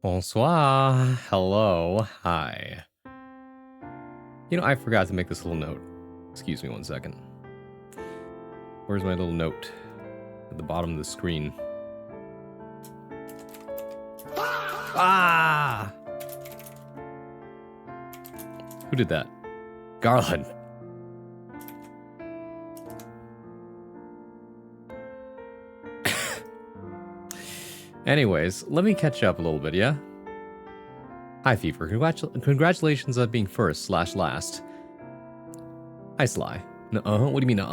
Bonsoir. Hello. Hi. You know, I forgot to make this little note. Excuse me 1 second. Where's my little note? At the bottom of the screen. Ah! Who did that? Garland. Anyways, let me catch up a little bit, yeah? Hi, Fever. Congratulations on being first/last. Hi, Sly. Nuh-uh? What do you mean,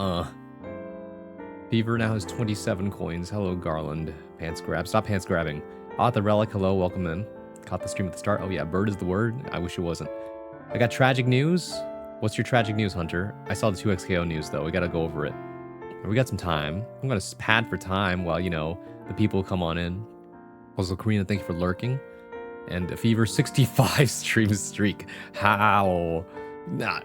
Fever now has 27 coins. Hello, Garland. Pants grab. Stop pants grabbing. Author Relic, hello, welcome in. Caught the stream at the start. Oh yeah, bird is the word. I wish it wasn't. I got tragic news. What's your tragic news, Hunter? I saw the 2XKO news, though. We gotta go over it. We got some time. I'm gonna pad for time while, you know, the people come on in. Also, Karina, thank you for lurking. And a Fever 65 stream streak. How?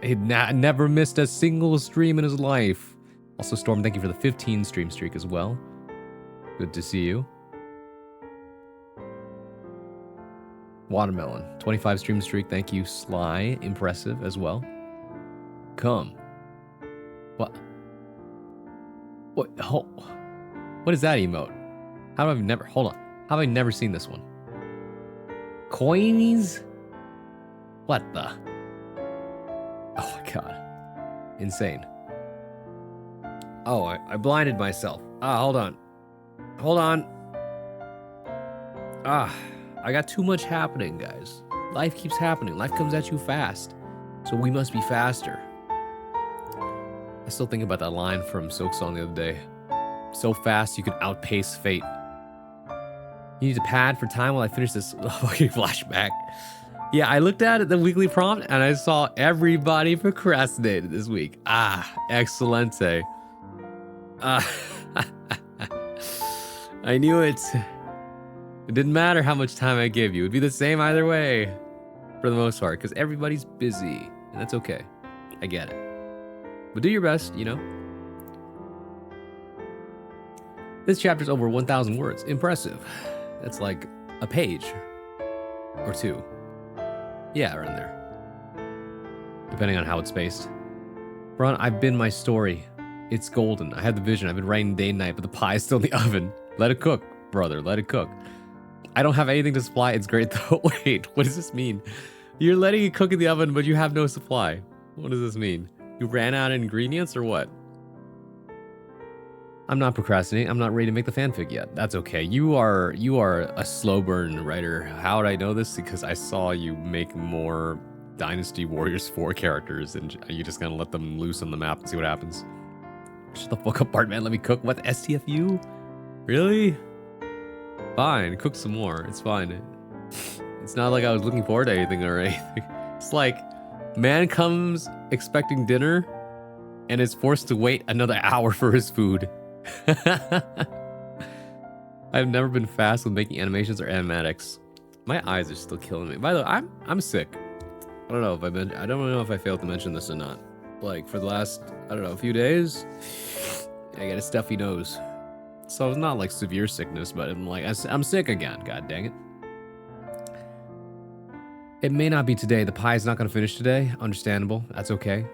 He never missed a single stream in his life. Also, Storm, thank you for the 15 stream streak as well. Good to see you. Watermelon, 25 stream streak. Thank you, Sly. Impressive as well. Come. What? What? Oh. What is that emote? How have I never? Hold on. How have I never seen this one? Coinies? What the? Oh my god. Insane. Oh, I blinded myself. Hold on. Hold on. I got too much happening, guys. Life keeps happening. Life comes at you fast. So we must be faster. I still think about that line from Silksong the other day. So fast you can outpace fate. You need to pad for time while I finish this fucking flashback. Yeah, I looked at it, the weekly prompt, and I saw everybody procrastinated this week. Excelente. I knew it. It didn't matter how much time I gave you. It'd be the same either way. For the most part, because everybody's busy. And that's okay. I get it. But do your best, you know? This chapter's over 1,000 words. Impressive. That's like a page. Or two. Yeah, around there. Depending on how it's spaced. Ron, I've been my story. It's golden. I had the vision. I've been writing day and night, but the pie's still in the oven. Let it cook, brother. Let it cook. I don't have anything to supply. It's great though. Wait, what does this mean? You're letting it cook in the oven, but you have no supply. What does this mean? You ran out of ingredients or what? I'm not procrastinating. I'm not ready to make the fanfic yet. That's okay. You are a slow burn writer. How would I know this? Because I saw you make more Dynasty Warriors 4 characters, and you just gonna let them loose on the map and see what happens. Shut the fuck up, Bart, man. Let me cook. What? STFU? Really? Fine. Cook some more. It's fine. It's not like I was looking forward to anything or anything. It's like, man comes expecting dinner and is forced to wait another hour for his food. I've never been fast with making animations or animatics. My eyes are still killing me. By the way, I'm sick. I don't know if I failed to mention this or not. Like for the last, I don't know, a few days, I got a stuffy nose. So it's not like severe sickness, but I'm sick again. God dang it. It may not be today. The pie's not gonna finish today. Understandable. That's okay.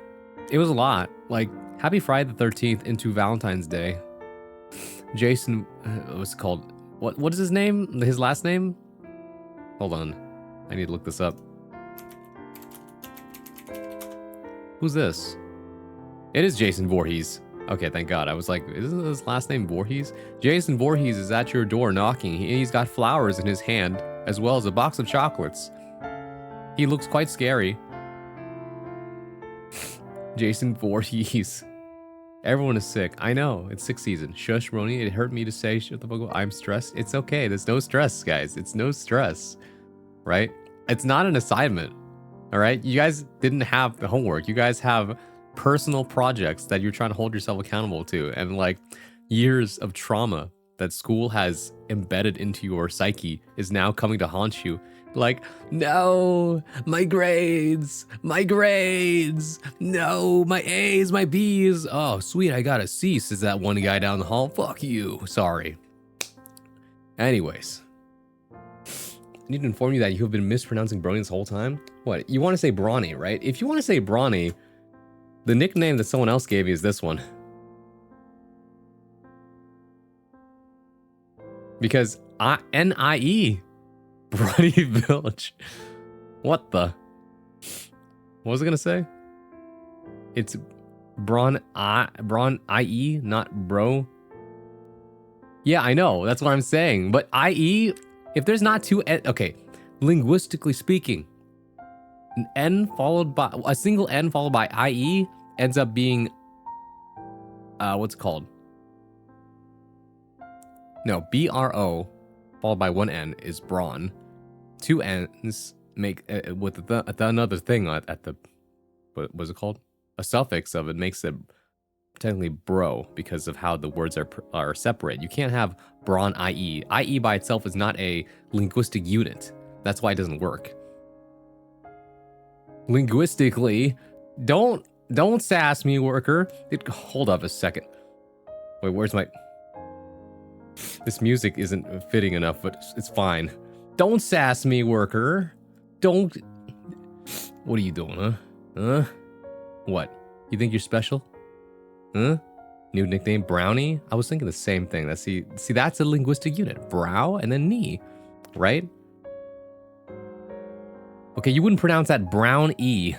It was a lot. Like happy Friday the 13th into Valentine's Day. Jason, what's it called? What is his name? His last name? Hold on. I need to look this up. Who's this? It is Jason Voorhees. Okay, thank God. I was like, isn't his last name Voorhees? Jason Voorhees is at your door knocking. He's got flowers in his hand, as well as a box of chocolates. He looks quite scary. Jason Voorhees. Everyone is sick. I know. It's sick season. Shush, Roni. It hurt me to say shut the fuck up. I'm stressed. It's okay. There's no stress, guys. It's no stress. Right? It's not an assignment. All right? You guys didn't have the homework. You guys have personal projects that you're trying to hold yourself accountable to. And like years of trauma that school has embedded into your psyche is now coming to haunt you. Like, no, my grades, no, my A's, my B's. Oh, sweet, I got a C, says that one guy down the hall. Fuck you, sorry. Anyways, need to inform you that you have been mispronouncing Brony this whole time. What? You want to say Brawny, right? If you want to say Brawny, the nickname that someone else gave you is this one. Because NIE, Brawny Village. What the? What was I gonna say? It's Braun IE, not bro. Yeah, I know. That's what I'm saying. But IE, if there's not two, okay, linguistically speaking, an N followed by a single N followed by IE ends up being, what's it called? No, BRO followed by one N is brawn. Two N's make with another thing at the, what was it called? A suffix of it makes it technically bro because of how the words are separate. You can't have brawn IE. IE by itself is not a linguistic unit. That's why it doesn't work. Linguistically, don't sass me, worker. Hold up a second. Wait, where's my... This music isn't fitting enough, but it's fine. Don't sass me, worker. Don't... What are you doing, huh? Huh? What? You think you're special? Huh? New nickname, Brownie? I was thinking the same thing. See, that's a linguistic unit. Brow and then knee, right? Okay, you wouldn't pronounce that brown E.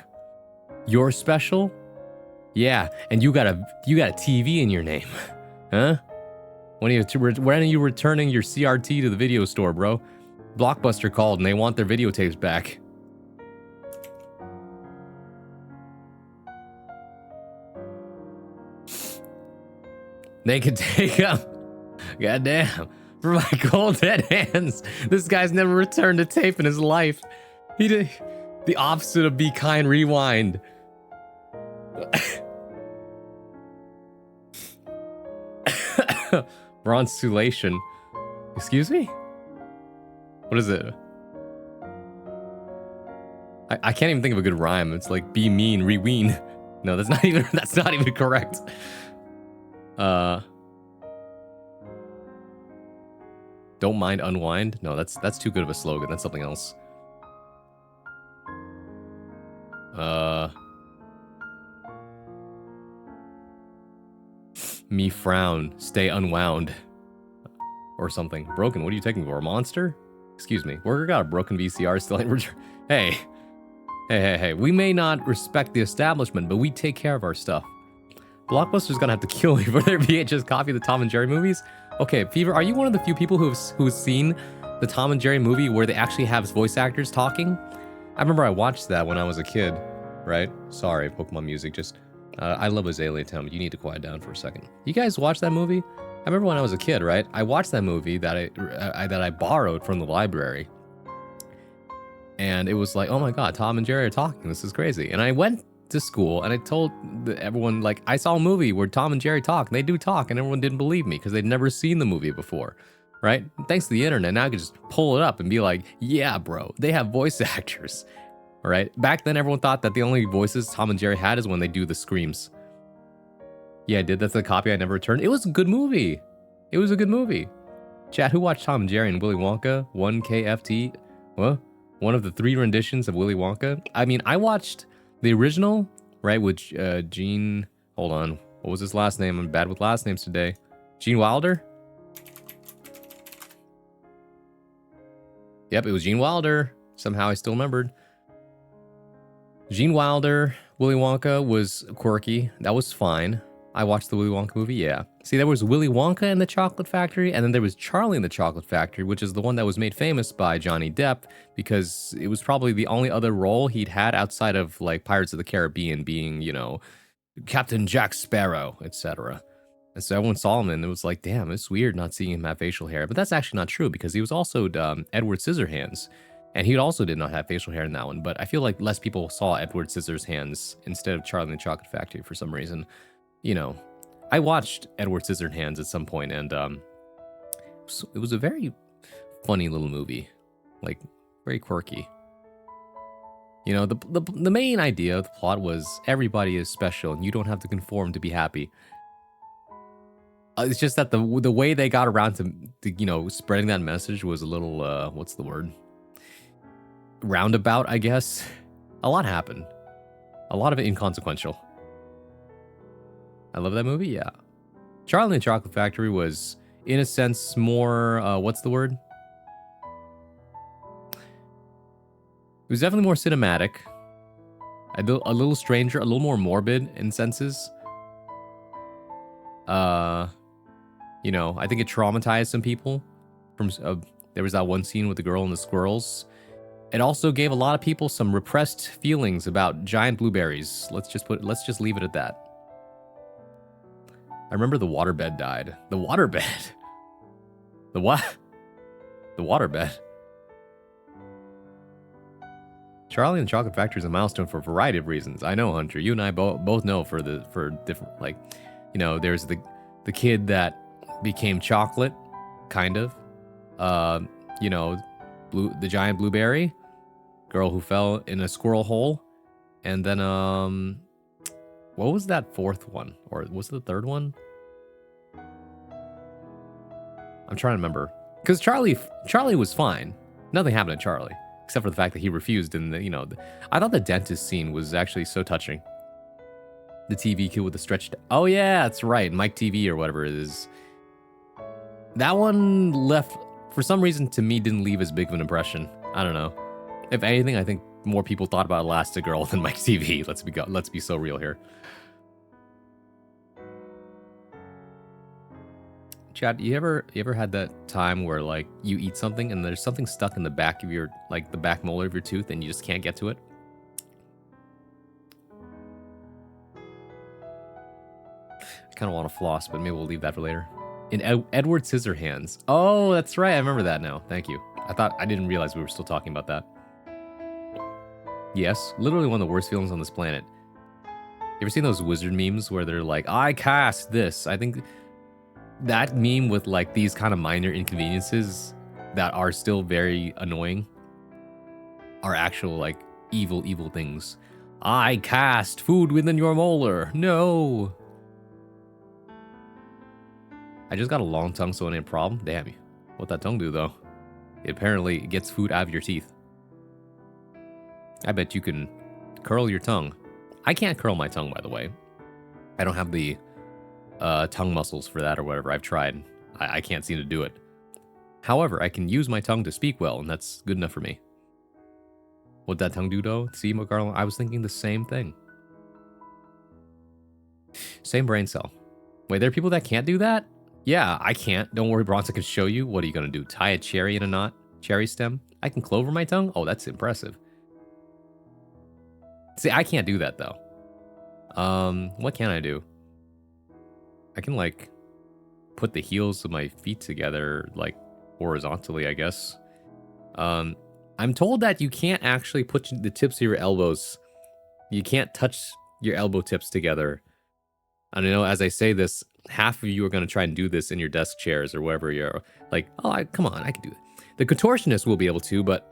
You're special? Yeah, and you got a TV in your name, huh? When are you returning your CRT to the video store, bro? Blockbuster called and they want their videotapes back. They could take them. Goddamn. For my cold dead hands. This guy's never returned a tape in his life. He did the opposite of Be Kind Rewind. Bronsulation. Excuse me? What is it? I can't even think of a good rhyme. It's like be mean, reween. No, that's not even correct. Don't mind unwind. No, that's too good of a slogan. That's something else. Me frown, stay unwound. Or something. Broken, what are you taking for? A monster? Excuse me. Worker got a broken VCR still in return. Hey. Hey. We may not respect the establishment, but we take care of our stuff. Blockbuster's gonna have to kill me for their VHS copy of the Tom and Jerry movies. Okay, Fever, are you one of the few people who's seen the Tom and Jerry movie where they actually have voice actors talking? I remember I watched that when I was a kid, right? Sorry, Pokemon music, just... I love Azalea Town, but you need to quiet down for a second. You guys watch that movie? I remember when I was a kid, right? I watched that movie that I borrowed from the library. And it was like, oh my god, Tom and Jerry are talking, this is crazy. And I went to school and I told everyone, like, I saw a movie where Tom and Jerry talk, and they do talk, and everyone didn't believe me because they'd never seen the movie before, right? Thanks to the internet, now I can just pull it up and be like, yeah, bro, they have voice actors, right? Back then, everyone thought that the only voices Tom and Jerry had is when they do the screams. Yeah, I did. That's the copy I never returned. It was a good movie. It was a good movie. Chat, who watched Tom and Jerry and Willy Wonka? 1KFT? What? One of the 3 renditions of Willy Wonka? I mean, I watched the original, right, with Gene... Hold on. What was his last name? I'm bad with last names today. Gene Wilder? Yep, it was Gene Wilder. Somehow I still remembered. Gene Wilder, Willy Wonka was quirky. That was fine. I watched the Willy Wonka movie, yeah. See, there was Willy Wonka and the Chocolate Factory, and then there was Charlie and the Chocolate Factory, which is the one that was made famous by Johnny Depp, because it was probably the only other role he'd had outside of, like, Pirates of the Caribbean being, you know, Captain Jack Sparrow, etc. And so everyone saw him, and it was like, damn, it's weird not seeing him have facial hair. But that's actually not true, because he was also Edward Scissorhands, and he also did not have facial hair in that one. But I feel like less people saw Edward Scissorhands instead of Charlie and the Chocolate Factory for some reason. You know, I watched Edward Scissorhands at some point, and it was a very funny little movie, like very quirky. You know, the main idea of the plot was everybody is special, and you don't have to conform to be happy. It's just that the way they got around to you know, spreading that message was a little what's the word? roundabout, I guess. A lot happened. A lot of it inconsequential. I love that movie, yeah. Charlie and the Chocolate Factory was, in a sense, more, what's the word? It was definitely more cinematic. A little stranger, a little more morbid in senses. You know, I think it traumatized some people. From there was that one scene with the girl and the squirrels. It also gave a lot of people some repressed feelings about giant blueberries. Let's just leave it at that. I remember the waterbed died. The waterbed. The what? The waterbed. Charlie and the Chocolate Factory is a milestone for a variety of reasons. I know, Hunter. You and I both know for different, like, you know, there's the kid that became chocolate, kind of. You know, the giant blueberry, girl who fell in a squirrel hole, and then what was that fourth one, or was it the third one? I'm trying to remember, because Charlie was fine. Nothing happened to Charlie except for the fact that he refused, and you know, I thought the dentist scene was actually so touching. The TV kid with the stretched. Oh yeah, that's right, Mike TV or whatever it is. That one left, for some reason, to me, didn't leave as big of an impression. I don't know. If anything, I think more people thought about Elastigirl than Mike TV. Let's be so real here. Chad, you ever had that time where like you eat something and there's something stuck in the back of your, like the back molar of your tooth, and you just can't get to it? I kind of want to floss, but maybe we'll leave that for later. In Edward Scissorhands. Oh, that's right. I remember that now. Thank you. I didn't realize we were still talking about that. Yes, literally one of the worst feelings on this planet. You ever seen those wizard memes where they're like, I cast this? I think that meme with like these kind of minor inconveniences that are still very annoying are actual like evil things. I cast food within your molar. No. I just got a long tongue, so it ain't a problem. Damn you. What that tongue do, though? It apparently gets food out of your teeth. I bet you can curl your tongue. I can't curl my tongue, by the way. I don't have the tongue muscles for that or whatever. I've tried. I can't seem to do it. However, I can use my tongue to speak well, and that's good enough for me. What'd that tongue do, though? See, McGarland, I was thinking the same thing. Same brain cell. Wait, there are people that can't do that? Yeah, I can't. Don't worry, Bronson can show you. What are you going to do? Tie a cherry in a knot? Cherry stem? I can clover my tongue? Oh, that's impressive. See, I can't do that, though. What can I do? I can, like, put the heels of my feet together, like, horizontally, I guess. I'm told that you can't actually put the tips of your elbows. You can't touch your elbow tips together. I know, as I say this, half of you are going to try and do this in your desk chairs or wherever you're like, oh, come on, I can do it. The contortionist will be able to, but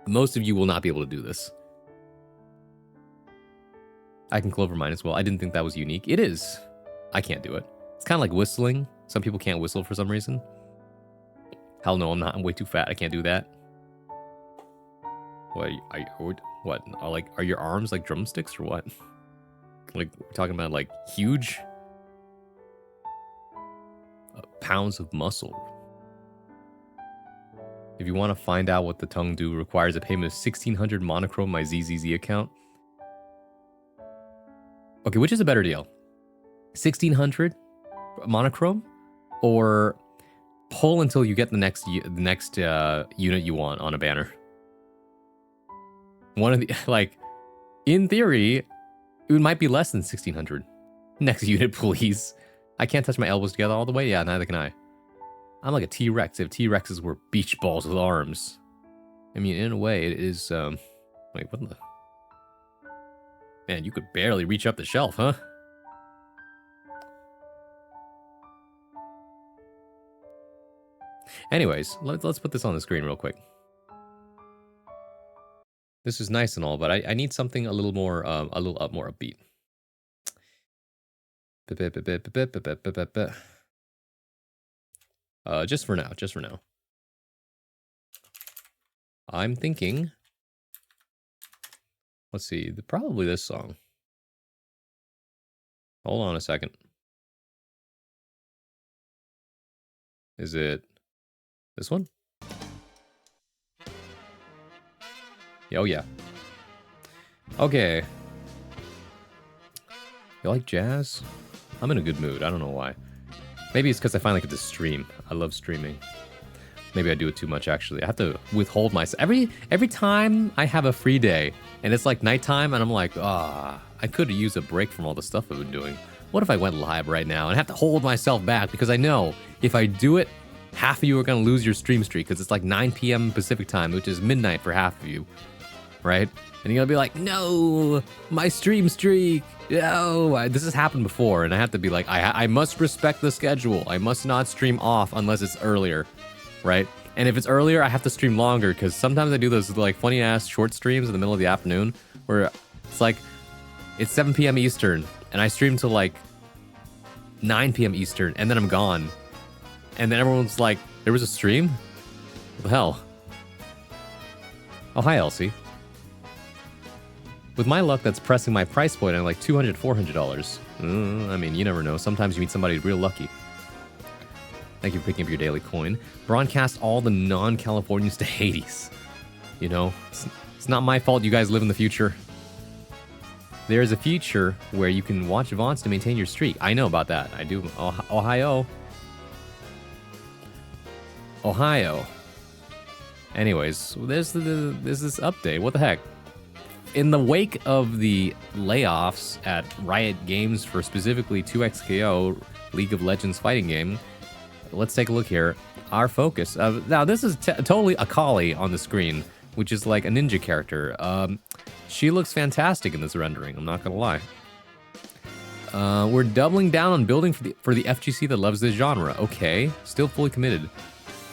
most of you will not be able to do this. I can clover mine as well. I didn't think that was unique. It is. I can't do it. It's kind of like whistling. Some people can't whistle for some reason. Hell no, I'm not. I'm way too fat. I can't do that. What? Are your arms like drumsticks or what? Like, we're talking about like huge pounds of muscle. If you want to find out what the tongue do, requires a payment of 1,600 monochrome my ZZZ account. Okay, which is a better deal? 1,600 monochrome, or pull until you get the next unit you want on a banner? One of the, like, in theory, it might be less than 1,600. Next unit, please. I can't touch my elbows together all the way. Yeah, neither can I. I'm like a T-Rex. If T-Rexes were beach balls with arms. I mean, in a way, it is, wait, what the? Man, you could barely reach up the shelf, huh? Anyways, let's put this on the screen real quick. This is nice and all, but I need something a little more more upbeat. Just for now. I'm thinking Let's see. Probably this song. Hold on a second. Is it this one? Oh, yeah. Okay. You like jazz? I'm in a good mood. I don't know why. Maybe it's because I finally get to stream. I love streaming. Maybe I do it too much, actually. I have to withhold myself. Every time I have a free day, and it's like nighttime, and I'm like, I could use a break from all the stuff I've been doing. What if I went live right now and have to hold myself back? Because I know if I do it, half of you are going to lose your stream streak, because it's like 9 p.m. Pacific time, which is midnight for half of you, right? And you're going to be like, no, my stream streak. No, this has happened before, and I have to be like, I must respect the schedule. I must not stream off unless it's earlier, right? And if it's earlier, I have to stream longer, because sometimes I do those like funny ass short streams in the middle of the afternoon where it's like, it's 7 p.m. Eastern, and I stream till like 9 p.m. Eastern, and then I'm gone. And then everyone's like, there was a stream? What the hell? Oh, hi, Elsie. With my luck, that's pressing my price point at like $200, $400. I mean, you never know. Sometimes you meet somebody real lucky. Thank you for picking up your daily coin. Broadcast all the non-Californians to Hades. You know, it's not my fault you guys live in the future. There is a feature where you can watch VODs to maintain your streak. I know about that. I do. Ohio. Ohio. Anyways, there's this update. What the heck? In the wake of the layoffs at Riot Games for specifically 2XKO, League of Legends fighting game, let's take a look here. Our focus. Now, this is totally Akali on the screen, which is like a ninja character. She looks fantastic in this rendering, I'm not gonna lie. We're doubling down on building for the FGC that loves this genre. Okay, still fully committed.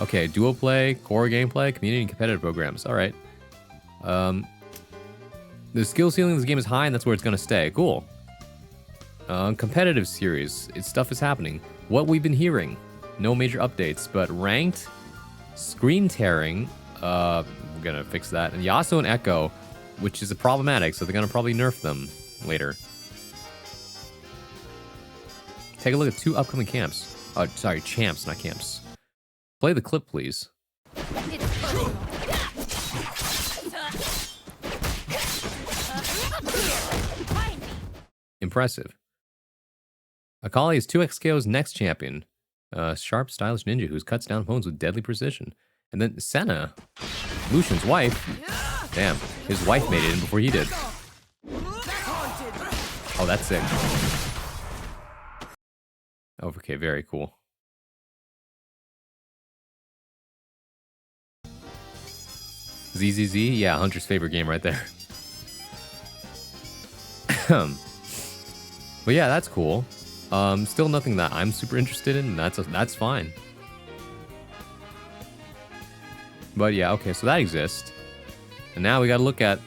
Okay, duo play, core gameplay, community, and competitive programs. All right. The skill ceiling in this game is high, and that's where it's gonna stay. Cool. Competitive series. Stuff is happening. What we've been hearing. No major updates, but ranked, screen tearing. We're gonna fix that. And Yasuo and Echo, which is problematic, so they're gonna probably nerf them later. Take a look at 2 upcoming camps. Oh, sorry, champs, not camps. Play the clip, please. Impressive. Akali is 2XKO's next champion. Sharp, stylish ninja who cuts down opponents with deadly precision. And then Senna, Lucian's wife. Damn, his wife made it in before he did. Oh, that's sick. Oh, okay, very cool. ZZZ? Yeah, Hunter's favorite game right there. But yeah, that's cool. Still nothing that I'm super interested in. That's fine. But yeah, okay, so that exists. And now we gotta look at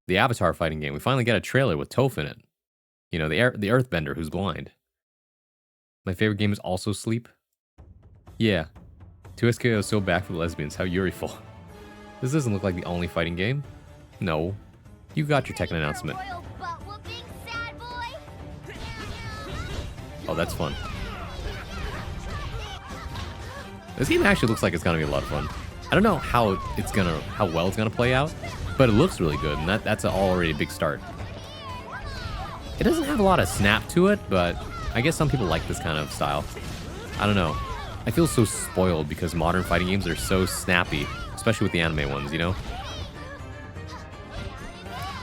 the Avatar fighting game. We finally get a trailer with Toph in it. You know, the Earthbender who's blind. My favorite game is also Sleep. Yeah. 2SKO is so back for the lesbians. How Yuriful. This doesn't look like the only fighting game. No. You got your Tekken announcement. Oh, that's fun. This game actually looks like it's gonna be a lot of fun. I don't know how well it's gonna play out, but it looks really good, and that's already a big start. It doesn't have a lot of snap to it, but I guess some people like this kind of style. I don't know. I feel so spoiled because modern fighting games are so snappy, especially with the anime ones, you know?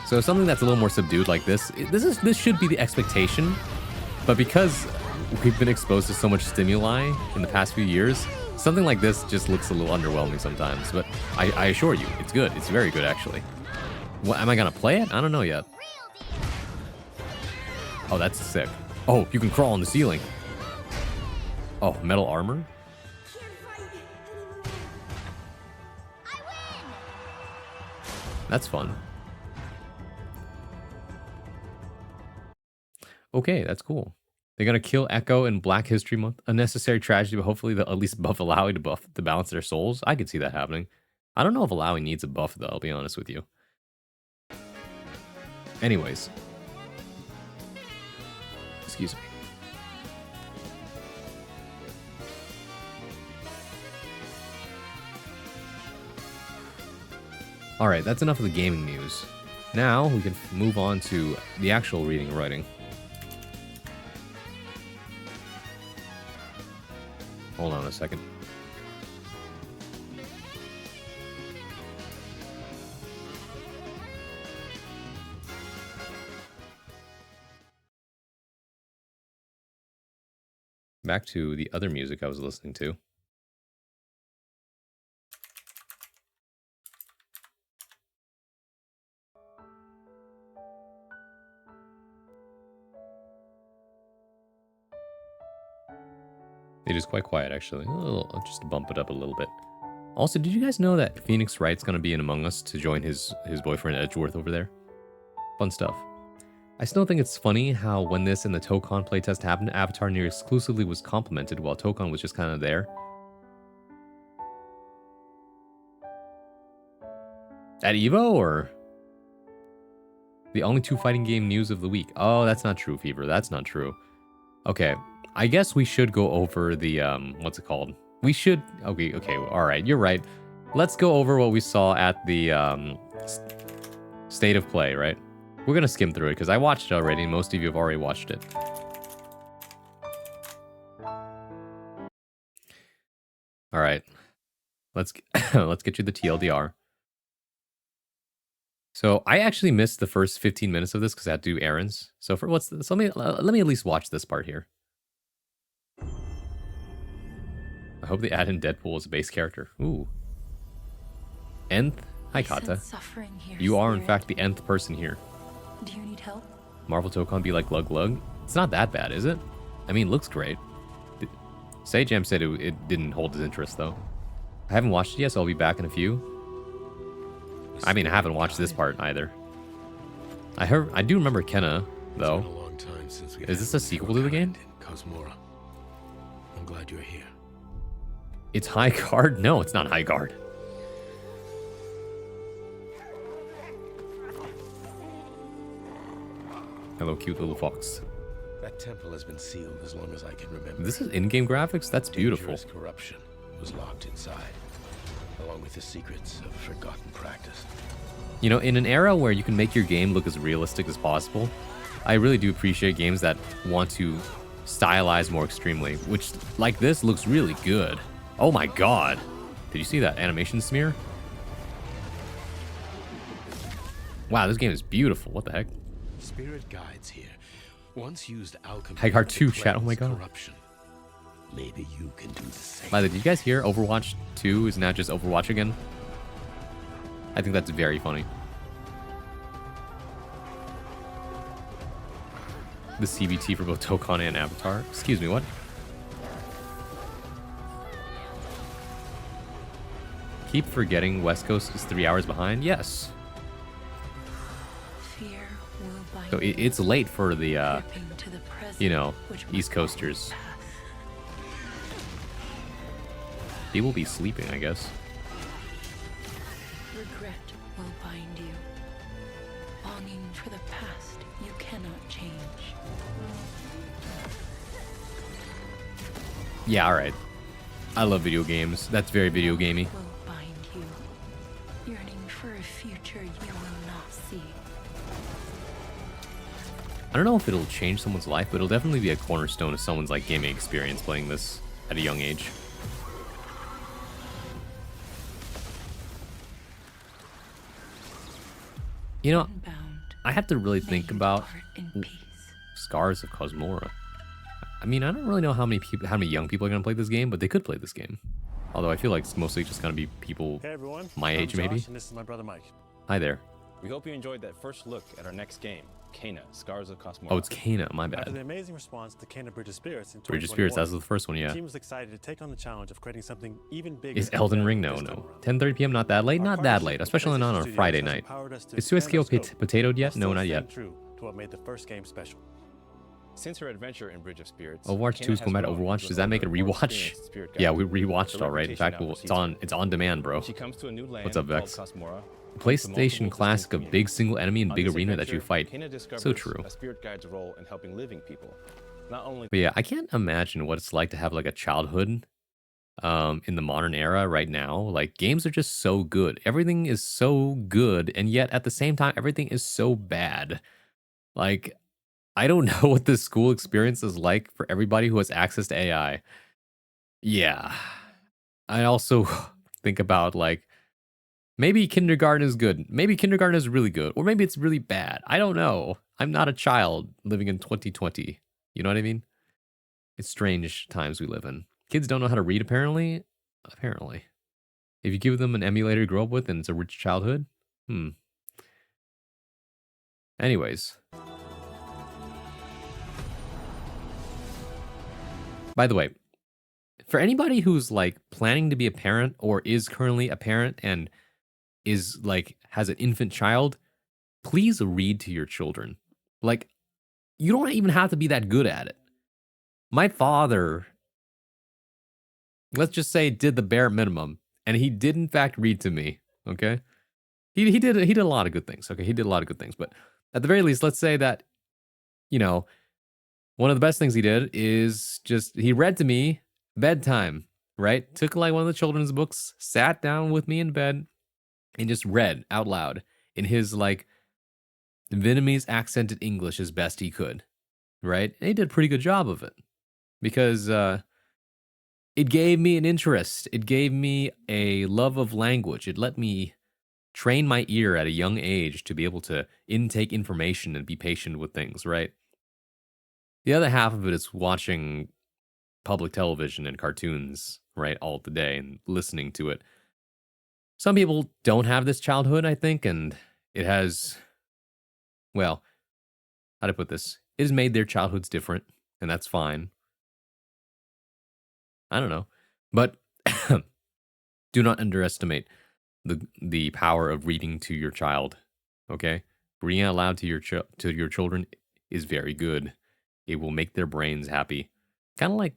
So something that's a little more subdued like this should be the expectation, but because we've been exposed to so much stimuli in the past few years, something like this just looks a little underwhelming sometimes, but I assure you, it's good. It's very good, actually. What, am I gonna play it? I don't know yet. Oh, that's sick. Oh, you can crawl on the ceiling. Oh, metal armor? That's fun. Okay, that's cool. They're gonna kill Echo in Black History Month. Unnecessary tragedy, but hopefully they'll at least buff Alawi to balance their souls. I could see that happening. I don't know if Alawi needs a buff though, I'll be honest with you. Anyways. Excuse me. Alright, that's enough of the gaming news. Now we can move on to the actual reading and writing. Hold on a second. Back to the other music I was listening to. It is quite quiet, actually. I'll just bump it up a little bit. Also, did you guys know that Phoenix Wright's gonna be in Among Us to join his boyfriend Edgeworth over there? Fun stuff. I still think it's funny how when this and the Tokon playtest happened, Avatar near exclusively was complimented while Tokon was just kind of there. At EVO, or? The only 2 fighting game news of the week. Oh, that's not true, Fever. That's not true. Okay. I guess we should go over the, what's it called? We should, okay, alright, you're right. Let's go over what we saw at the, State of Play, right? We're gonna skim through it, because I watched it already, and most of you have already watched it. Alright. Let's get you the TLDR. So, I actually missed the first 15 minutes of this, because I had to do errands. So, for what's this? Let me at least watch this part here. I hope they add in Deadpool as a base character. Ooh. Nth? Hi, Kata. You are, in fact, the nth person here. Do you need help? Marvel Tokon be like Glug Glug? It's not that bad, is it? I mean, it looks great. Sajam said it didn't hold his interest, though. I haven't watched it yet, so I'll be back in a few. I mean, I haven't watched this part, either. I do remember Kenna, though. Is this a sequel to the game? I'm glad you're here. It's High Guard? No, it's not High Guard. Hello, cute little fox. That temple has been sealed as long as I can remember. This is in-game graphics? That's beautiful. Dangerous corruption was locked inside, along with the secrets of a forgotten practice. You know, in an era where you can make your game look as realistic as possible, I really do appreciate games that want to stylize more extremely, which, like this, looks really good. Oh my god. Did you see that animation smear? Wow, this game is beautiful. What the heck? Spirit guides here once used alchemy. High Guard 2 chat. Oh my god. Corruption. Maybe you can do the same. By the way, did you guys hear Overwatch 2 is now just Overwatch again? I think that's very funny. The CBT for both Tokon and Avatar. Excuse me, what? Keep forgetting West Coast is 3 hours behind? Yes. Fear will bind So it's late for the, gripping to the present, you know, which East must Coasters. pass. They will be sleeping, I guess. Regret will bind you. Longing for the past you cannot change. Yeah, alright. I love video games. That's very video gamey. Will bind you. Yearning for a future you will not see. I don't know if it'll change someone's life, but it'll definitely be a cornerstone of someone's like gaming experience playing this at a young age. You know, Unbound, I have to really may think you about depart in peace. Scars of Cosmora. I mean, I don't really know how many people, how many young people are gonna play this game, but they could play this game. Although I feel like it's mostly just gonna be people Hey everyone, my I'm age, maybe. Josh, and this is my brother Mike. Hi there. We hope you enjoyed that first look at our next game, Kena, Scars of Cosmora. Oh, it's Kana. My After the bad. amazing response to Kena Bridge of Spirits in Bridge of Spirits. That was the first one, 2021, yeah. the team was excited to take on the challenge of creating something even bigger. Is Elden than Ring? No, this no. time around. 10:30 p.m. Not that late. Our Not that partnership late, with especially not on a PlayStation Friday Studios has night. empowered us to Is expand our Suezkill scope, potatoed while yet? No, still not staying yet. True to what made the first game special. Since her adventure in Bridge of Spirits, Overwatch 2 is going back to Overwatch. Does that make it a rewatch? Yeah, we rewatched already. In fact, it's on demand, bro. She comes to a new land What's up, called Vex? Cosmora, PlayStation Classic of big single enemy and big arena that you fight. So true. A spirit guide's role in helping living people. Not only But yeah, I can't imagine what it's like to have like a childhood in the modern era right now. Like games are just so good. Everything is so good, and yet at the same time, everything is so bad. Like, I don't know what the school experience is like for everybody who has access to AI. Yeah. I also think about like maybe kindergarten is good. Maybe kindergarten is really good. Or maybe it's really bad. I don't know. I'm not a child living in 2020. You know what I mean? It's strange times we live in. Kids don't know how to read, apparently. Apparently. If you give them an emulator to grow up with and it's a rich childhood, Anyways. By the way, for anybody who's like planning to be a parent or is currently a parent and is like has an infant child, please read to your children. Like, you don't even have to be that good at it. My father, let's just say, did the bare minimum, and he did in fact read to me. Okay, he did a lot of good things. Okay, he did a lot of good things, but at the very least, let's say that, you know, one of the best things he did is just he read to me bedtime. Right, took like one of the children's books, sat down with me in bed, and just read out loud in his like Vietnamese accented English as best he could. Right, and he did a pretty good job of it. Because it gave me an interest. It gave me a love of language. It let me train my ear at a young age to be able to intake information and be patient with things, right? The other half of it is watching public television and cartoons, right, all the day and listening to it. Some people don't have this childhood, I think, and it has, well, how to put this? It has made their childhoods different, and that's fine. I don't know. But do not underestimate the power of reading to your child. Okay? Reading out loud to your children is very good. It will make their brains happy. Kind of like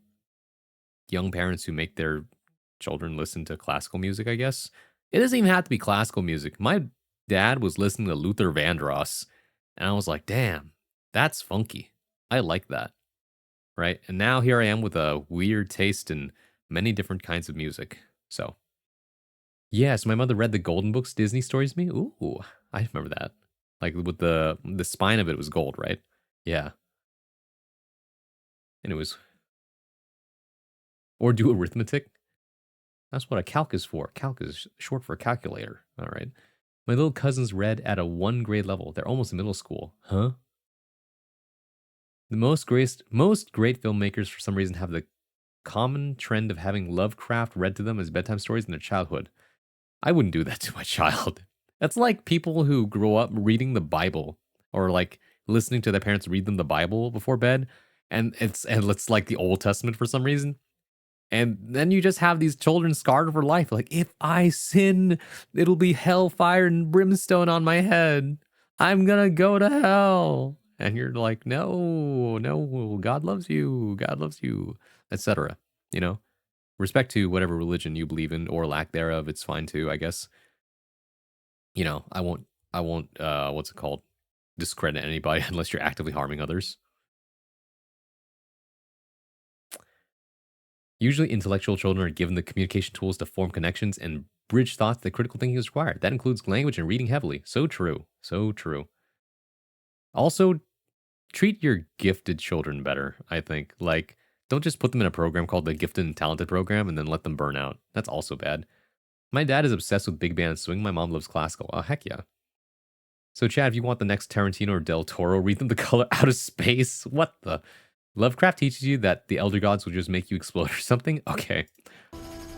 young parents who make their children listen to classical music, I guess. It doesn't even have to be classical music. My dad was listening to Luther Vandross, and I was like, damn, that's funky. I like that. Right? And now here I am with a weird taste in many different kinds of music. So, yes, my mother read the Golden Books Disney stories to me. Ooh, I remember that. Like with the spine of it was gold, right? Yeah. And it was, or do arithmetic. That's what a calc is for. Calc is short for calculator. All right. My little cousins read at a 1 grade level. They're almost in middle school. Huh? The most great filmmakers, for some reason, have the common trend of having Lovecraft read to them as bedtime stories in their childhood. I wouldn't do that to my child. That's like people who grow up reading the Bible or like listening to their parents read them the Bible before bed, and it's like the Old Testament for some reason. And then you just have these children scarred for life. Like, if I sin, it'll be hellfire and brimstone on my head. I'm gonna go to hell. And you're like, no, God loves you, etc. You know, respect to whatever religion you believe in or lack thereof. It's fine too, I guess. You know, I won't, what's it called? Discredit anybody unless you're actively harming others. Usually, intellectual children are given the communication tools to form connections and bridge thoughts that critical thinking is required. That includes language and reading heavily. So true. So true. Also, treat your gifted children better, I think. Like, don't just put them in a program called the Gifted and Talented program and then let them burn out. That's also bad. My dad is obsessed with big band swing. My mom loves classical. Oh, heck yeah. So, Chad, if you want the next Tarantino or Del Toro, read them The Color Out of Space. What the? Lovecraft teaches you that the elder gods will just make you explode or something? Okay.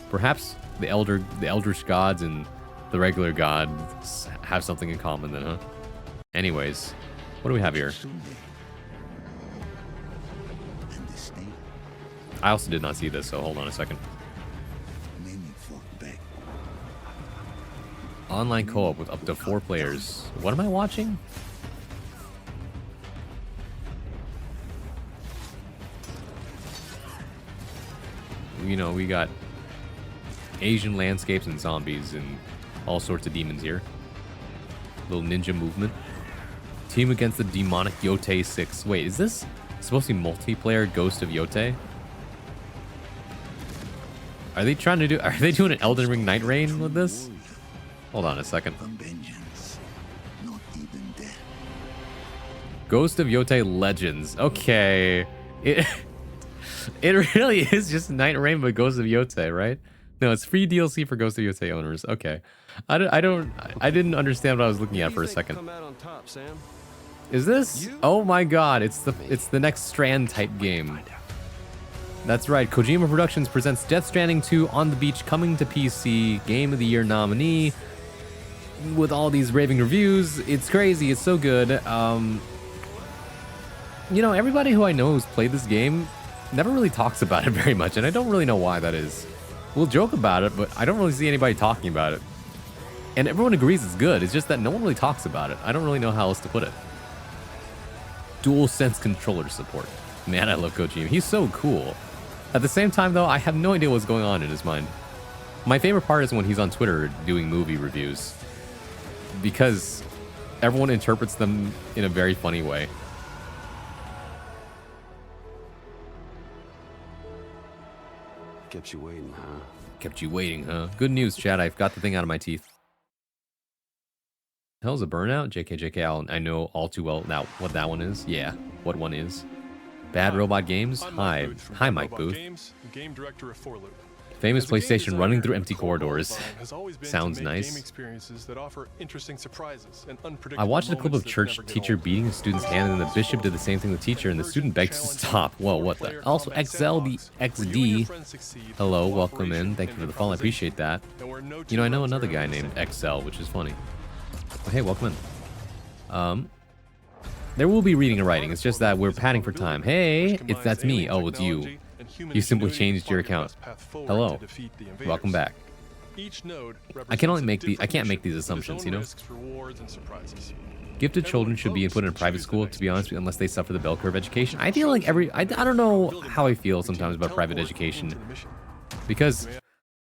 Perhaps the eldritch gods and the regular gods have something in common then, huh? Anyways, what do we have here? I also did not see this, so hold on a second. Online co-op with up to 4 players. What am I watching? You know, we got Asian landscapes and zombies and all sorts of demons here. Little ninja movement. Team against the demonic Yotei 6. Wait, is this supposed to be multiplayer Ghost of Yotei? Are they trying to do... Are they doing an Elden Ring Night Rain with this? Hold on a second. Ghost of Yotei Legends. Okay. It really is just Night Rain but Ghost of Yotei, right? No, it's free DLC for Ghost of Yotei owners. Okay. I didn't understand what I was looking at for a second. Come out on top, Sam. Is this? Oh my god, it's the next Strand type game. That's right. Kojima Productions presents Death Stranding 2 on the Beach, coming to PC, Game of the Year nominee. With all these raving reviews, it's crazy. It's so good. You know, everybody who I know who's played this game never really talks about it very much, and I don't really know why that is. We'll joke about it, but I don't really see anybody talking about it. And everyone agrees it's good. It's just that no one really talks about it. I don't really know how else to put it. DualSense controller support. Man, I love Kojima. He's so cool. At the same time, though, I have no idea what's going on in his mind. My favorite part is when he's on Twitter doing movie reviews, because everyone interprets them in a very funny way. Kept you waiting, huh? Kept you waiting, huh? Good news, Chad. I've got the thing out of my teeth. Hell's a burnout? JK, I know all too well now what that one is. Yeah, what one is. Bad Robot Games? Hi. Hi, Mike Booth. Game director of 4Loop. Famous As a game PlayStation designer, running through empty core corridors. qualifying has always been to Sounds make nice. Game experiences that offer interesting surprises and I unpredictable watched a clip of moments that church never get teacher old. beating a student's hand, and the bishop did the same thing with the teacher, and the student begs to stop. Whoa, what the? Also, XL the XD. Hello, welcome in. Thank you for the follow. I appreciate that. You know, I know another guy named XL, which is funny. Oh, hey, welcome in. There will be reading and writing. It's just that we're padding for time. Hey, that's me. Oh, it's you. You simply changed your account. Hello. Welcome back. I can only make I can't make these assumptions, you know? Gifted children should be put in a private school, to be honest, unless they suffer the bell curve education. I feel like I don't know how I feel sometimes about private education. Because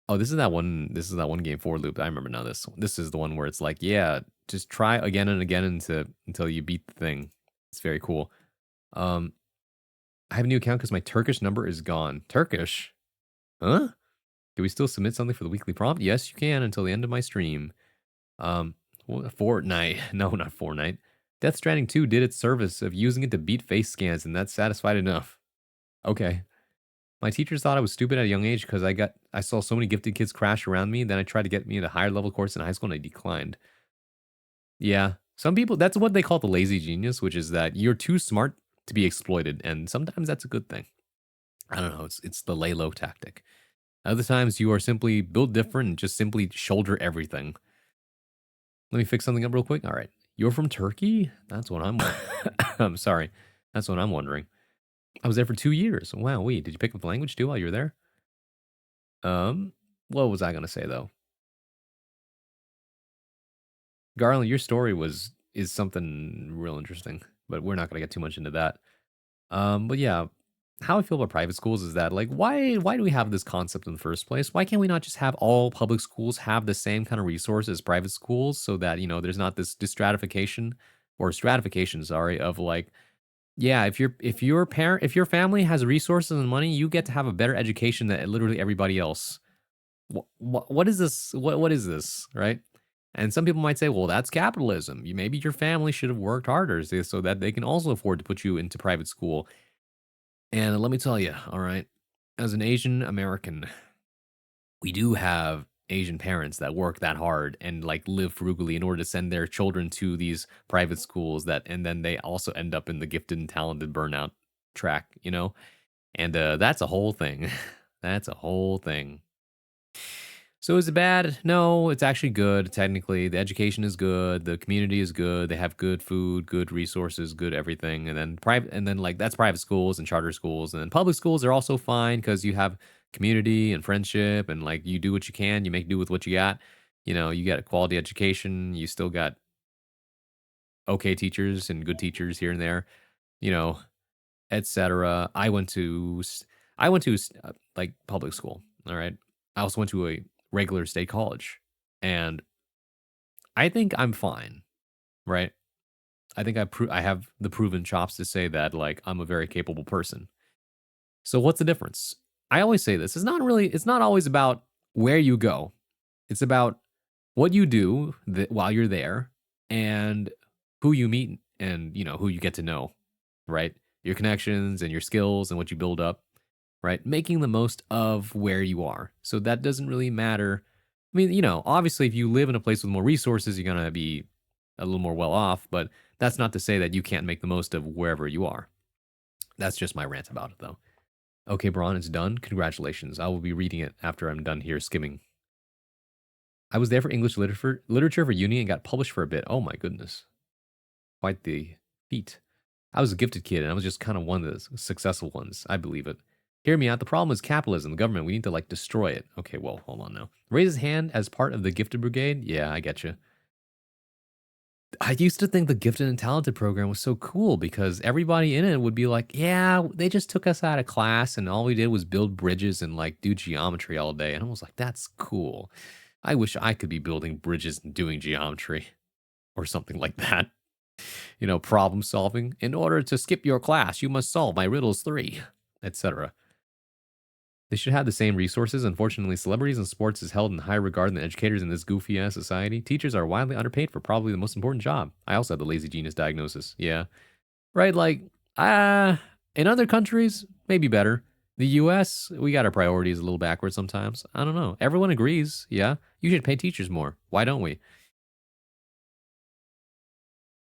this is that one game 4Loop. I remember now this is the one where it's like, yeah, just try again and again until you beat the thing. It's very cool. I have a new account because my Turkish number is gone. Turkish? Huh? Can we still submit something for the weekly prompt? Yes, you can until the end of my stream. Fortnite. No, not Fortnite. Death Stranding 2 did its service of using it to beat face scans, and that's satisfied enough. Okay. My teachers thought I was stupid at a young age because I saw so many gifted kids crash around me. Then I tried to get me into higher level course in high school, and I declined. Yeah. Some people, that's what they call the lazy genius, which is that you're too smart to be exploited, and sometimes that's a good thing. I don't know, it's the lay low tactic. Other times you are simply built different and just simply shoulder everything. Let me fix something up real quick. All right, you're from Turkey? That's what I'm I'm sorry. That's what I'm wondering. I was there for 2 years. Wow, did you pick up the language too while you were there? What was I gonna say though? Garland, your story is something real interesting, but we're not going to get too much into that. But yeah, how I feel about private schools is that, like, why do we have this concept in the first place? Why can't we not just have all public schools have the same kind of resources as private schools, so that, you know, there's not this stratification, sorry, of like, yeah, if your family has resources and money, you get to have a better education than literally everybody else. What is this? What is this, right? And some people might say, well, that's capitalism. Maybe your family should have worked harder so that they can also afford to put you into private school. And let me tell you, all right, as an Asian American, we do have Asian parents that work that hard and like live frugally in order to send their children to these private schools and then they also end up in the gifted and talented burnout track, you know? And that's a whole thing. That's a whole thing. So is it bad? No, it's actually good. Technically, the education is good. The community is good. They have good food, good resources, good everything. And then like that's private schools and charter schools, and then public schools are also fine because you have community and friendship, and like you do what you can. You make do with what you got. You know, you get a quality education. You still got okay teachers and good teachers here and there. You know, etc. I went to like public school. All right. I also went to a regular state college, and I think I'm fine. right? I think I have the proven chops to say that like I'm a very capable person. So what's the difference? I always say this. It's not always about where you go. It's about what you do while you're there and who you meet and, you know, who you get to know, right? Your connections and your skills and what you build up, right? Making the most of where you are. So that doesn't really matter. I mean, you know, obviously if you live in a place with more resources, you're going to be a little more well off, but that's not to say that you can't make the most of wherever you are. That's just my rant about it, though. Okay, Braun, it's done. Congratulations. I will be reading it after I'm done here skimming. I was there for English literature for uni and got published for a bit. Oh my goodness. Quite the feat. I was a gifted kid and I was just kind of one of the successful ones. I believe it. Hear me out. The problem is capitalism, the government. We need to like destroy it. Okay, well, hold on now. Raise his hand as part of the gifted brigade? Yeah, I get you. I used to think the gifted and talented program was so cool because everybody in it would be like, yeah, they just took us out of class and all we did was build bridges and like do geometry all day. And I was like, that's cool. I wish I could be building bridges and doing geometry or something like that. You know, problem solving. In order to skip your class, you must solve my riddles 3, etc. They should have the same resources. Unfortunately, celebrities in sports is held in higher regard than educators in this goofy-ass society. Teachers are widely underpaid for probably the most important job. I also have the lazy genius diagnosis. Yeah. Right, like, in other countries, maybe better. The U.S., we got our priorities a little backwards sometimes. I don't know. Everyone agrees, yeah. You should pay teachers more. Why don't we?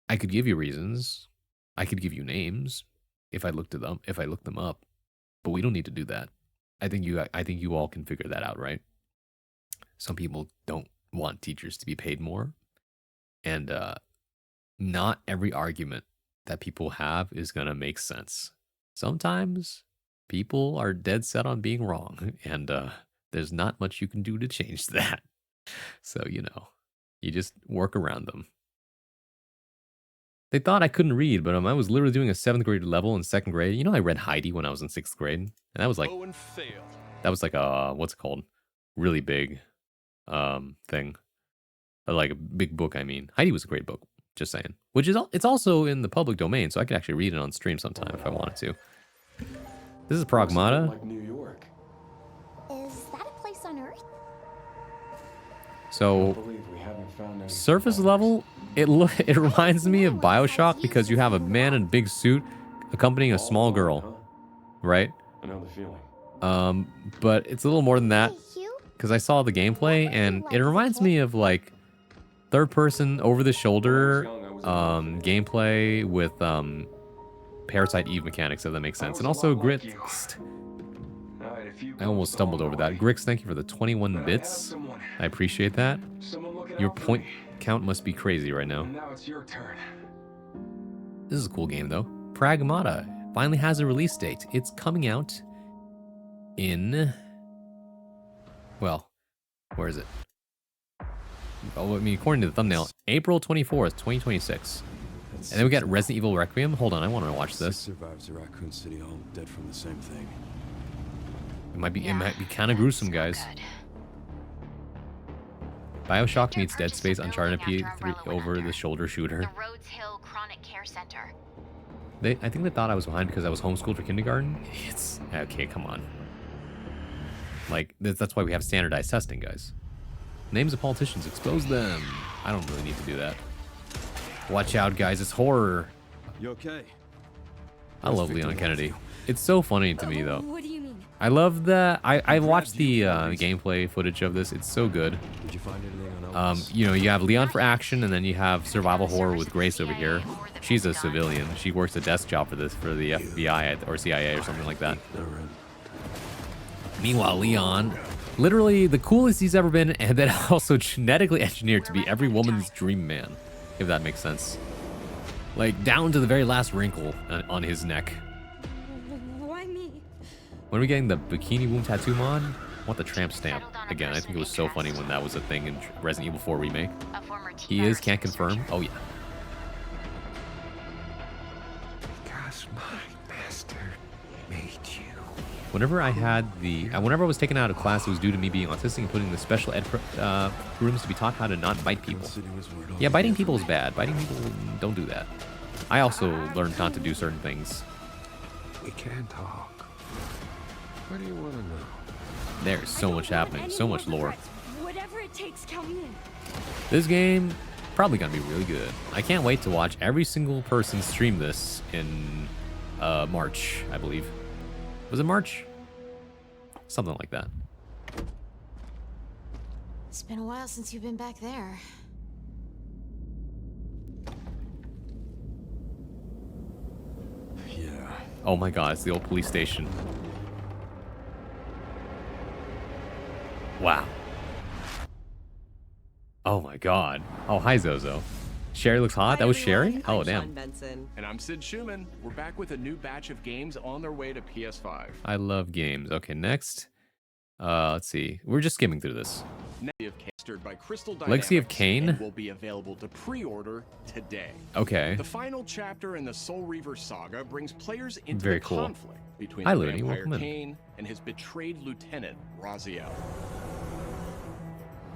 I could give you reasons. I could give you names if I looked them up. But we don't need to do that. I think you all can figure that out, right? Some people don't want teachers to be paid more. And not every argument that people have is going to make sense. Sometimes people are dead set on being wrong, and there's not much you can do to change that. So, you know, you just work around them. They thought I couldn't read, but I was literally doing a 7th grade level in 2nd grade. You know, I read Heidi when I was in 6th grade, and that was like, a, what's it called? Really big thing. Like a big book, I mean. Heidi was a great book, just saying. Which is, it's also in the public domain, so I could actually read it on stream sometime if I wanted to. This is Pragmata. Like New York. Is that a place on Earth? So, surface level, it reminds me of BioShock because you have a man in a big suit accompanying a small girl, right? I know the feeling. But it's a little more than that because I saw the gameplay and it reminds me of like third-person over-the-shoulder gameplay with Parasite Eve mechanics, if that makes sense, and also Grix. I almost stumbled over that. Grix, thank you for the 21 bits. I appreciate that. Your point count must be crazy right now. Now it's your turn. This is a cool game, though. Pragmata finally has a release date. It's coming out in... Well, where is it? Oh, I mean, according to the thumbnail, April 24th, 2026. And then we got Resident Evil Requiem. Hold on, I want to watch this. Survivors of Raccoon City, all dead from the same thing. It might be kind of gruesome, guys. BioShock meets Dead Space, Uncharted P3 over-the-shoulder shooter. The Rhodes Hill Chronic Care Center. I think they thought I was behind because I was homeschooled for kindergarten. Idiots. Okay, come on. Like, that's why we have standardized testing, guys. Names of politicians, expose them. I don't really need to do that. Watch out, guys, it's horror. You okay? I love Leon Kennedy. It's so funny to me, though. What do you mean? I love that. I watched the gameplay footage of this. It's so good. Did you find anything on Elvis? You know, you have Leon for action, and then you have survival horror with Grace over here. She's a civilian. She works a desk job for the FBI or CIA or something like that. Meanwhile, Leon, literally the coolest he's ever been, and then also genetically engineered to be every woman's dream man, if that makes sense. Like, down to the very last wrinkle on his neck. Why me? When are we getting the Bikini Womb tattoo mod? I want the tramp stamp. Again, I think it was so funny when that was a thing in Resident Evil 4 Remake. He is, can't confirm. Oh, yeah. Whenever I was taken out of class, it was due to me being autistic and putting in the special ed rooms to be taught how to not bite people. Yeah, biting people is bad. Biting people, don't do that. I also learned not to do certain things. We can't talk. What do you want to know? There's so much happening, so much lore. Whatever it takes, count me in. This game, probably gonna be really good. I can't wait to watch every single person stream this in March, I believe. Was it March? Something like that. It's been a while since you've been back there. Yeah. Oh my god, it's the old police station. Wow. Oh my god. Oh, hi Zozo. Sherry looks hot. That was Sherry? Oh, damn. And I'm Sid Schumann. We're back with a new batch of games on their way to PS5. I love games. Okay, next. Let's see. We're just skimming through this. By Crystal Legacy of Dynamics Kain? and will be available to pre-order today. Okay. The final chapter in the Soul Reaver saga brings players into Very the cool. conflict between Hi, the Looney. vampire Welcome in. Kain and his betrayed lieutenant, Raziel.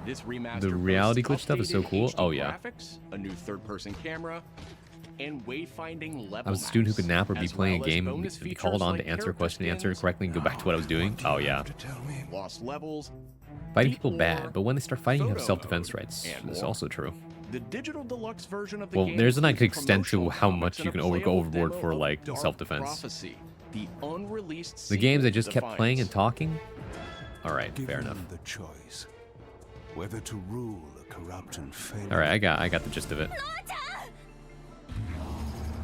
This remaster The reality glitch boasts stuff is so updated cool. HD Oh, yeah. graphics, a new third-person camera, and wayfinding level I was a student who could nap or be maps, playing a as well as game, bonus be features called on like to answer a question, character answer it skins, correctly, and go back to what I was doing. Oh, yeah. lost levels, Fighting deep people lore, bad, but when they start fighting, you have photo self-defense mode, rights. and That's more. also true. The digital deluxe version of the Well, game there's an I could includes extend to promotional how comics much and you a can go playable overboard demo for, of like, Dark self-defense. Prophecy, the unreleased The games I sequel just to kept playing and Defiance. talking? Alright, fair Given enough. the choice, whether to rule a corrupt and failed. Alright, I got the gist of it.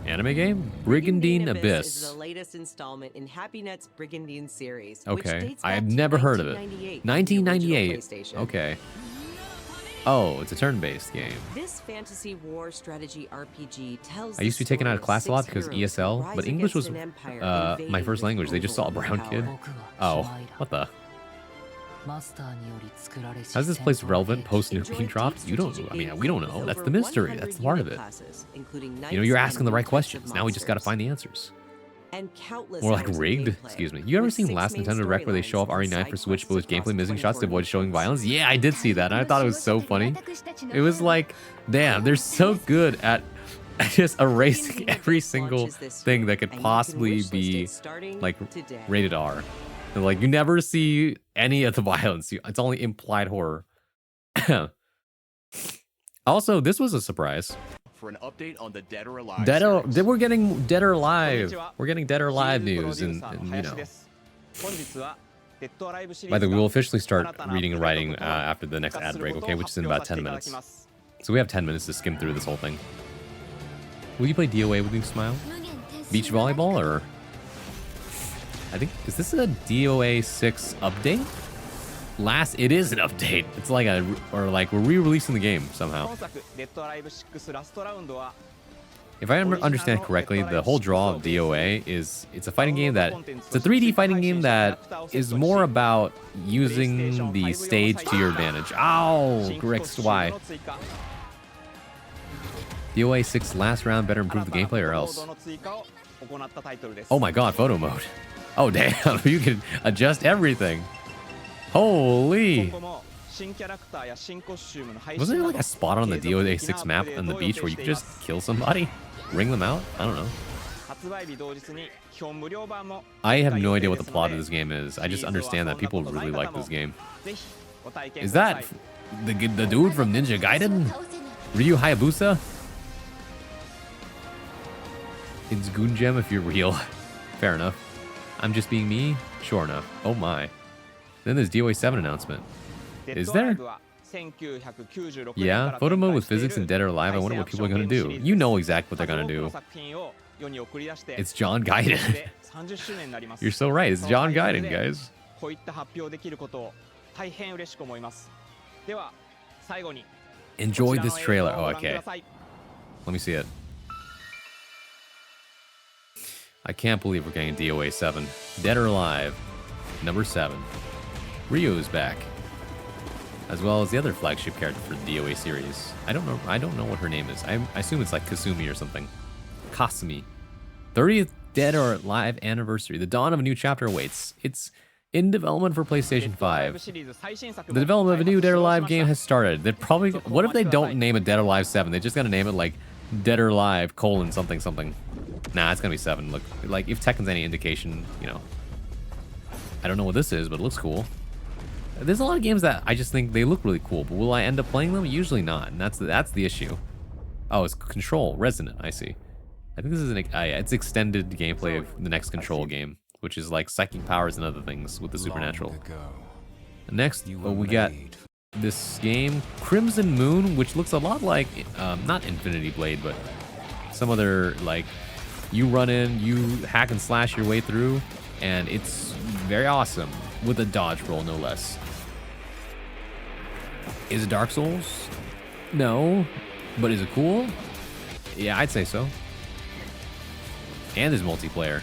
Anime game? Brigandine is Abyss. the latest installment in HappyNet's Brigandine series. Okay. Which dates I back have to never heard of it. 1998. 1998. Okay. Oh, it's a turn-based game. This fantasy war strategy RPG tells I used to be the taken out story of class a lot six because heroes who ESL, rise but English was against an empire my invaded first with language. They just saw a brown kid. Oh, what the? How's this place relevant post new being dropped? You don't. I mean, we don't know. That's the mystery. That's the part of it. You know, you're asking the right questions. Now we just got to find the answers. And countless More like hours of rigged. gameplay, Excuse me. You ever with seen 6 Last main Nintendo Direct where they show off storylines RE9 and for side Switch, but with quests gameplay across missing shots to 24 avoid showing missions? violence? Yeah, I did see that. And I thought it was so funny. It was like, damn, they're so good at just erasing every single thing that could possibly be like rated R. And, like, you never see any of the violence. It's only implied horror. Also, this was a surprise. For an update on the Dead or Alive We're getting Dead or Alive. We're getting Dead or Alive news, and you know. By the way, we'll officially start reading and writing after the next ad break, okay? Which is in about 10 minutes. So we have 10 minutes to skim through this whole thing. Will you play DOA with me, Smile? Beach volleyball, or... I think, is this a DOA 6 update? It is an update. It's like we're re-releasing the game somehow. If I understand correctly, the whole draw of DOA is it's a fighting game it's a 3D fighting game that is more about using the stage to your advantage. Ow, Grix, why? DOA 6 last round better improve the gameplay or else? Oh my god, photo mode. Oh damn, you can adjust everything. Holy! Wasn't there like a spot on the DOA 6 map on the beach where you could just kill somebody? Ring them out? I don't know. I have no idea what the plot of this game is. I just understand that people really like this game. Is that the dude from Ninja Gaiden? Ryu Hayabusa? It's Gunjem if you're real. Fair enough. I'm just being me? Sure enough. Oh my. Then there's DOA 7 announcement. Is there? Yeah, photo mode with physics and Dead or Alive. I wonder what people are going to do. You know exactly what they're going to do. It's John Gaiden. You're so right. It's John Gaiden, guys. Enjoyed this trailer. Oh, okay. Let me see it. I can't believe we're getting DOA 7. Dead or Alive, number 7. Ryu is back, as well as the other flagship character for the DOA series. I don't know what her name is. I assume it's like Kasumi or something. Kasumi. 30th Dead or Alive Anniversary. The dawn of a new chapter awaits. It's in development for PlayStation 5. The development of a new Dead or Alive game has started. They're probably... What if they don't name it Dead or Alive 7? They just gotta name it like Dead or Alive : something something. Nah, it's gonna be 7. Look, like if Tekken's any indication, you know. I don't know what this is, but it looks cool. There's a lot of games that I just think they look really cool, but will I end up playing them? Usually not, and that's the issue. Oh, it's Control, Resonant, I see. I think this is it's extended gameplay of the next Control game, which is like psychic powers and other things with the supernatural. Next, we got this game, Crimson Moon, which looks a lot like, not Infinity Blade, but some other, like, you run in, you hack and slash your way through, and it's very awesome, with a dodge roll, no less. Is it Dark Souls? No. But is it cool? Yeah, I'd say so. And there's multiplayer.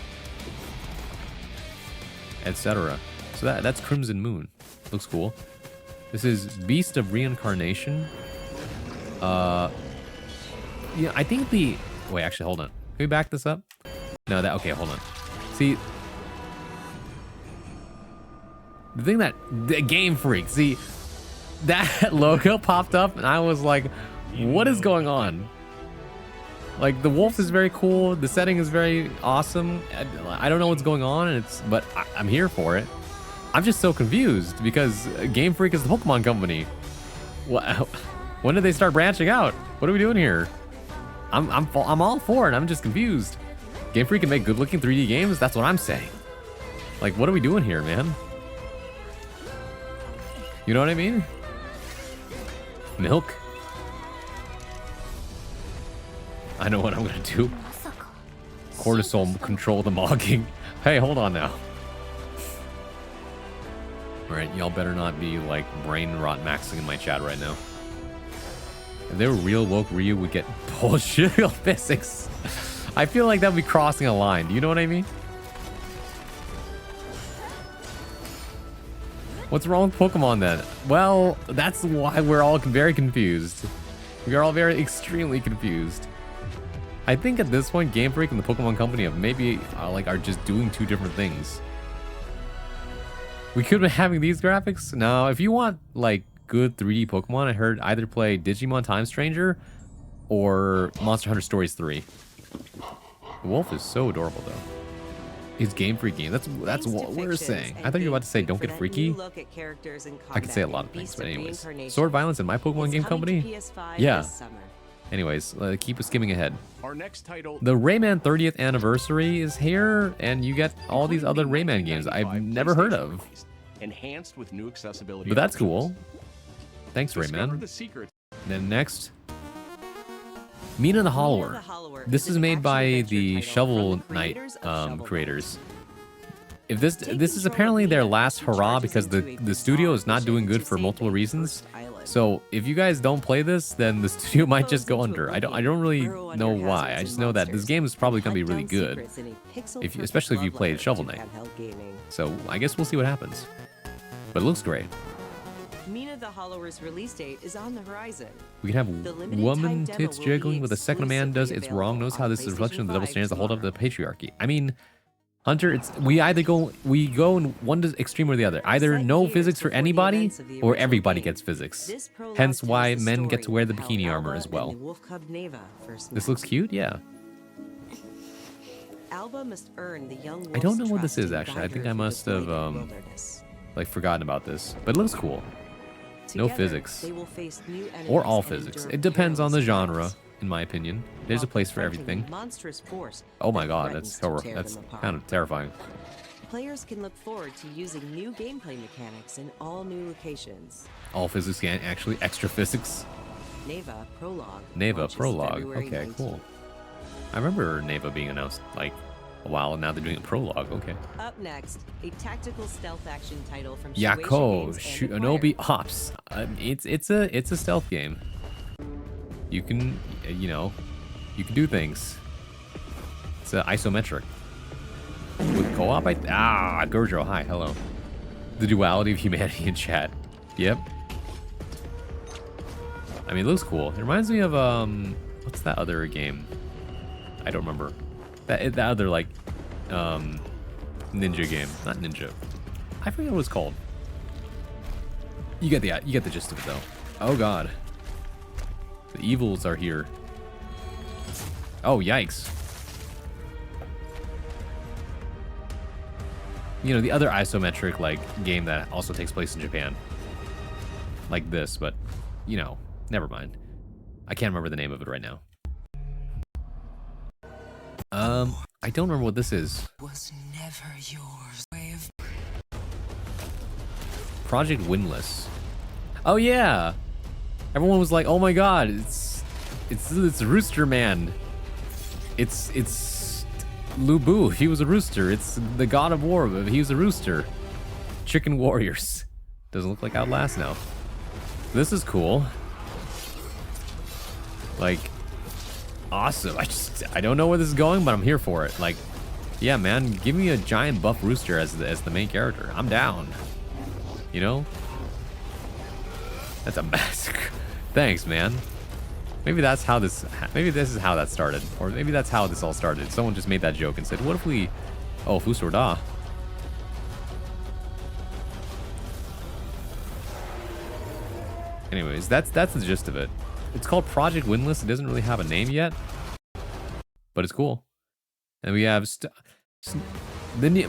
Etc. So that's Crimson Moon. Looks cool. This is Beast of Reincarnation. Yeah, I think the... Wait, actually, hold on. Can we back this up? No, that... Okay, hold on. See... The thing that... The Game Freak. See, that logo popped up, and I was like, what is going on? Like, the wolf is very cool. The setting is very awesome. I don't know what's going on, but I'm here for it. I'm just so confused because Game Freak is the Pokemon company. When did they start branching out? What are we doing here? I'm all for it. I'm just confused. Game Freak can make good-looking 3D games. That's what I'm saying. Like, what are we doing here, man? You know what I mean? Milk. I know what I'm gonna do. Cortisol control the mogging. Hey, hold on now. Alright, y'all better not be like brain rot maxing in my chat right now. If they were real, woke Ryu would get bullshit physics. I feel like that would be crossing a line. Do you know what I mean? What's wrong with Pokemon then? Well, that's why we're all very confused. We are all very extremely confused. I think at this point, Game Freak and the Pokemon Company have maybe are just doing two different things. We could be having these graphics. No, if you want like good 3D Pokemon, I heard either play Digimon Time Stranger or Monster Hunter Stories 3. The wolf is so adorable though. It's Game Freak game. That's what we're saying. I thought you were about to say don't get freaky. I could say a lot of things, but anyways. Sword Violence in my Pokemon game company? Yeah. Anyways, keep skimming ahead. Our next title, the Rayman 30th anniversary is here, and you get all these other Rayman games I've never heard of. Enhanced with new accessibility. But that's cool. Thanks, Rayman. Then next, Mina the Hollower. This is made by the Shovel Knight creators. If this is apparently their last hurrah because the studio is not doing good for multiple reasons. So if you guys don't play this, then the studio might just go under. I don't really know why. I just know that this game is probably gonna be really good, especially if you played Shovel Knight. So I guess we'll see what happens. But it looks great. Mina the Hollower's release date is on the horizon. We can have woman tits jiggling with a second man does it's wrong. Knows how this is a reflection of the double standards that hold up the patriarchy. I mean, Hunter, we go in one extreme or the other. Either no physics for anybody or everybody gets physics. Hence why men get to wear the bikini armor as well. This looks cute, yeah. I don't know what this is actually. I think I must have like forgotten about this, but it looks cool. No physics or all physics. It depends on the genre. In my opinion, there's a place for everything. Oh my god, that's horrible. That's kind of terrifying. Players can look forward to using new gameplay mechanics in all new locations. All physics and actually extra physics. Neva Prologue. Neva Prologue. Okay, cool. I remember Neva being announced like a while, and now they're doing a prologue. Okay. Up next, a tactical stealth action title from Yako Shinobi Ops. It's a stealth game. You can, you know, you can do things. It's isometric. With co-op, Gurjo, hi, hello. The duality of humanity in chat. Yep. I mean, it looks cool. It reminds me of, what's that other game? I don't remember. That other, like, ninja game. Not ninja. I forget what it's called. You get the gist of it though. Oh god. The evils are here. Oh yikes. You know, the other isometric like game that also takes place in Japan. Like this, but you know, never mind. I can't remember the name of it right now. I don't remember what this is. Was never yours. Way of Project Windless. Oh yeah. Everyone was like, "Oh my god, it's Rooster Man. It's Lu Bu. He was a rooster. It's the god of war, but he was a rooster." Chicken Warriors. Doesn't look like Outlast now. This is cool. Like, awesome. I don't know where this is going, but I'm here for it. Like, yeah, man, give me a giant buff rooster as the main character. I'm down. You know? That's a massacre. Thanks, man. Maybe that's how this. Maybe this is how that started, or maybe that's how this all started. Someone just made that joke and said, "What if we?" Oh, Fusorda. Anyways, that's the gist of it. It's called Project Windless. It doesn't really have a name yet, but it's cool. And we have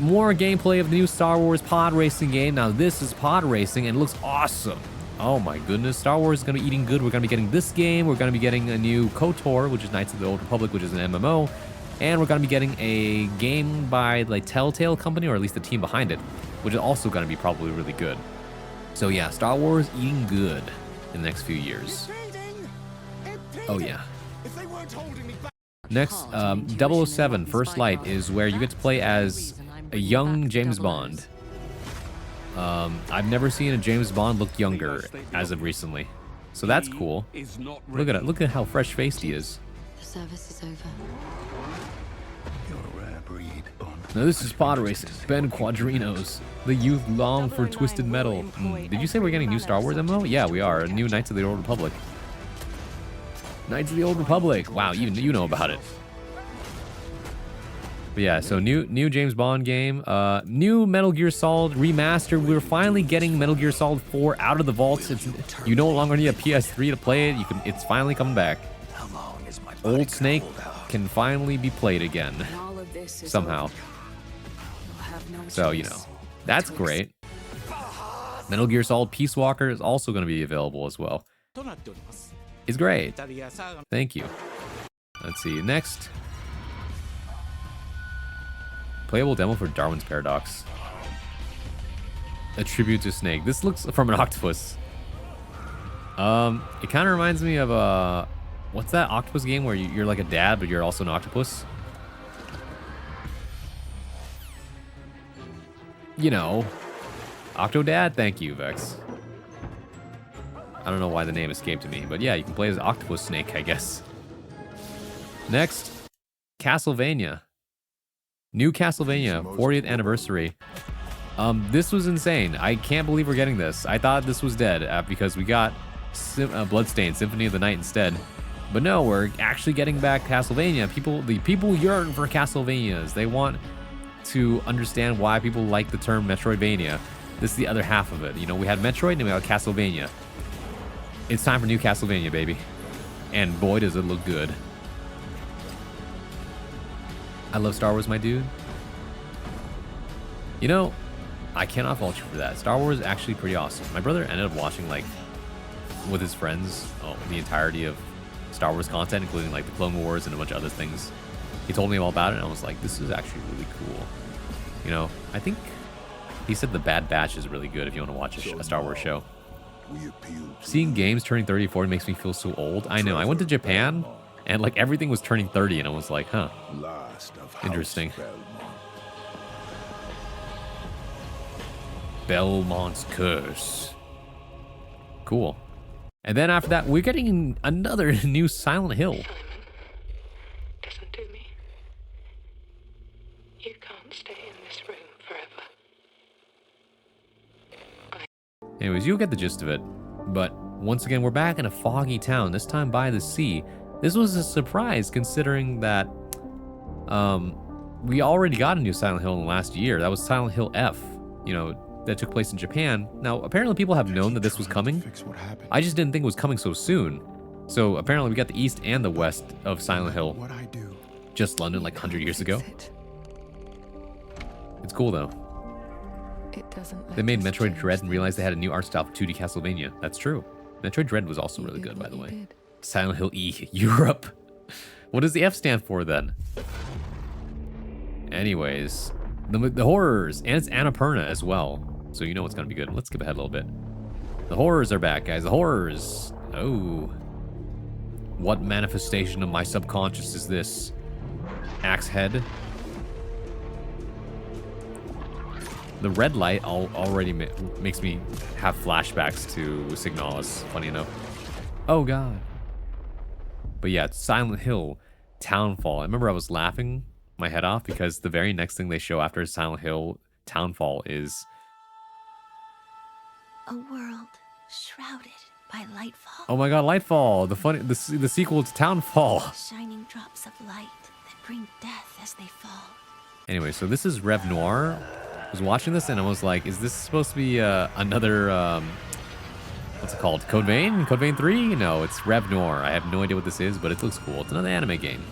more gameplay of the new Star Wars pod racing game. Now this is pod racing and it looks awesome. Oh my goodness, Star Wars is going to be eating good. We're going to be getting this game. We're going to be getting a new KOTOR, which is Knights of the Old Republic, which is an MMO. And we're going to be getting a game by like Telltale Company, or at least the team behind it, which is also going to be probably really good. So yeah, Star Wars eating good in the next few years. Oh yeah. Next, 007 First Light is where you get to play as a young James Bond. I've never seen a James Bond look younger as of recently, so that's cool. Look at it. Look at how fresh-faced he is. the service is over. You're a rare breed, Bond. Now this is pod racing. Ben Quadrinos. The youth long for twisted metal. Did you say we're getting new Star Wars MMO? Yeah, we are. A new Knights of the Old Republic. Knights of the Old Republic. Wow, even you know about it. But yeah, so new James Bond game, new Metal Gear Solid remastered. We're finally getting Metal Gear Solid 4 out of the vaults. You no longer need a PS3 to play it. It's finally coming back. Old Snake can finally be played again somehow. So you know, that's great. Metal Gear Solid Peace Walker is also going to be available as well. It's great. Thank you. Let's see next. Playable demo for Darwin's Paradox. A tribute to Snake. This looks from an octopus. It kind of reminds me of what's that octopus game where you're like a dad but you're also an octopus? You know, Octodad. Thank you, Vex. I don't know why the name escaped me, but yeah, you can play as Octopus Snake, I guess. Next, Castlevania. New Castlevania, 40th anniversary. This was insane. I can't believe we're getting this. I thought this was dead because we got Bloodstained Symphony of the Night instead. But no, we're actually getting back Castlevania. The people yearn for Castlevanias. They want to understand why people like the term Metroidvania. This is the other half of it. You know, we had Metroid and we got Castlevania. It's time for new Castlevania, baby. And boy, does it look good. I love Star Wars, my dude. You know, I cannot fault you for that. Star Wars is actually pretty awesome. My brother ended up watching, like, with his friends, the entirety of Star Wars content, including, like, the Clone Wars and a bunch of other things. He told me all about it, and I was like, this is actually really cool. You know, I think he said The Bad Batch is really good if you want to watch a Star Wars show. Seeing games turning 34 makes me feel so old. I know. I went to Japan, and, like, everything was turning 30, and I was like, huh. Interesting. Belmont's Curse. Cool. And then after that, we're getting another new Silent Hill. Listen to me. You can't stay in this room forever. Anyways, you'll get the gist of it. But once again, we're back in a foggy town, this time by the sea. This was a surprise considering that we already got a new Silent Hill in the last year. That was Silent Hill F, you know, that took place in Japan. Now, apparently people have known that this was coming. I just didn't think it was coming so soon. So apparently we got the east and the west of Silent Hill. What I do. Just London like 100 years ago. It's cool though. It doesn't They made let us Metroid change Dread and realized they had a new things. art style for 2D Castlevania. That's true. Metroid Dread was also You really did good, by what the you way. did. Silent Hill E, Europe. What does the F stand for then? Anyways, the horrors, and it's Annapurna as well. So you know it's gonna be good. Let's skip ahead a little bit. The horrors are back, guys. The horrors. Oh. What manifestation of my subconscious is this? Axe head. The red light already makes me have flashbacks to Signalis, funny enough. Oh god. But yeah, it's Silent Hill Townfall. I remember I was laughing my head off because the very next thing they show after Silent Hill Townfall is... A world shrouded by lightfall. Oh my god, Lightfall! The sequel to Townfall! Shining drops of light that bring death as they fall. Anyway, so this is Rev Noir. I was watching this and I was like, is this supposed to be another, what's it called? Code Vein? Code Vein 3? No, it's Rev Noir. I have no idea what this is, but it looks cool. It's another anime game.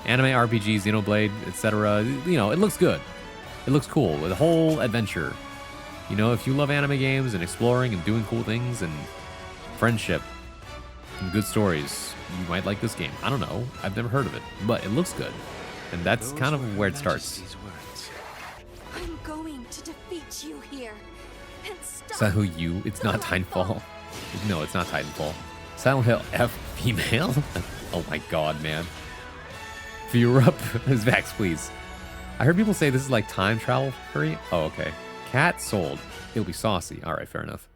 Anime, RPG, Xenoblade, etc. You know, it looks good. It looks cool. The whole adventure. You know, if you love anime games and exploring and doing cool things and friendship and good stories, you might like this game. I don't know. I've never heard of it, but it looks good. And that's kind of where it starts. I'm going to defeat you here. And stop. Silent Hill U, it's not Titanfall. No, it's not Titanfall. Silent Hill F female? Oh my god, man. Viewer up, Vax, please. I heard people say this is like time travel free. Oh, okay. Cat sold. It'll be saucy. Alright, fair enough.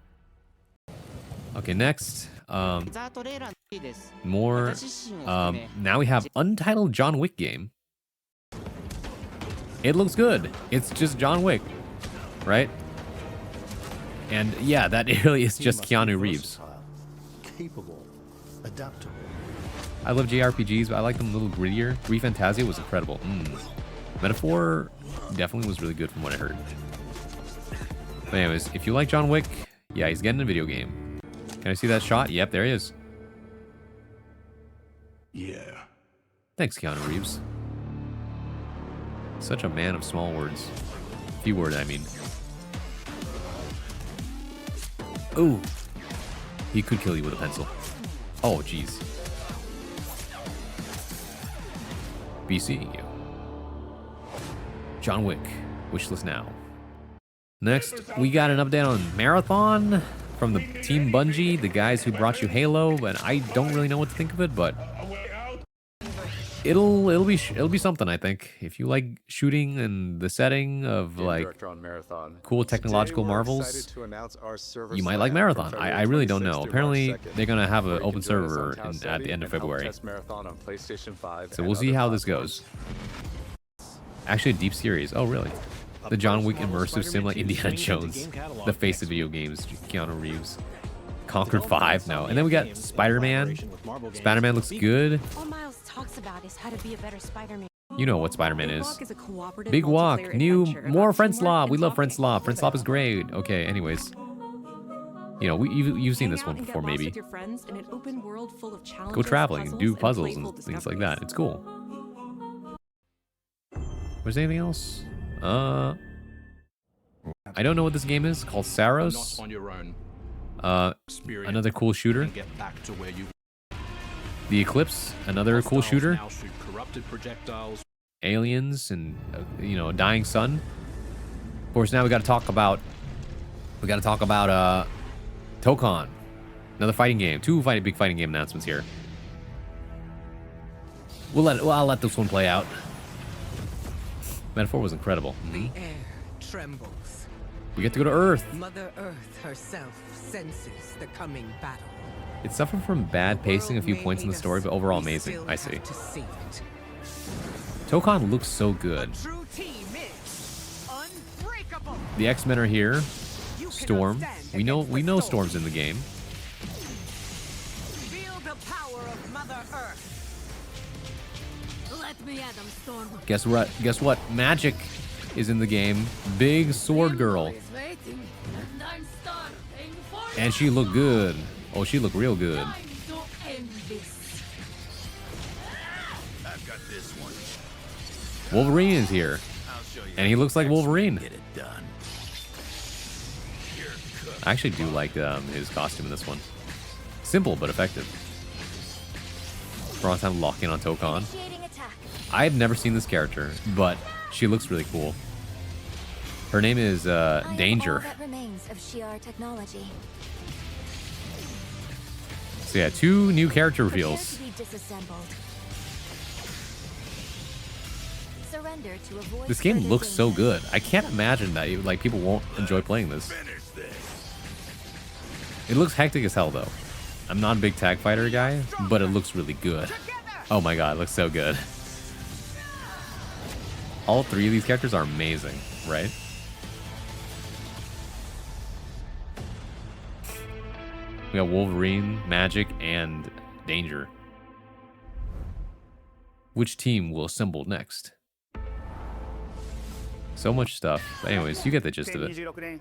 Okay, next. More. Now we have Untitled John Wick game. It looks good. It's just John Wick, right? And yeah, that really is just Keanu Reeves. Capable, adaptable. I love JRPGs, but I like them a little grittier. ReFantasia was incredible. Metaphor definitely was really good from what I heard. But anyways, if you like John Wick, yeah, he's getting a video game. Can I see that shot? Yep, there he is. Yeah. Thanks, Keanu Reeves. Such a man of small words. Few word, I mean. Ooh. He could kill you with a pencil. Oh, jeez. BC. John Wick. Wishlist now. Next, we got an update on Marathon from the Team Bungie, the guys who brought you Halo, and I don't really know what to think of it, but it'll be something, I think. If you like shooting and the setting of like cool technological marvels, you might like Marathon. I really don't know. Apparently, they're gonna have an open server at the end of February, so we'll see how this goes. Actually, a deep series. Oh, really? The John Wick immersive sim like Indiana Jones, the face of video games, Keanu Reeves. Conquered 5 now, and then we got Spider-Man. Spider-Man looks good. All Miles talks about is how to be a better Spider-Man. You know what Spider-Man is. Big Walk, new, more Friendslaw. We love Friendslaw. Friendslaw is great. Okay, anyways. You know, you've seen this one before, maybe. Go traveling, do puzzles and things like that. It's cool. Was there anything else? I don't know what this game is. Called Saros. Another cool shooter. The Eclipse, another cool shooter. Aliens and you know, a dying sun. Of course, now we got to talk about Tokon, another fighting game. Two big fighting game announcements here. I'll let this one play out. Metaphor was incredible. The air trembles. We get to go to Earth. Mother Earth herself senses the coming battle. It suffered from bad pacing a few points in the story, but overall amazing. I see. Tokon looks so good. The X-Men are here. Storm. We know Storm's in the game. Feel the power of Mother Earth. Let me at them, Storm. Guess what? Guess what? Magic is in the game. Big sword girl. Is waiting, and I'm starting for And she looked good. Oh, she looked real good. time to end this. I've got this one. Wolverine is here. I'll show you. And he looks like Wolverine. Get it done. I actually do like his costume in this one. Simple but effective. For all time locking on Tokon. Initiating attack. I have never seen this character, but she looks really cool. Her name is Danger. All that remains of Shi'ar technology. So yeah, 2 new character Prepare reveals. to be disassembled. Surrender to avoid This game further looks so danger. good. I can't imagine that like people won't enjoy playing this. Finish this. It looks hectic as hell though. I'm not a big tag fighter guy, but it looks really good. Oh my god, it looks so good. All 3 of these characters are amazing, right? We got Wolverine, Magic, and Danger. Which team will assemble next? So much stuff. Anyways, you get the gist of it.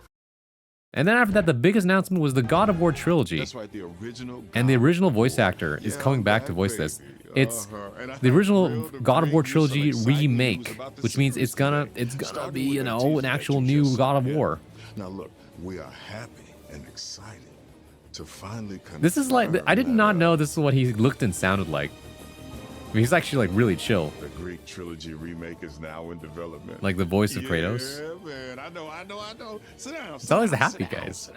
And then after that, the biggest announcement was the God of War trilogy. That's right, the original. And the original voice actor is coming back to voice this. It's the original God of War trilogy remake, which means it's gonna be, you know, an actual new God of War. Now look, we are happy and excited to finally. This is like, I did not know this is what he looked and sounded like. I mean, he's actually like really chill. The Greek trilogy remake is now in development. Like the voice of Kratos. Yeah, man, I know. Sit down. It's always the happy guys.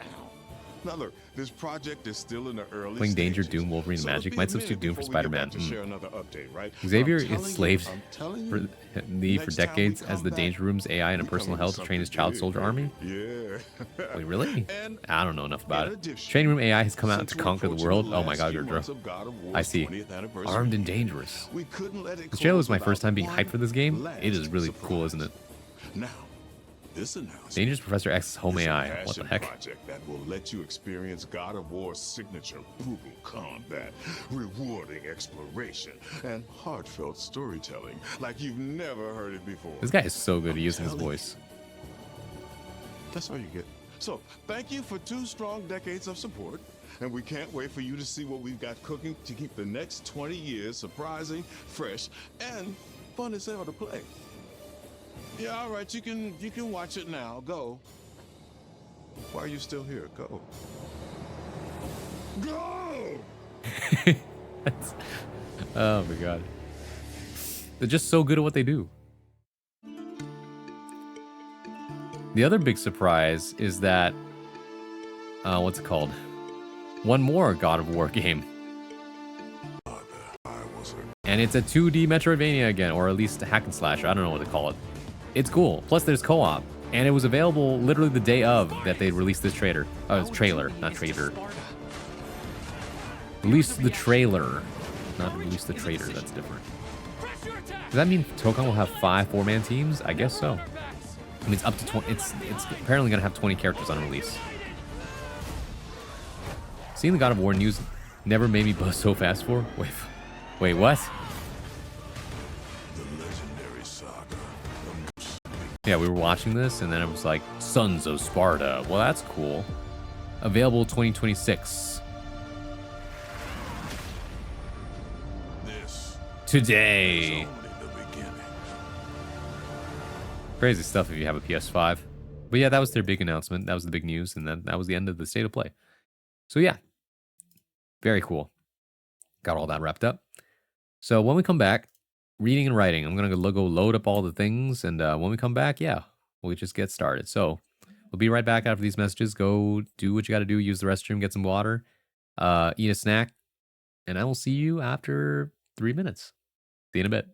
Now look, this project is still in the early Playing Danger, stages. Doom, Wolverine, So Magic it'll might be a substitute minute Doom for before we get Spider-Man. back to share another update, right? Xavier But I'm is slaved telling for you, the for next time we decades as come the back, Danger Room's AI and a we personal coming hell with to train his something child big, soldier army. Yeah. Wait, really? And I don't know enough about in it. addition, Training Room AI has come out since to we're conquer the approaching world. the Oh my last god, few you're months drunk. of God of War's I see. 20th anniversary, Armed and Dangerous. we couldn't let it This trailer was close my first without time being hyped for this game. one It is really last cool, isn't it? Now, this announcement Dangerous Professor X's home is a AI. What the passion heck? project that will let you experience God of War's signature brutal combat, rewarding exploration, and heartfelt storytelling like you've never heard it before. This guy is so good at using his voice. That's all you get. So, thank you for 2 strong decades of support, and we can't wait for you to see what we've got cooking to keep the next 20 years surprising, fresh, and fun as hell to play. Yeah, all right, you can watch it now. Go. Why are you still here? Go. Go! Oh my god. They're just so good at what they do. The other big surprise is that, what's it called? One more God of War game. And it's a 2D Metroidvania again, or at least a hack and slash. I don't know what to call it. It's cool. Plus, there's co-op, and it was available literally the day of that they released this trailer. Oh, it's trailer, not trader. Release the trailer, not release the trader. That's different. Does that mean Tokon will have 5 4-man teams? I guess so. I mean, it's up to 20. It's apparently gonna have 20 characters on release. Seeing the God of War news never made me buzz so fast for. Wait, what? Yeah, we were watching this, and then it was like, Sons of Sparta. Well, that's cool. Available 2026. Today. Crazy stuff if you have a PS5. But yeah, that was their big announcement. That was the big news, and then that was the end of the state of play. So yeah, very cool. Got all that wrapped up. So when we come back, reading and writing, I'm going to go load up all the things. And when we come back, yeah, we'll just get started. So we'll be right back after these messages. Go do what you got to do. Use the restroom, get some water, eat a snack. And I will see you after 3 minutes. See you in a bit.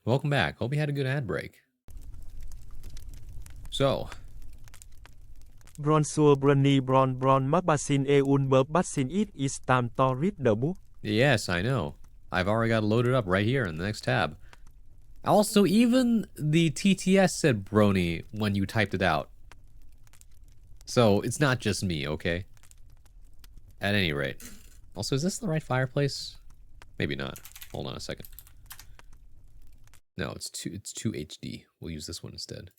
welcome back. Hope you had a good ad break. So, Bronzor Brunny Bron Magbasin Eun Burbasin it is time to read the book. yes, I know. I've already got it loaded up right here in the next tab. Also, even the TTS said Brony when you typed it out. So, it's not just me, okay? At any rate. Also, is this the right fireplace? Maybe not. Hold on a second. No, it's too HD. We'll use this one instead.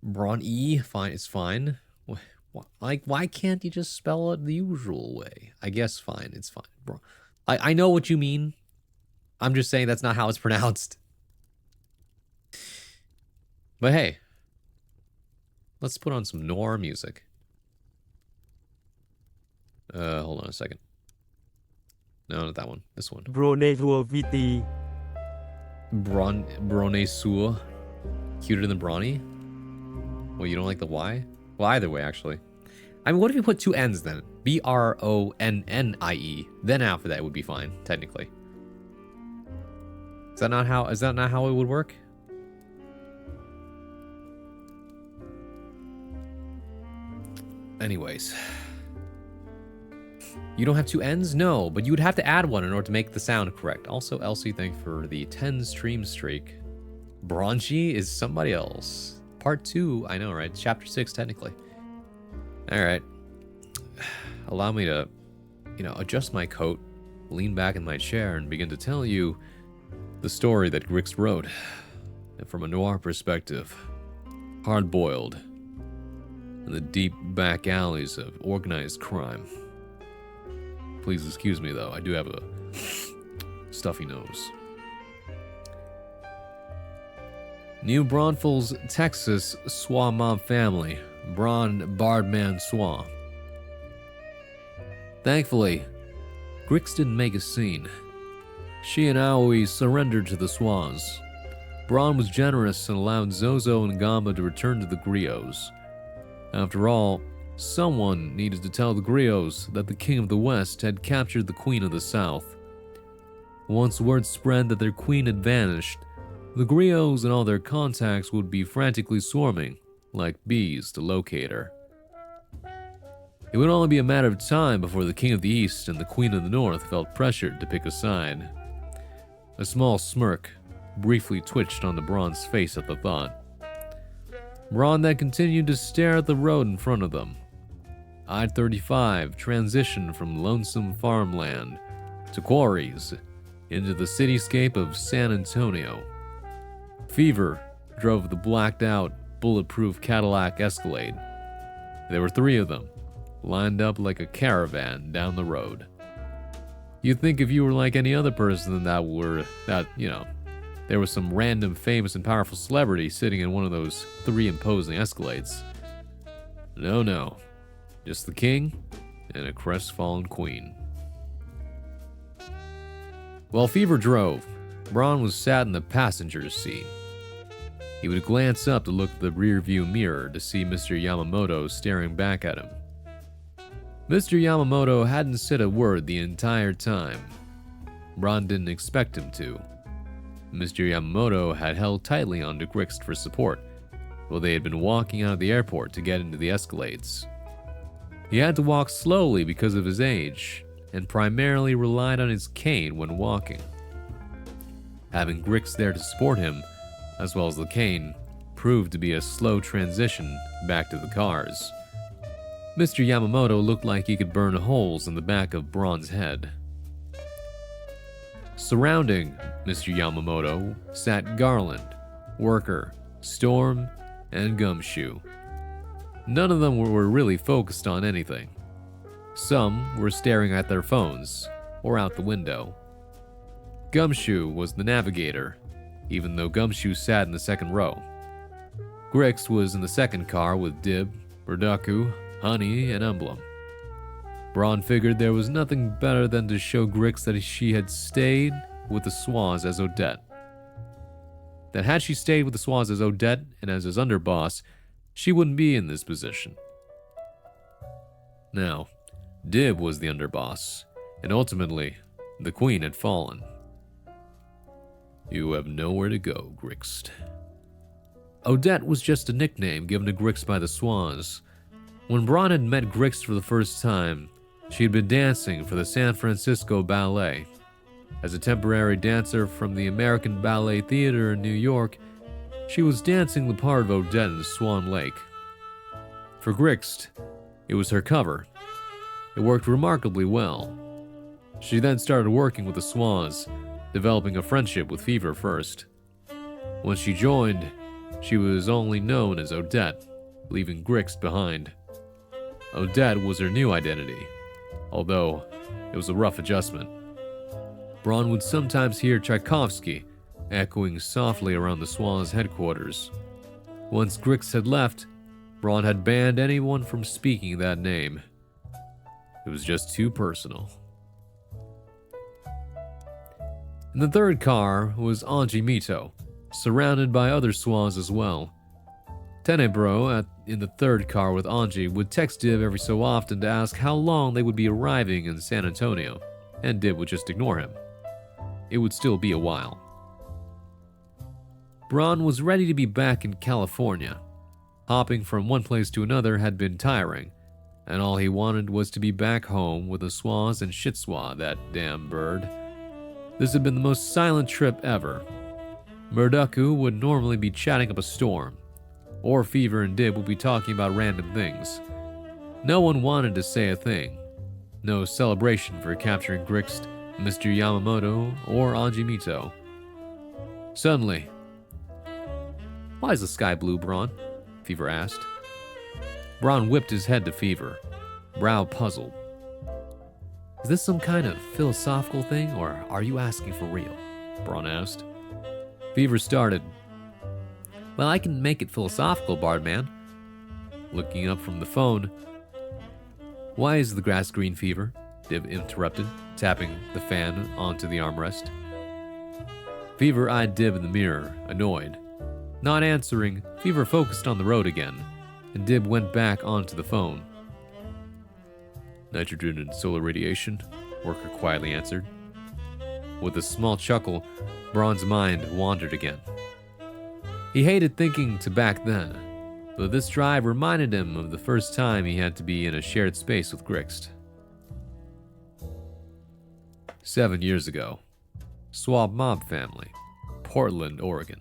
Braun E, fine, it's fine. Like, why can't you just spell it the usual way? I guess fine, it's fine. I know what you mean. I'm just saying that's not how it's pronounced. But hey, let's put on some noir music. Hold on a second. No, not that one. This one. Bronezor Viti. Bronesur. Cuter than Brawny? Well, you don't like the Y? Well, either way, actually. I mean, what if you put two N's then? B-R-O-N-N-I-E. Then after that, it would be fine, technically. Is that not how it would work? Anyways. You don't have two N's? No, but you would have to add one in order to make the sound correct. Also, Elsie, thank you for the 10 stream streak. Bronchi is somebody else. Part 2, I know, right? Chapter 6, technically. Alright. Allow me to, adjust my coat, lean back in my chair, and begin to tell you the story that Grix wrote. And from a noir perspective, hard-boiled, in the deep back alleys of organized crime. Please excuse me, though. I do have a stuffy nose. New Braunfels, Texas, Swa mob family. Braun Bardman Swa. Thankfully, Grix didn't make a scene. She and Aoi surrendered to the Swas. Braun was generous and allowed Zozo and Gamba to return to the griots. After all, someone needed to tell the griots that the King of the West had captured the Queen of the South. Once word spread that their queen had vanished, the griots and all their contacts would be frantically swarming, like bees, to locate her. It would only be a matter of time before the King of the East and the Queen of the North felt pressured to pick a side. A small smirk briefly twitched on the Braun's face at the thought. Braun then continued to stare at the road in front of them. I-35 transitioned from lonesome farmland to quarries into the cityscape of San Antonio. Fever drove the blacked-out, bulletproof Cadillac Escalade. There were 3 of them, lined up like a caravan down the road. You'd think if you were like any other person there was some random famous and powerful celebrity sitting in one of those 3 imposing Escalades. No. Just the king and a crestfallen queen. While Fever drove, Braun was sat in the passenger's seat. He would glance up to look at the rearview mirror to see Mr. Yamamoto staring back at him. Mr. Yamamoto hadn't said a word the entire time. Braun didn't expect him to. Mr. Yamamoto had held tightly onto Grix for support, while they had been walking out of the airport to get into the Escalades. He had to walk slowly because of his age, and primarily relied on his cane when walking. Having Grix there to support him, as well as the cane, proved to be a slow transition back to the cars. Mr. Yamamoto looked like he could burn holes in the back of Braun's head. Surrounding Mr. Yamamoto sat Garland, Worker, Storm, and Gumshoe. None of them were really focused on anything. Some were staring at their phones, or out the window. Gumshoe was the navigator, even though Gumshoe sat in the second row. Grix was in the second car with Dib, Burdaku, Honey, and Emblem. Braun figured there was nothing better than to show Grix that she had stayed with the Swas as Odette. That had she stayed with the Swas as Odette and as his underboss, she wouldn't be in this position. Now, Dib was the underboss, and ultimately, the Queen had fallen. You have nowhere to go, Grixt. Odette was just a nickname given to Grix by the Swans. When Bronn had met Grix for the first time, she had been dancing for the San Francisco Ballet. As a temporary dancer from the American Ballet Theater in New York, she was dancing the part of Odette in Swan Lake. For Grix, it was her cover. It worked remarkably well. She then started working with the Swans, developing a friendship with Fever first. When she joined, she was only known as Odette, leaving Grix behind. Odette was her new identity, although it was a rough adjustment. Bronn would sometimes hear Tchaikovsky echoing softly around the Swans' headquarters. Once Grix had left, Bronn had banned anyone from speaking that name. It was just too personal. In the third car was Anji Mito, surrounded by other Swans as well. Tenebro, in the third car with Anji, would text Dib every so often to ask how long they would be arriving in San Antonio, and Dib would just ignore him. It would still be a while. Bronn was ready to be back in California. Hopping from one place to another had been tiring, and all he wanted was to be back home with the Swans and Shitswa, that damn bird. This had been the most silent trip ever. Murdaku would normally be chatting up a storm, or Fever and Dib would be talking about random things. No one wanted to say a thing. No celebration for capturing Grix, Mr. Yamamoto, or Anji Mito. Suddenly, "Why is the sky blue, Bronn?" Fever asked. Bronn whipped his head to Fever, brow puzzled. "Is this some kind of philosophical thing, or are you asking for real?" Bronn asked. Fever started. "Well, I can make it philosophical, Bardman." Looking up from the phone. "Why is the grass green, Fever?" Dib interrupted, tapping the fan onto the armrest. Fever eyed Dib in the mirror, annoyed. Not answering, Fever focused on the road again, and Dib went back onto the phone. "Nitrogen and solar radiation," Worker quietly answered. With a small chuckle, Bronn's mind wandered again. He hated thinking to back then, but this drive reminded him of the first time he had to be in a shared space with Grix. 7 years ago, Swab Mob family, Portland, Oregon.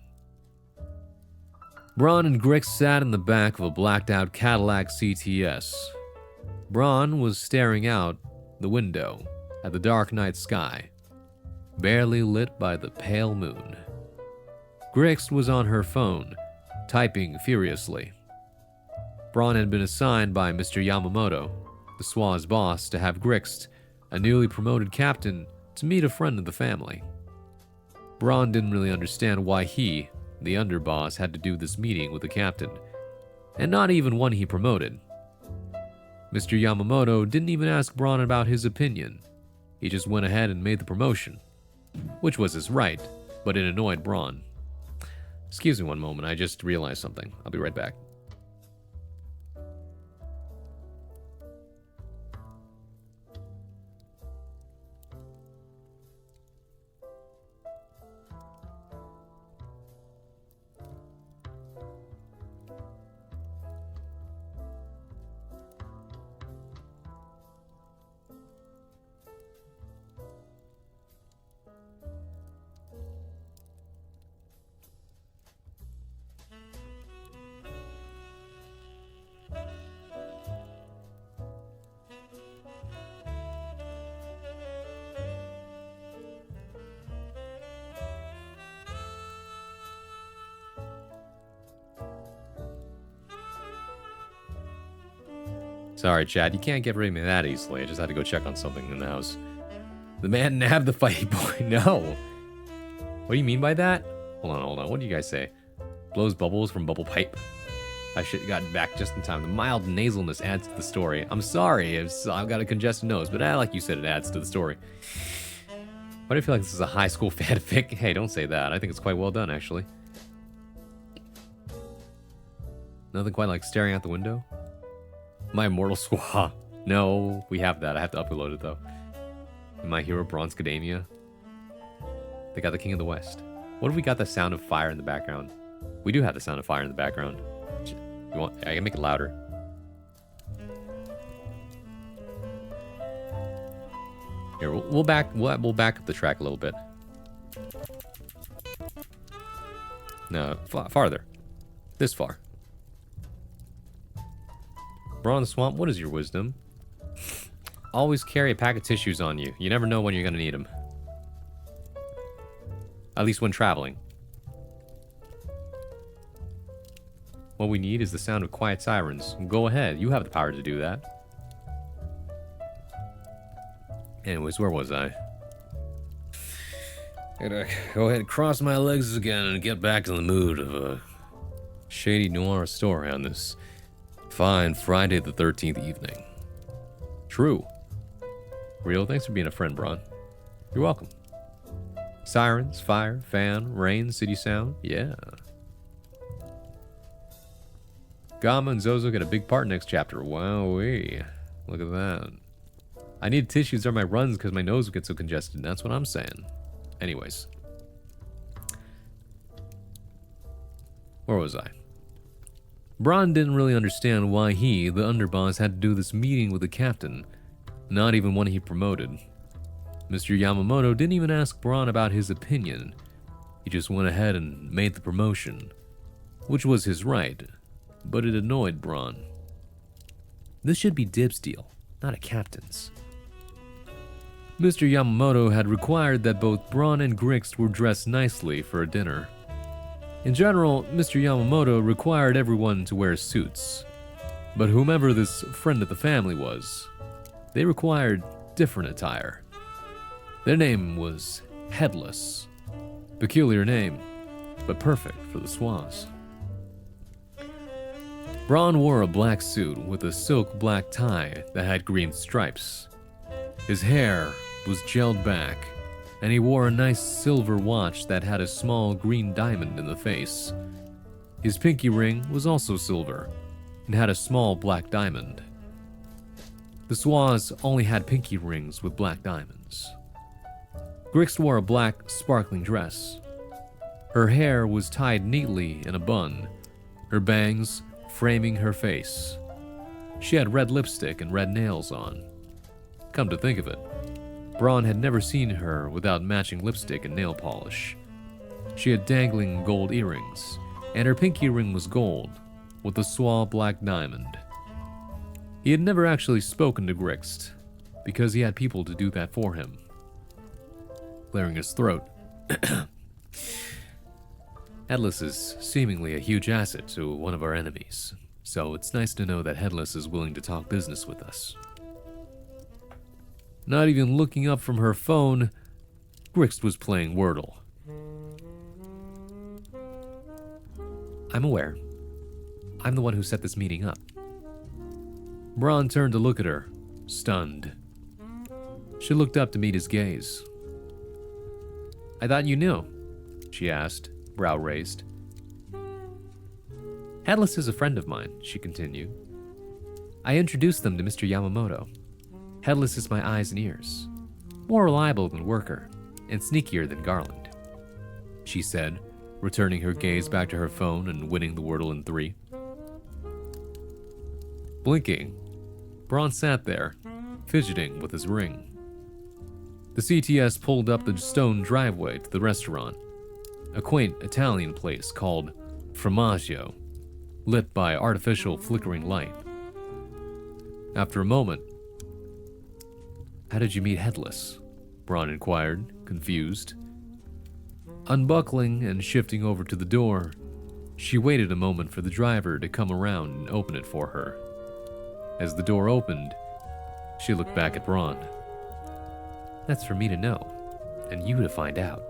Bronn and Grix sat in the back of a blacked-out Cadillac CTS. Bronn was staring out the window at the dark night sky, barely lit by the pale moon. Grix was on her phone, typing furiously. Bronn had been assigned by Mr. Yamamoto, the Swaz boss, to have Grix, a newly promoted captain, to meet a friend of the family. Bronn didn't really understand why he, the underboss, had to do this meeting with the captain, and not even one he promoted. Mr. Yamamoto didn't even ask Bronn about his opinion. He just went ahead and made the promotion, which was his right, but it annoyed Bronn. Excuse me one moment, I just realized something. I'll be right back. Sorry, Chad, you can't get rid of me that easily. I just had to go check on something in the house. The man nabbed the fighty boy. No. What do you mean by that? Hold on. What do you guys say? Blows bubbles from bubble pipe. I should have gotten back just in time. The mild nasalness adds to the story. I'm sorry. I've got a congested nose, but like you said, it adds to the story. Why do I feel like this is a high school fanfic? Hey, don't say that. I think it's quite well done, actually. Nothing quite like staring out the window. My Immortal Squaw. No, we have that. I have to upload it, though. My Hero Bronze Academia. They got the King of the West. What if we got the sound of fire in the background? We do have the sound of fire in the background. You want? I can make it louder. Here, we'll back up the track a little bit. No, farther. This far. Braun the Swamp, what is your wisdom? Always carry a pack of tissues on you. You never know when you're gonna need them. At least when traveling. What we need is the sound of quiet sirens. Go ahead, you have the power to do that. Anyways, where was I? Gotta go ahead and cross my legs again and get back in the mood of a shady noir story on this fine Friday the 13th evening. True. Real, thanks for being a friend, Braun. You're welcome. Sirens, fire, fan, rain, city sound. Yeah. Gamma and Zozo get a big part next chapter. Wowee. Look at that. I need tissues on my runs because my nose gets so congested. That's what I'm saying. Anyways. Where was I? Braun didn't really understand why he, the underboss, had to do this meeting with the captain. Not even one he promoted. Mr. Yamamoto didn't even ask Braun about his opinion. He just went ahead and made the promotion. Which was his right. But it annoyed Braun. This should be Dib's deal, not a captain's. Mr. Yamamoto had required that both Braun and Grix were dressed nicely for a dinner. In general, Mr. Yamamoto required everyone to wear suits. But whomever this friend of the family was, they required different attire. Their name was Headless. Peculiar name, but perfect for the Swaz. Braun wore a black suit with a silk black tie that had green stripes. His hair was gelled back, and he wore a nice silver watch that had a small green diamond in the face. His pinky ring was also silver, and had a small black diamond. The Swaz only had pinky rings with black diamonds. Grix wore a black, sparkling dress. Her hair was tied neatly in a bun, her bangs framing her face. She had red lipstick and red nails on. Come to think of it, Braun had never seen her without matching lipstick and nail polish. She had dangling gold earrings, and her pinky ring was gold, with a small black diamond. He had never actually spoken to Grix, because he had people to do that for him. Clearing his throat. Headless is seemingly a huge asset to one of our enemies, so it's nice to know that Headless is willing to talk business with us. Not even looking up from her phone, Grix was playing Wordle. I'm aware. I'm the one who set this meeting up. Braun turned to look at her, stunned. She looked up to meet his gaze. I thought you knew, she asked, brow raised. Headless is a friend of mine, she continued. I introduced them to Mr. Yamamoto. Headless is my eyes and ears. More reliable than Worker, and sneakier than Garland, she said, returning her gaze back to her phone and winning the Wordle in 3. Blinking, Braun sat there, fidgeting with his ring. The CTS pulled up the stone driveway to the restaurant, a quaint Italian place called Formaggio, lit by artificial flickering light. After a moment, how did you meet Headless? Braun inquired, confused. Unbuckling and shifting over to the door, she waited a moment for the driver to come around and open it for her. As the door opened, she looked back at Braun. That's for me to know, and you to find out,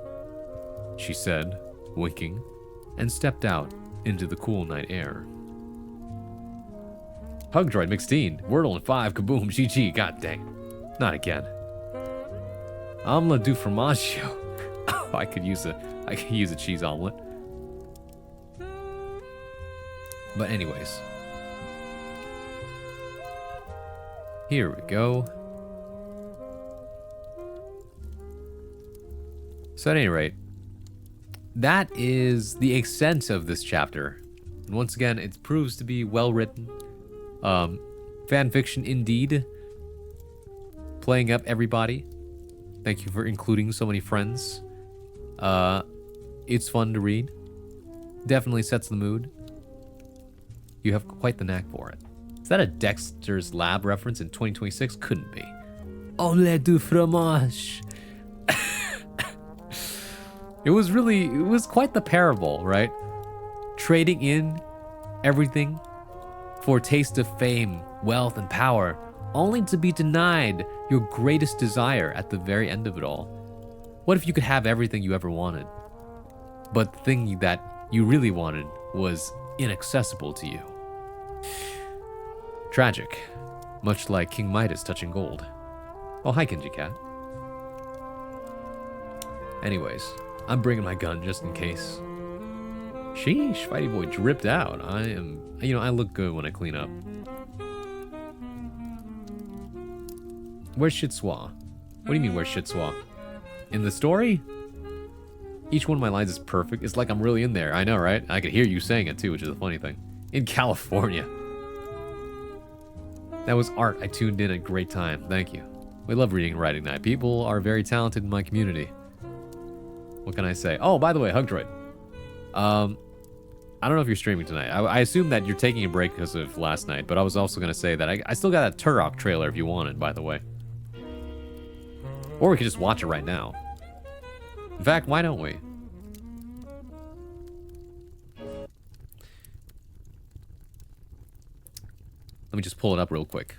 she said, winking, and stepped out into the cool night air. Hug Droid McSteen, Wordle in 5, kaboom, GG, god dang. Not again. Omelette du formaggio. Oh, I could use a cheese omelet. But anyways. Here we go. So at any rate, that is the extent of this chapter. And once again, it proves to be well written. Fan fiction indeed. Playing up everybody. Thank you for including so many friends. It's fun to read. Definitely sets the mood. You have quite the knack for it. Is that a Dexter's Lab reference in 2026? Couldn't be. Omelette du fromage. It was quite the parable, right? Trading in everything for a taste of fame, wealth, and power, only to be denied your greatest desire at the very end of it all. What if you could have everything you ever wanted, but the thing that you really wanted was inaccessible to you? Tragic, much like King Midas touching gold. Oh, hi, Kenji Cat. Anyways, I'm bringing my gun just in case. Sheesh, Fighty Boy dripped out. I look good when I clean up. Where's Shitsua? What do you mean, where's Shitsua? In the story? Each one of my lines is perfect. It's like I'm really in there. I know, right? I could hear you saying it too, which is the funny thing. In California. That was art. I tuned in at a great time. Thank you. We love reading and writing night. People are very talented in my community. What can I say? Oh, by the way, Hugdroid. I don't know if you're streaming tonight. I assume that you're taking a break because of last night, but I was also going to say that I still got that Turok trailer if you wanted, by the way. Or we could just watch it right now. In fact, why don't we? Let me just pull it up real quick.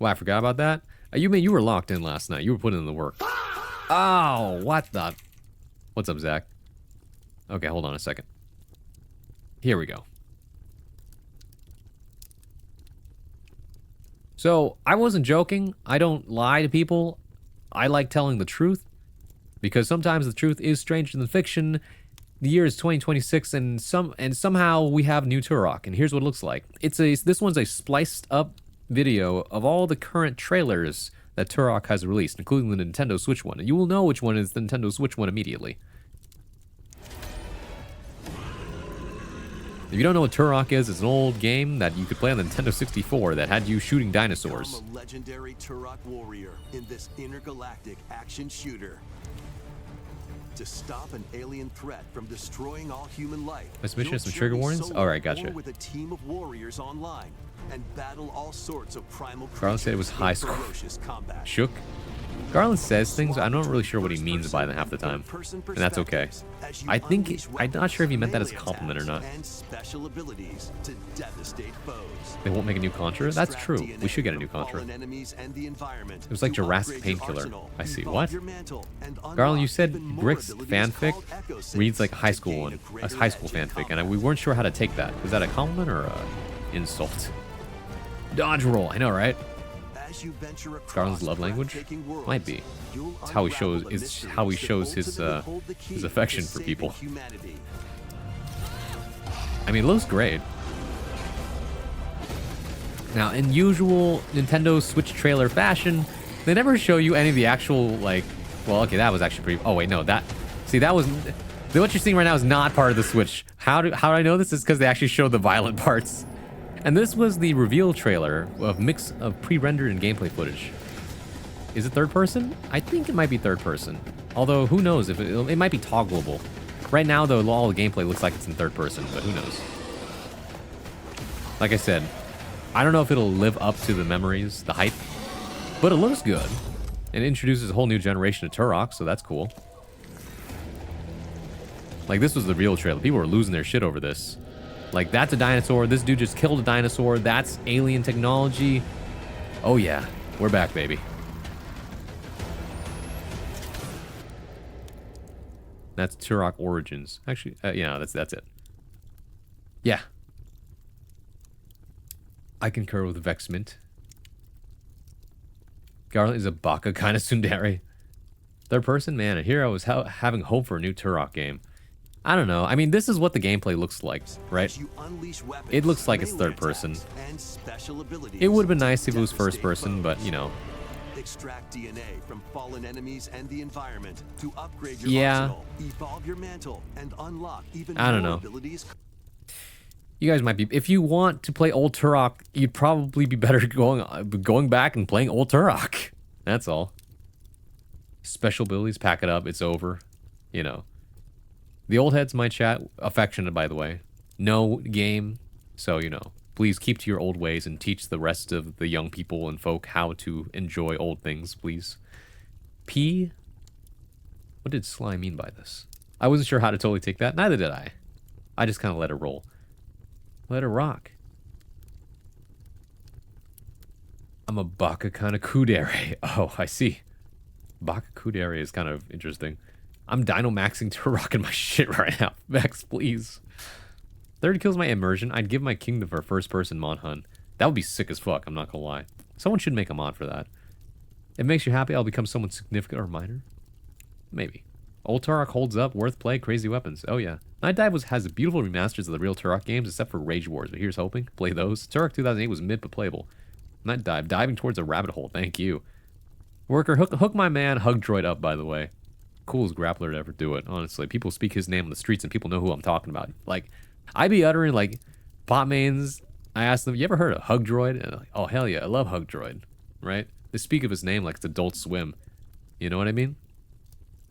Wow, I forgot about that. You mean you were locked in last night? You were putting in the work. Oh, what the? What's up, Zach? Okay, hold on a second. Here we go. So, I wasn't joking. I don't lie to people. I like telling the truth. Because sometimes the truth is stranger than fiction. The year is 2026 and somehow we have new Turok. And here's what it looks like. This one's a spliced up video of all the current trailers that Turok has released, including the Nintendo Switch one. And you will know which one is the Nintendo Switch one immediately. If you don't know what Turok is, it's an old game that you could play on the Nintendo 64 that had you shooting dinosaurs. I'm a legendary Turok warrior in this intergalactic action shooter. To stop an alien threat from destroying all human life. This mission has some trigger warnings? Alright, gotcha. With a team of warriors online and battle all sorts of primal Garland said it was high school. Shook. Garland says things, I'm not really sure what he means by them half the time. And that's okay. I'm not sure if he meant that as a compliment or not. They won't make a new Contra? That's true. We should get a new Contra. It was like Jurassic Painkiller. I see. What? Garland, you said Brick's fanfic reads like a high school one. A high school fanfic. And we weren't sure how to take that. Is that a compliment or an insult? Dodge roll. I know, right? Garland's love language? Might be. It's how he shows his affection for people. I mean, it looks great. Now, in usual Nintendo Switch trailer fashion, they never show you any of the actual, like... Well, okay, that was actually pretty... Oh, wait, no, that... See, that was... What you're seeing right now is not part of the Switch. How do I know this? Is because they actually showed the violent parts. And this was the reveal trailer of mix of pre-rendered and gameplay footage. Is it third person? I think it might be third person. Although, who knows? If it might be toggleable. Right now, though, all the gameplay looks like it's in third person, but who knows? Like I said, I don't know if it'll live up to the memories, the hype, but it looks good. And it introduces a whole new generation of Turok, so that's cool. Like, this was the real trailer. People were losing their shit over this. Like, that's a dinosaur. This dude just killed a dinosaur. That's alien technology. Oh, yeah. We're back, baby. That's Turok Origins. Actually, yeah, that's it. Yeah. I concur with Vexmint. Garland is a baka kind of tsundere. Third person? Man, here I was having hope for a new Turok game. I don't know. I mean, this is what the gameplay looks like, right? It looks like it's third person. It would have been nice if it was first person, but, you know, Extract DNA from fallen enemies and the environment to upgrade your Yeah. arsenal, evolve your mantle, and unlock even I don't more know. abilities. You guys might be, if you want to play Old Turok, you'd probably be better going back and playing Old Turok. That's all. Special abilities, pack it up, it's over. You know. The old heads might chat, affectionate by the way. No game, so you know. Please keep to your old ways and teach the rest of the young people and folk how to enjoy old things, please. P? What did Sly mean by this? I wasn't sure how to totally take that. Neither did I. I just kind of let it roll. Let it rock. I'm a Baka kind of Kudere. Oh, I see. Baka Kudere is kind of interesting. I'm Dino Maxing Turok in my shit right now. Max, please. 30 kills my immersion. I'd give my kingdom for first person mod hunt. That would be sick as fuck, I'm not gonna lie. Someone should make a mod for that. It makes you happy I'll become someone significant or minor? Maybe. Old Turok holds up, worth play, crazy weapons. Oh yeah. Night Dive has beautiful remasters of the real Turok games, except for Rage Wars, but here's hoping. Play those. Turok 2008 was mid but playable. Night Dive, diving towards a rabbit hole, thank you. Worker, hook my man Hug Droid up, by the way. Coolest grappler to ever do it, honestly. People speak his name on the streets and people know who I'm talking about. Like, I be uttering, like, bot mains. I ask them, you ever heard of Hug Droid? And they're like, oh, hell yeah, I love Hug Droid, right? They speak of his name like it's Adult Swim. You know what I mean?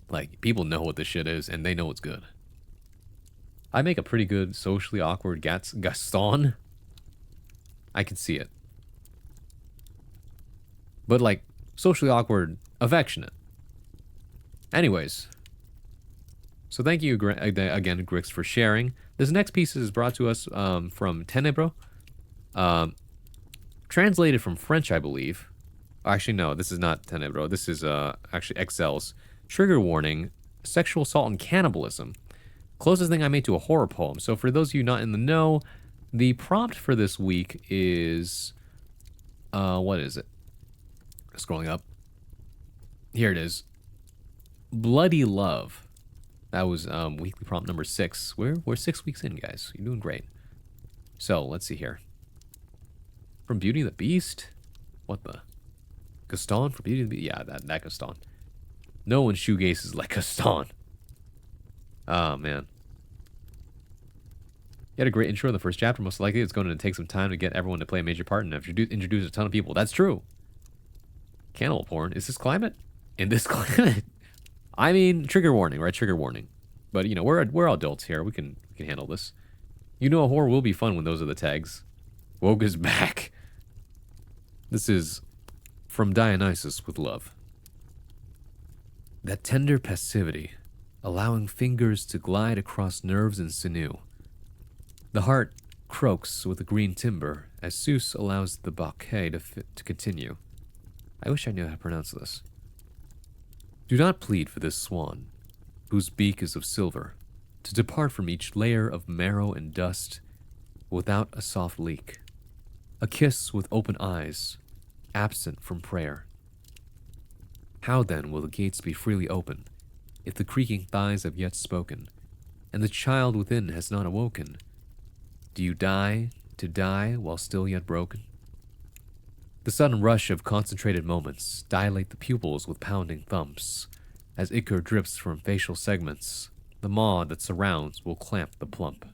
Like, people know what this shit is, and they know it's good. I make a pretty good socially awkward Gaston. I can see it. But, like, socially awkward, affectionate. Anyways. So thank you again, Grix, for sharing. This next piece is brought to us from Tenebro. Translated from French, I believe. Actually, no, this is not Tenebro. This is actually Excel's. Trigger warning, sexual assault and cannibalism. Closest thing I made to a horror poem. So for those of you not in the know, the prompt for this week is... what is it? Scrolling up. Here it is. Bloody Love. That was weekly prompt number 6. We're 6 weeks in, guys. You're doing great. So, let's see here. From Beauty and the Beast? What the? Gaston from Beauty and the Beast? Yeah, that Gaston. No one shoegaze like Gaston. Oh, man. You had a great intro in the first chapter. Most likely it's going to take some time to get everyone to play a major part and introduce a ton of people. That's true. Cannibal porn. Is this climate? In this climate? I mean, trigger warning, right? Trigger warning. But, you know, we're adults here. We can handle this. You know a horror will be fun when those are the tags. Woke is back. This is From Dionysus with Love. That tender passivity, allowing fingers to glide across nerves and sinew. The heart croaks with the green timber as Zeus allows the bouquet to continue. I wish I knew how to pronounce this. Do not plead for this swan, whose beak is of silver, to depart from each layer of marrow and dust without a soft leak. A kiss with open eyes, absent from prayer. How then will the gates be freely open, if the creaking thighs have yet spoken, and the child within has not awoken? Do you die to die while still yet broken? The sudden rush of concentrated moments dilate the pupils with pounding thumps. As ichor drips from facial segments, the maw that surrounds will clamp the plump.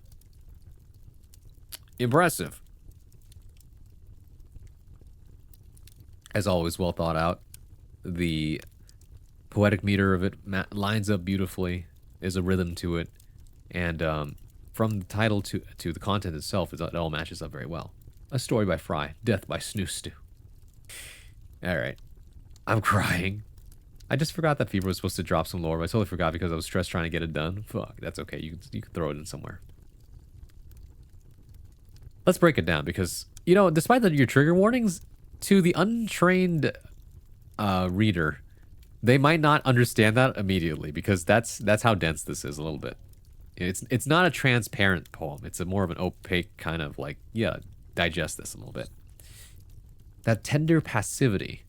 Impressive. As always, well thought out. The poetic meter of it lines up beautifully. There's a rhythm to it. And from the title to the content itself, it all matches up very well. A story by Fry. Death by Snoo Stew. Alright. I'm crying. I just forgot that Fever was supposed to drop some lore, but I totally forgot because I was stressed trying to get it done. Fuck, that's okay. You can throw it in somewhere. Let's break it down because, you know, despite your trigger warnings, to the untrained reader, they might not understand that immediately because that's how dense this is a little bit. It's not a transparent poem. It's a more of an opaque kind of like, yeah, digest this a little bit. That tender passivity,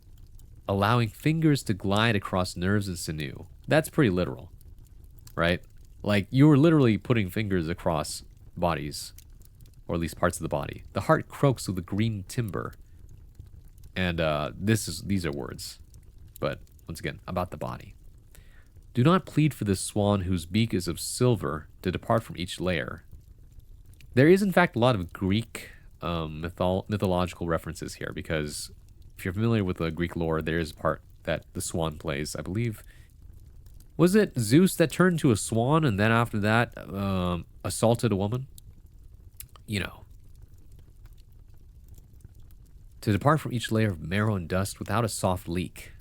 allowing fingers to glide across nerves and sinew. That's pretty literal, right? Like you were literally putting fingers across bodies, or at least parts of the body. The heart croaks with the green timber. And these are words. but once again, about the body. Do not plead for this swan whose beak is of silver to depart from each layer. There is, in fact, a lot of Greek mythological references here, because if you're familiar with the Greek lore, there is a part that the swan plays. I believe, was it Zeus that turned into a swan and then after that assaulted a woman? You know. To depart from each layer of marrow and dust without a soft leak.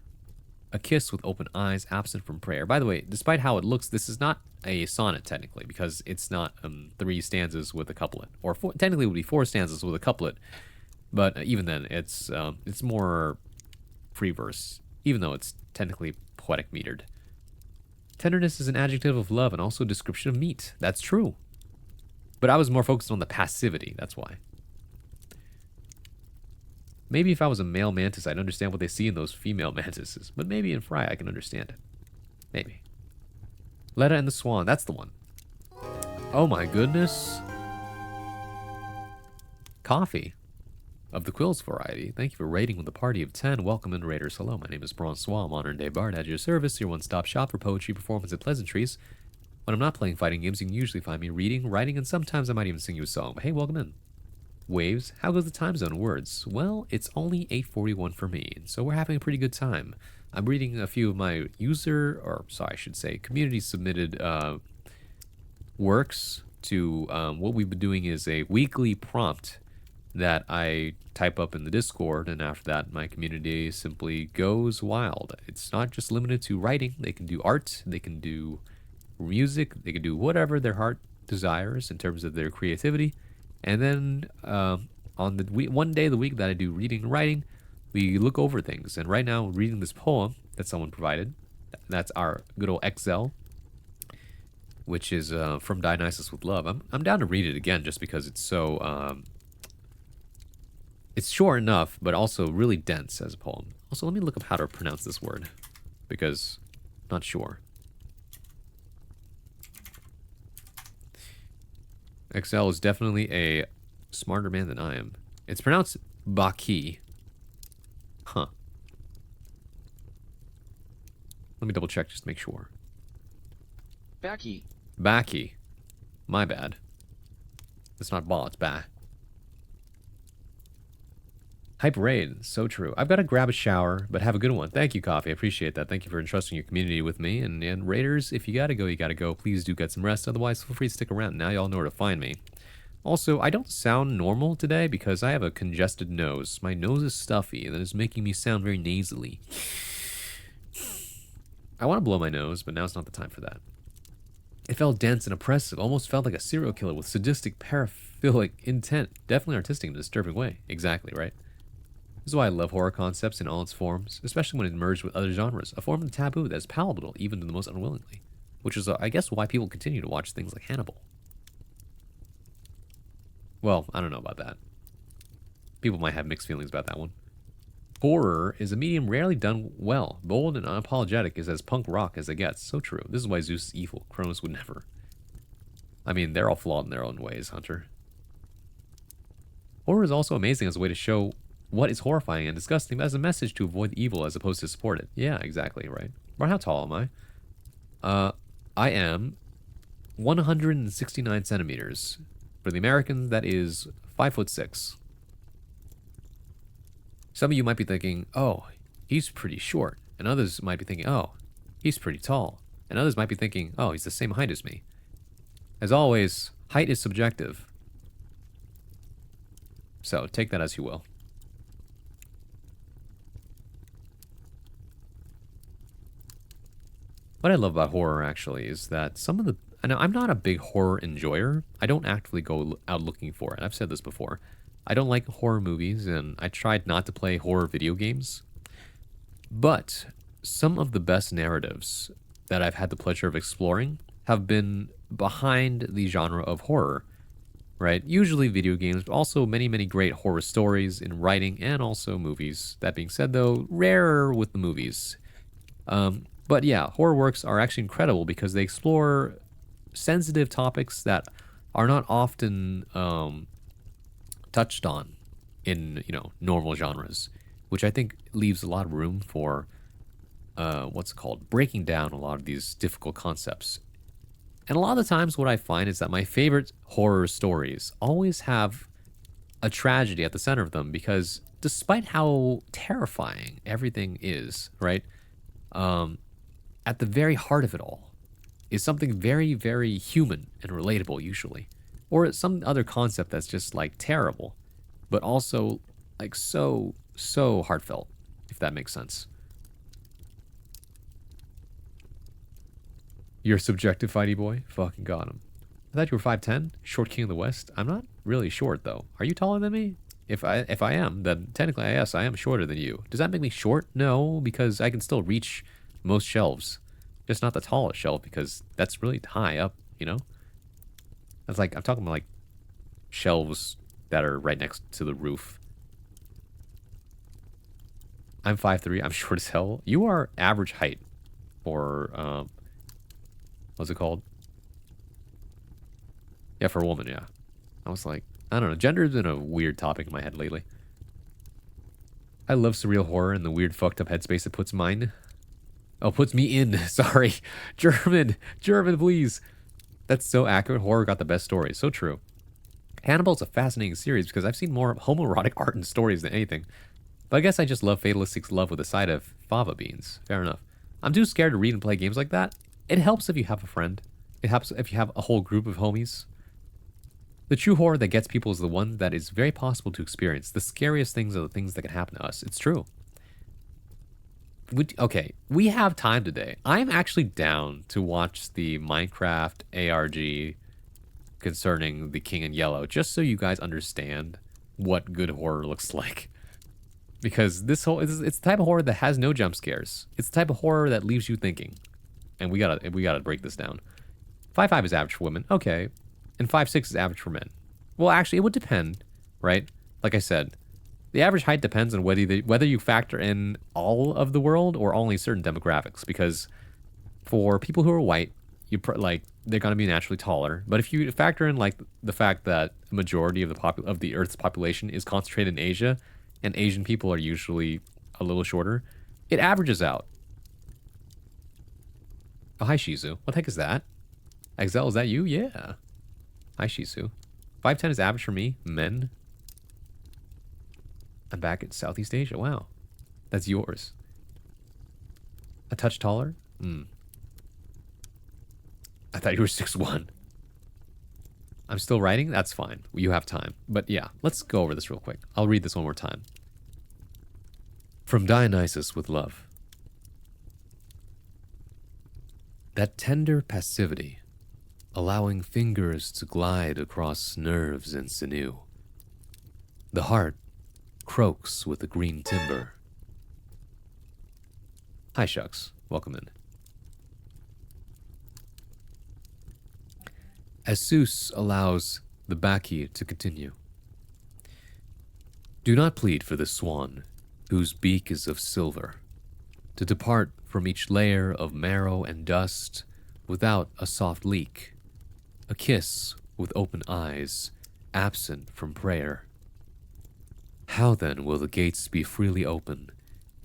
A kiss with open eyes, absent from prayer. By the way, despite how it looks, this is not a sonnet technically, because it's not 3 stanzas with a couplet, or technically it would be 4 stanzas with a couplet. But even then, it's more free verse, even though it's technically poetic metered. Tenderness is an adjective of love and also a description of meat. That's true. But I was more focused on the passivity, that's why. Maybe if I was a male mantis, I'd understand what they see in those female mantises. But maybe in Fry, I can understand it. Maybe. Letta and the Swan, that's the one. Oh my goodness. Coffee. Of the Quills variety. Thank you for rating with a party of 10. Welcome in, Raiders. Hello, my name is Bronsois, modern day bard at your service, your one-stop shop for poetry, performance, and pleasantries. When I'm not playing fighting games, you can usually find me reading, writing, and sometimes I might even sing you a song. But hey, welcome in. Waves, how goes the time zone words? Well, it's only 8:41 for me, so we're having a pretty good time. I'm reading a few of my community submitted works to what we've been doing is a weekly prompt that I type up in the Discord, and after that my community simply goes wild. It's not just limited to writing. They can do art, they can do music, they can do whatever their heart desires in terms of their creativity. And then on the one day of the week that I do reading and writing, we look over things. And right now, reading this poem that someone provided. That's our good old XL, which is from Dionysus with Love. I'm down to read it again just because it's so... it's short enough, but also really dense as a poem. Also, let me look up how to pronounce this word, because I'm not sure. XL is definitely a smarter man than I am. It's pronounced Baki. Huh. Let me double check just to make sure. Baki. Baki. My bad. It's not ba, it's ba. Hype raid, so true. I've got to grab a shower, but have a good one. Thank you, Coffee. I appreciate that. Thank you for entrusting your community with me. And Raiders, if you gotta go, you gotta go. Please do get some rest. Otherwise, feel free to stick around. Now y'all know where to find me. Also, I don't sound normal today because I have a congested nose. My nose is stuffy, and that is making me sound very nasally. I want to blow my nose, but now's not the time for that. It felt dense and oppressive. Almost felt like a serial killer with sadistic, paraphilic intent. Definitely artistic in a disturbing way. Exactly, right? This is why I love horror concepts in all its forms, especially when it merged with other genres, a form of taboo that is palatable even to the most unwillingly, which is, I guess, why people continue to watch things like Hannibal. Well, I don't know about that. People might have mixed feelings about that one. Horror is a medium rarely done well. Bold and unapologetic is as punk rock as it gets. So true. This is why Zeus is evil. Cronus would never. I mean, they're all flawed in their own ways, Hunter. Horror is also amazing as a way to show what is horrifying and disgusting, but as a message to avoid evil as opposed to support it. Yeah, exactly, right. Right, how tall am I? I am 169 centimeters. For the Americans, that is 5'6". Some of you might be thinking, oh, he's pretty short. And others might be thinking, oh, he's pretty tall. And others might be thinking, oh, he's the same height as me. As always, height is subjective. So take that as you will. What I love about horror, actually, is that some of the... And I'm not a big horror enjoyer. I don't actively go out looking for it. I've said this before. I don't like horror movies, and I tried not to play horror video games. But some of the best narratives that I've had the pleasure of exploring have been behind the genre of horror, right? Usually video games, but also many, many great horror stories in writing and also movies. That being said, though, rarer with the movies. But yeah, horror works are actually incredible because they explore sensitive topics that are not often touched on in, normal genres, which I think leaves a lot of room for what's it called? Breaking down a lot of these difficult concepts. And a lot of the times what I find is that my favorite horror stories always have a tragedy at the center of them, because despite how terrifying everything is, right? At the very heart of it all is something very, very human and relatable usually. Or it's some other concept that's just like terrible, but also like so heartfelt, if that makes sense. You're a subjective fighty boy? Fucking got him. I thought you were 5'10", short king of the West. I'm not really short though. Are you taller than me? If I am, then technically yes, I am shorter than you. Does that make me short? No, because I can still reach most shelves. Just not the tallest shelf, because that's really high up, you know? That's like, I'm talking about like shelves that are right next to the roof. I'm 5'3", I'm short as hell. You are average height for, what's it called? Yeah, for a woman, yeah. I was like, I don't know. Gender's been a weird topic in my head lately. I love surreal horror and the weird fucked up headspace it puts mine. Oh, puts me in. Sorry. German, please. That's so accurate. Horror got the best stories. So true. Hannibal's a fascinating series because I've seen more homoerotic art and stories than anything. But I guess I just love fatalistic love with a side of fava beans. Fair enough. I'm too scared to read and play games like that. It helps if you have a friend. It helps if you have a whole group of homies. The true horror that gets people is the one that is very possible to experience. The scariest things are the things that can happen to us. It's true. Okay, we have time today. I'm actually down to watch the Minecraft ARG concerning the King in Yellow, just so you guys understand what good horror looks like. Because it's the type of horror that has no jump scares. It's the type of horror that leaves you thinking. And we gotta break this down. 5'5" is average for women. Okay. And 5'6" is average for men. Well, actually, it would depend, right? Like I said, the average height depends on whether you factor in all of the world or only certain demographics. Because for people who are white, they're gonna be naturally taller. But if you factor in like the fact that the majority of the Earth's population is concentrated in Asia, and Asian people are usually a little shorter, it averages out. Oh, hi Shizu. What the heck is that? Exel, is that you? Yeah. Hi, Shizu. 5'10" is average for me. Men. I'm back at Southeast Asia. Wow. That's yours. A touch taller? I thought you were 6'1". I'm still writing? That's fine. You have time. But yeah, let's go over this real quick. I'll read this one more time. From Dionysus with love. That tender passivity, allowing fingers to glide across nerves and sinew. The heart croaks with the green timber. Hi, Shucks. Welcome in. As Zeus allows the Bacchae to continue. Do not plead for the swan, whose beak is of silver, to depart from each layer of marrow and dust without a soft leak, a kiss with open eyes, absent from prayer. How then will the gates be freely open,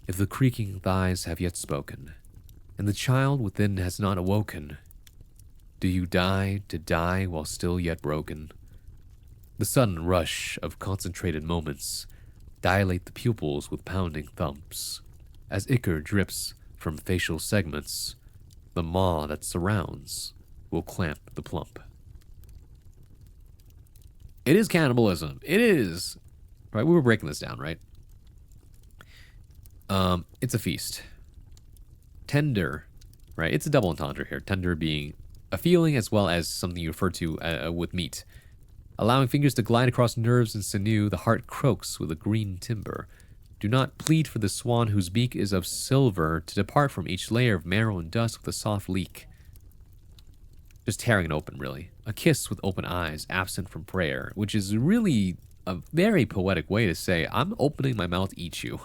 if the creaking thighs have yet spoken, and the child within has not awoken? Do you die to die while still yet broken? The sudden rush of concentrated moments dilate the pupils with pounding thumps. As ichor drips from facial segments, the maw that surrounds will clamp the plump. It is cannibalism. It is. Right, we were breaking this down, right? It's a feast. Tender, right? It's a double entendre here. Tender being a feeling as well as something you refer to with meat. Allowing fingers to glide across nerves and sinew, the heart croaks with a green timber. Do not plead for the swan whose beak is of silver to depart from each layer of marrow and dust with a soft leak. Just tearing it open, really. A kiss with open eyes, absent from prayer, which is really a very poetic way to say, I'm opening my mouth to eat you.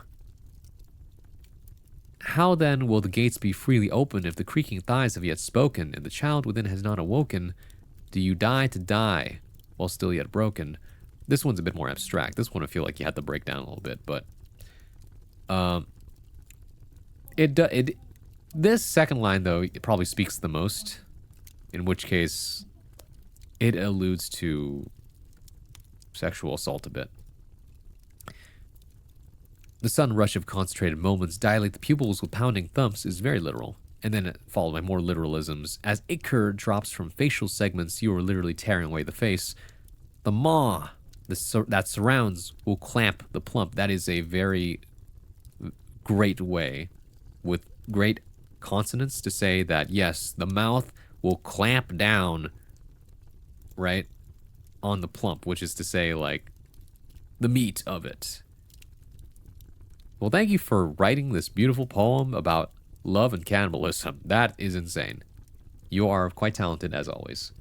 How then will the gates be freely opened if the creaking thighs have yet spoken, and the child within has not awoken? Do you die to die while still yet broken? This one's a bit more abstract. This one I feel like you had to break down a little bit, but This second line, though, it probably speaks the most, in which case it alludes to sexual assault a bit. The sudden rush of concentrated moments dilate the pupils with pounding thumps is very literal, and then followed by more literalisms. As ichor drops from facial segments, you are literally tearing away the face. The maw that surrounds will clamp the plump. That is a very great way, with great consonants, to say that, yes, the mouth will clamp down, right, on the plump, which is to say, like, the meat of it. Well, thank you for writing this beautiful poem about love and cannibalism. That is insane. You are quite talented, as always.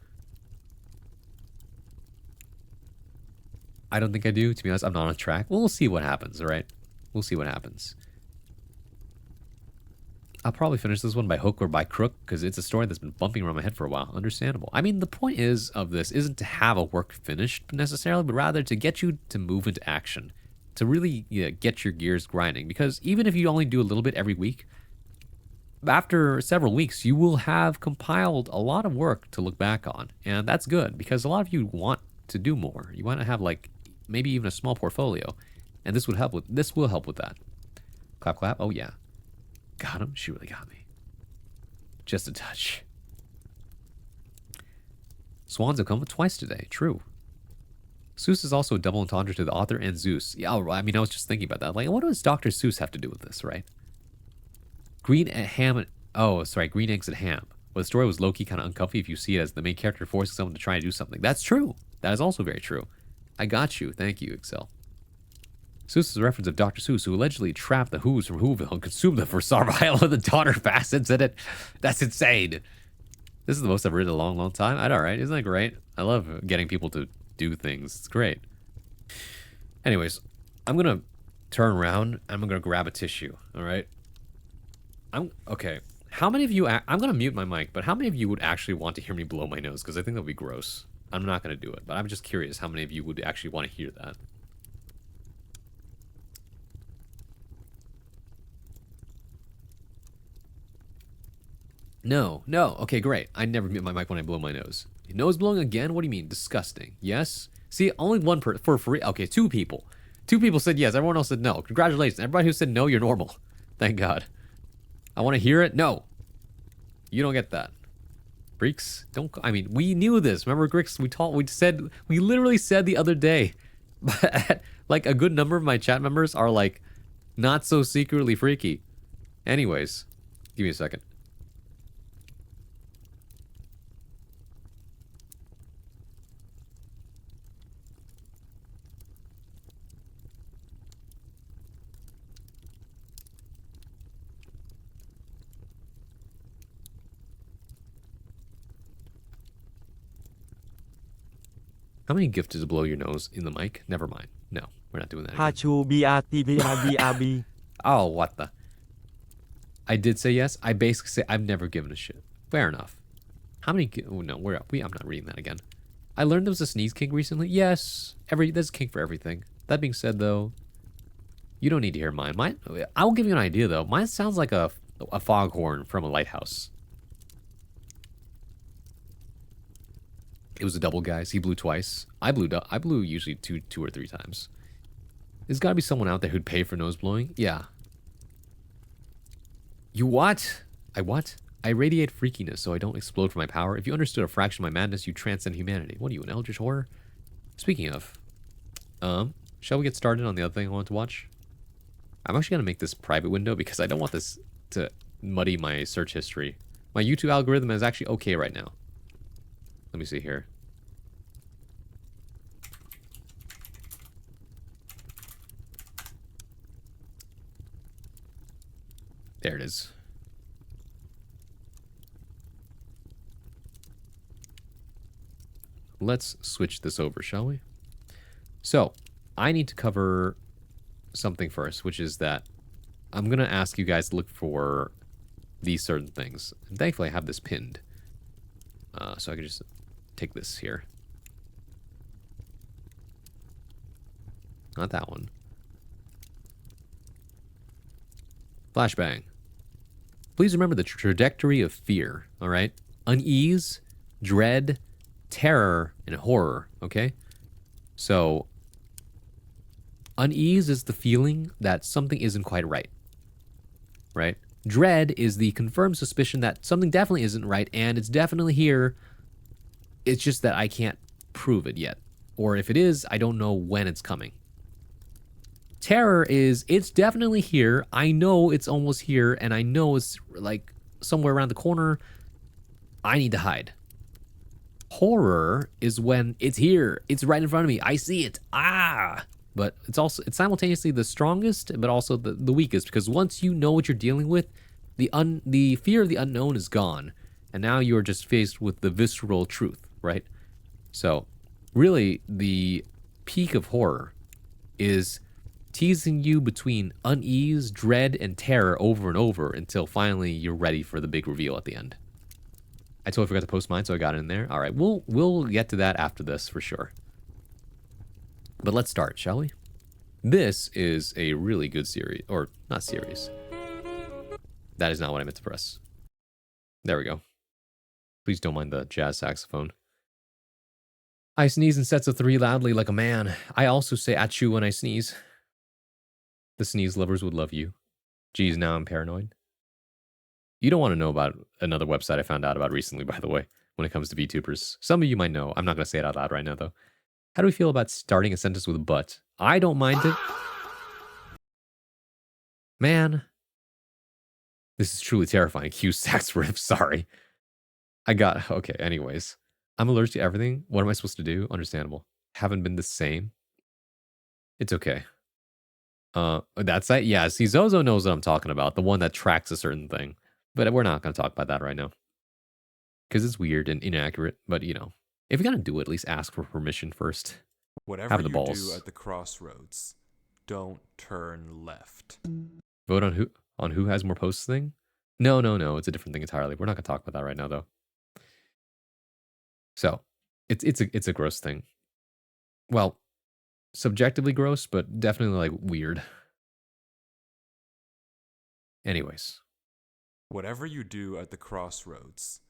I don't think I do. To be honest, I'm not on track. We'll see what happens, all right? We'll see what happens. I'll probably finish this one by hook or by crook, because it's a story that's been bumping around my head for a while. Understandable. I mean, the point of this isn't to have a work finished necessarily, but rather to get you to move into action. To really get your gears grinding. Because even if you only do a little bit every week, after several weeks, you will have compiled a lot of work to look back on. And that's good, because a lot of you want to do more. You want to have, like, maybe even a small portfolio. And this will help with that. Clap, clap. Oh, yeah. Got him. She really got me. Just a touch. Swans have come twice today. True. Seuss is also a double entendre to the author and Zeus. Yeah, I mean, I was just thinking about that. Like, what does Dr. Seuss have to do with this, right? Green eggs and ham. Well, the story was low-key kind of uncomfy if you see it as the main character forcing someone to try and do something. That's true. That is also very true. I got you. Thank you, Excel. Seuss is a reference of Dr. Seuss, who allegedly trapped the Who's from Whoville and consumed them for survival of the daughter facets in it. That's insane. This is the most I've read in a long, long time. I know, right? Isn't that great? I love getting people to do things. It's great. Anyways, I'm gonna turn around and I'm gonna grab a tissue. All right. Okay. How many of you? I'm gonna mute my mic, but how many of you would actually want to hear me blow my nose? Because I think that would be gross. I'm not gonna do it, but I'm just curious how many of you would actually want to hear that. No. Okay, great. I never mute my mic when I blow my nose. Nose blowing again? What do you mean? Disgusting. Yes? See, only one person. Okay, 2 people. 2 people said yes. Everyone else said no. Congratulations. Everybody who said no, you're normal. Thank God. I want to hear it? No. You don't get that. Freaks? I mean, we knew this. Remember, Grix? We literally said the other day. But, like, a good number of my chat members are, like, not so secretly freaky. Anyways, give me a second. How many gifts does blow your nose in the mic? Never mind. No, we're not doing that again. Hachu BRTBRBRB. Oh, what the? I did say yes. I basically say I've never given a shit. Fair enough. How many? Oh, no, I'm not reading that again. I learned there was a sneeze king recently. Yes, there's a king for everything. That being said, though, you don't need to hear mine. I will give you an idea though. Mine sounds like a foghorn from a lighthouse. It was a double, guys. He blew twice. I blew usually two or 3 times. There's got to be someone out there who'd pay for nose blowing. Yeah. You what? I what? I radiate freakiness so I don't explode from my power. If you understood a fraction of my madness, you transcend humanity. What are you, an eldritch horror? Speaking of, shall we get started on the other thing I want to watch? I'm actually going to make this private window because I don't want this to muddy my search history. My YouTube algorithm is actually okay right now. Let me see here. There it is. Let's switch this over, shall we? So, I need to cover something first, which is that I'm going to ask you guys to look for these certain things. And thankfully, I have this pinned. So I can just take this here. Not that one. Flashbang. Please remember the trajectory of fear, all right? Unease, dread, terror, and horror, okay? So, unease is the feeling that something isn't quite right, right? Dread is the confirmed suspicion that something definitely isn't right, and it's definitely here. It's just that I can't prove it yet. Or if it is, I don't know when it's coming. Terror is, it's definitely here. I know it's almost here, and I know it's like somewhere around the corner. I need to hide. Horror is when it's here. It's right in front of me. I see it. Ah! But it's simultaneously the strongest, but also the weakest, because once you know what you're dealing with, the fear of the unknown is gone, and now you are just faced with the visceral truth, right? So, really, the peak of horror is teasing you between unease, dread, and terror over and over until finally you're ready for the big reveal at the end. I totally forgot to post mine, so I got it in there. All right, we'll get to that after this for sure. But let's start, shall we? This is a really good series, or not series. That is not what I meant to press. There we go. Please don't mind the jazz saxophone. I sneeze in sets of 3 loudly like a man. I also say achoo when I sneeze. The sneeze lovers would love you. Geez, now I'm paranoid. You don't want to know about another website I found out about recently, by the way, when it comes to VTubers. Some of you might know. I'm not going to say it out loud right now, though. How do we feel about starting a sentence with a but? I don't mind it. Man. This is truly terrifying. Cue sax riff, sorry. Okay, anyways. I'm allergic to everything. What am I supposed to do? Understandable. Haven't been the same. It's okay. That's it. Yeah, see, Zozo knows what I'm talking about. The one that tracks a certain thing. But we're not going to talk about that right now. Because it's weird and inaccurate. But, you know, if you're going to do it, at least ask for permission first. Whatever have the you balls. do at the crossroads, don't turn left. Vote on who has more posts thing? No. It's a different thing entirely. We're not going to talk about that right now, though. So, it's a gross thing. Well, subjectively gross, but definitely like weird. Anyways. Whatever you do at the crossroads,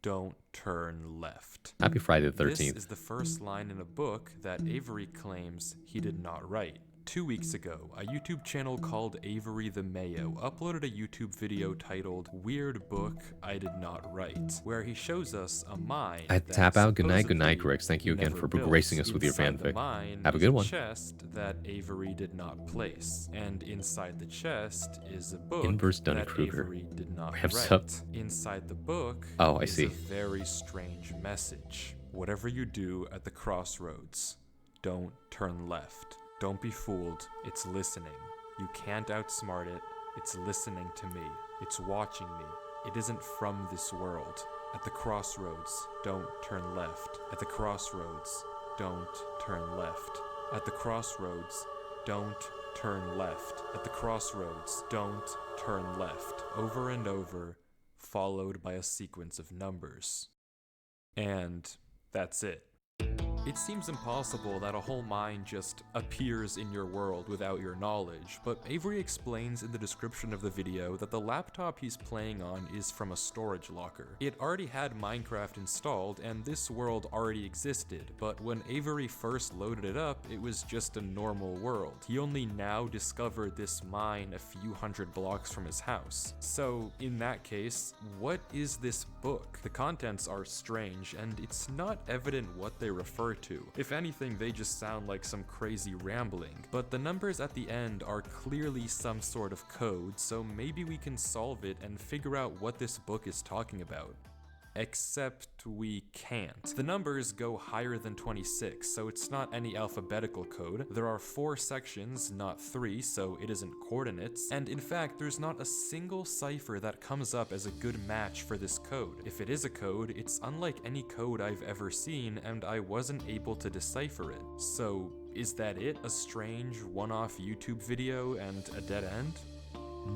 don't turn left. Happy Friday the 13th. This is the first line in a book that Avery claims he did not write. 2 weeks ago, a YouTube channel called Avery the Mayo uploaded a YouTube video titled Weird Book I Did Not Write, where he shows us a mine. I tap out. Good night, Grix. Thank you again for gracing us with your fanfic. Have a good one. Chest that Avery did not place, and inside the chest is a book Inverse that Dunning-Kruger. Avery did not Ramps write. up. Inside the book I is see. a very strange message. Whatever you do at the crossroads, don't turn left. Don't be fooled, it's listening. You can't outsmart it, it's listening to me. It's watching me. It isn't from this world. At the crossroads, don't turn left. At the crossroads, don't turn left. At the crossroads, don't turn left. At the crossroads, don't turn left. Over and over, followed by a sequence of numbers. And that's it. It seems impossible that a whole mine just appears in your world without your knowledge, but Avery explains in the description of the video that the laptop he's playing on is from a storage locker. It already had Minecraft installed, and this world already existed, but when Avery first loaded it up, it was just a normal world. He only now discovered this mine a few hundred blocks from his house. So, in that case, what is this book? The contents are strange, and it's not evident what they refer to. If anything, they just sound like some crazy rambling, but the numbers at the end are clearly some sort of code, so maybe we can solve it and figure out what this book is talking about. Except we can't. The numbers go higher than 26, so it's not any alphabetical code. There are 4 sections, not 3, so it isn't coordinates. And in fact, there's not a single cipher that comes up as a good match for this code. If it is a code, it's unlike any code I've ever seen, and I wasn't able to decipher it. So, is that it? A strange one-off YouTube video and a dead end?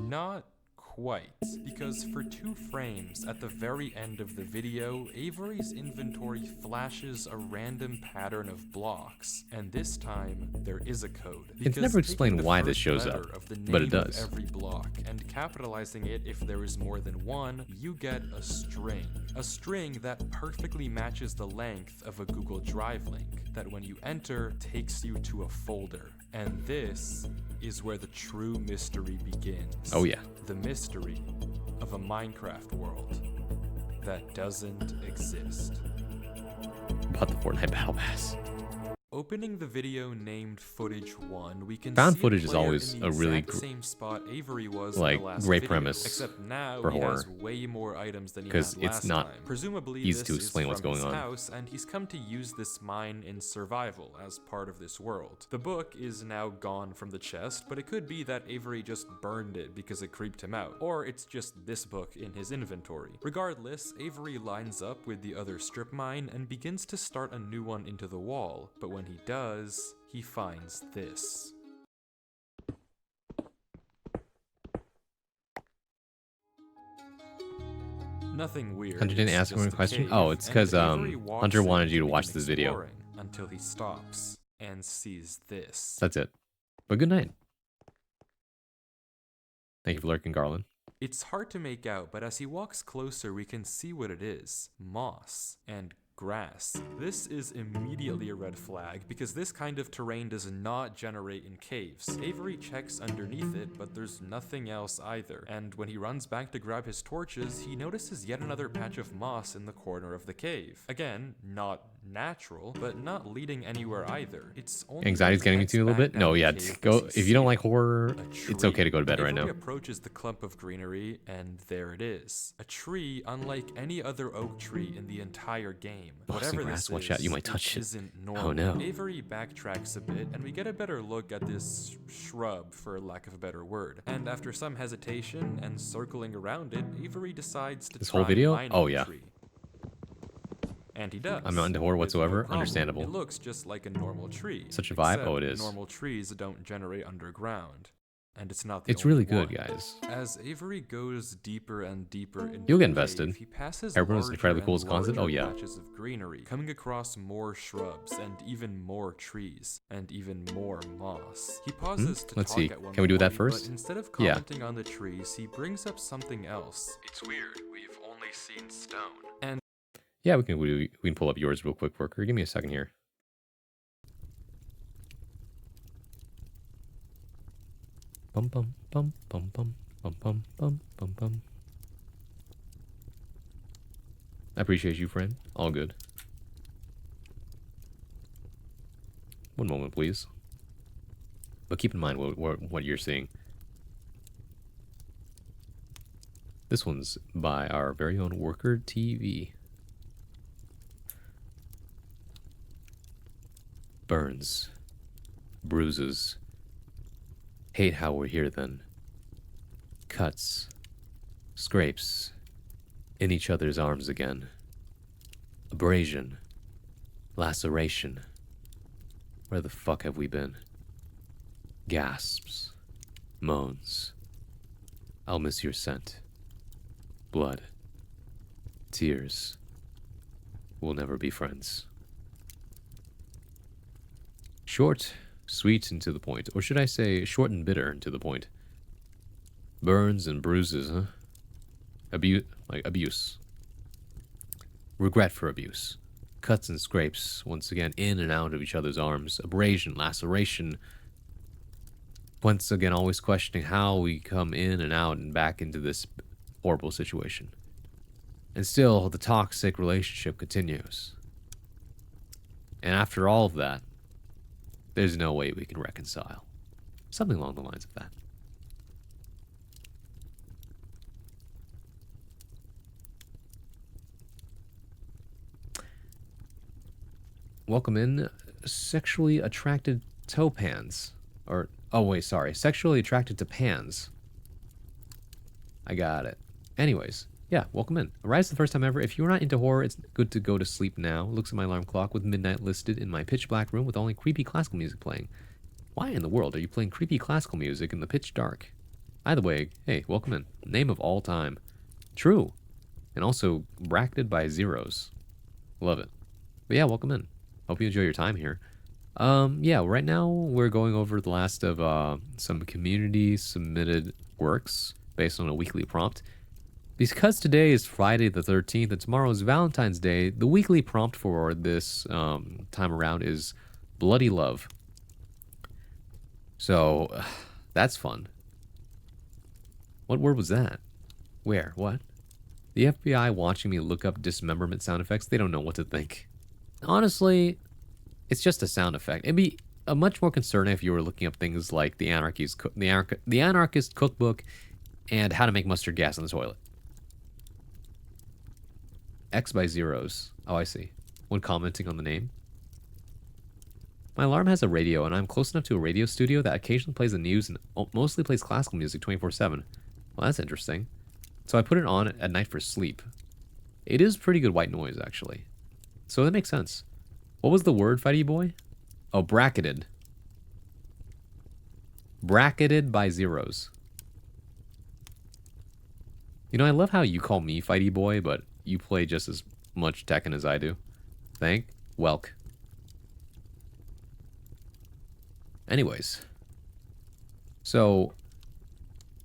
Not quite, because for 2 frames at the very end of the video, Avery's inventory flashes a random pattern of blocks, and this time there is a code. It's never explained why this shows up, but it does. Every block, and capitalizing it if there is more than one, you get a string. A string that perfectly matches the length of a Google Drive link, that when you enter, takes you to a folder. And this is where the true mystery begins. Oh yeah. The mystery of a Minecraft world that doesn't exist. About the Fortnite Battle Pass. Opening the video named Footage 1, we can Found see footage a is player always in the a really exact same spot Avery was like in the last great video, premise except now for he horror, has way more items than he had because last it's not time. Presumably easy this to explain is what's from going his on. house, and he's come to use this mine in survival as part of this world. The book is now gone from the chest, but it could be that Avery just burned it because it creeped him out, or it's just this book in his inventory. Regardless, Avery lines up with the other strip mine and begins to start a new one into the wall, but when he does, he finds this. Nothing weird. Hunter didn't ask him a question? Oh, it's because Hunter wanted you to watch this video. Until he stops and sees this. That's it. But good night. Thank you for lurking, Garland. It's hard to make out, but as he walks closer, we can see what it is. Moss and grass. This is immediately a red flag because this kind of terrain does not generate in caves. Avery checks underneath it, but there's nothing else either. And when he runs back to grab his torches, he notices yet another patch of moss in the corner of the cave. Again, not natural, but not leading anywhere either. It's only Anxiety's getting me to you a little bit. No, yeah, go. If you don't like horror, it's okay to go to bed right now. Avery approaches the clump of greenery, and there it is. A tree unlike any other oak tree in the entire game. Whatever this watch out, you might touch it. Isn't normal. Oh no. Avery backtracks a bit, and we get a better look at this shrub, for lack of a better word. And after some hesitation and circling around it, Avery decides to This try whole video? mining Oh the yeah. tree. And he does. I'm not into horror With no whatsoever. problem. Understandable. It looks just like a normal tree. Such a vibe? except Oh, it is. Normal trees don't generate underground. And it's not the It's only really good, one. guys. As Avery goes deeper and deeper into You'll get the invested. cave, he passes Everyone's larger incredibly cool and as concept. Oh larger yeah. patches of greenery, coming across more shrubs and even more trees and even more moss. He pauses to Let's talk see. at one Can we do that point, first? But instead of Yeah. commenting on the trees, he brings up something else. It's weird. We've only seen stone. And Yeah, we can pull up yours real quick, worker. Give me a second here. Bum bum bum bum bum bum bum bum bum bum. I appreciate you, friend. All good. One moment, please. But keep in mind what you're seeing. This one's by our very own Worker TV. Burns. Bruises. Hate how we're here then. Cuts. Scrapes. In each other's arms again. Abrasion. Laceration. Where the fuck have we been? Gasps. Moans. I'll miss your scent. Blood. Tears. We'll never be friends. Short, sweet, and to the point. Or should I say short and bitter and to the point. Burns and bruises, huh? Abuse. Regret for abuse. Cuts and scrapes, once again in and out of each other's arms. Abrasion, laceration. Once again, always questioning how we come in and out and back into this horrible situation. And still, the toxic relationship continues. And after all of that, there's no way we can reconcile. Something along the lines of that. Welcome in, sexually attracted toe pans. Or, oh wait, sorry, sexually attracted to pans. I got it. Anyways, yeah, welcome in. Arise the first time ever. If you're not into horror, it's good to go to sleep now. Looks at my alarm clock with midnight listed in my pitch black room with only creepy classical music playing. Why in the world are you playing creepy classical music in the pitch dark? Either way, hey, welcome in. Name of all time. True. And also bracketed by zeros. Love it. But yeah, welcome in. Hope you enjoy your time here. Yeah, right now we're going over the last of some community submitted works based on a weekly prompt. Because today is Friday the 13th and tomorrow is Valentine's Day, the weekly prompt for this time around is Bloody Love. So, that's fun. What word was that? Where? What? The FBI watching me look up dismemberment sound effects, they don't know what to think. Honestly, it's just a sound effect. It'd be a much more concerning if you were looking up things like the Anarchist Cookbook and how to make mustard gas in the toilet. X by zeros. Oh, I see. When commenting on the name. My alarm has a radio, and I'm close enough to a radio studio that occasionally plays the news and mostly plays classical music 24/7. Well, that's interesting. So I put it on at night for sleep. It is pretty good white noise, actually. So that makes sense. What was the word, Fighty Boy? Oh, bracketed. Bracketed by zeros. You know, I love how you call me Fighty Boy, but you play just as much Tekken as I do. Thank Welk. Anyways. So,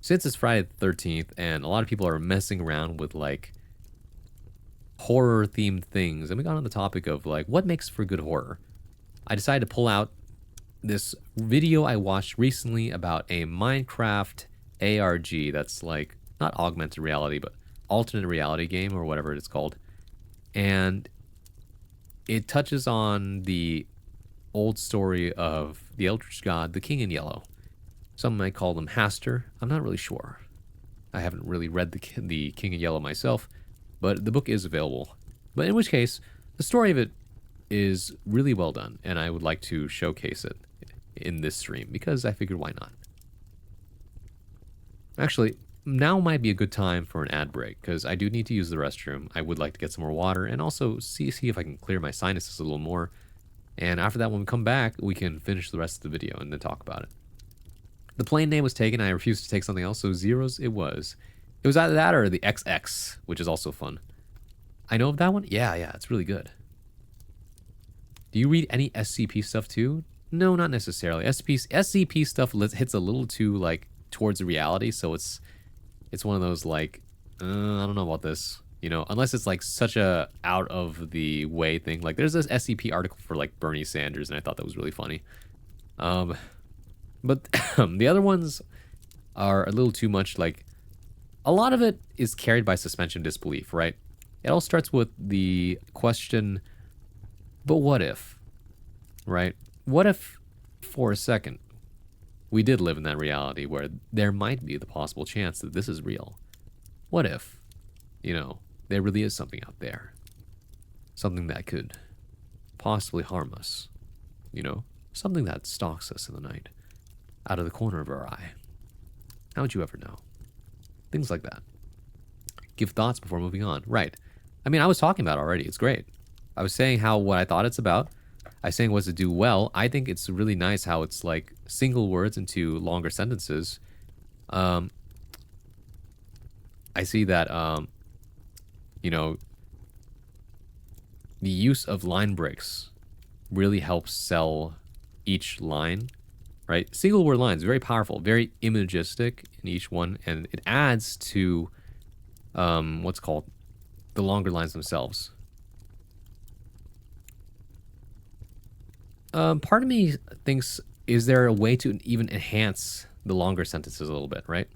since it's Friday the 13th, and a lot of people are messing around with, like, horror-themed things, and we got on the topic of, like, what makes for good horror? I decided to pull out this video I watched recently about a Minecraft ARG that's, like, not augmented reality, but alternate reality game, or whatever it's called. And it touches on the old story of the Eldritch God, the King in Yellow. Some might call him Hastur. I'm not really sure. I haven't really read the King in Yellow myself, but the book is available. But in which case, the story of it is really well done, and I would like to showcase it in this stream, because I figured why not? Actually, now might be a good time for an ad break, because I do need to use the restroom. I would like to get some more water, and also see if I can clear my sinuses a little more. And after that, when we come back, we can finish the rest of the video and then talk about it. The plane name was taken. I refused to take something else, so zeros it was. It was either that or the XX, which is also fun. I know of that one? Yeah, it's really good. Do you read any SCP stuff too? No, not necessarily. SCP stuff hits a little too, like, towards reality, so it's one of those, like, I don't know about this. You know, unless it's, like, such a out of the way thing. Like, there's this SCP article for, like, Bernie Sanders, and I thought that was really funny. But the other ones are a little too much, like, a lot of it is carried by suspension of disbelief, right? It all starts with the question, but what if, right? What if, for a second, we did live in that reality where there might be the possible chance that this is real? What if, you know, there really is something out there? Something that could possibly harm us, you know? Something that stalks us in the night, out of the corner of our eye. How would you ever know? Things like that. Give thoughts before moving on. Right. I mean, I was talking about it already. It's great. I was saying how what I thought it's about. I was saying was to do well. I think it's really nice how it's like single words into longer sentences. I see that, you know, the use of line breaks really helps sell each line, right? Single word lines, very powerful, very imagistic in each one, and it adds to what's called the longer lines themselves. Part of me thinks, is there a way to even enhance the longer sentences a little bit, right?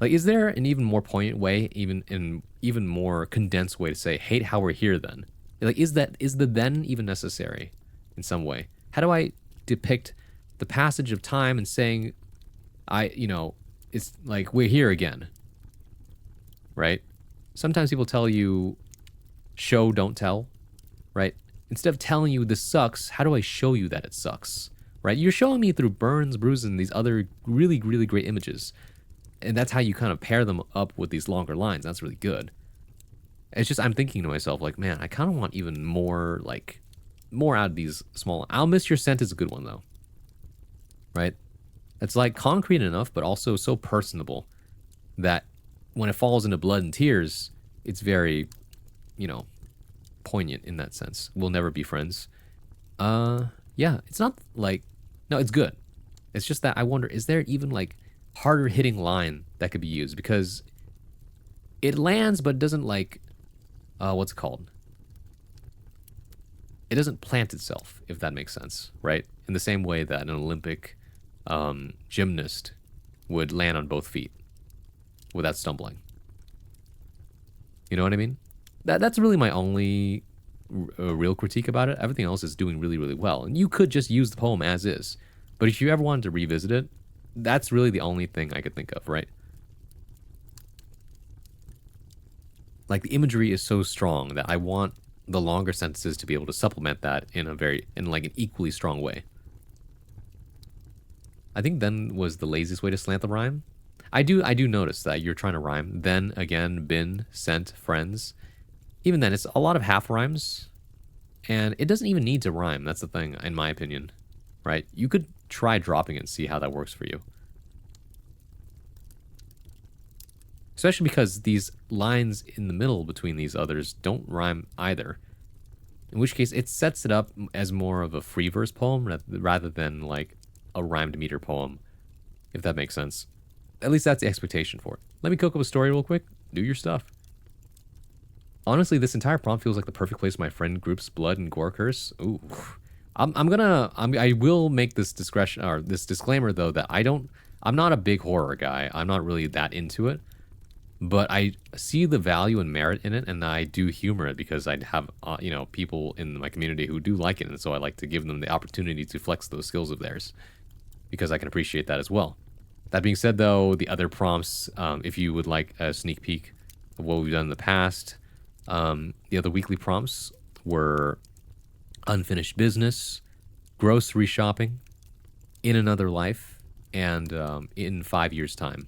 Like, is there an even more poignant way, even more condensed way to say, hate how we're here then? Like, is the then even necessary in some way? How do I depict the passage of time and saying, it's like, we're here again, right? Sometimes people tell you, show, don't tell, right? Instead of telling you this sucks, how do I show you that it sucks, right? You're showing me through burns, bruises, and these other really, really great images. And that's how you kind of pair them up with these longer lines. That's really good. It's just, I'm thinking to myself, like, man, I kind of want even more, like, more out of these small. I'll miss your scent is a good one, though. Right? It's like concrete enough, but also so personable that when it falls into blood and tears, it's very, you know, poignant in that sense. We'll never be friends. Yeah, it's not like, no, it's good. It's just that I wonder, is there even like harder hitting line that could be used? Because it lands, but doesn't like, what's it called? It doesn't plant itself, if that makes sense, right? In the same way that an Olympic gymnast would land on both feet without stumbling. You know what I mean? That's really my only real critique about it. Everything else is doing really, really well. And you could just use the poem as is. But if you ever wanted to revisit it, that's really the only thing I could think of, right? Like, the imagery is so strong that I want the longer sentences to be able to supplement that in like an equally strong way. I think then was the laziest way to slant the rhyme. I do notice that you're trying to rhyme. Then again, been, sent, friends. Even then, it's a lot of half rhymes, and it doesn't even need to rhyme. That's the thing, in my opinion, right? You could try dropping it and see how that works for you. Especially because these lines in the middle between these others don't rhyme either. In which case, it sets it up as more of a free verse poem rather than like a rhymed meter poem, if that makes sense. At least that's the expectation for it. Let me cook up a story real quick. Do your stuff. Honestly, this entire prompt feels like the perfect place for my friend group's blood and gore curse. Ooh. I will make this disclaimer though that I'm not a big horror guy. I'm not really that into it. But I see the value and merit in it, and I do humor it because I have, you know, people in my community who do like it, and so I like to give them the opportunity to flex those skills of theirs because I can appreciate that as well. That being said, though, the other prompts, if you would like a sneak peek of what we've done in the past, the other weekly prompts were unfinished business, grocery shopping, in another life, and in 5 years' time.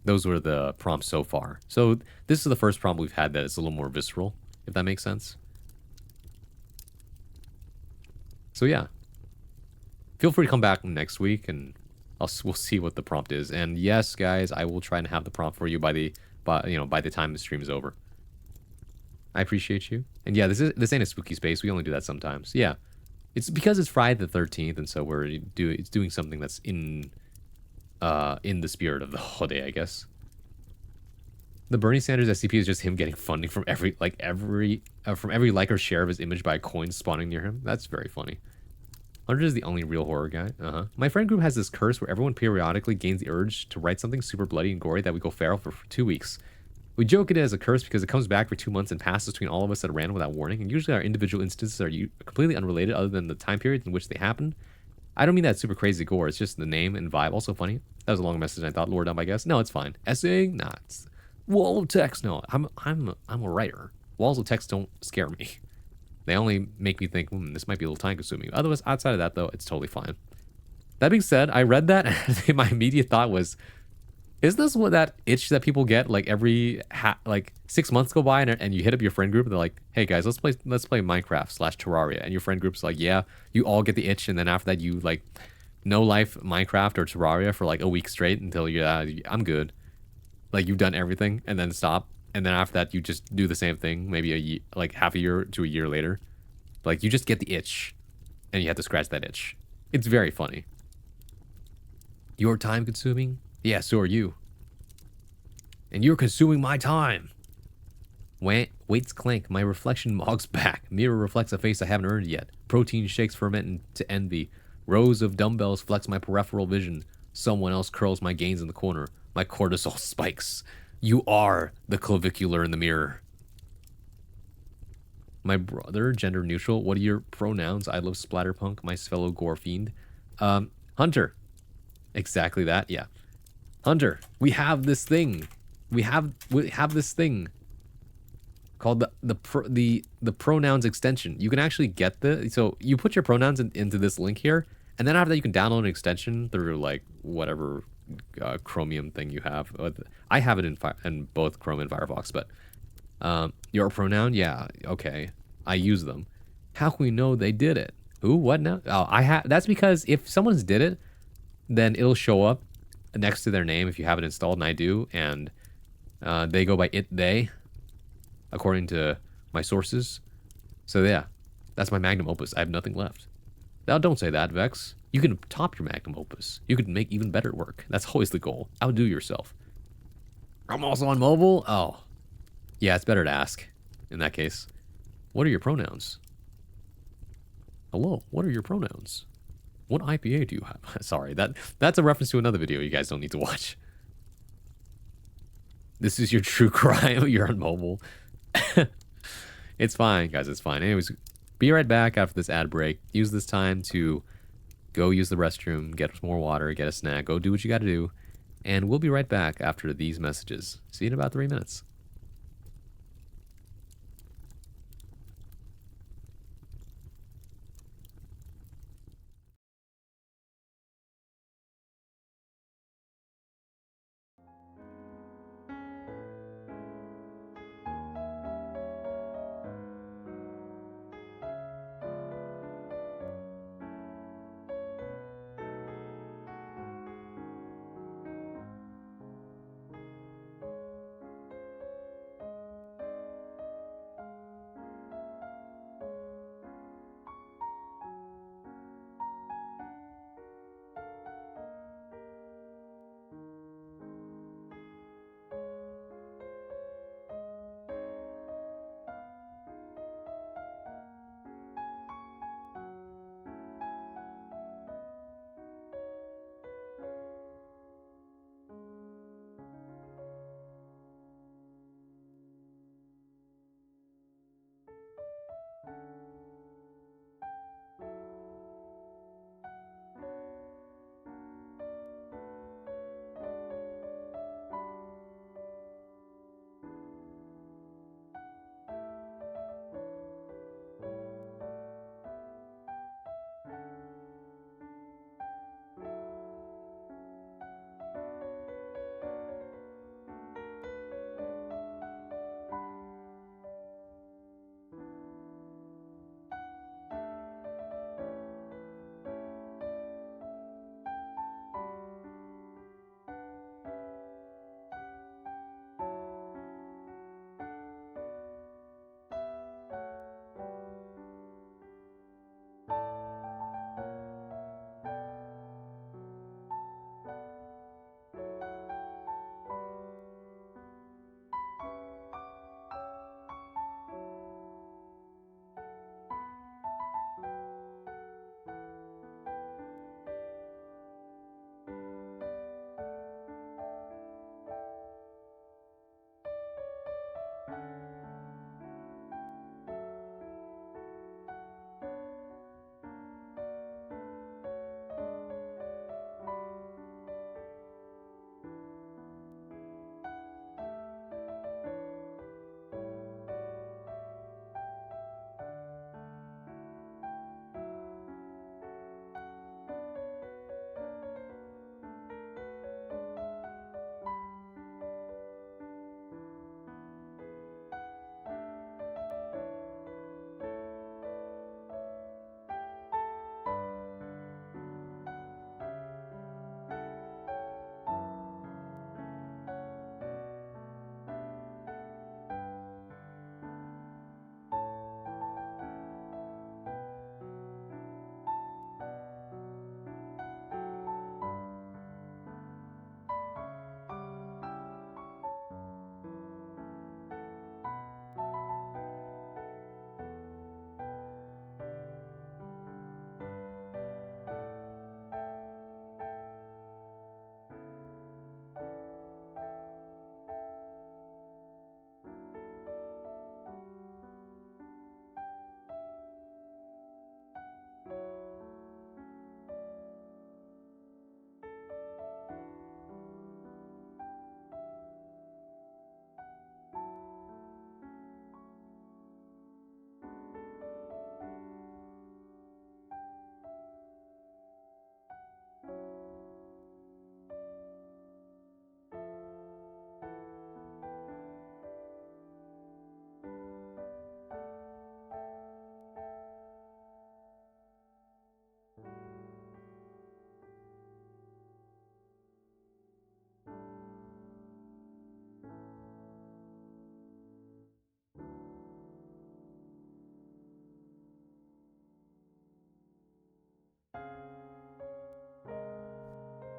Those were the prompts so far. So this is the first prompt we've had that is a little more visceral, if that makes sense. So yeah, feel free to come back next week and we'll see what the prompt is. And yes, guys, I will try and have the prompt for you by the time the stream is over. I appreciate you. And yeah, this ain't a spooky space. We only do that sometimes. Yeah, it's because it's Friday the 13th, and so it's doing something that's in the spirit of the holiday, I guess. The Bernie Sanders SCP is just him getting funding from every like or share of his image by a coin spawning near him. That's very funny. Hunter is the only real horror guy. My friend group has this curse where everyone periodically gains the urge to write something super bloody and gory that we go feral for 2 weeks. We joke it as a curse because it comes back for 2 months and passes between all of us at random without warning, and usually our individual instances are completely unrelated other than the time period in which they happen. I don't mean that super crazy gore, it's just the name and vibe. Also funny. That was a long message I thought. Lore dump, I guess. No, it's fine. Essaying? Nah, it's wall of text. No, I'm a writer. Walls of text don't scare me. They only make me think, this might be a little time consuming. Otherwise, outside of that though, it's totally fine. That being said, I read that and my immediate thought was, is this what that itch that people get like every 6 months go by and you hit up your friend group and they're like, hey guys, let's play Minecraft / Terraria, and your friend group's like, yeah, you all get the itch, and then after that you like no life Minecraft or Terraria for like a week straight until I'm good, like you've done everything, and then stop, and then after that you just do the same thing maybe like half a year to a year later, like you just get the itch and you have to scratch that itch. It's very funny. Your time consuming? Yeah, so are you. And you're consuming my time. Weights clank, my reflection mogs back. Mirror reflects a face I haven't earned yet. Protein shakes ferment into envy. Rows of dumbbells flex my peripheral vision. Someone else curls my gains in the corner. My cortisol spikes. You are the clavicular in the mirror. My brother, gender neutral. What are your pronouns? I love splatterpunk, my fellow gore fiend. Hunter. Exactly that, yeah. Hunter, we have this thing. We have this thing called the pronouns extension. You can actually get so you put your pronouns into this link here, and then after that you can download an extension through like whatever Chromium thing you have. I have it in both Chrome and Firefox, but your pronoun, yeah, okay, I use them. How can we know they did it? Who? What now? Oh, that's because if someone's did it, then it'll show up next to their name if you have it installed, and I do, and they go by they, according to my sources. So yeah, that's my magnum opus. I have nothing left. Now don't say that, Vex. You can top your magnum opus. You could make even better work. That's always the goal. Outdo yourself. I'm also on mobile? Oh. Yeah, it's better to ask in that case. What are your pronouns? Hello, what are your pronouns? What IPA do you have? Sorry, that's a reference to another video you guys don't need to watch. This is your true crime. You're on mobile. It's fine, guys. It's fine. Anyways, be right back after this ad break. Use this time to go use the restroom, get some more water, get a snack, go do what you got to do. And we'll be right back after these messages. See you in about 3 minutes.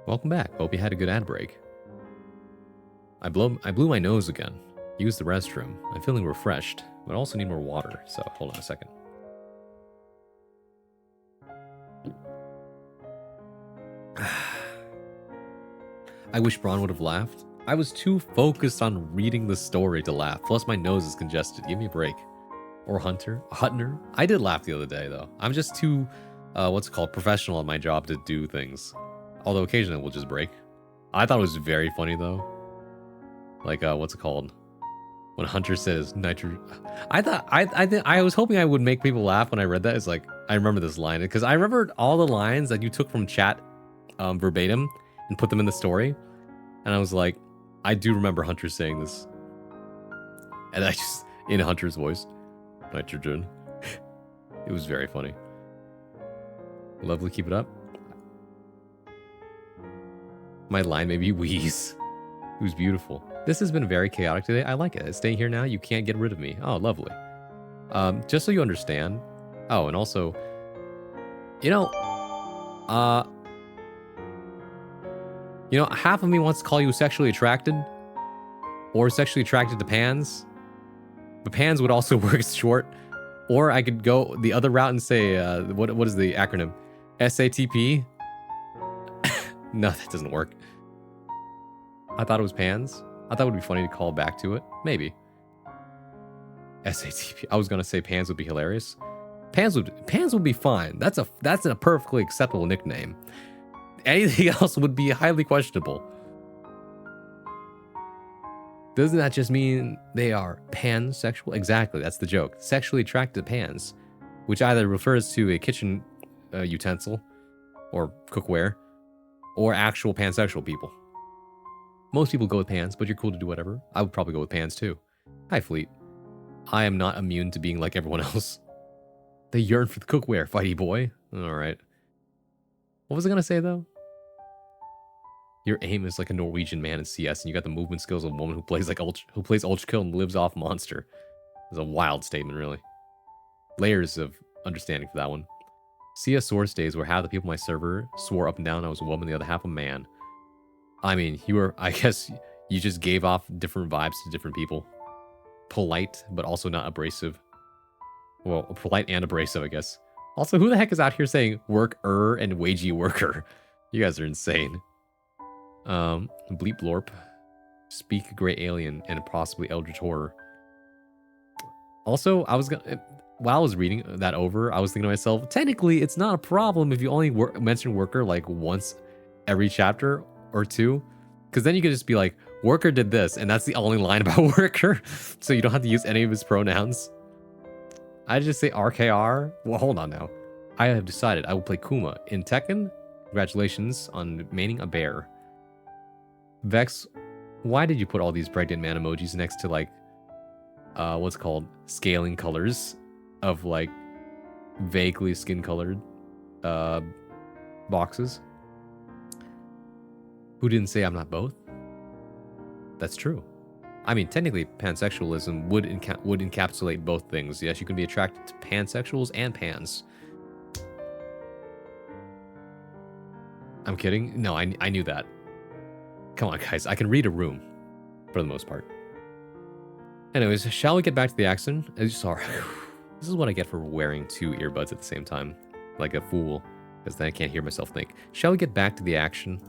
Welcome back. Hope you had a good ad break. I blew my nose again. Used the restroom. I'm feeling refreshed, but I also need more water. So hold on a second. I wish Braun would have laughed. I was too focused on reading the story to laugh. Plus my nose is congested. Give me a break. Or Hutner. I did laugh the other day though. I'm just too, professional at my job to do things. Although occasionally we'll just break. I thought it was very funny though. Like, when Hunter says nitro. I was hoping I would make people laugh when I read that. It's like, I remember this line because I remembered all the lines that you took from chat verbatim and put them in the story. And I was like, I do remember Hunter saying this. And I just, in Hunter's voice, nitrogen. It was very funny. Lovely, keep it up. My line may be wheeze. It was beautiful. This has been very chaotic today. I like it. Staying here now, you can't get rid of me. Oh, lovely. Just so you understand. Oh, and also, half of me wants to call you sexually attracted or sexually attracted to Pans. But Pans would also work short. Or I could go the other route and say, what is the acronym? SATP? No, that doesn't work. I thought it was Pans. I thought it would be funny to call back to it. Maybe. SATP. I was gonna say Pans would be hilarious. Pans would be fine. That's a perfectly acceptable nickname. Anything else would be highly questionable. Doesn't that just mean they are pansexual? Exactly, that's the joke. Sexually attracted to pans, which either refers to a kitchen utensil or cookware, or actual pansexual people. Most people go with pans, but you're cool to do whatever. I would probably go with pans too. Hi, Fleet. I am not immune to being like everyone else. They yearn for the cookware, fighty boy. Alright. What was I gonna say though? Your aim is like a Norwegian man in CS, and you got the movement skills of a woman who plays Ultra and lives off Monster. It's a wild statement, really. Layers of understanding for that one. CS source days where half the people on my server swore up and down I was a woman, the other half a man. I mean, I guess you just gave off different vibes to different people. Polite, but also not abrasive. Well, polite and abrasive, I guess. Also, who the heck is out here saying worker and wagey worker? You guys are insane. Bleep Blorp. Speak Great Alien and possibly Eldritch Horror. Also, while I was reading that over, I was thinking to myself, technically, it's not a problem if you only mention worker like once every chapter or two. Because then you could just be like, worker did this, and that's the only line about worker. So you don't have to use any of his pronouns. I just say RKR. Well, hold on now. I have decided I will play Kuma in Tekken. Congratulations on maining a bear. Vex, why did you put all these pregnant man emojis next to like, scaling colors of like vaguely skin colored boxes? Who didn't say I'm not both? That's true. I mean, technically, pansexualism would encapsulate both things. Yes, you can be attracted to pansexuals and pans. I'm kidding. No, I knew that. Come on, guys. I can read a room, for the most part. Anyways, shall we get back to the action? Sorry. This is what I get for wearing two earbuds at the same time. Like a fool, because then I can't hear myself think. Shall we get back to the action?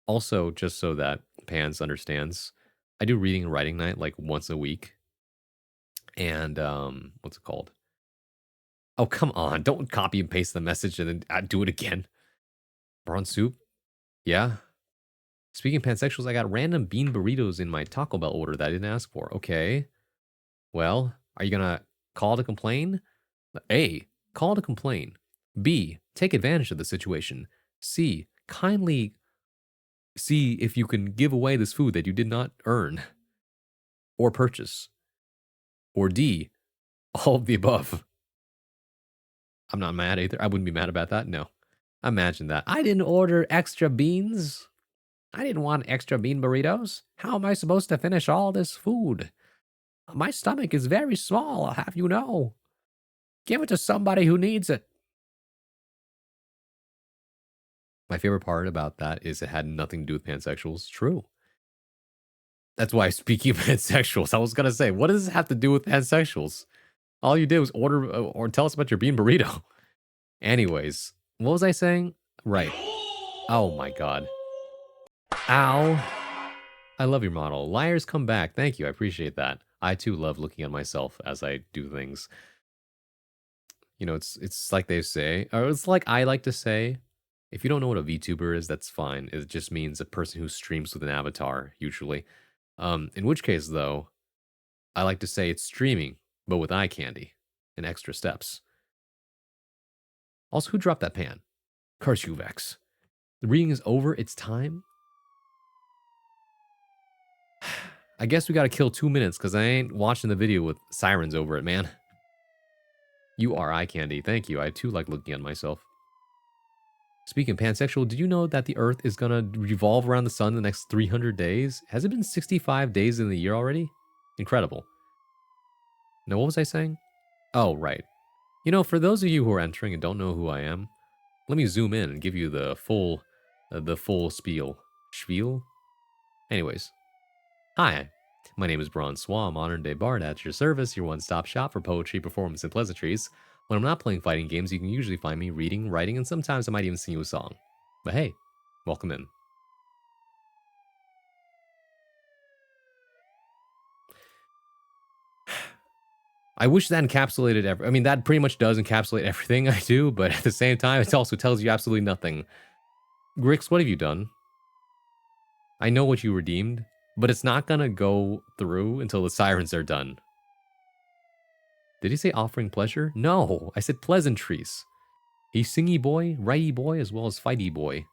Also, just so that Pans understands, I do reading and writing night like once a week. And, what's it called? Oh, come on. Don't copy and paste the message and then do it again. Prawn soup? Yeah. Speaking of pansexuals, I got random bean burritos in my Taco Bell order that I didn't ask for. Okay. Well, are you gonna call to complain? A, call to complain. B, take advantage of the situation. C, kindly see if you can give away this food that you did not earn or purchase. Or D, all of the above. I'm not mad either. I wouldn't be mad about that. No. Imagine that. I didn't order extra beans. I didn't want extra bean burritos. How am I supposed to finish all this food? My stomach is very small, I'll have you know. Give it to somebody who needs it. My favorite part about that is it had nothing to do with pansexuals. True. That's why, speaking of pansexuals, I was gonna say, what does this have to do with pansexuals? All you did was order or tell us about your bean burrito. Anyways, what was I saying? Right. Oh my god. Ow. I love your model. Liars come back. Thank you. I appreciate that. I too love looking at myself as I do things. You know, it's like they say, or it's like I like to say, if you don't know what a VTuber is, that's fine. It just means a person who streams with an avatar, usually. In which case, though, I like to say it's streaming, but with eye candy and extra steps. Also, who dropped that pan? Curse you, Vex. The reading is over. It's time. I guess we gotta kill 2 minutes because I ain't watching the video with sirens over it, man. You are eye candy. Thank you. I too like looking at myself. Speaking of pansexual, did you know that the Earth is gonna revolve around the sun the next 300 days? Has it been 65 days in the year already? Incredible. Now, what was I saying? Oh, right. You know, for those of you who are entering and don't know who I am, let me zoom in and give you the full spiel. Spiel? Anyways. Hi, my name is Bronsois, modern day bard at your service, your one-stop shop for poetry, performance, and pleasantries. When I'm not playing fighting games, you can usually find me reading, writing, and sometimes I might even sing you a song. But hey, welcome in. I wish that encapsulated I mean, that pretty much does encapsulate everything I do, but at the same time, it also tells you absolutely nothing. Grix, what have you done? I know what you redeemed, but it's not gonna go through until the sirens are done. Did he say offering pleasure? No, I said pleasantries. He's singy boy, righty boy, as well as fighty boy.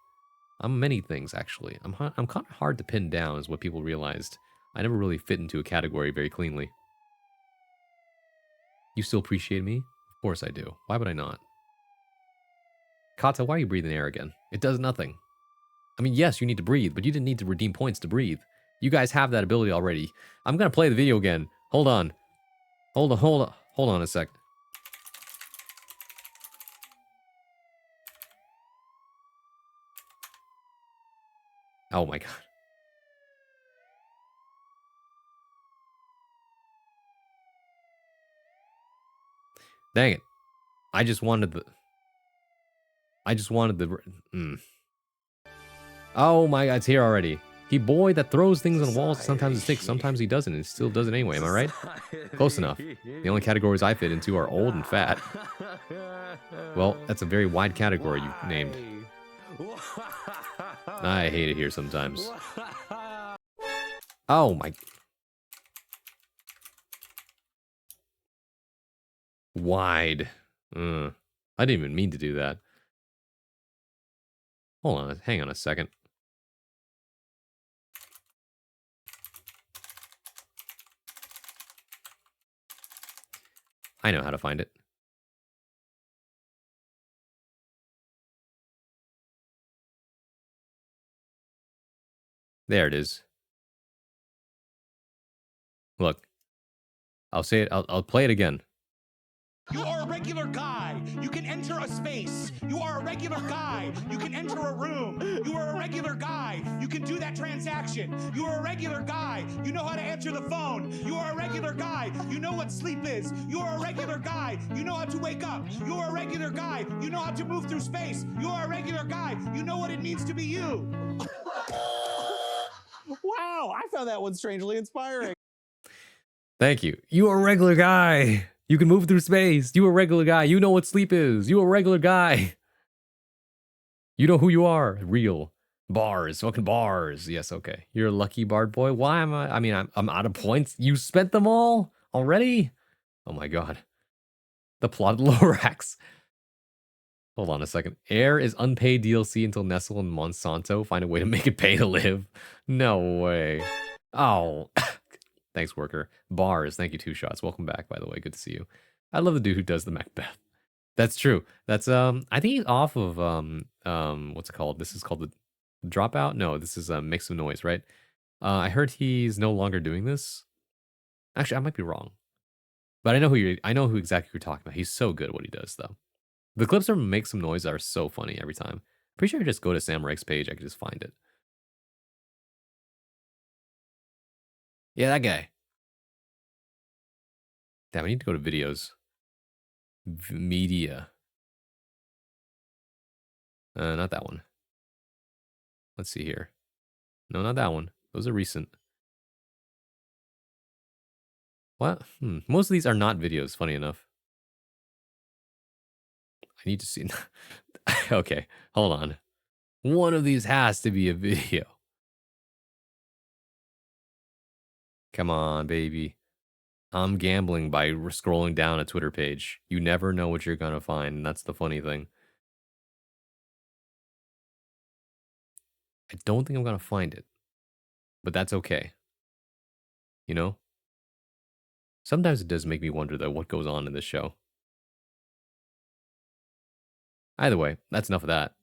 I'm many things, actually. I'm kind of hard to pin down, is what people realized. I never really fit into a category very cleanly. You still appreciate me? Of course I do. Why would I not? Kata, why are you breathing air again? It does nothing. I mean, yes, you need to breathe, but you didn't need to redeem points to breathe. You guys have that ability already. I'm gonna play the video again. Hold on. Hold on a sec. Oh my god. Dang it. I just wanted the... Oh my god, it's here already. He boy that throws things on walls, sometimes it sticks, sometimes he doesn't, and still does it anyway, am I right? Close enough. The only categories I fit into are old and fat. Well, that's a very wide category you named. I hate it here sometimes. Oh my... Wide. I didn't even mean to do that. Hold on, hang on a second. I know how to find it. There it is. Look. I'll say it, I'll play it again. You are a regular guy. You can enter a space. You are a regular guy. You can enter a room. You are a regular guy. You can do that transaction. You are a regular guy. You know how to answer the phone. You are a regular guy. You know what sleep is. You are a regular guy. You know how to wake up. You are a regular guy. You know how to move through space. You are a regular guy. You know what it means to be you. Wow, I found that one strangely inspiring. Thank you. You are a regular guy. You can move through space. You a regular guy. You know what sleep is. You a regular guy. You know who you are. Real. Bars. Fucking bars. Yes, okay. You're a lucky bard boy. Why am I? I mean, I'm out of points. You spent them all already? Oh my god. The plot of Lorax. Hold on a second. Air is unpaid DLC until Nestle and Monsanto find a way to make it pay to live. No way. Oh. Thanks, worker. Bars, thank you, 2 shots. Welcome back, by the way. Good to see you. I love the dude who does the Macbeth. That's true. That's I think he's off of what's it called? This is called the Dropout? No, this is Make Some Noise, right? I heard he's no longer doing this. Actually, I might be wrong. But I know who exactly you're talking about. He's so good at what he does, though. The clips from Make Some Noise are so funny every time. Pretty sure I just go to Samurai's page, I could just find it. Yeah, that guy. Damn, I need to go to videos. Media. Not that one. Let's see here. No, not that one. Those are recent. What? Most of these are not videos, funny enough. I need to see. Okay, hold on. One of these has to be a video. Come on, baby. I'm gambling by scrolling down a Twitter page. You never know what you're gonna find, and that's the funny thing. I don't think I'm gonna find it, but that's okay. You know? Sometimes it does make me wonder, though, what goes on in this show. Either way, that's enough of that.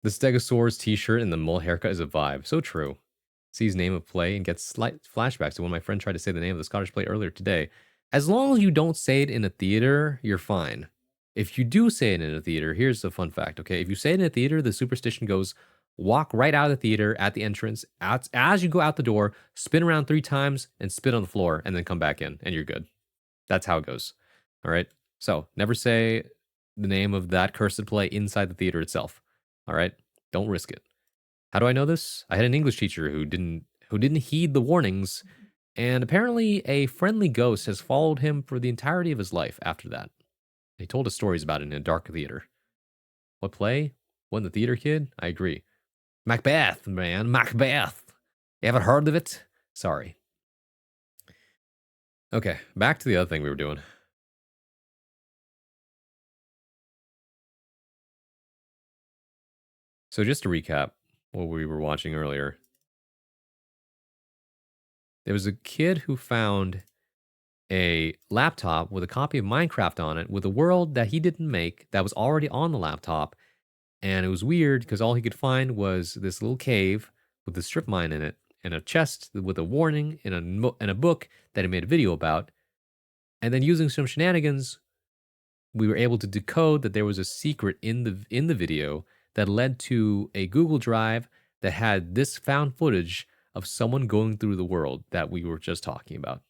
The Stegosaurus t-shirt and the mole haircut is a vibe. So true. Sees name of play and gets slight flashbacks to when my friend tried to say the name of the Scottish play earlier today. As long as you don't say it in a theater, you're fine. If you do say it in a theater, here's a fun fact, okay? If you say it in a theater, the superstition goes, walk right out of the theater at the entrance. As you go out the door, spin around 3 times and spit on the floor and then come back in and you're good. That's how it goes. All right? So never say the name of that cursed play inside the theater itself. All right? Don't risk it. How do I know this? I had an English teacher who didn't heed the warnings, and apparently a friendly ghost has followed him for the entirety of his life after that. He told us stories about it in a dark theater. What play? What in the theater, kid? I agree. Macbeth, man. Macbeth. You haven't heard of it? Sorry. Okay, back to the other thing we were doing. So just to recap what we were watching earlier. There was a kid who found a laptop with a copy of Minecraft on it with a world that he didn't make that was already on the laptop. And it was weird because all he could find was this little cave with a strip mine in it and a chest with a warning and a book that he made a video about. And then using some shenanigans, we were able to decode that there was a secret in the video that led to a Google Drive that had this found footage of someone going through the world that we were just talking about.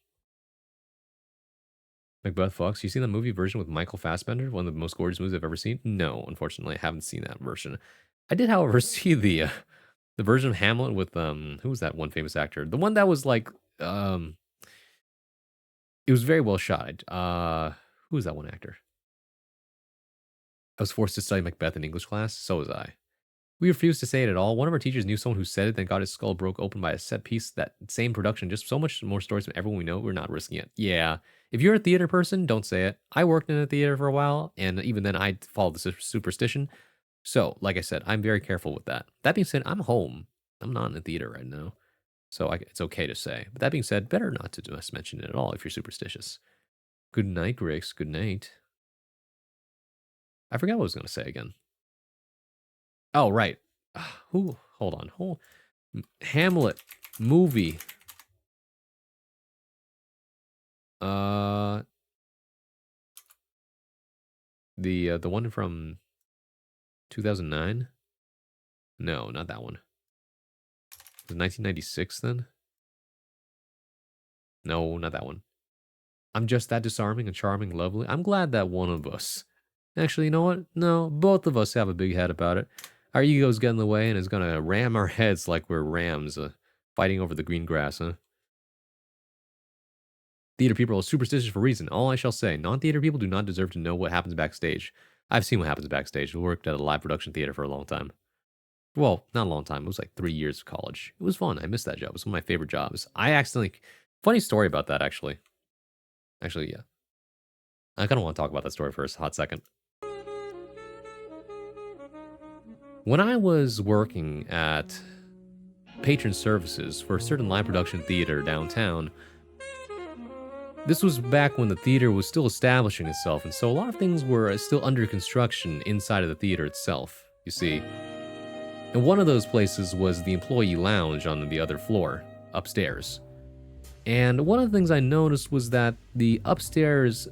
Macbeth Fox, you seen that movie version with Michael Fassbender? One of the most gorgeous movies I've ever seen? No, unfortunately, I haven't seen that version. I did, however, see the version of Hamlet with, who was that one famous actor? The one that was like, it was very well shot. Who was that one actor? I was forced to study Macbeth in English class. So was I. We refused to say it at all. One of our teachers knew someone who said it, then got his skull broke open by a set piece. That same production, just so much more stories from everyone we know. We're not risking it. Yeah. If you're a theater person, don't say it. I worked in a theater for a while, and even then I followed the superstition. So, like I said, I'm very careful with that. That being said, I'm home. I'm not in a theater right now. So it's okay to say. But that being said, better not to just mention it at all if you're superstitious. Good night, Grix. Good night. I forgot what I was going to say again. Oh, right. Hold on. Hamlet movie. The one from 2009? No, not that one. Was it 1996 then? No, not that one. I'm just that disarming and charming, lovely. I'm glad that one of us. Actually, you know what? No, both of us have a big head about it. Our egos get in the way and is gonna ram our heads like we're rams fighting over the green grass, huh? Theater people are superstitious for a reason. All I shall say, non-theater people do not deserve to know what happens backstage. I've seen what happens backstage. I worked at a live production theater for a long time. Well, not a long time. It was like 3 years of college. It was fun. I missed that job. It was one of my favorite jobs. I accidentally... Funny story about that, actually. Actually, yeah. I kind of want to talk about that story for a hot second. When I was working at patron services for a certain live production theater downtown, this was back when the theater was still establishing itself, and so a lot of things were still under construction inside of the theater itself, you see. And one of those places was the employee lounge on the other floor, upstairs. And one of the things I noticed was that the upstairs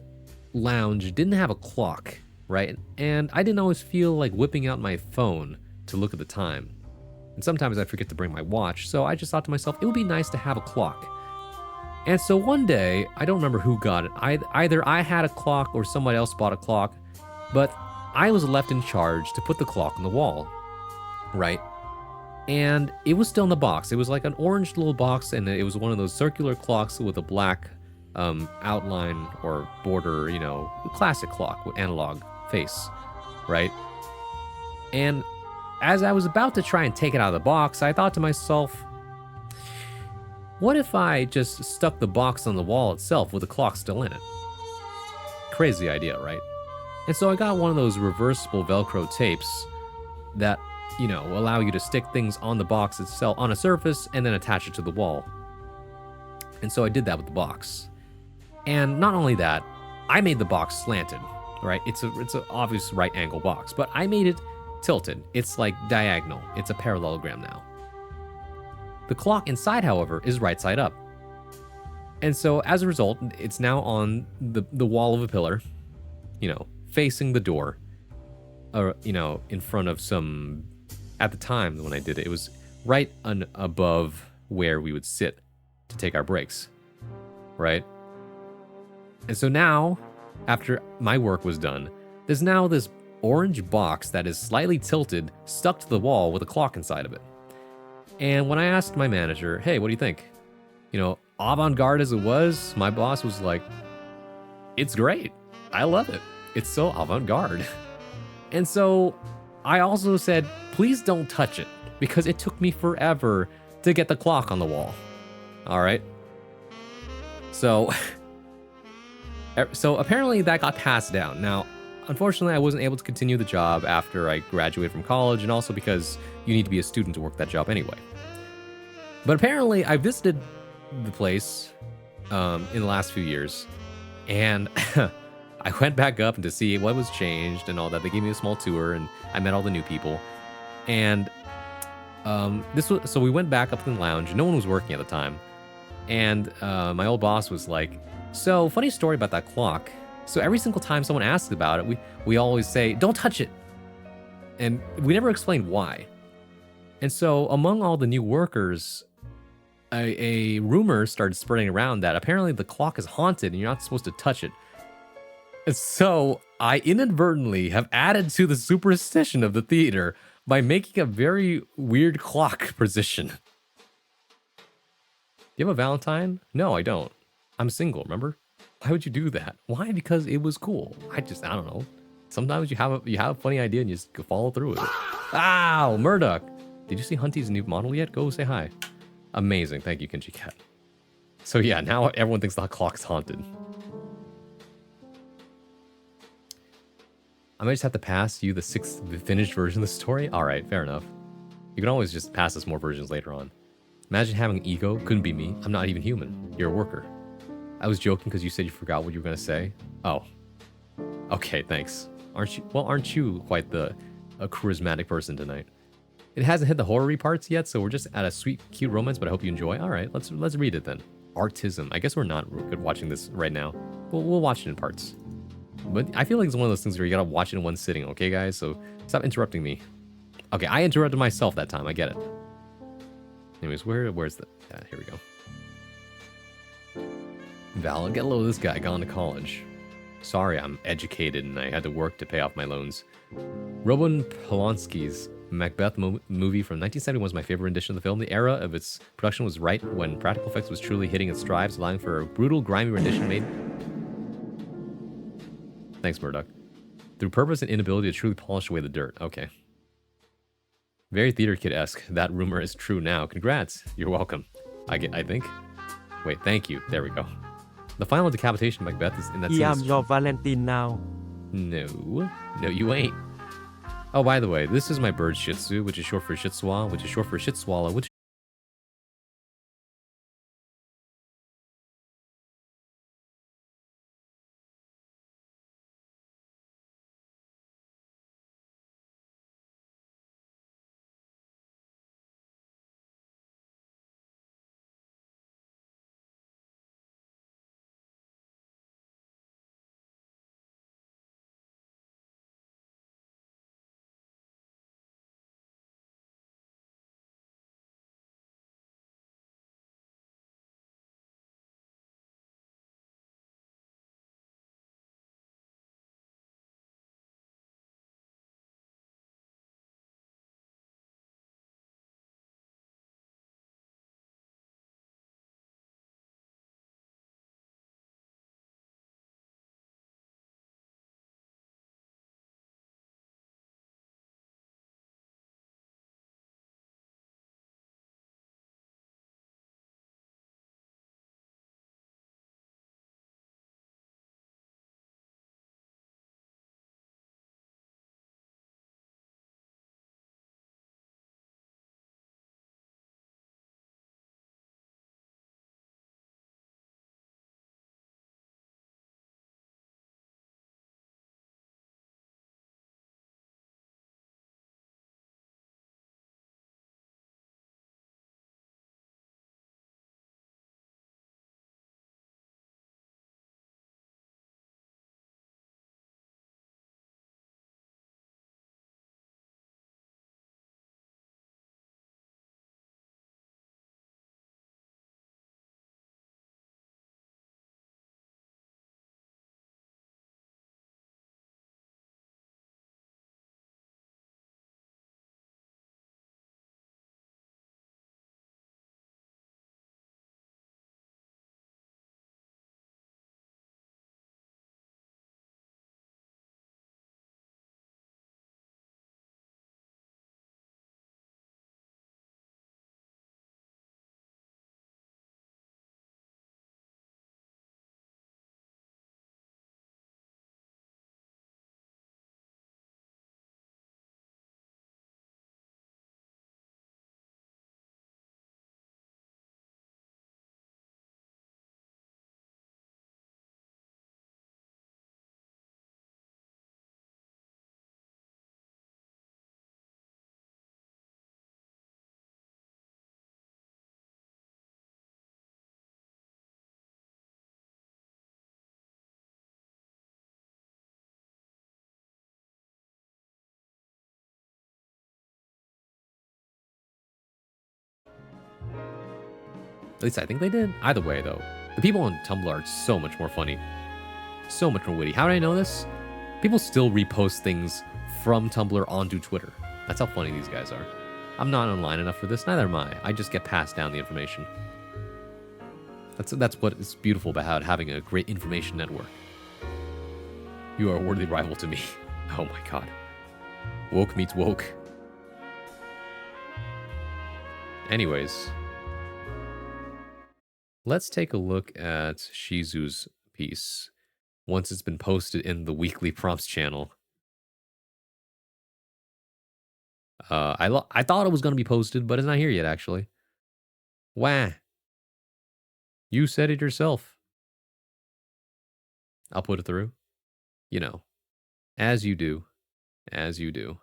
lounge didn't have a clock, right? And I didn't always feel like whipping out my phone to look at the time. And sometimes I forget to bring my watch, so I just thought to myself, it would be nice to have a clock. And so one day, I don't remember who got it. Either I had a clock or somebody else bought a clock, but I was left in charge to put the clock on the wall, right? And it was still in the box. It was like an orange little box, and it was one of those circular clocks with a black outline or border, you know, classic clock with analog face, right? And as I was about to try and take it out of the box, I thought to myself, what if I just stuck the box on the wall itself with the clock still in it? Crazy idea, right? And so I got one of those reversible Velcro tapes that, you know, allow you to stick things on the box itself, on a surface, and then attach it to the wall. And so I did that with the box. And not only that, I made the box slanted, right? It's an obvious right angle box, but I made it tilted. It's like diagonal. It's a parallelogram now. The clock inside, however, is right side up. And so as a result, it's now on the wall of a pillar, you know, facing the door, or, you know, in front of some, at the time when I did it, it was right above where we would sit to take our breaks, right? And so now, after my work was done, there's now this orange box that is slightly tilted, stuck to the wall with a clock inside of it. And when I asked my manager, hey, what do you think? You know, avant-garde as it was, my boss was like, it's great. I love it. It's so avant-garde. And so I also said, please don't touch it, because it took me forever to get the clock on the wall. All right. So apparently that got passed down. Now, unfortunately, I wasn't able to continue the job after I graduated from college, and also because you need to be a student to work that job anyway. But apparently, I visited the place in the last few years, and I went back up to see what was changed and all that. They gave me a small tour, and I met all the new people. And so we went back up in the lounge. No one was working at the time, and my old boss was like, "So, funny story about that clock. So every single time someone asks about it, we always say, don't touch it. And we never explained why. And so among all the new workers, a rumor started spreading around that apparently the clock is haunted and you're not supposed to touch it. And so I inadvertently have added to the superstition of the theater by making a very weird clock position. Do you have a Valentine? No, I don't. I'm single, remember? Why would you do that? Why? Because it was cool. I don't know. Sometimes you have a funny idea and you just follow through with it. Ow, Murdoch. Did you see Hunty's new model yet? Go say hi. Amazing. Thank you, Kinchi Cat. So yeah, now everyone thinks the clock's haunted. I might just have to pass you the finished version of the story. All right, fair enough. You can always just pass us more versions later on. Imagine having an ego. Couldn't be me. I'm not even human. You're a worker. I was joking because you said you forgot what you were going to say. Oh. Okay, thanks. Aren't you quite a charismatic person tonight? It hasn't hit the horror parts yet, so we're just at a sweet, cute romance, but I hope you enjoy. All right, let's read it then. Artism. I guess we're not good watching this right now. We'll watch it in parts. But I feel like it's one of those things where you gotta watch it in one sitting, okay, guys? So stop interrupting me. Okay, I interrupted myself that time. I get it. Anyways, where's the... Yeah, here we go. Val, get a load of this guy. Gone to college. Sorry, I'm educated and I had to work to pay off my loans. Roman Polanski's Macbeth movie from 1970 was my favorite rendition of the film. The era of its production was right when practical effects was truly hitting its strides, allowing for a brutal, grimy rendition made... Thanks, Murdoch. Through purpose and inability to truly polish away the dirt. Okay. Very Theater Kid-esque. That rumor is true now. Congrats. You're welcome. I think. Wait, thank you. There we go. The final decapitation of Macbeth is in that scene. Yeah, I'm your Valentine now. No, you ain't. Oh, by the way, this is my bird Shih Tzu, which is short for Shih Tzu, which is short for Shit Swallow, which least I think they did. Either way, though, the people on Tumblr are so much more funny. So much more witty. How did I know this? People still repost things from Tumblr onto Twitter. That's how funny these guys are. I'm not online enough for this, neither am I. I just get passed down the information. That's what is beautiful about having a great information network. You are a worthy rival to me. Oh my god. Woke meets woke. Anyways, let's take a look at Shizu's piece once it's been posted in the weekly prompts channel. I thought it was going to be posted, but it's not here yet, actually. Wah. You said it yourself. I'll put it through. You know, as you do. As you do.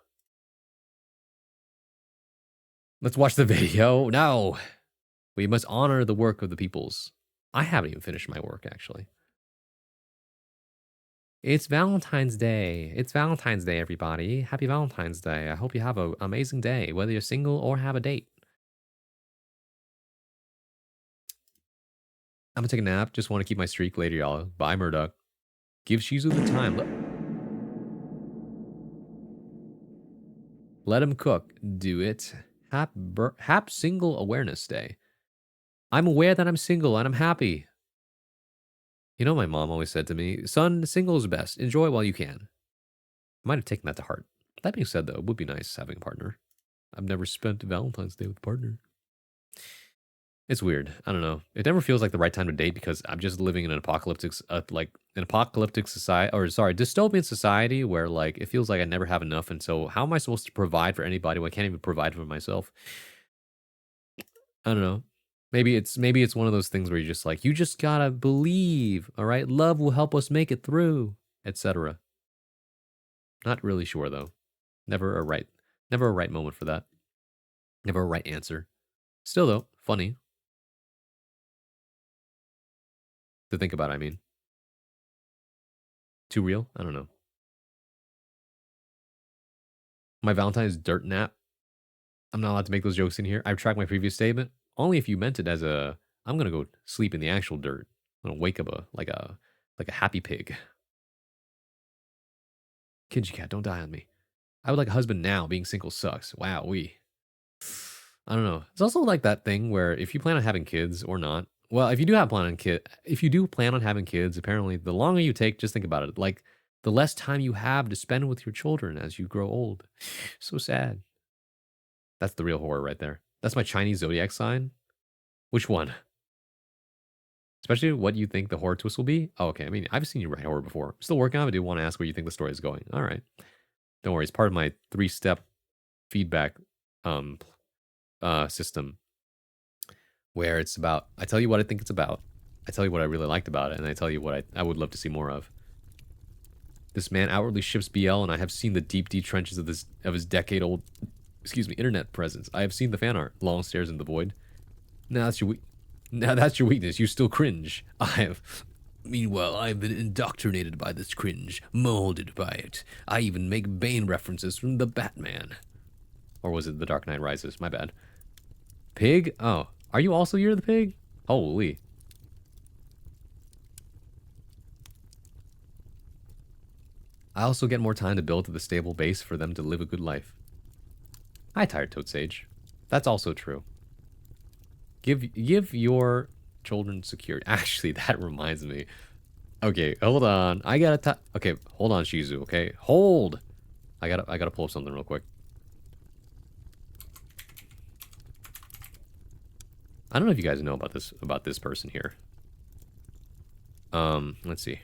Let's watch the video. No. We must honor the work of the peoples. I haven't even finished my work, actually. It's Valentine's Day. It's Valentine's Day, everybody. Happy Valentine's Day. I hope you have an amazing day, whether you're single or have a date. I'm gonna take a nap. Just want to keep my streak later, y'all. Bye, Murdoch. Give Shizu the time. Let him cook. Do it. Hap Single Awareness Day. I'm aware that I'm single and I'm happy. You know, my mom always said to me, son, single is best. Enjoy while you can. I might have taken that to heart. That being said, though, it would be nice having a partner. I've never spent Valentine's Day with a partner. It's weird. I don't know. It never feels like the right time to date because I'm just living in an apocalyptic, society, or sorry, dystopian society where like it feels like I never have enough. And so how am I supposed to provide for anybody when I can't even provide for myself? I don't know. Maybe it's one of those things where you're just like, you just gotta believe, all right? Love will help us make it through, etc. Not really sure though. Never a right moment for that. Never a right answer. Still though, funny to think about, I mean. Too real? I don't know. My Valentine's dirt nap. I'm not allowed to make those jokes in here. I retract my previous statement. Only if you meant it as a, I'm gonna go sleep in the actual dirt. I'm gonna wake up like a happy pig. Kinji cat, don't die on me. I would like a husband now. Being single sucks. Wow, I don't know. It's also like that thing where if you plan on having kids or not, well, if you do plan on having kids, apparently the longer you take, just think about it. Like the less time you have to spend with your children as you grow old. So sad. That's the real horror right there. That's my Chinese zodiac sign. Which one? Especially what you think the horror twist will be. Oh, okay. I mean, I've seen you write horror before. I'm still working on it. I do want to ask where you think the story is going. All right. Don't worry. It's part of my 3-step feedback system where it's about, I tell you what I think it's about. I tell you what I really liked about it. And I tell you what I would love to see more of. This man outwardly ships BL, and I have seen the deep trenches of his decade-old, internet presence. I have seen the fan art. Long stares in the void. Now that's your weakness. You still cringe. Meanwhile, I've been indoctrinated by this cringe, molded by it. I even make Bane references from the Batman. Or was it The Dark Knight Rises? My bad. Pig? Oh, are you also Year of the Pig? Holy. I also get more time to build to the stable base for them to live a good life. Hi, Tired Toad Sage. That's also true. Give your children security. Actually, that reminds me. Okay, hold on. Okay, hold on, Shizu. Okay, hold. I gotta pull up something real quick. I don't know if you guys know about this person here. Let's see.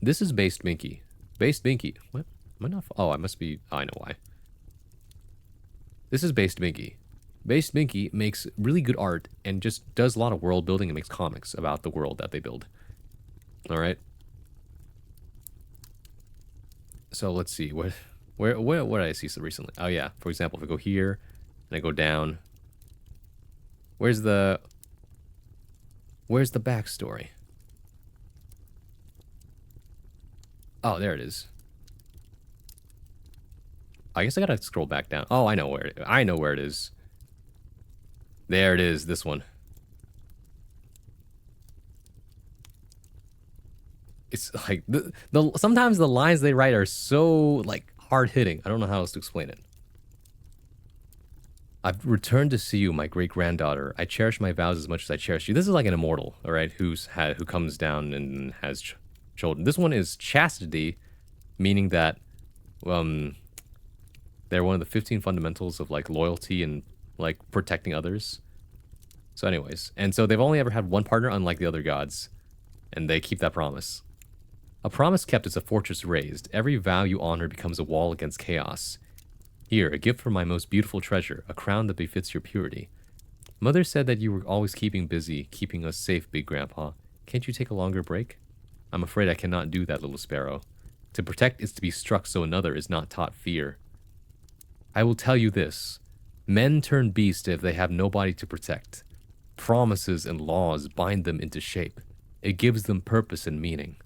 This is Based Binky. Based Binky. What? Am I not? Oh, I must be. Oh, I know why. This is Based Binky. Based Binky makes really good art and just does a lot of world building and makes comics about the world that they build. All right. So let's see where did I see some recently? Oh yeah, for example, if I go here and I go down, where's the backstory? Oh, there it is. I guess I gotta scroll back down. Oh, I know where it is. There it is, this one. It's like sometimes the lines they write are so like hard hitting. I don't know how else to explain it. I've returned to see you, my great granddaughter. I cherish my vows as much as I cherish you. This is like an immortal, all right, who comes down and has children. This one is chastity, meaning that they're one of the 15 fundamentals of like loyalty and like protecting others. So anyways, and so they've only ever had one partner, unlike the other gods, and they keep that promise. A promise kept is a fortress raised. Every vow you honor becomes a wall against chaos. Here, a gift from my most beautiful treasure, a crown that befits your purity. Mother said that you were always keeping busy, keeping us safe, big grandpa. Can't you take a longer break? I'm afraid I cannot do that, little sparrow. To protect is to be struck so another is not taught fear. I will tell you this. Men turn beast if they have nobody to protect. Promises and laws bind them into shape. It gives them purpose and meaning.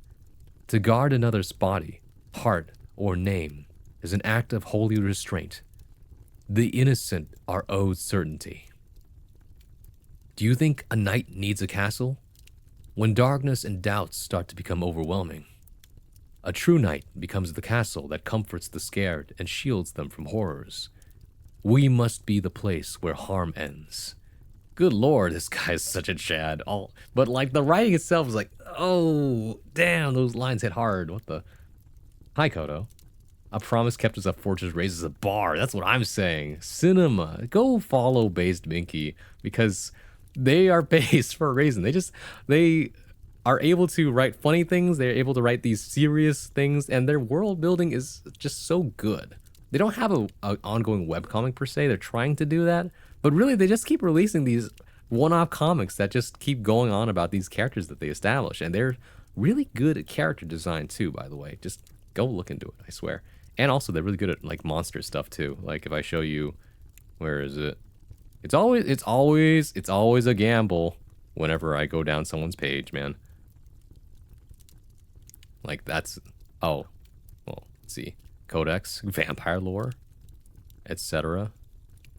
To guard another's body, heart, or name is an act of holy restraint. The innocent are owed certainty. Do you think a knight needs a castle? When darkness and doubts start to become overwhelming, a true knight becomes the castle that comforts the scared and shields them from horrors. We must be the place where harm ends. Good lord, this guy is such a Chad. But like the writing itself is like, oh, damn, those lines hit hard. What the? Hi, Kodo. A promise kept as a fortress raises a bar. That's what I'm saying. Cinema. Go follow Based Minky because they are based for a reason. They are able to write funny things. They're able to write these serious things, and their world building is just so good. They don't have an ongoing webcomic per se. They're trying to do that. But really, they just keep releasing these one-off comics that just keep going on about these characters that they establish. And they're really good at character design too, by the way. Just go look into it, I swear. And also, they're really good at like monster stuff too. Like if I show you, where is it? It's always a gamble whenever I go down someone's page, man. Like that's, oh, well, let's see. Codex, vampire lore, etc.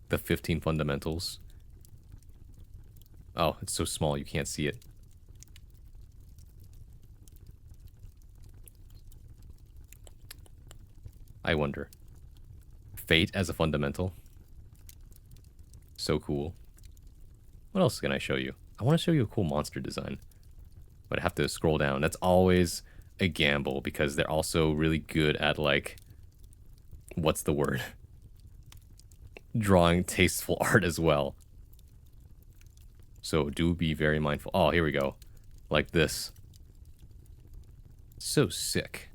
The 15 fundamentals. Oh, it's so small you can't see it. I wonder. Fate as a fundamental. So cool. What else can I show you? I want to show you a cool monster design. But I have to scroll down. That's always a gamble because they're also really good at like, what's the word? Drawing tasteful art as well. So do be very mindful. Oh, here we go. Like this. So sick.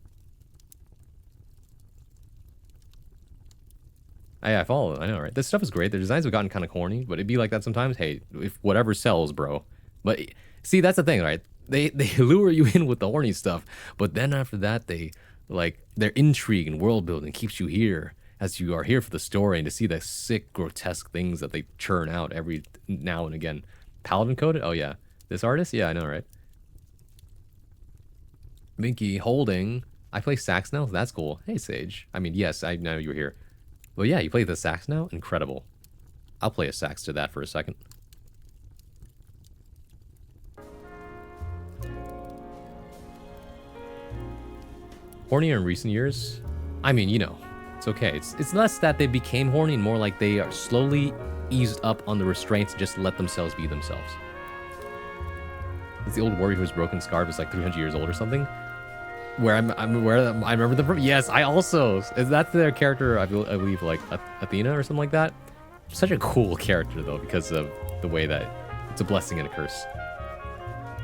I follow. I know, right? This stuff is great. The designs have gotten kind of corny, but it'd be like that sometimes. Hey, if whatever sells, bro. But see, that's the thing, right? They lure you in with the horny stuff, but then after that, their intrigue and world building keeps you here as you are here for the story and to see the sick, grotesque things that they churn out every now and again. Paladin coded? Oh yeah. This artist? Yeah, I know, right? Minky holding. I play sax now? That's cool. Hey, Sage. I mean, yes, I know you were here. Well, yeah, you play the sax now? Incredible. I'll play a sax to that for a second. Hornier in recent years? I mean, you know, it's okay. It's less that they became horny and more like they are slowly eased up on the restraints and just let themselves be themselves. It's the old warrior whose broken scarf is like 300 years old or something. Where I remember them from. Yes, I also. That's their character, I believe, like Athena or something like that. Such a cool character, though, because of the way that it's a blessing and a curse.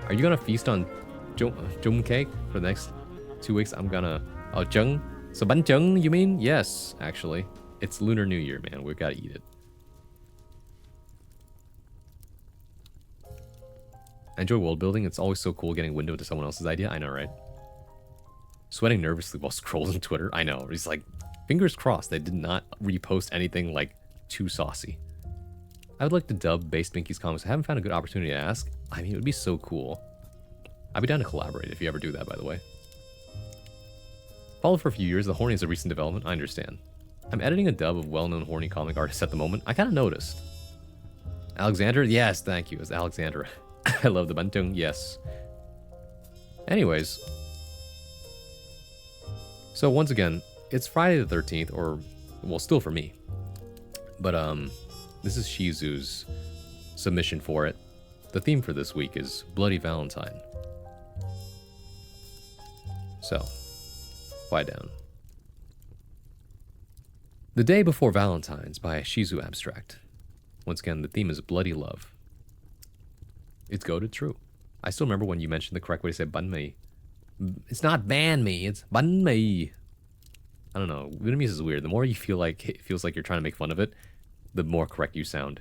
Are you going to feast on jung cake for the next 2 weeks? I'm going to... Oh, jung? So ban jung, you mean? Yes, actually. It's Lunar New Year, man. We've got to eat it. I enjoy world building. It's always so cool getting a window into someone else's idea. I know, right? Sweating nervously while scrolling Twitter. I know. He's like, fingers crossed they did not repost anything like too saucy. I would like to dub Based Minky's comments. I haven't found a good opportunity to ask. I mean, it would be so cool. I'd be down to collaborate if you ever do that, by the way. Followed for a few years, the horny is a recent development. I understand. I'm editing a dub of well-known horny comic artists at the moment. I kind of noticed. Alexander? Yes, thank you. It's Alexander. I love the Bantung. Yes. Anyways. So once again, it's Friday the 13th, or, well, still for me. But, this is Shizu's submission for it. The theme for this week is Bloody Valentine. So, lie down. The Day Before Valentine's by Shizu Abstract. Once again, the theme is bloody love. It's goated true. I still remember when you mentioned the correct way to say banmei. It's not banmei, it's banmei. I don't know. Vietnamese is weird. The more you feel like it feels like you're trying to make fun of it, the more correct you sound.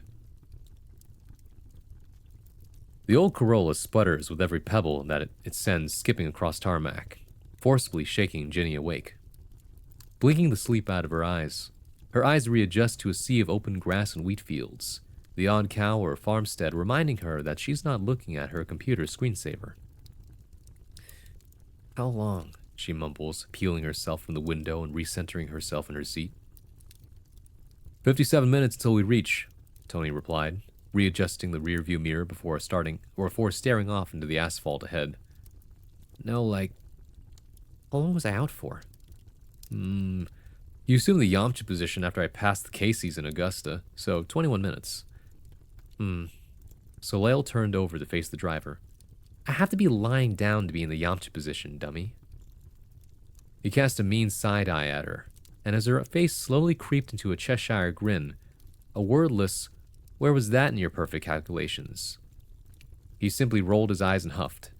The old Corolla sputters with every pebble that it sends skipping across tarmac, forcibly shaking Ginny awake. Blinking the sleep out of her eyes readjust to a sea of open grass and wheat fields, the odd cow or farmstead reminding her that she's not looking at her computer screensaver. How long? She mumbles, peeling herself from the window and recentering herself in her seat. 57 minutes till we reach, Tony replied, readjusting the rearview mirror before staring off into the asphalt ahead. No, like, how long was I out for? You assumed the Yamcha position after I passed the Casey's in Augusta, so 21 minutes. Soleil turned over to face the driver. I have to be lying down to be in the Yamcha position, dummy. He cast a mean side-eye at her, and as her face slowly creeped into a Cheshire grin, a wordless, "Where was that in your perfect calculations?" He simply rolled his eyes and huffed.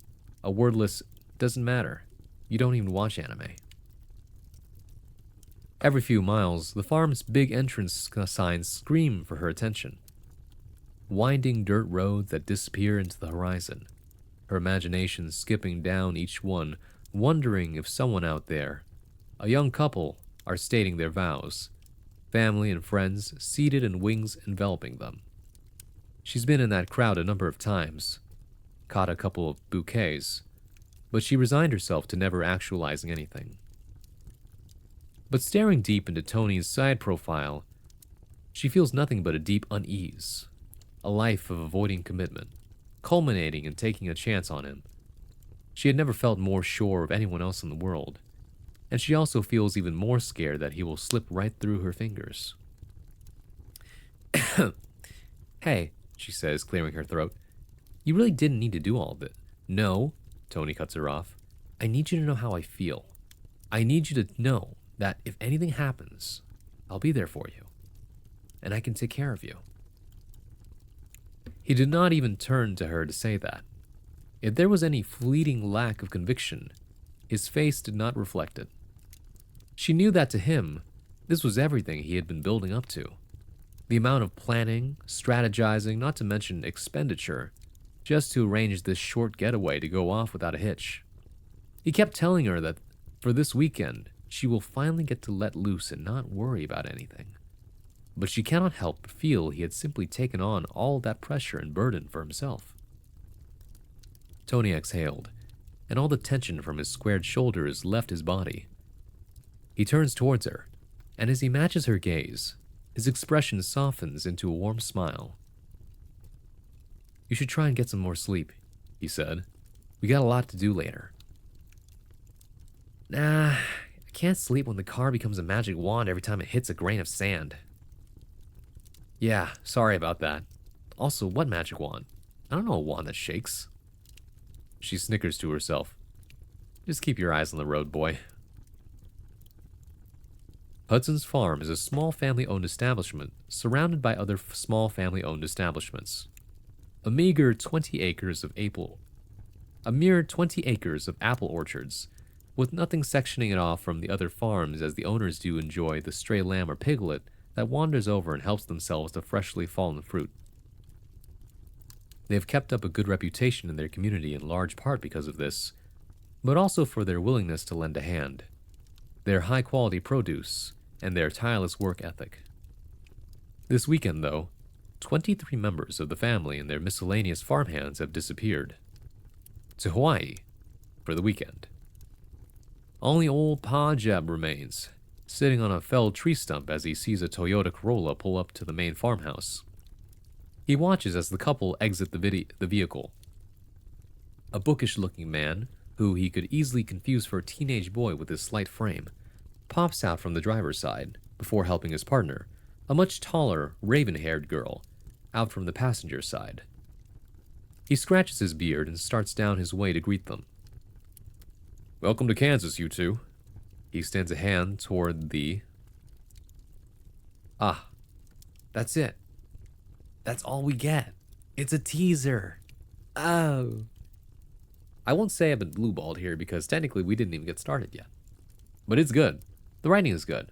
A wordless, "Doesn't matter. You don't even watch anime." Every few miles, the farm's big entrance signs scream for her attention. Winding dirt roads that disappear into the horizon, her imagination skipping down each one, wondering if someone out there, a young couple, are stating their vows, family and friends seated in wings enveloping them. She's been in that crowd a number of times, caught a couple of bouquets, but she resigned herself to never actualizing anything. But staring deep into Tony's side profile, she feels nothing but a deep unease, a life of avoiding commitment, culminating in taking a chance on him. She had never felt more sure of anyone else in the world, and she also feels even more scared that he will slip right through her fingers. Hey, she says, clearing her throat, you really didn't need to do all of it. No, Tony cuts her off. I need you to know how I feel. I need you to know that if anything happens, I'll be there for you, and I can take care of you. He did not even turn to her to say that. If there was any fleeting lack of conviction, his face did not reflect it. She knew that to him, this was everything he had been building up to. The amount of planning, strategizing, not to mention expenditure, just to arrange this short getaway to go off without a hitch. He kept telling her that for this weekend, she will finally get to let loose and not worry about anything. But she cannot help but feel he had simply taken on all that pressure and burden for himself. Tony exhaled, and all the tension from his squared shoulders left his body. He turns towards her, and as he matches her gaze, his expression softens into a warm smile. You should try and get some more sleep, he said. We got a lot to do later. Nah, I can't sleep when the car becomes a magic wand every time it hits a grain of sand. Yeah, sorry about that. Also, what magic wand? I don't know a wand that shakes. She snickers to herself. Just keep your eyes on the road, boy. Hudson's Farm is a small family-owned establishment surrounded by other small family-owned establishments. A mere 20 acres of apple orchards, with nothing sectioning it off from the other farms as the owners do enjoy the stray lamb or piglet that wanders over and helps themselves to freshly fallen fruit. They have kept up a good reputation in their community in large part because of this, but also for their willingness to lend a hand, their high-quality produce, and their tireless work ethic. This weekend, though, 23 members of the family and their miscellaneous farmhands have disappeared. To Hawaii for the weekend. Only old Pa Jeb remains, sitting on a felled tree stump as he sees a Toyota Corolla pull up to the main farmhouse. He watches as the couple exit the vehicle. A bookish-looking man, who he could easily confuse for a teenage boy with his slight frame, pops out from the driver's side before helping his partner, a much taller, raven-haired girl, out from the passenger side. He scratches his beard and starts down his way to greet them. "Welcome to Kansas, you two." He extends a hand toward the... Ah, that's it. That's all we get. It's a teaser. Oh. I won't say I've been blueballed here because technically we didn't even get started yet. But it's good. The writing is good.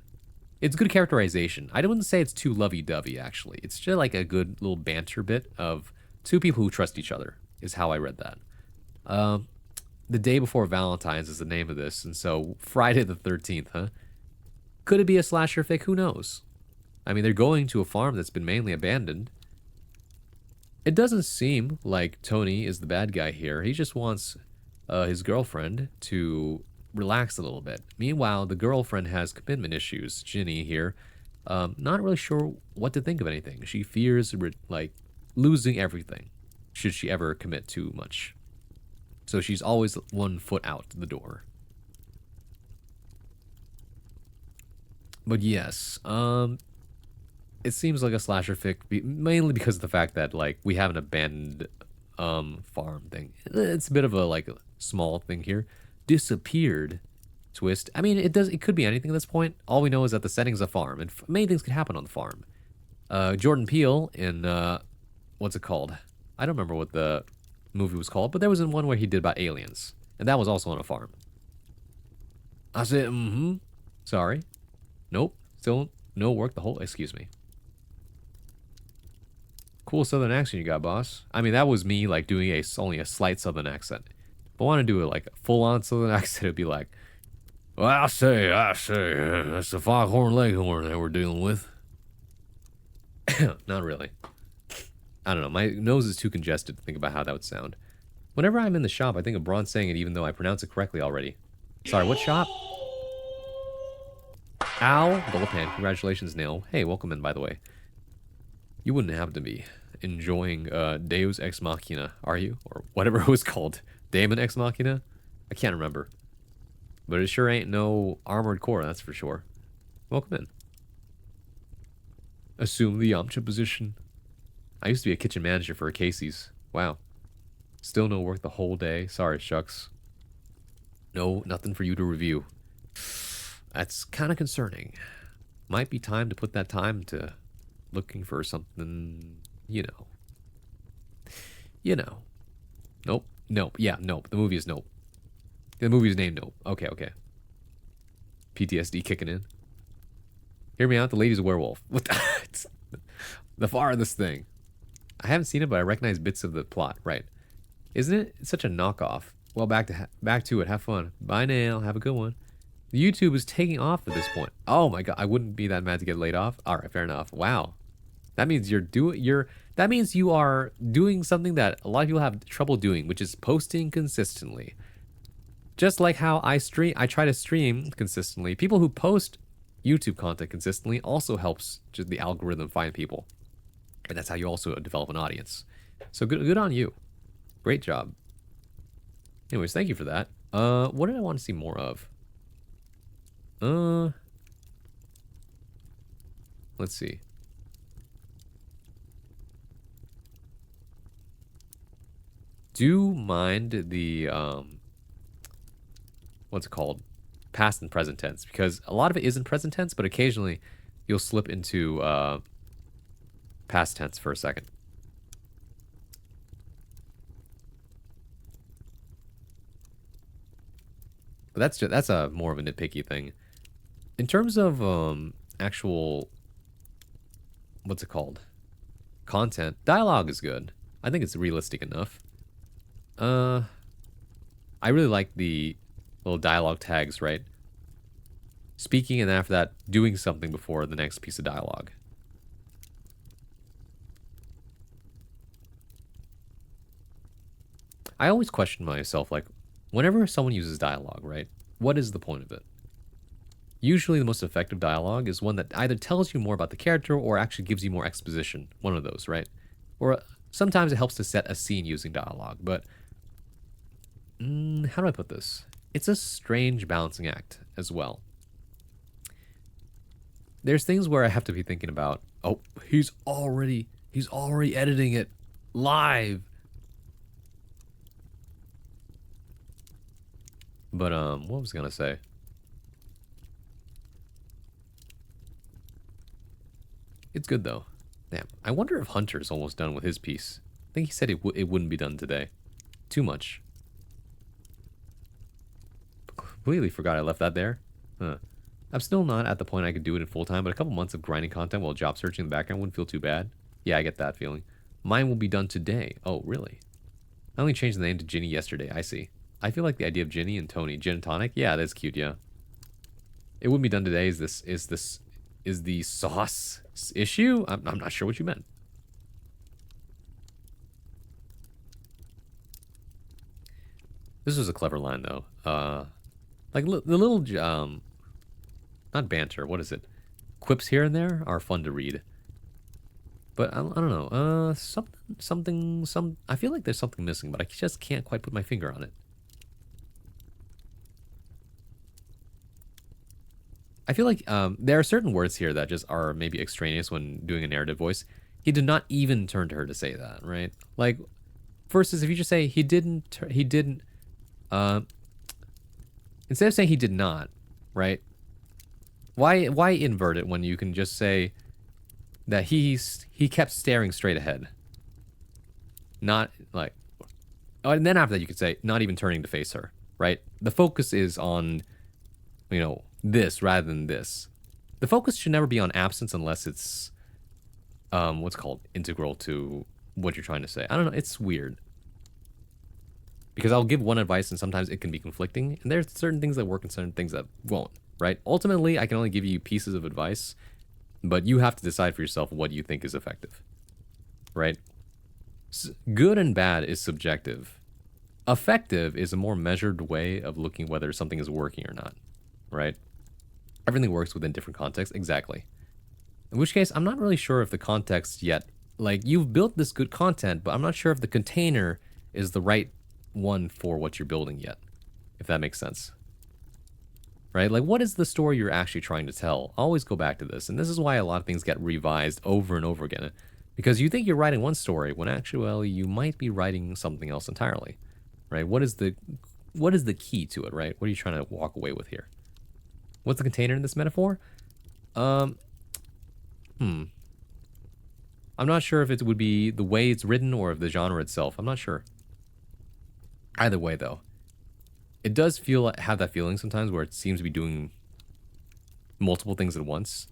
It's good characterization. I wouldn't say it's too lovey-dovey, actually. It's just like a good little banter bit of two people who trust each other, is how I read that. The Day Before Valentine's is the name of this, and so Friday the 13th, huh? Could it be a slasher fic? Who knows? I mean, they're going to a farm that's been mainly abandoned. It doesn't seem like Tony is the bad guy here. He just wants his girlfriend to relax a little bit. Meanwhile, the girlfriend has commitment issues. Ginny here, not really sure what to think of anything. She fears like losing everything should she ever commit too much. So she's always 1 foot out the door. But yes, it seems like a slasher fic, mainly because of the fact that like we have an abandoned farm thing. It's a bit of a like a small thing here. Disappeared twist. I mean, it could be anything at this point. All we know is that the setting's a farm, and many things can happen on the farm. Jordan Peele in what's it called? I don't remember what the movie was called, but there was one where he did about aliens, and that was also on a farm. I said, sorry. Nope. Still no work. The whole. Excuse me. Cool southern accent you got, boss. I mean, that was me like doing only a slight southern accent. If I want to do it like a full-on southern accent, it'd be like, well, I say, that's the foghorn leghorn that we're dealing with. Not really. I don't know. My nose is too congested to think about how that would sound. Whenever I'm in the shop, I think of Braun saying it even though I pronounce it correctly already. Sorry, what shop? Ow! Gullipan. Congratulations, Nail. Hey, welcome in, by the way. You wouldn't have to be enjoying Deus Ex Machina, are you? Or whatever it was called. Daemon Ex Machina? I can't remember. But it sure ain't no Armored Core, that's for sure. Welcome in. Assume the Yamcha position. I used to be a kitchen manager for a Casey's. Wow. Still no work the whole day. Sorry, shucks. No, nothing for you to review. That's kind of concerning. Might be time to put that time to looking for something, you know. You know. Nope. Nope. Yeah, nope. The movie is Nope. The movie is named Nope. Okay, okay. PTSD kicking in. Hear me out, the lady's a werewolf. What the farthest thing. I haven't seen it, but I recognize bits of the plot. Right. Isn't it? It's such a knockoff. Well, back to it. Have fun. Bye now. Have a good one. The YouTube is taking off at this point. Oh my god, I wouldn't be that mad to get laid off. All right, fair enough. Wow. That means that means you are doing something that a lot of people have trouble doing, which is posting consistently. Just like how I try to stream consistently. People who post YouTube content consistently also helps just the algorithm find people. And that's how you also develop an audience. So good on you. Great job. Anyways, thank you for that. What did I want to see more of? Let's see. Do mind the what's it called? Past and present tense, because a lot of it is in present tense, but occasionally you'll slip into past tense for a second. But that's a more of a nitpicky thing. In terms of actual, what's it called? Content, dialogue is good. I think it's realistic enough. I really like the little dialogue tags, right? Speaking and after that, doing something before the next piece of dialogue. I always question myself, like, whenever someone uses dialogue, right? What is the point of it? Usually the most effective dialogue is one that either tells you more about the character or actually gives you more exposition. One of those, right? Or sometimes it helps to set a scene using dialogue, but how do I put this? It's a strange balancing act as well. There's things where I have to be thinking about, oh, he's already editing it live. But what was I gonna say? It's good though. Damn, I wonder if Hunter's almost done with his piece. I think he said it wouldn't be done today. Too much. Completely forgot I left that there. Huh. I'm still not at the point I could do it in full time, but a couple months of grinding content while job searching in the background wouldn't feel too bad. Yeah, I get that feeling. Mine will be done today. Oh, really? I only changed the name to Ginny yesterday. I see. I feel like the idea of Ginny and Tony. Gin and tonic? Yeah, that's cute, yeah. It wouldn't be done today. Is the sauce issue? I'm not sure what you meant. This was a clever line though. Like the little not banter, what is it? Quips here and there are fun to read. But I don't know. I feel like there's something missing, but I just can't quite put my finger on it. I feel like there are certain words here that just are maybe extraneous when doing a narrative voice. He did not even turn to her to say that, right? Like, versus if you just say he didn't, instead of saying he did not, right? Why invert it when you can just say that he kept staring straight ahead? Not like, oh, and then after that you could say not even turning to face her, right? The focus is on, you know, this rather than this. The focus should never be on absence unless it's what's called integral to what you're trying to say. I don't know, it's weird. Because I'll give one advice and sometimes it can be conflicting, and there's certain things that work and certain things that won't, right? Ultimately, I can only give you pieces of advice, but you have to decide for yourself what you think is effective, right? Good and bad is subjective. Effective is a more measured way of looking whether something is working or not, right? Everything works within different contexts, exactly. In which case, I'm not really sure if the context yet, like, you've built this good content, but I'm not sure if the container is the right one for what you're building yet, if that makes sense. Right? Like, what is the story you're actually trying to tell? Always go back to this, and this is why a lot of things get revised over and over again, because you think you're writing one story when actually, well, you might be writing something else entirely, right? What is the key to it, right? What are you trying to walk away with here? What's the container in this metaphor? I'm not sure if it would be the way it's written or if the genre itself. I'm not sure. Either way, though, it does have that feeling sometimes where it seems to be doing multiple things at once.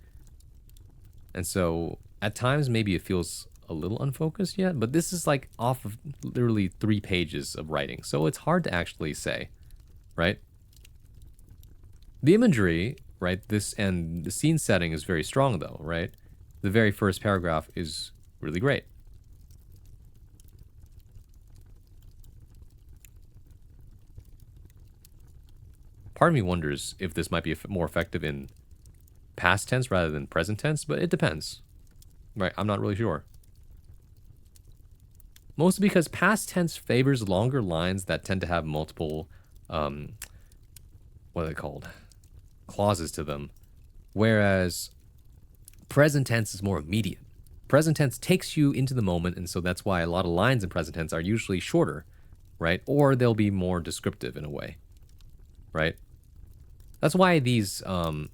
And so at times maybe it feels a little unfocused yet, but this is like off of literally 3 pages of writing. So it's hard to actually say, right? The imagery, right, and the scene setting is very strong though, right? The very first paragraph is really great. Part of me wonders if this might be more effective in past tense rather than present tense, but it depends. Right, I'm not really sure. Mostly because past tense favors longer lines that tend to have multiple, what are they called? Clauses to them. Whereas present tense is more immediate. Present tense takes you into the moment, and so that's why a lot of lines in present tense are usually shorter, right? Or they'll be more descriptive in a way, right? That's why these longer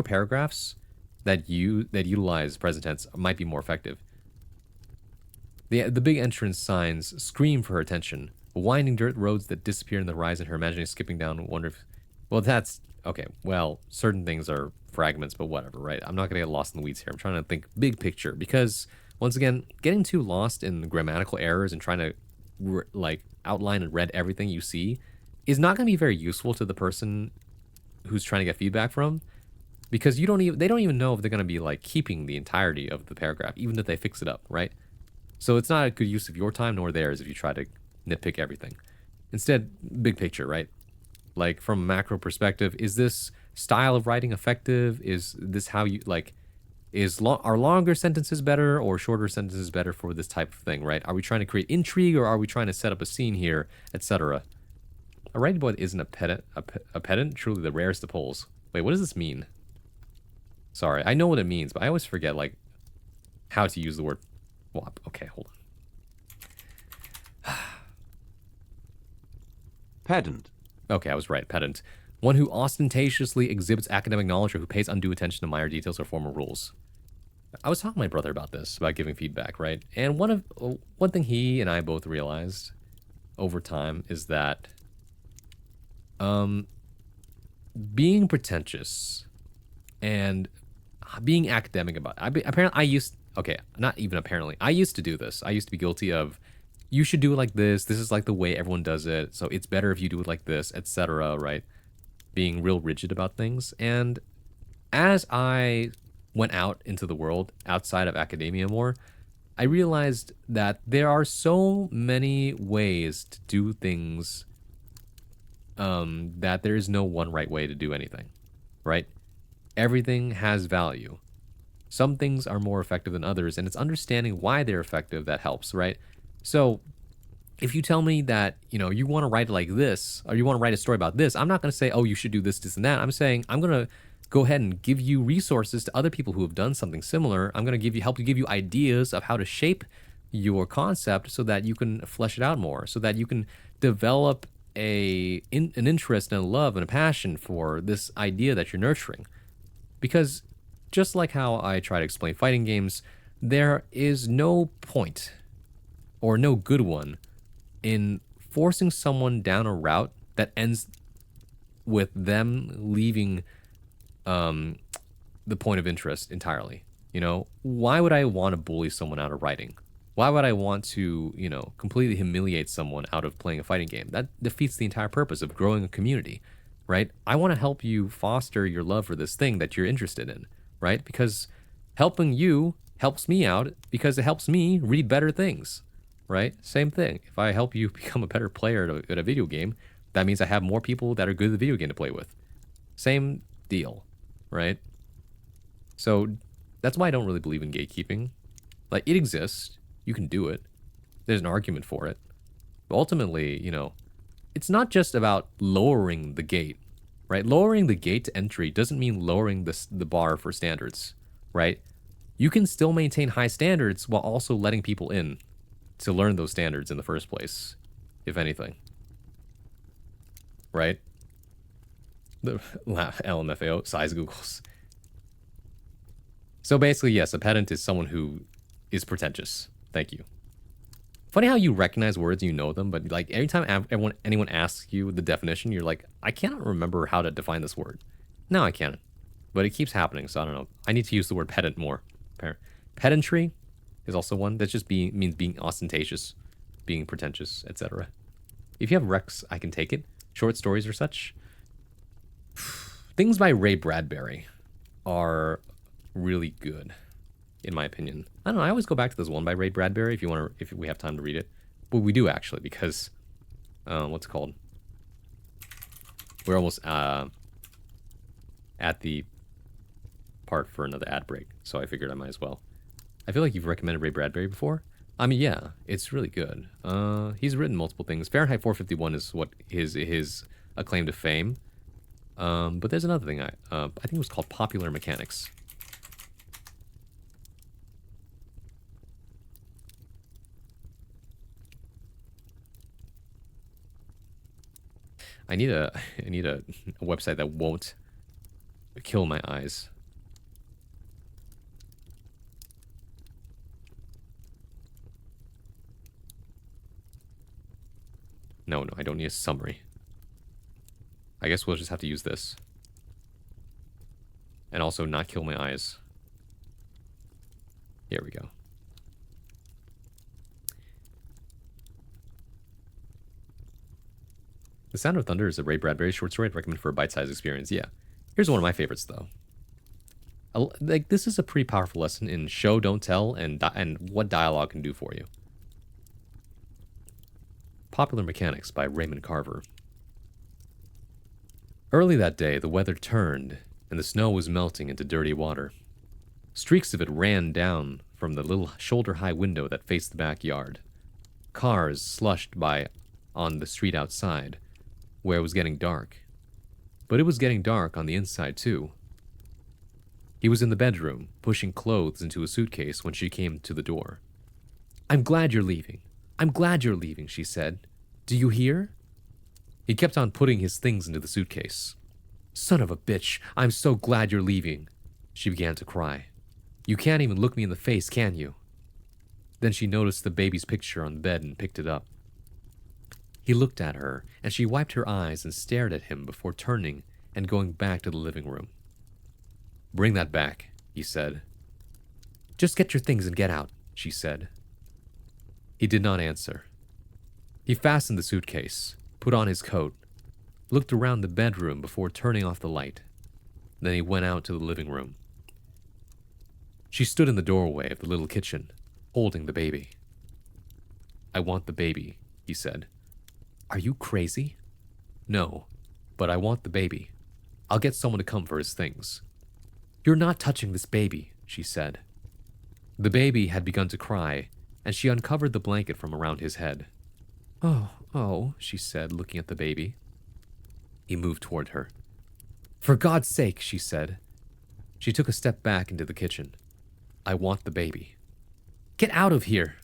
paragraphs that utilize present tense might be more effective. The big entrance signs scream for her attention. Winding dirt roads that disappear in the horizon, her imagining skipping down, wonder if... Well, that's... Okay, well, certain things are fragments, but whatever, right? I'm not going to get lost in the weeds here. I'm trying to think big picture, because, once again, getting too lost in grammatical errors and trying to, like, outline and read everything you see is not going to be very useful to the person who's trying to get feedback from, because they don't even know if they're going to be, like, keeping the entirety of the paragraph, even if they fix it up, right? So it's not a good use of your time nor theirs if you try to nitpick everything. Instead, big picture, right? Like, from a macro perspective, is this style of writing effective? Is this how you, like, Are longer sentences better or shorter sentences better for this type of thing, right? Are we trying to create intrigue or are we trying to set up a scene here, etc.? A writing boy isn't a pedant. A pedant, truly the rarest of poles. Wait, what does this mean? Sorry, I know what it means, but I always forget like how to use the word wop. Okay, hold on. Pedant. Okay, I was right. Pedant. One who ostentatiously exhibits academic knowledge or who pays undue attention to minor details or formal rules. I was talking to my brother about this, about giving feedback, right? And one thing he and I both realized over time is that being pretentious and being academic about it. Apparently, not even apparently. I used to do this. I used to be guilty of, you should do it like this. This is like the way everyone does it. So it's better if you do it like this, etc., right? Being real rigid about things. And as I went out into the world outside of academia more, I realized that there are so many ways to do things that there is no one right way to do anything, right? Everything has value. Some things are more effective than others, and it's understanding why they're effective that helps, right? So if you tell me that, you want to write it like this, or you want to write a story about this, I'm not going to say, oh, you should do this, this, and that. I'm saying I'm going to go ahead and give you resources to other people who have done something similar. I'm going to help give you ideas of how to shape your concept so that you can flesh it out more, so that you can develop an interest and a love and a passion for this idea that you're nurturing. Because just like how I try to explain fighting games, there is no point, or no good one, in forcing someone down a route that ends with them leaving the point of interest entirely. Why would I want to bully someone out of writing? Why would I want to, completely humiliate someone out of playing a fighting game? That defeats the entire purpose of growing a community, right? I want to help you foster your love for this thing that you're interested in, right? Because helping you helps me out because it helps me read better things, right? Same thing. If I help you become a better player at a video game, that means I have more people that are good at the video game to play with. Same deal, right? So that's why I don't really believe in gatekeeping. Like, it exists. You can do it. There's an argument for it. But ultimately, it's not just about lowering the gate, right? Lowering the gate to entry doesn't mean lowering the bar for standards, right? You can still maintain high standards while also letting people in to learn those standards in the first place, if anything. Right? The LMFAO, size Googles. So basically, yes, a pedant is someone who is pretentious. Thank you. Funny how you recognize words, you know them, but like every time anyone asks you the definition, you're like, I cannot remember how to define this word. No, I can't. But it keeps happening, so I don't know. I need to use the word pedant more. Pedantry is also one that just means being ostentatious, being pretentious, etc. If you have Rex, I can take it. Short stories or such. Things by Ray Bradbury are really good, in my opinion. I don't know. I always go back to this one by Ray Bradbury if we have time to read it. But we do actually, because what's it called? We're almost at the part for another ad break, so I figured I might as well. I feel like you've recommended Ray Bradbury before. I mean, yeah, it's really good. He's written multiple things. Fahrenheit 451 is what his acclaim to fame. But there's another thing. I think it was called Popular Mechanics. I need a website that won't kill my eyes. No, I don't need a summary. I guess we'll just have to use this. And also not kill my eyes. Here we go. The Sound of Thunder is a Ray Bradbury short story I'd recommend for a bite-sized experience. Yeah. Here's one of my favorites, though. Like, this is a pretty powerful lesson in show, don't tell, and what dialogue can do for you. Popular Mechanics by Raymond Carver. Early that day, the weather turned, and the snow was melting into dirty water. Streaks of it ran down from the little shoulder-high window that faced the backyard. Cars slushed by on the street outside, where it was getting dark. But it was getting dark on the inside, too. He was in the bedroom, pushing clothes into a suitcase when she came to the door. "I'm glad you're leaving. I'm glad you're leaving," she said. "Do you hear?" He kept on putting his things into the suitcase. "Son of a bitch, I'm so glad you're leaving." She began to cry. "You can't even look me in the face, can you?" Then she noticed the baby's picture on the bed and picked it up. He looked at her, and she wiped her eyes and stared at him before turning and going back to the living room. "Bring that back," he said. "Just get your things and get out," she said. He did not answer. He fastened the suitcase, put on his coat, looked around the bedroom before turning off the light. Then he went out to the living room. She stood in the doorway of the little kitchen, holding the baby. "I want the baby," he said. "Are you crazy?" "No, but I want the baby. I'll get someone to come for his things." "You're not touching this baby," she said. The baby had begun to cry, and she uncovered the blanket from around his head. Oh, she said, looking at the baby. He moved toward her. "For God's sake," she said. She took a step back into the kitchen. "I want the baby." "Get out of here!"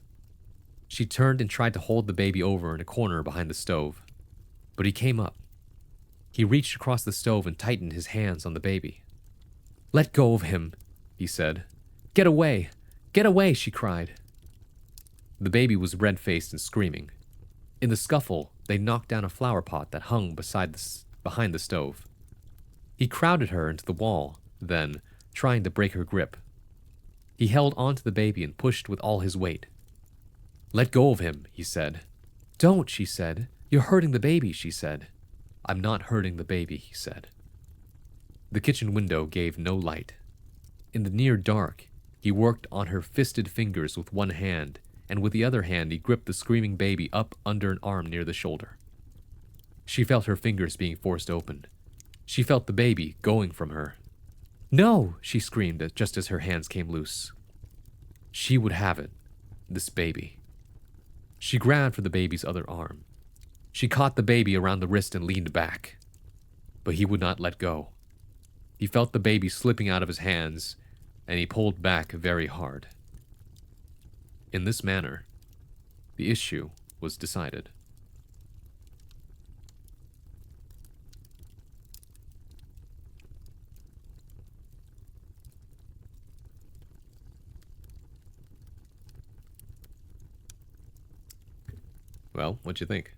She turned and tried to hold the baby over in a corner behind the stove. But he came up. He reached across the stove and tightened his hands on the baby. "Let go of him," he said. "Get away! Get away!" she cried. The baby was red-faced and screaming. In the scuffle, they knocked down a flower pot that hung behind the stove. He crowded her into the wall, then, trying to break her grip. He held onto the baby and pushed with all his weight. "Let go of him," he said. "Don't," she said. "You're hurting the baby," she said. "I'm not hurting the baby," he said. The kitchen window gave no light. In the near dark, he worked on her fisted fingers with one hand, and with the other hand he gripped the screaming baby up under an arm near the shoulder. She felt her fingers being forced open. She felt the baby going from her. "No!" she screamed just as her hands came loose. She would have it, this baby. She grabbed for the baby's other arm. She caught the baby around the wrist and leaned back. But he would not let go. He felt the baby slipping out of his hands, and he pulled back very hard. In this manner, the issue was decided. Well, what'd you think?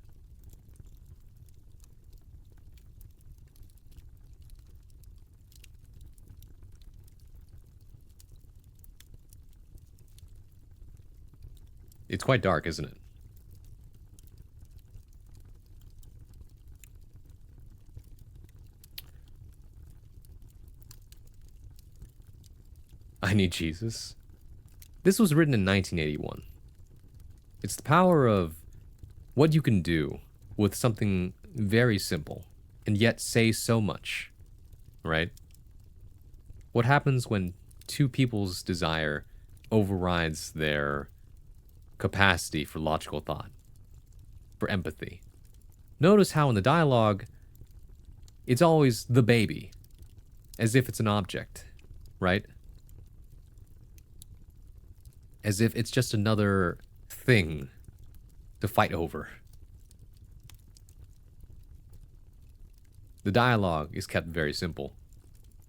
It's quite dark, isn't it? I Need Jesus. This was written in 1981. It's the power of what you can do with something very simple and yet say so much, right? What happens when two people's desire overrides their capacity for logical thought, for empathy? Notice how in the dialogue, it's always the baby, as if it's an object, right? As if it's just another thing to fight over. The dialogue is kept very simple,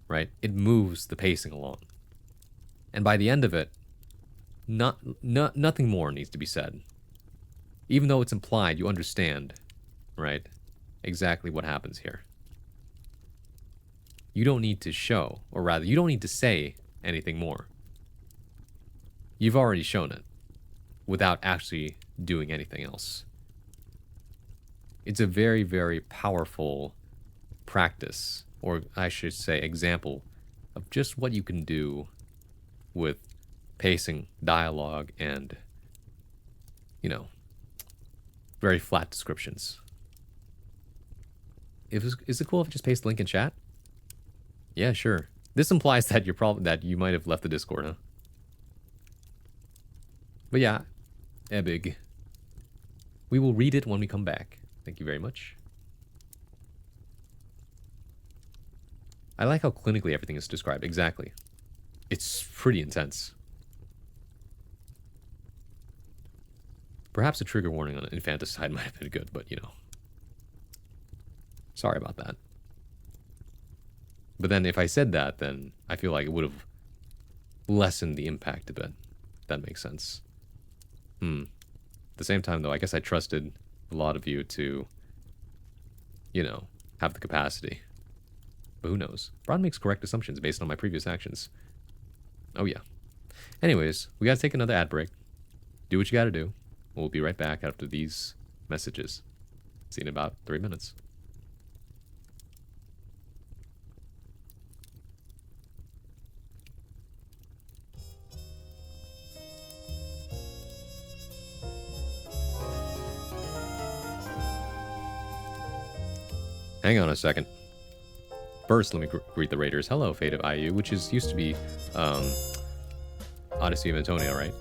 right? It moves the pacing along. And by the end of it, nothing more needs to be said. Even though it's implied, you understand, right? Exactly what happens here. You don't need to show, or rather, you don't need to say anything more. You've already shown it, without actually doing anything else. It's a very, very powerful practice, or I should say example, of just what you can do with pacing, dialogue, and, you know, very flat descriptions. Is it cool if I just paste the link in chat? Yeah, sure. This implies that that you might have left the Discord, huh? But yeah, Ebig. We will read it when we come back. Thank you very much. I like how clinically everything is described. Exactly. It's pretty intense. Perhaps a trigger warning on infanticide might have been good, but you know. Sorry about that. But then if I said that, then I feel like it would have lessened the impact a bit. That makes sense. At the same time, though, I guess I trusted a lot of you to, you know, have the capacity. But who knows? Braun makes correct assumptions based on my previous actions. Oh, yeah. Anyways, we gotta take another ad break. Do what you gotta do. We'll be right back after these messages. See you in about 3 minutes. Hang on a second. First, let me greet the Raiders. Hello, Fate of IU, which used to be Odyssey of Antonia, right?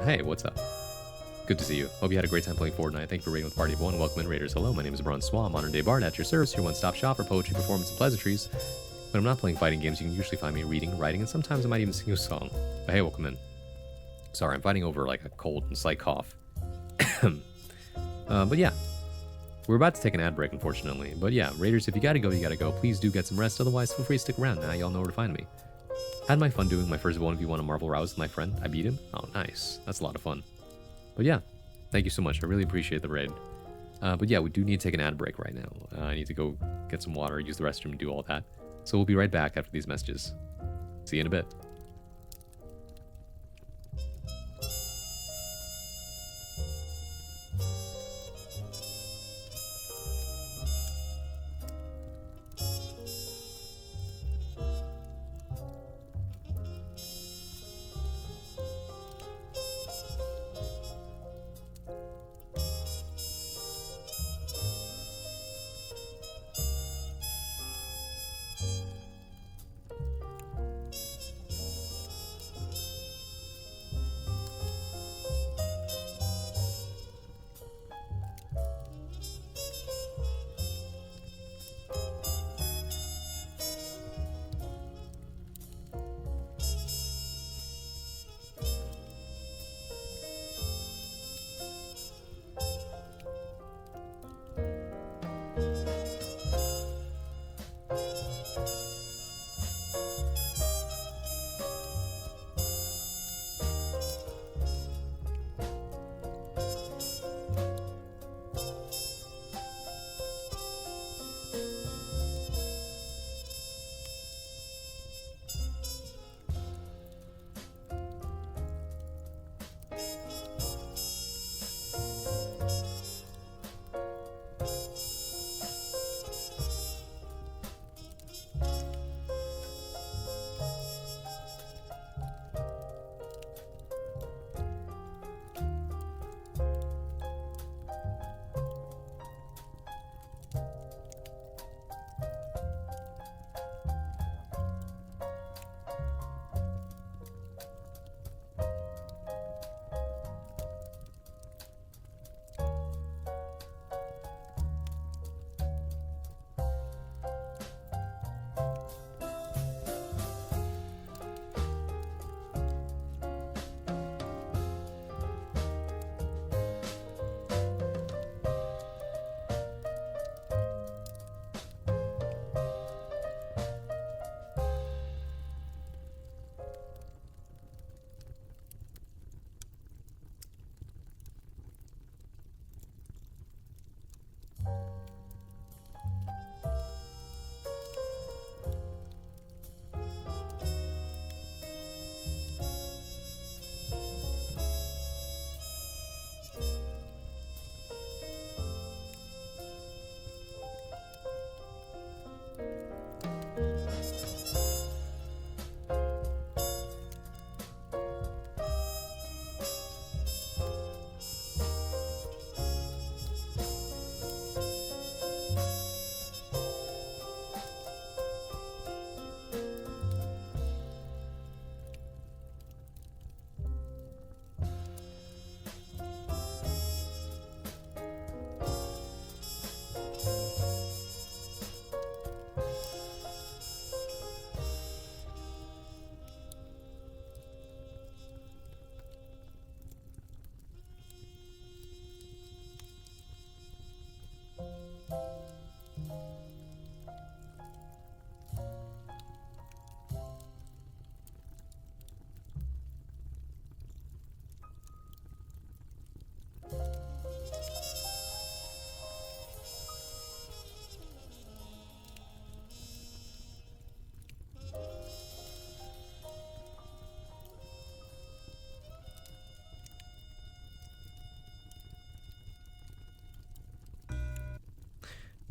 Hey, what's up? Good to see you. Hope you had a great time playing Fortnite. Thank you for raiding with Party of One. Welcome in, Raiders. Hello, my name is Bron Swan, modern day bard at your service, your one-stop shop for poetry, performance, and pleasantries. When I'm not playing fighting games, you can usually find me reading, writing, and sometimes I might even sing you a song. But hey, welcome in. Sorry, I'm fighting over like a cold and slight cough. But yeah. We're about to take an ad break, unfortunately. But yeah, Raiders, if you gotta go, you gotta go. Please do get some rest. Otherwise, feel free to stick around. Now y'all know where to find me. Had my fun doing my first 1v1 on Marvel Rouse with my friend. I beat him. Oh, nice. That's a lot of fun. But yeah, thank you so much. I really appreciate the raid. But yeah, we do need to take an ad break right now. I need to go get some water, use the restroom, and do all that. So we'll be right back after these messages. See you in a bit.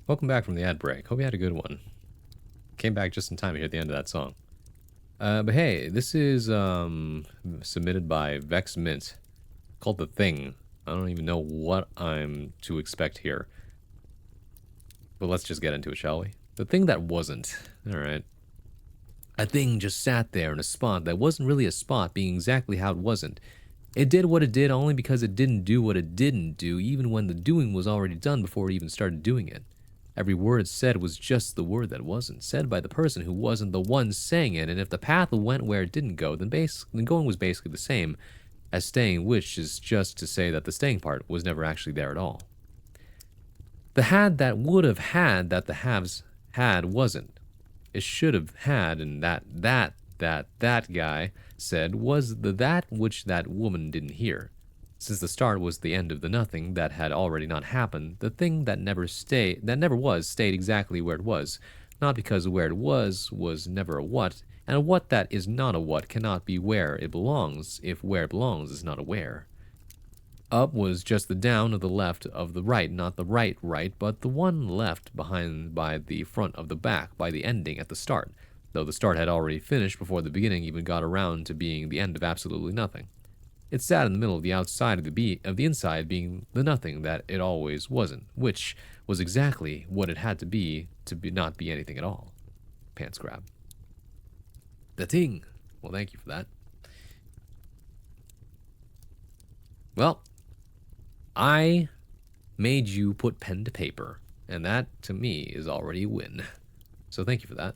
Welcome back from the ad break. Hope you had a good one. Came back just in time to hear the end of that song. But hey, this is submitted by Vex Mint, called The Thing. I don't even know what I'm to expect here. But let's just get into it, shall we? The thing that wasn't. Alright. A thing just sat there in a spot that wasn't really a spot, being exactly how it wasn't. It did what it did only because it didn't do what it didn't do, even when the doing was already done before it even started doing it. Every word said was just the word that wasn't, said by the person who wasn't the one saying it, and if the path went where it didn't go, then going was basically the same as staying, which is just to say that the staying part was never actually there at all. The had that would have had that the haves had wasn't. It should have had, and that guy said was the that which that woman didn't hear. Since the start was the end of the nothing that had already not happened, the thing that never was stayed exactly where it was, not because where it was never a what, and a what that is not a what cannot be where it belongs if where it belongs is not a where. Up was just the down of the left of the right, not the right, but the one left behind by the front of the back, by the ending at the start, though the start had already finished before the beginning even got around to being the end of absolutely nothing. It sat in the middle of the outside of the inside being the nothing that it always wasn't, which was exactly what it had to be not be anything at all. Pants grab. The thing. Well, thank you for that. Well, I made you put pen to paper, and that, to me, is already a win. So thank you for that.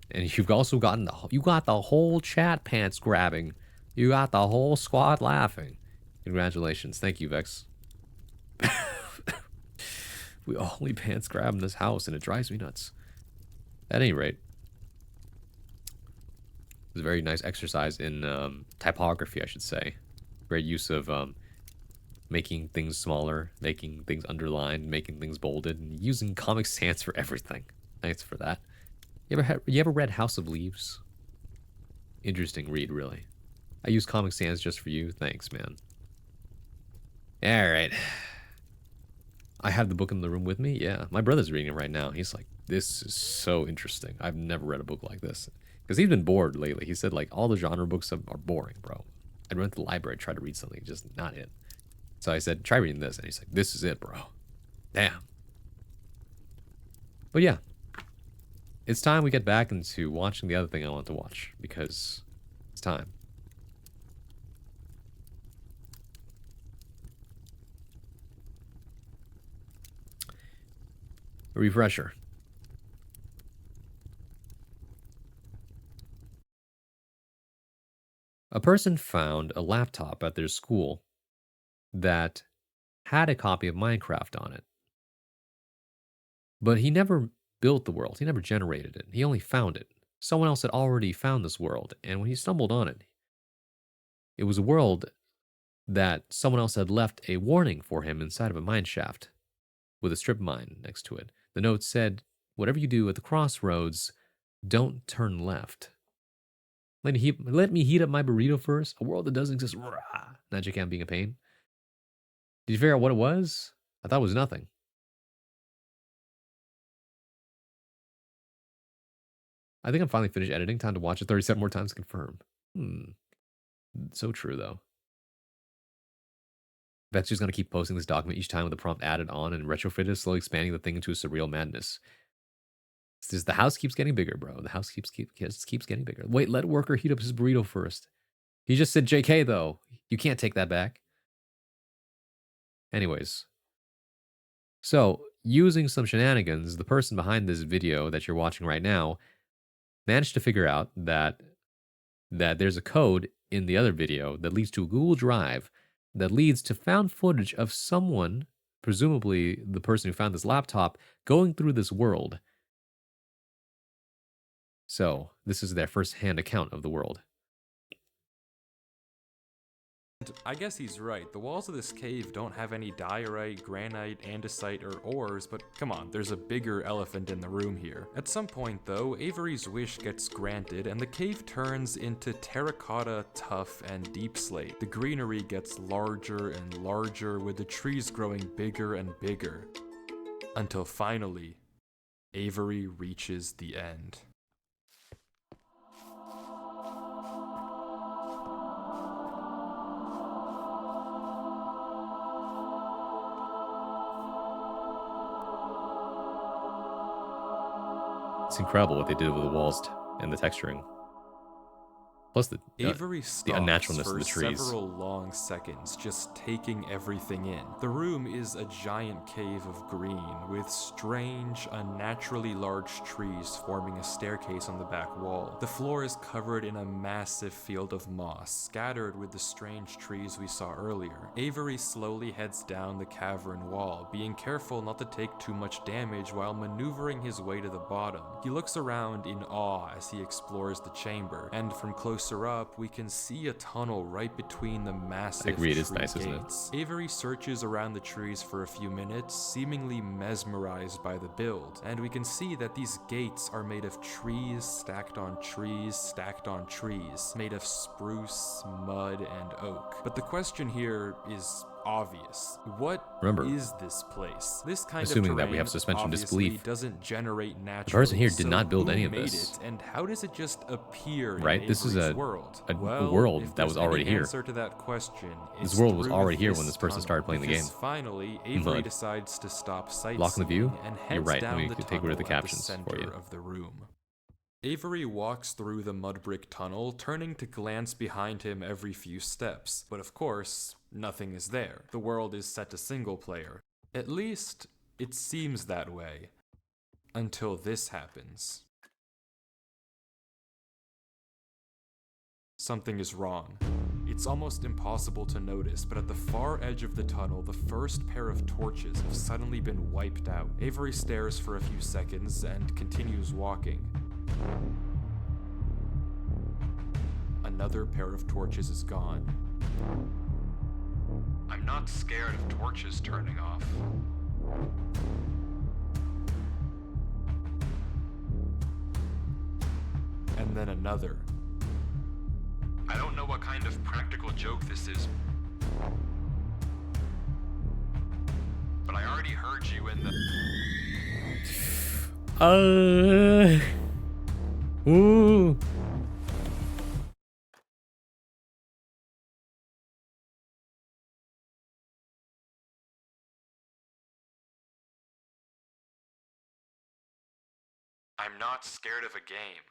And you've also gotten you got the whole chat pants grabbing. You got the whole squad laughing. Congratulations. Thank you, Vex. We only pants grab in this house, and it drives me nuts. At any rate, it's a very nice exercise in typography, I should say. Great use of making things smaller, making things underlined, making things bolded, and using Comic Sans for everything. Thanks for that. You ever read House of Leaves? Interesting read, really. I use Comic Sans just for you. Thanks, man. Alright. I have the book in the room with me. Yeah, my brother's reading it right now. He's like, this is so interesting. I've never read a book like this. Because he's been bored lately. He said, like, all the genre books are boring, bro. I went to the library, tried to read something, just not it. So I said, try reading this. And he's like, this is it, bro. Damn. But yeah. It's time we get back into watching the other thing I want to watch. Because it's time. A refresher. A person found a laptop at their school that had a copy of Minecraft on it. But he never built the world. He never generated it. He only found it. Someone else had already found this world, and when he stumbled on it, it was a world that someone else had left a warning for him inside of a mine shaft with a strip mine next to it. The note said, whatever you do at the crossroads, don't turn left. Let me heat up my burrito first. A world that doesn't exist. Magic Cam being a pain. Did you figure out what it was? I thought it was nothing. I think I'm finally finished editing. Time to watch it 37 more times to confirm. So true, though. Bet's just going to keep posting this document each time with the prompt added on and retrofitted, slowly expanding the thing into a surreal madness. It's just, the house keeps getting bigger, bro. The house keeps getting bigger. Wait, let Worker heat up his burrito first. He just said JK, though. You can't take that back. Anyways. So, using some shenanigans, the person behind this video that you're watching right now managed to figure out that there's a code in the other video that leads to a Google Drive that leads to found footage of someone, presumably the person who found this laptop, going through this world. So, this is their first-hand account of the world. I guess he's right. The walls of this cave don't have any diorite, granite, andesite, or ores, but come on, there's a bigger elephant in the room here. At some point, though, Avery's wish gets granted, and the cave turns into terracotta, tuff, and deep slate. The greenery gets larger and larger, with the trees growing bigger and bigger. Until finally, Avery reaches the end. It's incredible what they did with the walls and the texturing. Plus the unnaturalness of the trees. Several long seconds, just taking everything in. The room is a giant cave of green with strange, unnaturally large trees forming a staircase on the back wall. The floor is covered in a massive field of moss, scattered with the strange trees we saw earlier. Avery slowly heads down the cavern wall, being careful not to take too much damage while maneuvering his way to the bottom. He looks around in awe as he explores the chamber, and from closer up, we can see a tunnel right between the massive tree gates. Isn't it? Avery searches around the trees for a few minutes, seemingly mesmerized by the build, and we can see that these gates are made of trees stacked on trees stacked on trees, made of spruce, mud, and oak. But the question here is obvious. What is this place? This kind Assuming of that we have suspension disbelief. Doesn't generate naturally. The person here did not build any of this. And how does it just appear right? in This is Avery's a world? world that was already here. Answer to that question, this world was already here when this person started playing the game. Finally, Avery decides to stop sightseeing Blocking the view? and You're heads right. down Let me the take rid of the tunnel at captions the for you. center of the room. Avery walks through the mud brick tunnel, turning to glance behind him every few steps. But of course, nothing is there. The world is set to single player. At least, it seems that way. Until this happens. Something is wrong. It's almost impossible to notice, but at the far edge of the tunnel, the first pair of torches have suddenly been wiped out. Avery stares for a few seconds and continues walking. Another pair of torches is gone. I'm not scared of torches turning off. And then another. I don't know what kind of practical joke this is, but I already heard you in the... Ooh. I'm not scared of a game.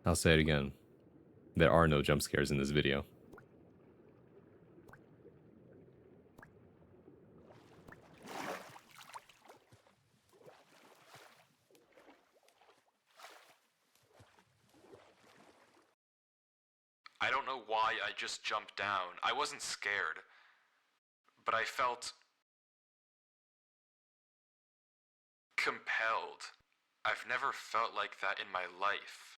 I'll say it again. There are no jump scares in this video. I don't know why I just jumped down. I wasn't scared, but I felt compelled. I've never felt like that in my life.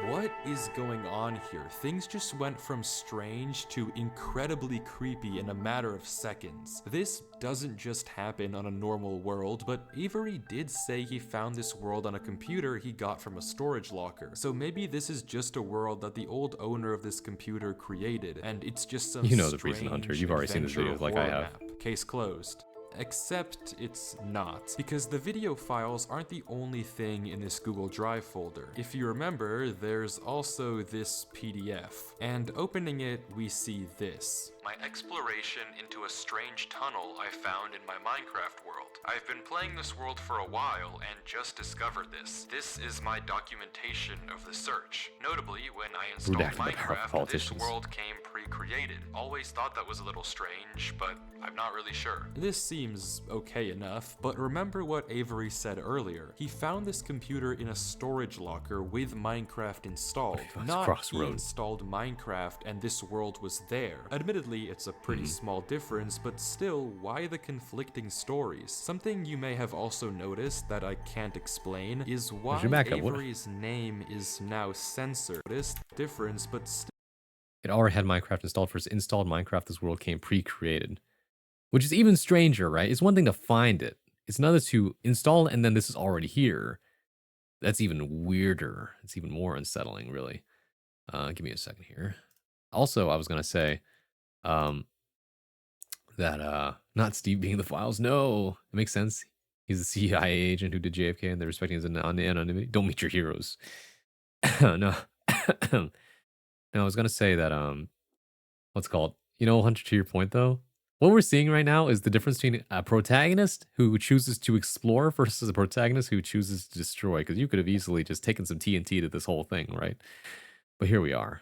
What is going on here? Things just went from strange to incredibly creepy in a matter of seconds. This doesn't just happen on a normal world, but Avery did say he found this world on a computer he got from a storage locker. So maybe this is just a world that the old owner of this computer created, and it's just some You know the reason, Hunter. You've already seen this video like I have. Map. Case closed. Except it's not, because the video files aren't the only thing in this Google Drive folder. If you remember, there's also this PDF, and opening it, we see this. My exploration into a strange tunnel I found in my Minecraft world. I've been playing this world for a while and just discovered this. This is my documentation of the search. Notably, when I installed Minecraft, this world came created. Always thought that was a little strange, but I'm not really sure. This seems okay enough, but remember what Avery said earlier. He found this computer in a storage locker with Minecraft installed. Not he installed Minecraft and this world was there. Admittedly, it's a pretty small difference, but still, why the conflicting stories? Something you may have also noticed that I can't explain is why Avery's name is now censored. This difference, but still. It already had Minecraft installed. First installed Minecraft, this world came pre-created. Which is even stranger, right? It's one thing to find it. It's another to install and then this is already here. That's even weirder. It's even more unsettling, really. Give me a second here. Also, I was going to say that not Steve being the files. No, it makes sense. He's a CIA agent who did JFK and they're respecting his anonymity. Don't meet your heroes. No. No, I was going to say that, what's it called? You know, Hunter, to your point, though, what we're seeing right now is the difference between a protagonist who chooses to explore versus a protagonist who chooses to destroy. Because you could have easily just taken some TNT to this whole thing, right? But here we are.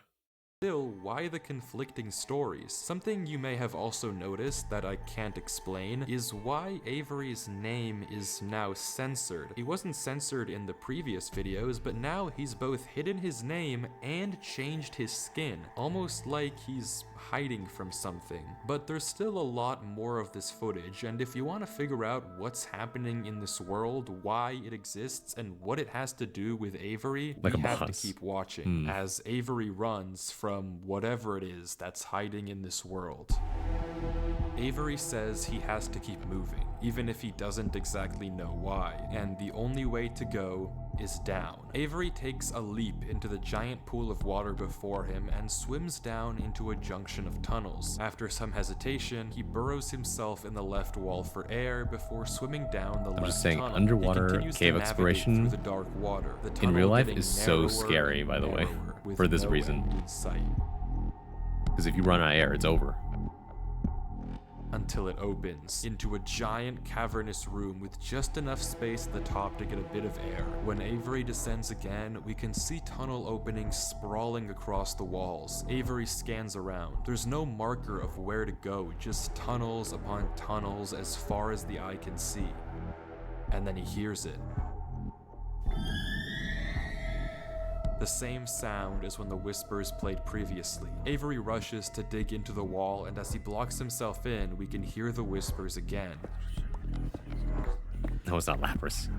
Still, why the conflicting stories? Something you may have also noticed that I can't explain is why Avery's name is now censored. He wasn't censored in the previous videos, but now he's both hidden his name and changed his skin, almost like he's hiding from something. But there's still a lot more of this footage, and if you want to figure out what's happening in this world, why it exists, and what it has to do with Avery, you have to keep watching as Avery runs from whatever it is that's hiding in this world. Avery says he has to keep moving, even if he doesn't exactly know why, and the only way to go is down. Avery takes a leap into the giant pool of water before him and swims down into a junction of tunnels. After some hesitation, he burrows himself in the left wall for air before swimming down the left tunnel. I'm just saying, underwater cave exploration the dark water, in real life is so scary, by the way, for this reason. Because if you run out of air, it's over. Until it opens into a giant cavernous room with just enough space at the top to get a bit of air. When Avery descends again, we can see tunnel openings sprawling across the walls. Avery scans around. There's no marker of where to go, just tunnels upon tunnels as far as the eye can see. And then he hears it. The same sound as when the whispers played previously. Avery rushes to dig into the wall, and as he blocks himself in, we can hear the whispers again. No, it's not Lapras.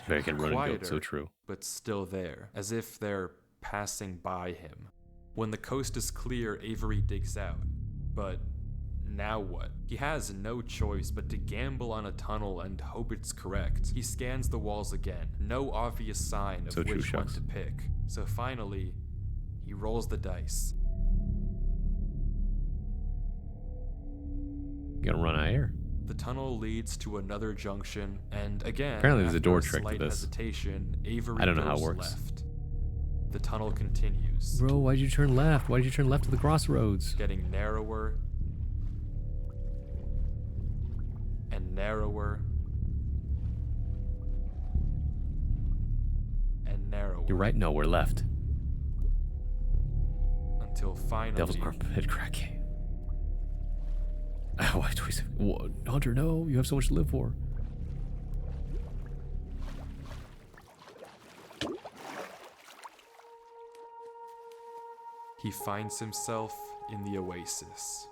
Very can run and go, so true. But still there, as if they're passing by him. When the coast is clear, Avery digs out. But now what? He has no choice but to gamble on a tunnel and hope it's correct. He scans the walls again, no obvious sign of which one to pick. So finally, he rolls the dice. You gotta run out of air. The tunnel leads to another junction, and again, apparently there's a door trick to this. Hesitation, Avery I don't know how it works. Left. The tunnel continues. Bro, why'd you turn left? Why'd you turn left to the crossroads? Getting narrower and narrower and narrower. You're right, no, we're left. Until finally... Devil's Armpit Crack. Why do we say, Hunter, no, you have so much to live for. He finds himself in the oasis.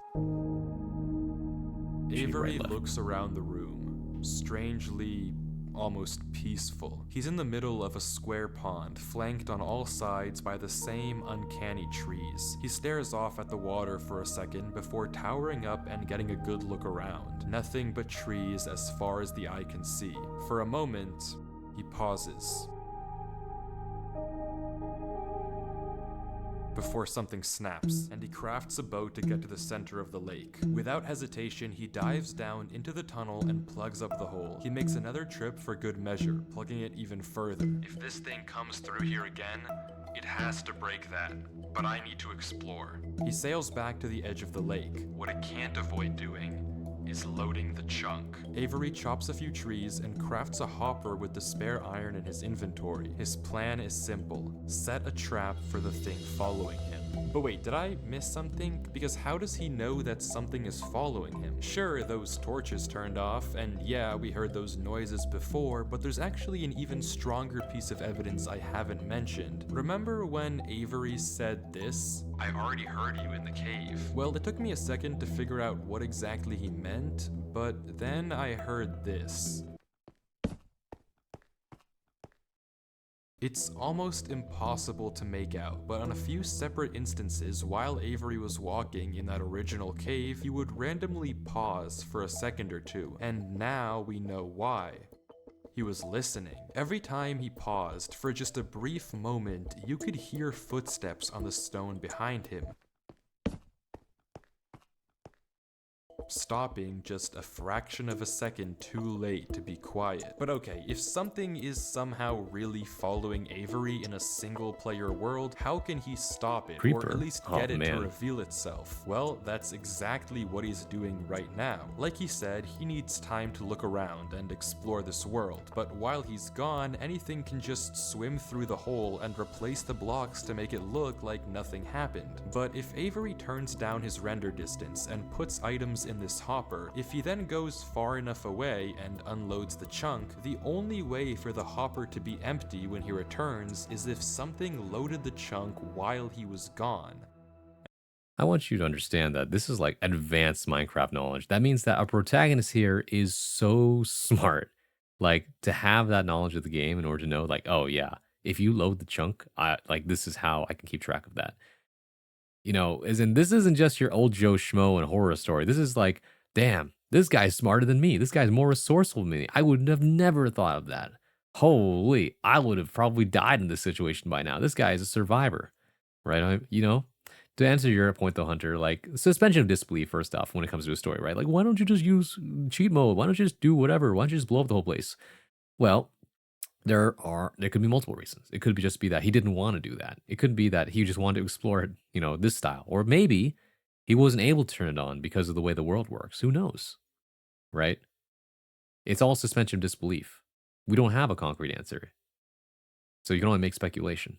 Avery looks around the room, strangely, almost peaceful. He's in the middle of a square pond, flanked on all sides by the same uncanny trees. He stares off at the water for a second before towering up and getting a good look around. Nothing but trees as far as the eye can see. For a moment, he pauses. Before something snaps, and he crafts a boat to get to the center of the lake. Without hesitation, he dives down into the tunnel and plugs up the hole. He makes another trip for good measure, plugging it even further. If this thing comes through here again, it has to break that, but I need to explore. He sails back to the edge of the lake. What it can't avoid doing is loading the chunk. Avery chops a few trees and crafts a hopper with the spare iron in his inventory. His plan is simple: set a trap for the thing following him. But wait, did I miss something? Because how does he know that something is following him? Sure, those torches turned off, and yeah, we heard those noises before, but there's actually an even stronger piece of evidence I haven't mentioned. Remember when Avery said this? "I already heard you in the cave." Well, it took me a second to figure out what exactly he meant, but then I heard this. It's almost impossible to make out, but on a few separate instances while Avery was walking in that original cave, he would randomly pause for a second or two, and now we know why. He was listening. Every time he paused, for just a brief moment, you could hear footsteps on the stone behind him, stopping just a fraction of a second too late to be quiet. But okay, if something is somehow really following Avery in a single-player world, how can he stop it, Creeper. or at least Oh, get it to man. reveal itself? Well, that's exactly what he's doing right now. Like he said, he needs time to look around and explore this world, but while he's gone, anything can just swim through the hole and replace the blocks to make it look like nothing happened. But if Avery turns down his render distance and puts items in this hopper, if he then goes far enough away and unloads the chunk, the only way for the hopper to be empty when he returns is if something loaded the chunk while he was gone. I want you to understand that this is like advanced Minecraft knowledge. That means that our protagonist here is so smart. Like, to have that knowledge of the game in order to know, like, oh yeah, if you load the chunk, this is how I can keep track of that. You know, as in, this isn't just your old Joe Schmo and horror story. This is like, damn, this guy's smarter than me. This guy's more resourceful than me. I would have never thought of that. Holy, I would have probably died in this situation by now. This guy is a survivor, right? You know, to answer your point though, Hunter, like, suspension of disbelief first off when it comes to a story, right? Like, why don't you just use cheat mode? Why don't you just do whatever? Why don't you just blow up the whole place? Well, there could be multiple reasons. It could just be that he didn't want to do that. It could be that he just wanted to explore, you know, this style. Or maybe he wasn't able to turn it on because of the way the world works. Who knows? Right? It's all suspension of disbelief. We don't have a concrete answer. So you can only make speculation.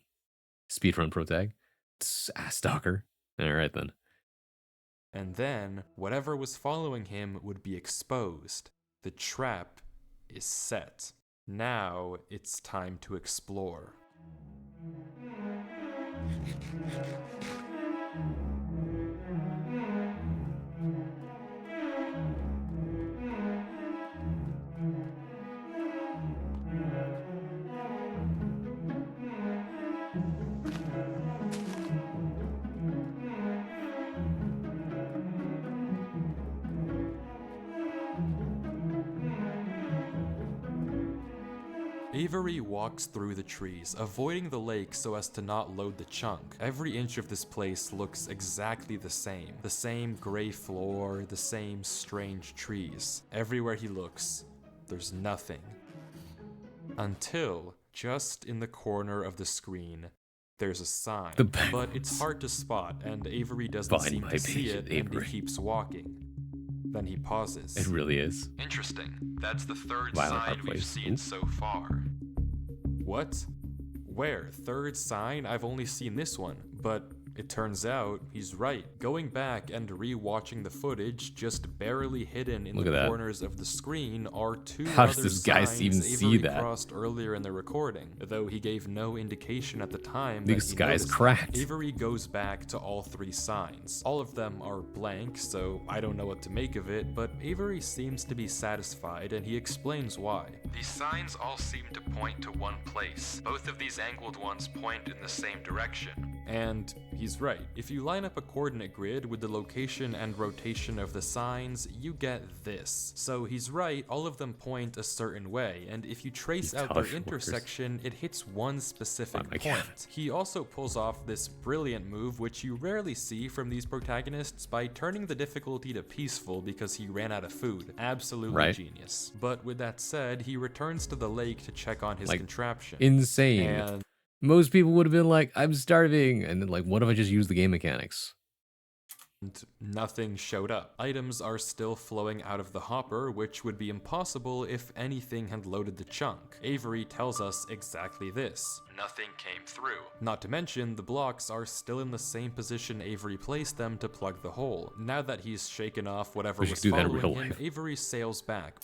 Speedrun protag. Stalker. All right then. And then, whatever was following him would be exposed. The trap is set. Now it's time to explore. Avery walks through the trees, avoiding the lake so as to not load the chunk. Every inch of this place looks exactly the same. The same gray floor, the same strange trees. Everywhere he looks, there's nothing. Until, just in the corner of the screen, there's a sign. But it's hard to spot, and Avery doesn't seem to see it, and he keeps walking. Then he pauses. It really is. Interesting. That's the third Violent sign hard we've place. seen so far. What? Where? Third sign? I've only seen this one, but it turns out he's right. Going back and re-watching the footage, just barely hidden in Look the at that. corners of the screen are two How does other this guy signs even see Avery that? crossed earlier in the recording, though he gave no indication at the time This that he guy's noticed cracked. them. Avery goes back to all three signs. All of them are blank, so I don't know what to make of it, but Avery seems to be satisfied, and he explains why. These signs all seem to point to one place. Both of these angled ones point in the same direction. And he's right. If you line up a coordinate grid with the location and rotation of the signs, you get this. So he's right, all of them point a certain way, and if you trace out their Tosh workers. intersection, it hits one specific Oh my God. point. He also pulls off this brilliant move, which you rarely see from these protagonists, by turning the difficulty to peaceful because he ran out of food. Absolutely Right. genius. But with that said, he returns to the lake to check on his Like, contraption. insane. And Most people would have been like, I'm starving. And then, like, what if I just use the game mechanics? Nothing showed up. Items are still flowing out of the hopper, which would be impossible if anything had loaded the chunk. Avery tells us exactly this. Nothing came through. Not to mention, the blocks are still in the same position Avery placed them to plug the hole. Now that he's shaken off whatever was following him, Avery sails back.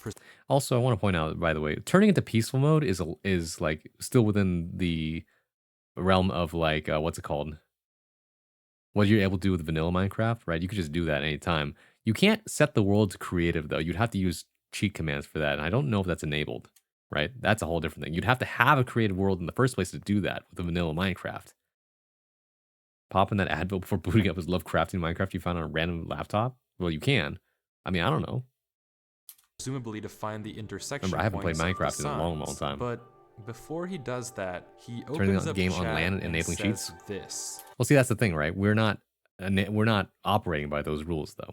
Also, I want to point out, by the way, turning into peaceful mode is like still within the realm of like what's it called? What you're able to do with vanilla Minecraft, right? You could just do that anytime. You can't set the world to creative though. You'd have to use cheat commands for that, and I don't know if that's enabled, right? That's a whole different thing. You'd have to have a creative world in the first place to do that with the vanilla Minecraft. Popping that Advil before booting up his Lovecraftian Minecraft you found on a random laptop? Well, you can. I mean, I don't know. Presumably to find the intersection. Remember, I haven't played points Minecraft in a long time. But before he does that, he turning opens the up game chat on land and and enabling says cheats. This. Well, see, that's the thing, right? We're not operating by those rules, though.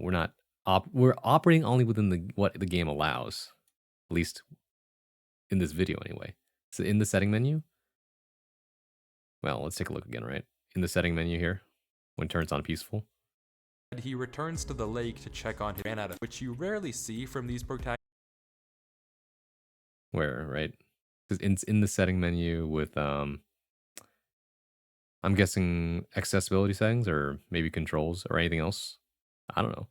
We're operating only within what the game allows, at least in this video, anyway. So in the setting menu, well, let's take a look again, right? In the setting menu here, when it turns on peaceful, He returns to the lake to check on his ran out of, which you rarely see from these protagonists. where, right? Because in the setting menu with I'm guessing accessibility settings or maybe controls or anything else. I don't know.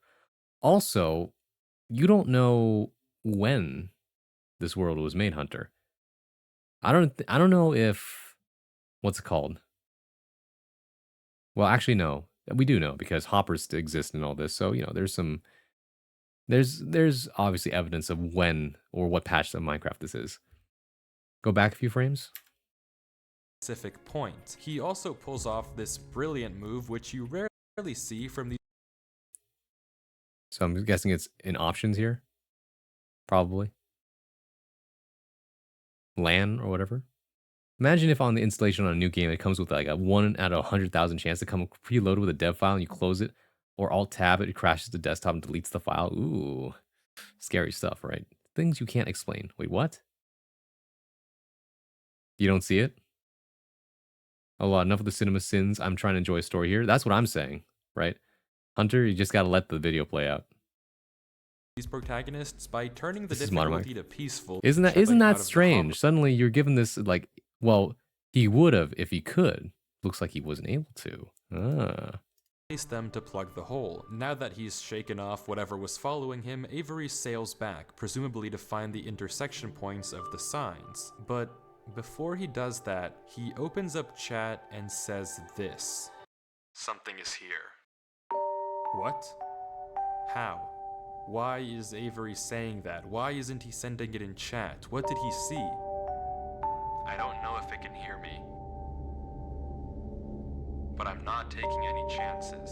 Also, you don't know when this world was made, Hunter. I don't know if what's it called? Well, actually no. We do know because hoppers exist in all this. So, you know, there's obviously evidence of when or what patch of Minecraft this is. Go back a few frames. Specific point. He also pulls off this brilliant move, which you rarely see from the. So I'm guessing it's in options here. Probably. LAN or whatever. Imagine if on the installation on a new game, it comes with like a 1 out of 100,000 chance to come preloaded with a dev file and you close it, or Alt-Tab it, crashes the desktop and deletes the file. Ooh, scary stuff, right? Things you can't explain. Wait, what? You don't see it? Oh, enough of the cinema sins. I'm trying to enjoy a story here. That's what I'm saying, right? Hunter, you just got to let the video play out. These protagonists by turning the This is difficulty to peaceful. Isn't that strange? Suddenly you're given this like, well, he would have if he could. Looks like he wasn't able to. Place them to plug the hole. Now that he's shaken off whatever was following him, Avery sails back, presumably to find the intersection points of the signs. But before he does that, he opens up chat and says this. Something is here. What? How? Why is Avery saying that? Why isn't he sending it in chat? What did he see? I don't know if it can hear me. But I'm not taking any chances.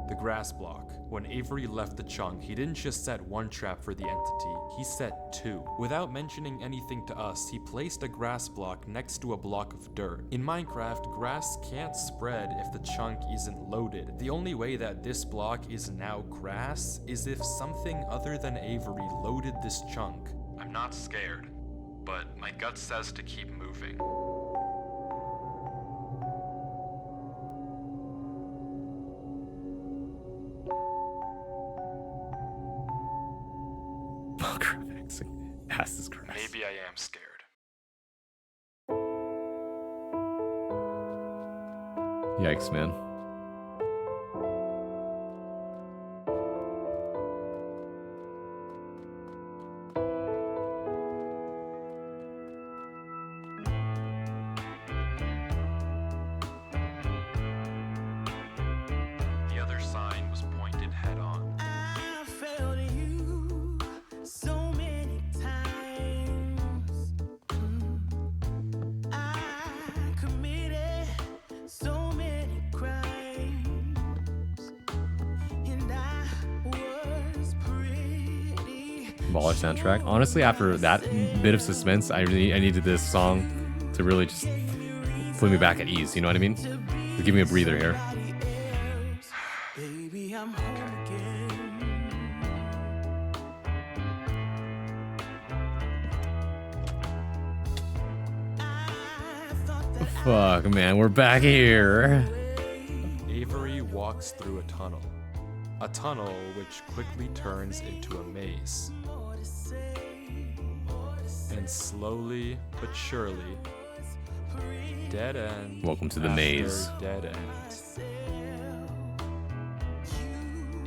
The grass block. When Avery left the chunk, he didn't just set one trap for the entity, he set 2. Without mentioning anything to us, he placed a grass block next to a block of dirt. In Minecraft, grass can't spread if the chunk isn't loaded. The only way that this block is now grass is if something other than Avery loaded this chunk. I'm not scared, but my gut says to keep moving. Passes grass. Maybe I am scared. Yikes, man. The other sign was pointed head on. Baller soundtrack. Honestly, after that bit of suspense, I needed this song to really just put me back at ease. You know what I mean? To give me a breather here. Fuck, man, we're back here. Avery walks through a tunnel. A tunnel which quickly turns into a maze. And slowly but surely, dead end. Welcome to the after maze. Dead end.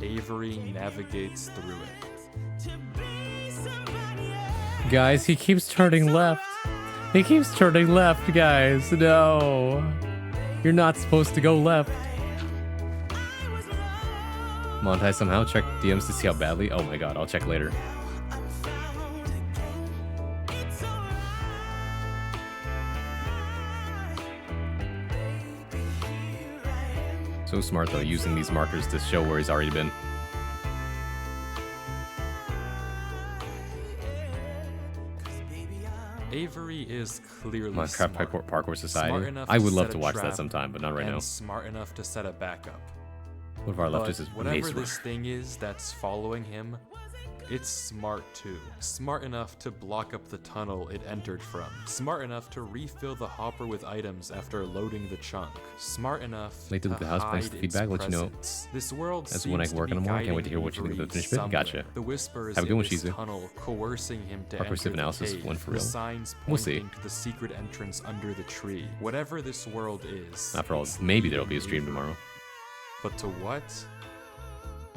Avery navigates through it. Guys, he keeps turning left. He keeps turning left, guys. No. You're not supposed to go left. Montai somehow check DMs to see how badly. Oh my god, I'll check later. So smart though, using these markers to show where he's already been. Avery is clearly Minecraft smart. Parkour Society. Smart enough I would to love set to a watch that trap sometime, but not right and now. Smart enough to set a backup. What if our left But is his whatever maze this thing is that's following him, it's smart too. Smart enough to block up the tunnel it entered from. Smart enough to refill the hopper with items after loading the chunk. Smart enough Late to to the house, thanks hide for its feedback, let you know. presence. This world That's seems when I to work be on more. I can't wait to guiding hear what you think of the Avery finished bit. somewhere. Gotcha. The whispers Have a good in one, this Shizu. tunnel coercing him to Parkour enter Civ the analysis, cave. one for The real. signs We'll see. pointing to the secret entrance under the tree. Whatever this world is. After all, it's maybe there'll be a leading stream Avery. tomorrow. But to what?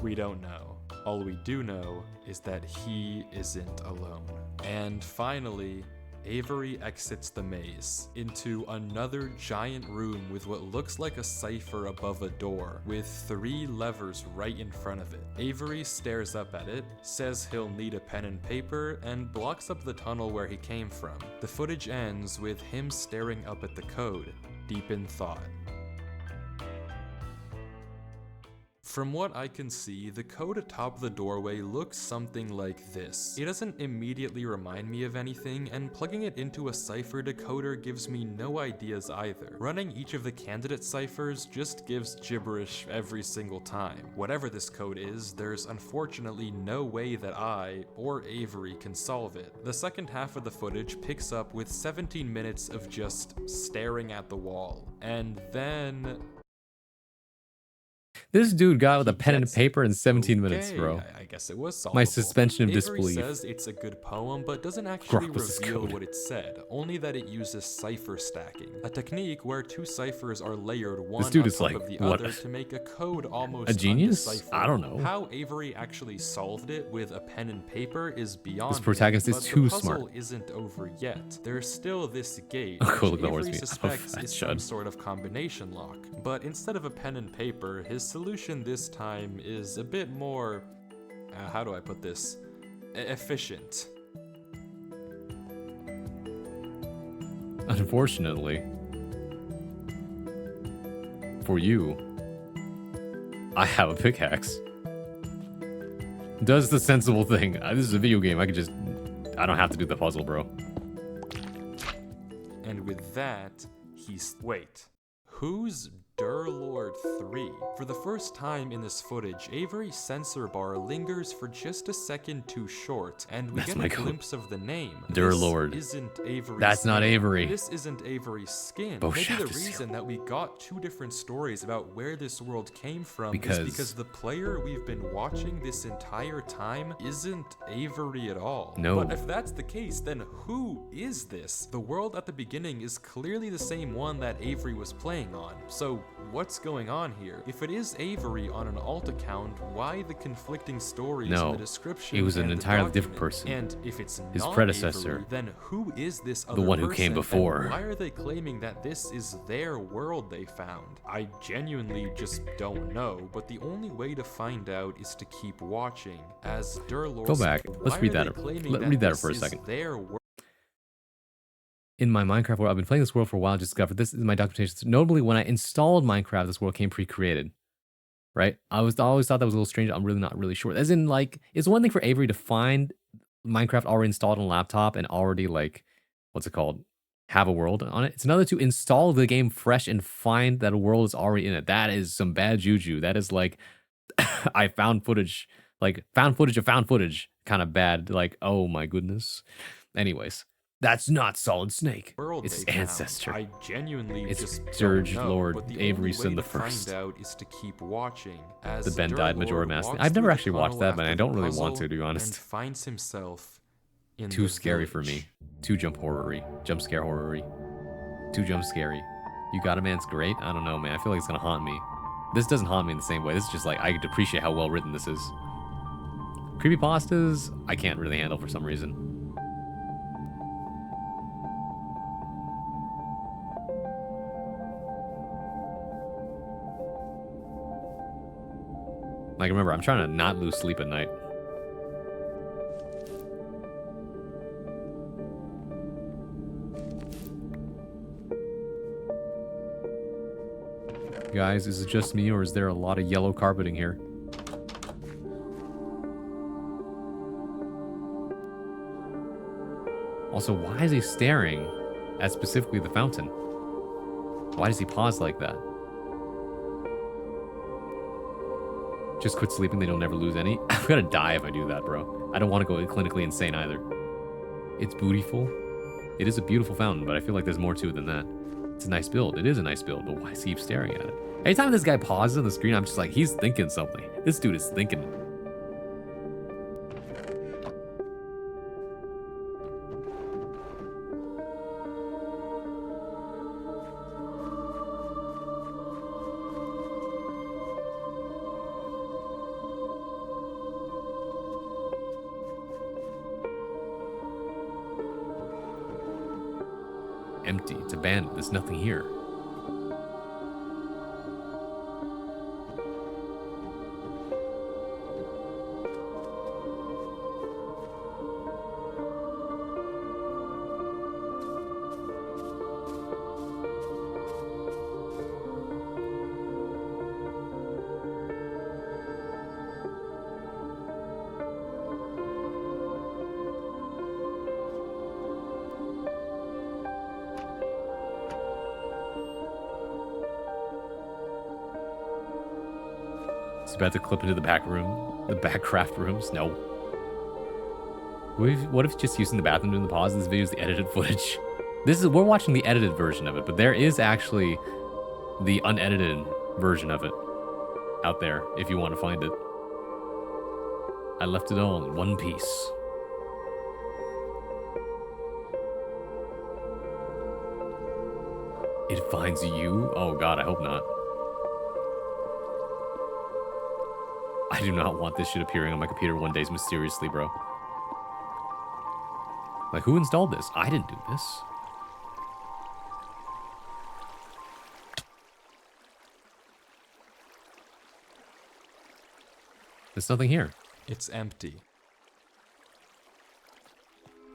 We don't know. All we do know is that he isn't alone. And finally, Avery exits the maze into another giant room with what looks like a cipher above a door, with 3 levers right in front of it. Avery stares up at it, says he'll need a pen and paper, and blocks up the tunnel where he came from. The footage ends with him staring up at the code, deep in thought. From what I can see, the code atop the doorway looks something like this. It doesn't immediately remind me of anything, and plugging it into a cipher decoder gives me no ideas either. Running each of the candidate ciphers just gives gibberish every single time. Whatever this code is, there's unfortunately no way that I, or Avery, can solve it. The second half of the footage picks up with 17 minutes of just staring at the wall. And then... This dude got with a pen and paper in 17 minutes, bro. I guess it was solvable. My suspension of Avery disbelief. says it's a good poem, but doesn't actually Grok was this reveal code. what it said, only that it uses cipher stacking, a technique where 2 ciphers are layered one dude on is top like, of the what? other to make a code almost A genius? undecipherable. I don't know. How Avery actually solved it with a pen and paper is beyond This protagonist me, is but too the puzzle smart. isn't over yet. There's still this gate, Oh, cool, which look at the horse Avery meat. Oh, suspects that is some chud. sort of combination lock. But instead of a pen and paper, his solution this time is a bit more, how do I put this, efficient. Unfortunately, for you, I have a pickaxe. Does the sensible thing. This is a video game. I don't have to do the puzzle, bro. And with that, wait, who's Durlord 3? For the first time in this footage, Avery's sensor bar lingers for just a second too short, and we That's get my a code. glimpse of the name. Durlord. This isn't Avery's That's not name. Avery. This isn't Avery's skin. Bo Maybe the Shaft is reason that we got 2 different stories about where this world came from Because- is because the player we've been watching this entire time isn't Avery at all. No. But if that's the case, then who is this? The world at the beginning is clearly the same one that Avery was playing on. So what's going on here? If it is Avery on an alt account, why the conflicting stories in No, the description? he was an and the entirely different document? person. And if it's His not predecessor. Avery, then who is this other The one who came person, and before. why are they claiming that this is their world they found? I genuinely just don't know, but the only way to find out is to keep watching. As Durlord, Go back. Let's why read are that. they claiming Read that this for a is second. Their world? In my Minecraft world, I've been playing this world for a while. Just discovered this is my documentation. So notably, when I installed Minecraft, this world came pre-created. Right? I always thought that was a little strange. I'm really not really sure. As in, like, it's one thing for Avery to find Minecraft already installed on a laptop and already, like, what's it called? Have a world on it. It's another to install the game fresh and find that a world is already in it. That is some bad juju. That is like, I found footage, like found footage of found footage, kind of bad. Like, oh my goodness. Anyways, That's not Solid Snake. World It's his they found. ancestor. I genuinely It's just Dirge don't know, Lord but the Avery only Son way the to find First. out is to keep watching as The Ben Dirge died Majora Lord Mask. walks I've never through actually the watched tunnel that, but I after don't the really want to puzzle be honest. And finds himself in Too the scary for village. me. Too jump scare horror-y. Too jump scary. You Got a Man's great? I don't know, man. I feel like it's gonna haunt me. This doesn't haunt me in the same way. This is just like, I could appreciate how well written this is. Creepypastas, I can't really handle for some reason. Like, remember, I'm trying to not lose sleep at night. Guys, is it just me or is there a lot of yellow carpeting here? Also, why is he staring at specifically the fountain? Why does he pause like that? Just quit sleeping, they don't never lose any. I'm gonna die if I do that, bro. I don't want to go clinically insane either. It's beautiful. It is a beautiful fountain, but I feel like there's more to it than that. It's a nice build. It is a nice build, but why does he keep staring at it? Anytime this guy pauses on the screen, I'm just like, he's thinking something. This dude is thinking. Empty. It's abandoned. There's nothing here. It's about to clip into the back room. The back craft rooms. No. What if just using the bathroom during the pause of this video is the edited footage? We're watching the edited version of it, but there is actually the unedited version of it out there if you want to find it. I left it all in one piece. It finds you? Oh god, I hope not. I do not want this shit appearing on my computer one day mysteriously, bro. Like, who installed this? I didn't do this. There's nothing here. It's empty.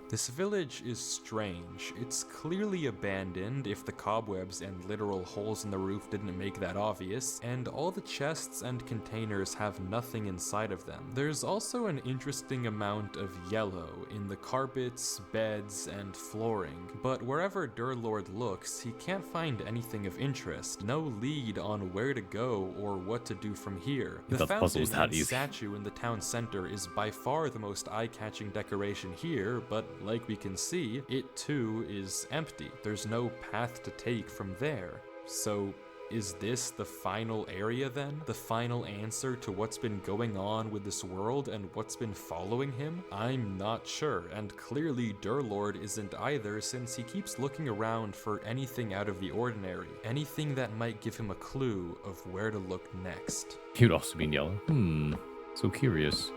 This village is strange. It's clearly abandoned if the cobwebs and literal holes in the roof didn't make that obvious, and all the chests and containers have nothing inside of them. There's also an interesting amount of yellow in the carpets, beds, and flooring, but wherever Durlord looks, he can't find anything of interest. No lead on where to go or what to do from here. The fountain and statue in the town center is by far the most eye-catching decoration here, but like we can see, it too is empty. There's no path to take from there. So, is this the final area then? The final answer to what's been going on with this world and what's been following him? I'm not sure, and clearly Durlord isn't either, since he keeps looking around for anything out of the ordinary. Anything that might give him a clue of where to look next. He would also be in yellow. So curious.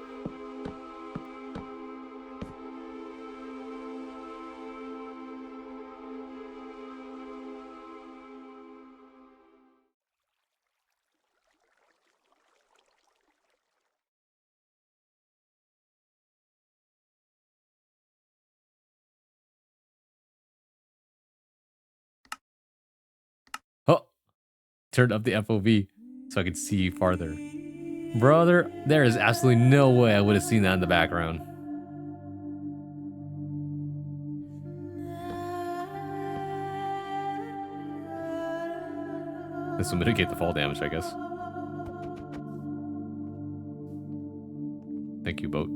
Oh, turned up the FOV so I could see farther. Brother, there is absolutely no way I would have seen that in the background. This will mitigate the fall damage, I guess. Thank you, boat.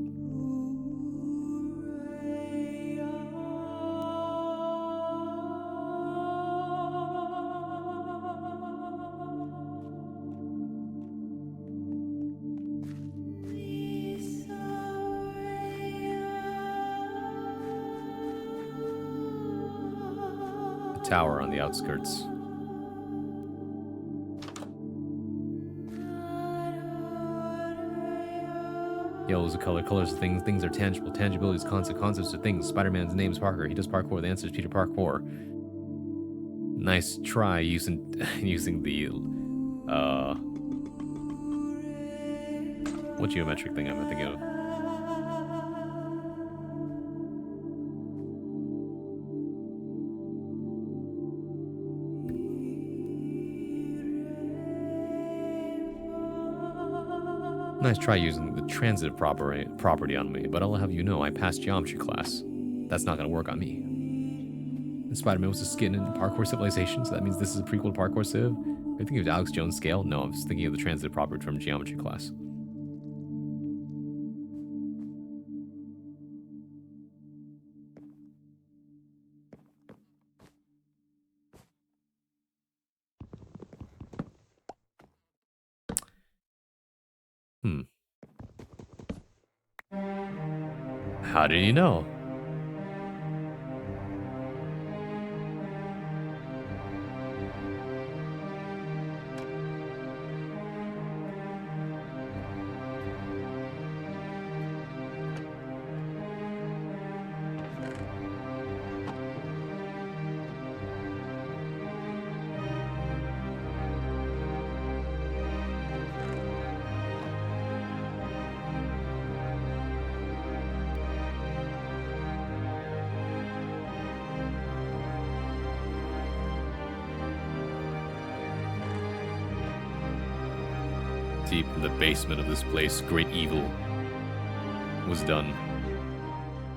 tower on the outskirts. Yellow is a color. Colors are things. Things are tangible. Tangibility is concept. Concepts are things. Spider-Man's name is Parker. He does parkour. The answer is Peter Parkour. Nice try using the what geometric thing am I thinking of? Nice try using the transitive property on me, but I'll have you know I passed geometry class. That's not gonna work on me. And Spider-Man was a skin in Parkour Civilization, so that means this is a prequel to Parkour Civ. I think it was Alex Jones scale. No, I'm just thinking of the transitive property from geometry class. How did you know? Deep in the basement of this place, great evil was done.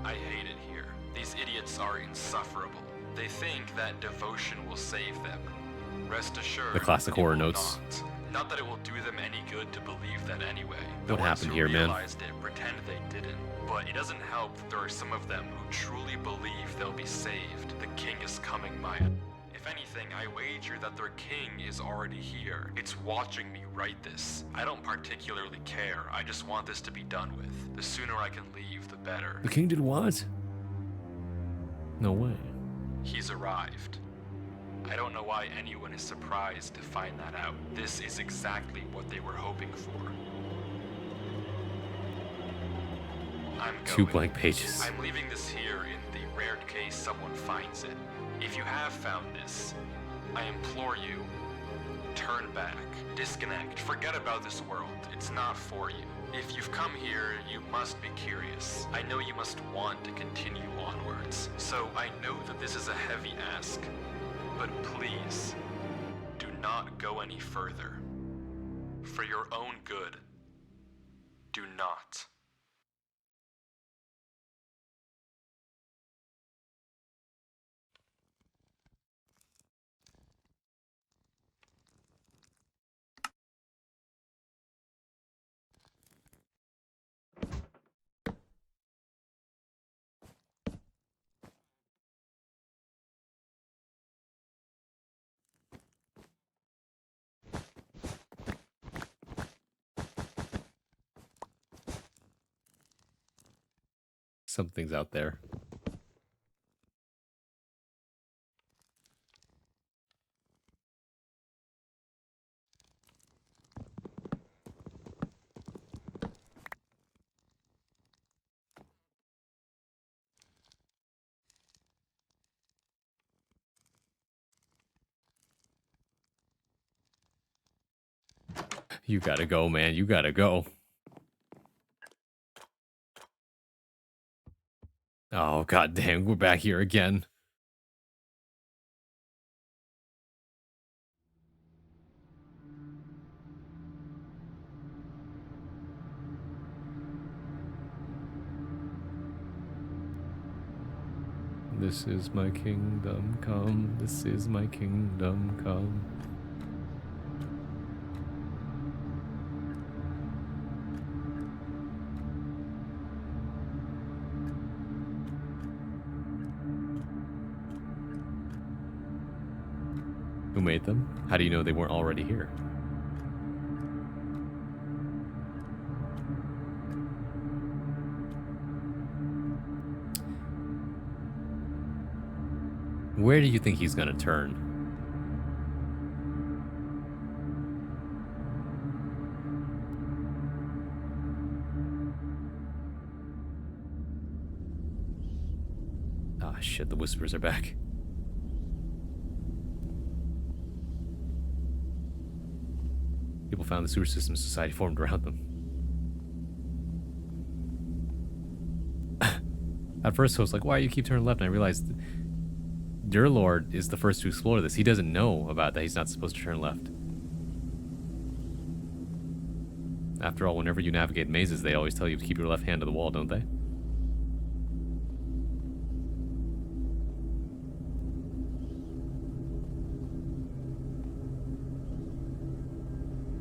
I hate it here. These idiots are insufferable. They think that devotion will save them. Rest assured, The classic it horror will notes. Not that it will do them any good to believe that anyway. The What ones happened who here, man? realized it pretend they didn't. But it doesn't help that there are some of them who truly believe they'll be saved. The king is coming, Maya. If anything, I wager that their king is already here. It's watching me write this. I don't particularly care. I just want this to be done with. The sooner I can leave, the better. The king did what? No way. He's arrived. I don't know why anyone is surprised to find that out. This is exactly what they were hoping for. I'm going. 2 blank pages. I'm leaving this here in the rare case someone finds it. If you have found this, I implore you, turn back, disconnect, forget about this world. It's not for you. If you've come here, you must be curious. I know you must want to continue onwards. So I know that this is a heavy ask, but please, do not go any further. For your own good, do not. Something's out there. You gotta go, man. You gotta go. Oh, god damn. We're back here again. This is my kingdom come. This is my kingdom come. Who made them? How do you know they weren't already here? Where do you think he's gonna turn? Ah, shit, the whispers are back. People found the sewer system society formed around them. At first I was like, why do you keep turning left? And I realized Durlord is the first to explore this. He doesn't know about that he's not supposed to turn left. After all, whenever you navigate mazes, they always tell you to keep your left hand to the wall, don't they?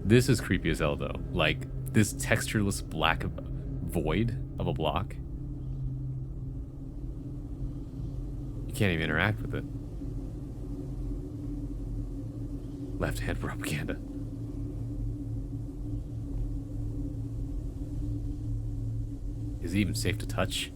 This is creepy as hell, though. Like, this textureless black void of a block. You can't even interact with it. Left hand propaganda. Is it even safe to touch?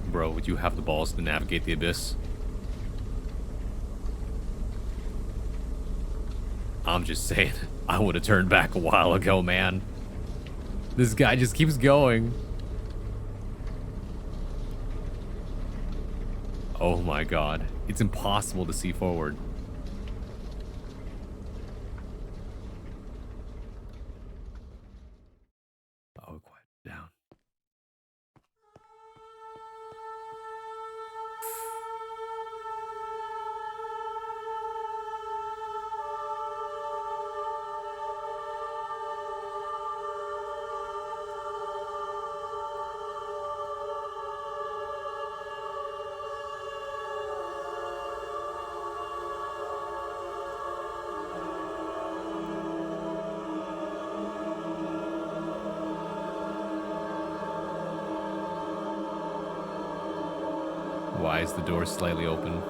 Bro, would you have the balls to navigate the abyss? I'm just saying, I would have turned back a while ago, man. This guy just keeps going. Oh my god. It's impossible to see forward. Oh, quiet down. Why is the door slightly open?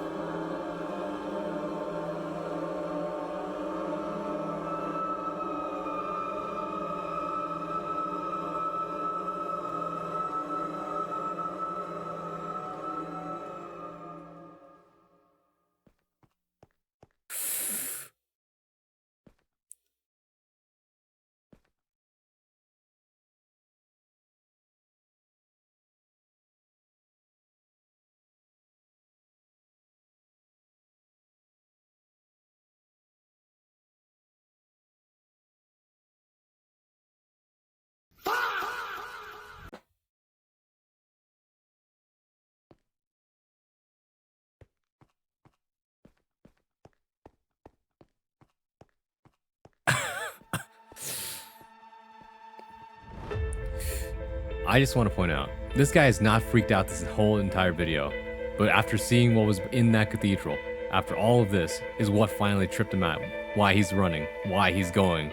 I just want to point out, this guy is not freaked out this whole entire video, but after seeing what was in that cathedral, after all of this, is what finally tripped him out. Why he's running, why he's going,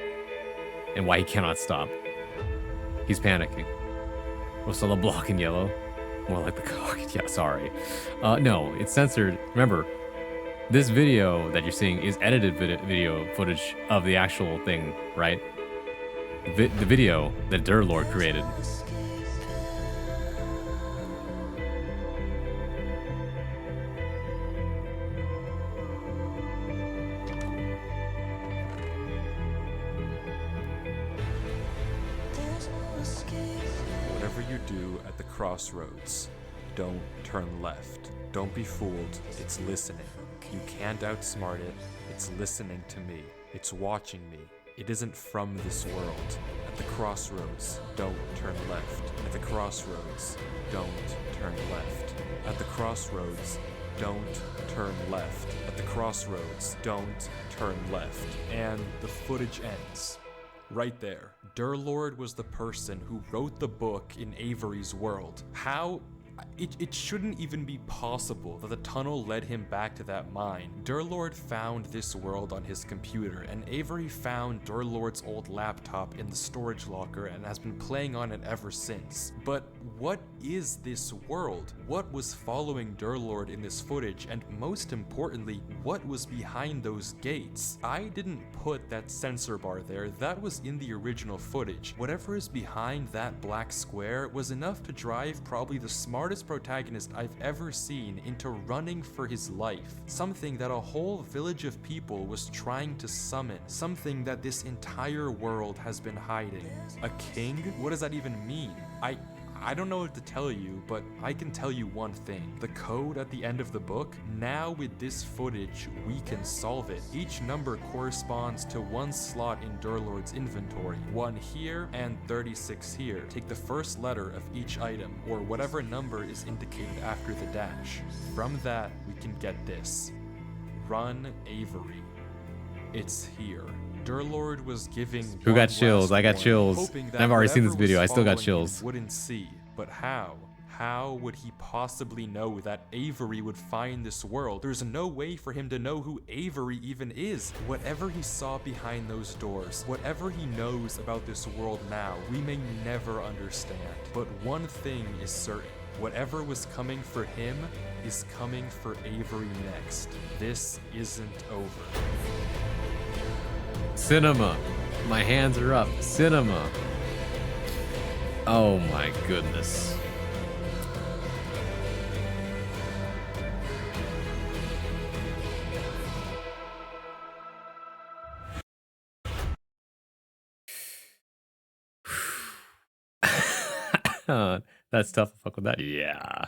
and why he cannot stop. He's panicking. Rosella block in yellow? More like the cock. Yeah, sorry. No, it's censored. Remember, this video that you're seeing is edited video footage of the actual thing, right? The video that Durlord created. Whatever you do at the crossroads, don't turn left. Don't be fooled, it's listening. You can't outsmart it, it's listening to me. It's watching me. It isn't from this world. At the crossroads, don't turn left. At the crossroads, don't turn left. At the crossroads, don't turn left. At the crossroads, don't turn left. And the footage ends right there. Durlord was the person who wrote the book in Avery's world. How? It shouldn't even be possible that the tunnel led him back to that mine. Durlord found this world on his computer, and Avery found Durlord's old laptop in the storage locker and has been playing on it ever since. But what is this world? What was following Durlord in this footage? And most importantly, what was behind those gates? I didn't put that sensor bar there, that was in the original footage. Whatever is behind that black square was enough to drive probably the smartest protagonist I've ever seen into running for his life. Something that a whole village of people was trying to summon. Something that this entire world has been hiding. A king? What does that even mean? I don't know what to tell you, but I can tell you one thing. The code at the end of the book, now with this footage, we can solve it. Each number corresponds to one slot in Durlord's inventory. 1 here and 36 here. Take the first letter of each item, or whatever number is indicated after the dash. From that, we can get this. Run Avery. It's here. Durlord was giving Who got chills? I got chills. hoping that I've already seen this whatever video. I was still got following chills. him wouldn't see. But how? How would he possibly know that Avery would find this world? There's no way for him to know who Avery even is. Whatever he saw behind those doors, whatever he knows about this world now, we may never understand. But one thing is certain. Whatever was coming for him is coming for Avery next. This isn't over. Cinema. My hands are up. Cinema. Oh my goodness. That's tough to fuck with that. Yeah.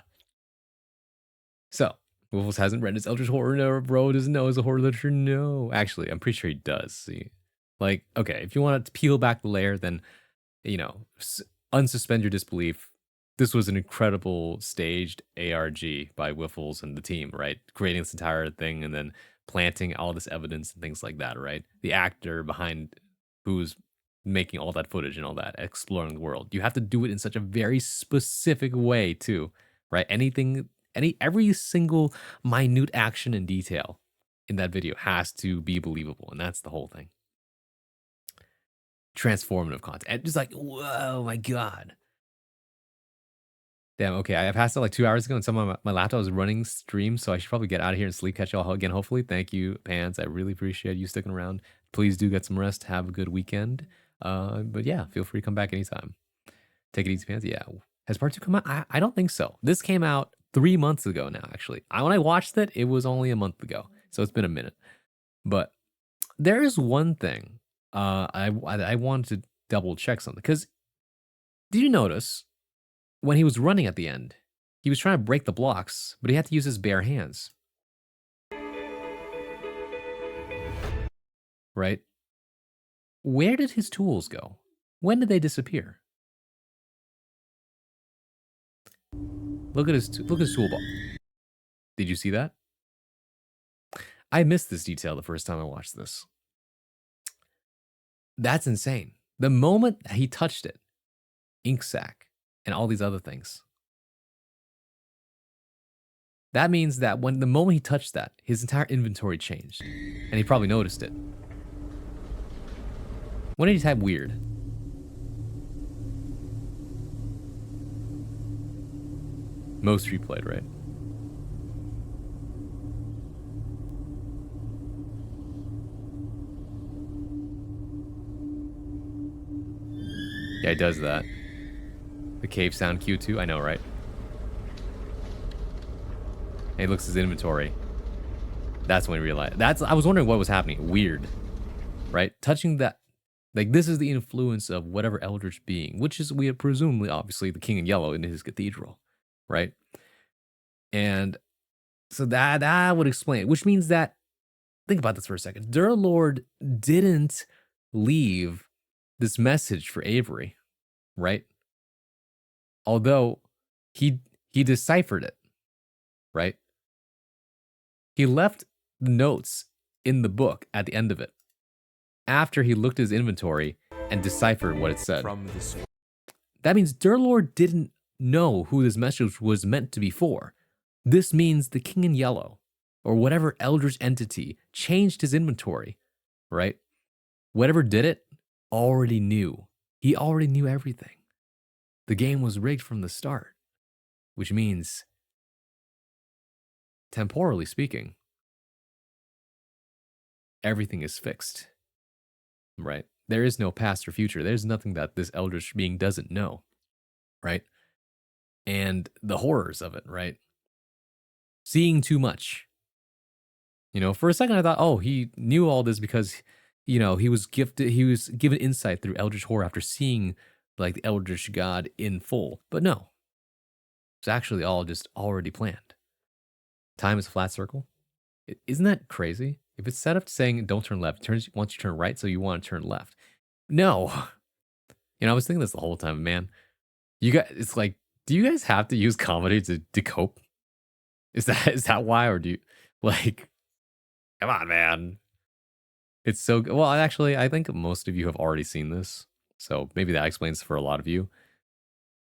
So, Wolfos hasn't read his Eldritch Horror. No, bro doesn't know his horror literature. No. Actually, I'm pretty sure he does. See, like, okay, if you want to peel back the layer, then, you know, unsuspend your disbelief. This was an incredible staged ARG by Wiffles and the team, right? Creating this entire thing and then planting all this evidence and things like that, right? The actor behind who's making all that footage and all that, exploring the world. You have to do it in such a very specific way too, right? Every single minute action and detail in that video has to be believable, and that's the whole thing. Transformative content. And just like, whoa, my God. Damn, okay, I passed out like 2 hours ago and some of my laptop was running stream, so I should probably get out of here and sleep. Catch y'all again, hopefully. Thank you, Pans. I really appreciate you sticking around. Please do get some rest. Have a good weekend. But yeah, feel free to come back anytime. Take it easy, Pans. Yeah. Has part 2 come out? I don't think so. This came out 3 months ago now, actually. When I watched it, it was only a month ago. So it's been a minute. But there is one thing I wanted to double check something. Because did you notice when he was running at the end, he was trying to break the blocks, but he had to use his bare hands. Right? Where did his tools go? When did they disappear? Look at his toolbox. Did you see that? I missed this detail the first time I watched this. That's insane. The moment he touched it, ink sac, and all these other things. That means that the moment he touched that, his entire inventory changed. And he probably noticed it. When did he type weird? Most replayed, right? Yeah, he does that. The cave sound cue too. I know, right? And he looks at his inventory. That's when he realized. I was wondering what was happening. Weird, right? Touching that, like this is the influence of whatever eldritch being, which is we presumably, obviously, the King in Yellow in his cathedral, right? And so that would explain it. Which means that, think about this for a second. Durlord didn't leave this message for Avery, right? Although he deciphered it, right? He left the notes in the book at the end of it after he looked at his inventory and deciphered what it said. From this That means Durlord didn't know who this message was meant to be for. This means the King in Yellow, or whatever Eldritch entity, changed his inventory, right? Whatever did it already knew. He already knew everything. The game was rigged from the start, which means, temporally speaking, everything is fixed, right? There is no past or future. There's nothing that this Eldritch being doesn't know, right? And the horrors of it, right? Seeing too much. You know, for a second I thought, oh, he knew all this because, you know, he was given insight through Eldritch horror after seeing like the Eldritch God in full. But no, it's actually all just already planned. Time is a flat circle. Isn't that crazy? If it's set up saying don't turn left, once you turn right, so you want to turn left. No. You know, I was thinking this the whole time, man. You guys, it's like, do you guys have to use comedy to cope? Is that why, or do you like? Come on, man. It's so good. Well, actually, I think most of you have already seen this, so maybe that explains for a lot of you.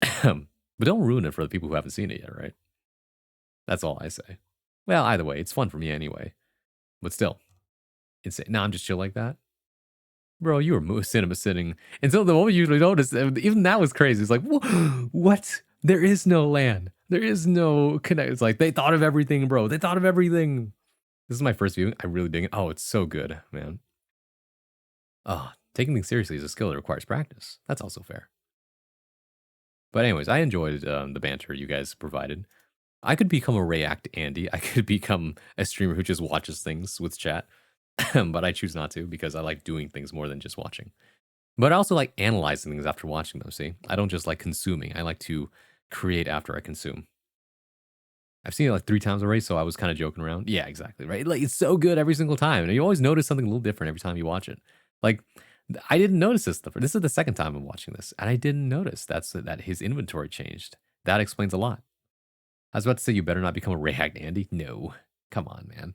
But don't ruin it for the people who haven't seen it yet, right? That's all I say. Well, either way, it's fun for me anyway. But still, insane. Now I'm just chill like that. Bro, you were cinema sitting. And so the moment you noticed, even that was crazy. It's like, what? There is no land. There is no connect. It's like, they thought of everything, bro. They thought of everything. This is my first viewing. I really dig it. Oh, it's so good, man. Taking things seriously is a skill that requires practice. That's also fair. But anyways, I enjoyed the banter you guys provided. I could become a React Andy. I could become a streamer who just watches things with chat. But I choose not to because I like doing things more than just watching. But I also like analyzing things after watching them, see? I don't just like consuming. I like to create after I consume. I've seen it like 3 times already, so I was kind of joking around. Yeah, exactly, right? Like, it's so good every single time. And you always notice something a little different every time you watch it. Like, I didn't notice this. This is the second time I'm watching this. And I didn't notice that his inventory changed. That explains a lot. I was about to say, you better not become a React Andy. No. Come on, man.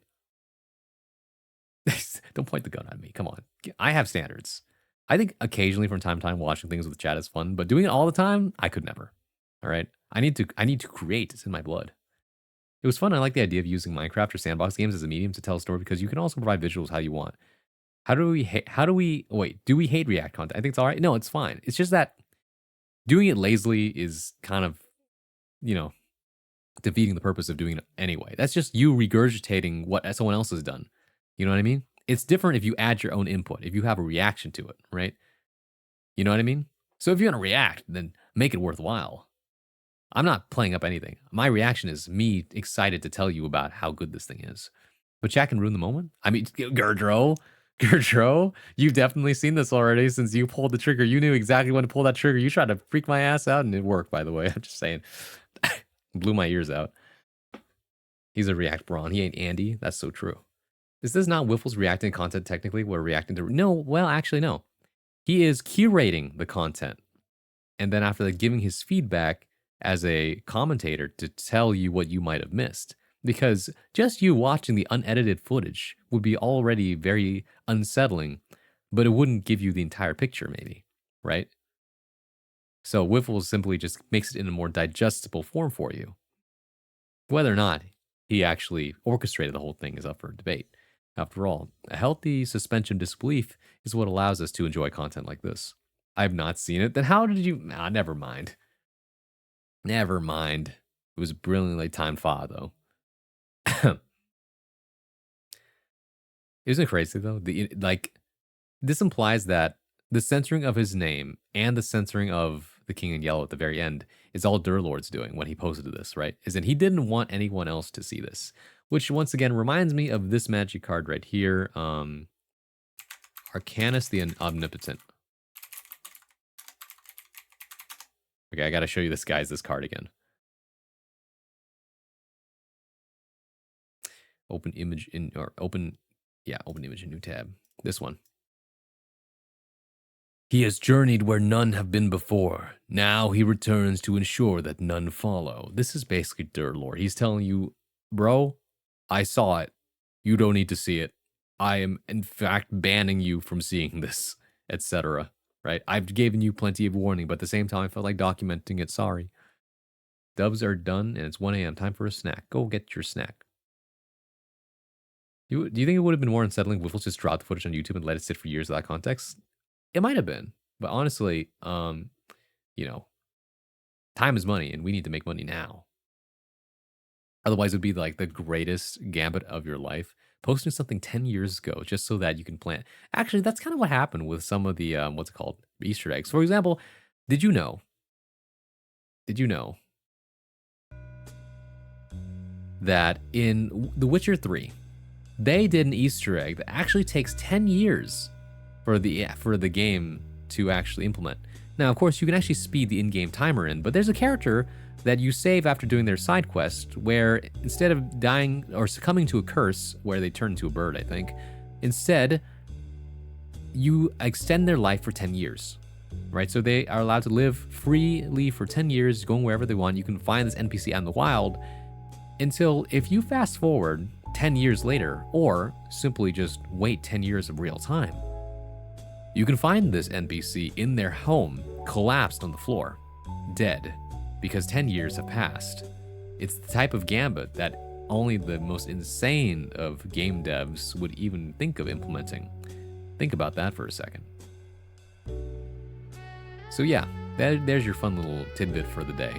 Don't point the gun at me. Come on. I have standards. I think occasionally from time to time watching things with chat is fun, but doing it all the time, I could never. All right? I need to create. It's in my blood. It was fun. I like the idea of using Minecraft or sandbox games as a medium to tell a story because you can also provide visuals how you want. Do we hate React content? I think it's all right. No, it's fine. It's just that doing it lazily is kind of, you know, defeating the purpose of doing it anyway. That's just you regurgitating what someone else has done. You know what I mean? It's different if you add your own input, if you have a reaction to it, right? You know what I mean? So if you're going to react, then make it worthwhile. I'm not playing up anything. My reaction is me excited to tell you about how good this thing is. But chat can ruin the moment. I mean, Gurdro, you've definitely seen this already since you pulled the trigger. You knew exactly when to pull that trigger. You tried to freak my ass out and it worked, by the way. I'm just saying. Blew my ears out. He's a React Braun. He ain't Andy. That's so true. Is this not Wiffle's reacting content technically? We're reacting to... No, well, actually, no. He is curating the content. And then after that, giving his feedback as a commentator to tell you what you might have missed. Because just you watching the unedited footage would be already very unsettling, but it wouldn't give you the entire picture, maybe, right? So Wiffle simply just makes it in a more digestible form for you. Whether or not he actually orchestrated the whole thing is up for debate. After all, a healthy suspension of disbelief is what allows us to enjoy content like this. I've not seen it. Then how did you... never mind. Never mind. It was brilliantly timed fa, though. Isn't it crazy, though? This implies that the censoring of his name and the censoring of the King in Yellow at the very end is all Durlord's doing when he posted this, right? Is that he didn't want anyone else to see this. Which, once again, reminds me of this magic card right here. Arcanus the Omnipotent. Okay, I gotta show you this card again. Open image in new tab. This one. He has journeyed where none have been before. Now he returns to ensure that none follow. This is basically Durlord. He's telling you, bro, I saw it. You don't need to see it. I am, in fact, banning you from seeing this, etc. right? I've given you plenty of warning, but at the same time, I felt like documenting it. Sorry. Dubs are done, and it's 1 a.m. Time for a snack. Go get your snack. Do you think it would have been more unsettling if Wiffles just dropped the footage on YouTube and let it sit for years without context? It might have been, but honestly, you know, time is money, and we need to make money now. Otherwise, it would be like the greatest gambit of your life. Posting something 10 years ago just so that you can plan. Actually, that's kind of what happened with some of the, what's it called? Easter eggs. For example, did you know that in The Witcher 3, they did an Easter egg that actually takes 10 years for the game to actually implement. Now, of course, you can actually speed the in-game timer in, but there's a character that you save after doing their side quest where instead of dying or succumbing to a curse where they turn into a bird, I think, instead you extend their life for 10 years, right? So they are allowed to live freely for 10 years, going wherever they want. You can find this NPC out in the wild until, if you fast forward 10 years later, or simply just wait 10 years of real time, you can find this NPC in their home, collapsed on the floor, dead, because 10 years have passed. It's the type of gambit that only the most insane of game devs would even think of implementing. Think about that for a second. So yeah, there's your fun little tidbit for the day.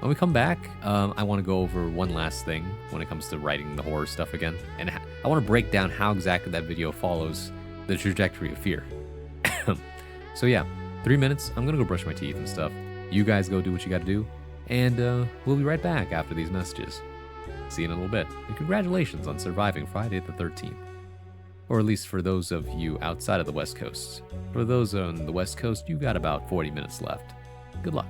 When we come back, I want to go over one last thing when it comes to writing the horror stuff again. And I want to break down how exactly that video follows the trajectory of fear. So yeah, 3 minutes. I'm going to go brush my teeth and stuff. You guys go do what you got to do. And we'll be right back after these messages. See you in a little bit. And congratulations on surviving Friday the 13th. Or at least for those of you outside of the West Coast. For those on the West Coast, you got about 40 minutes left. Good luck.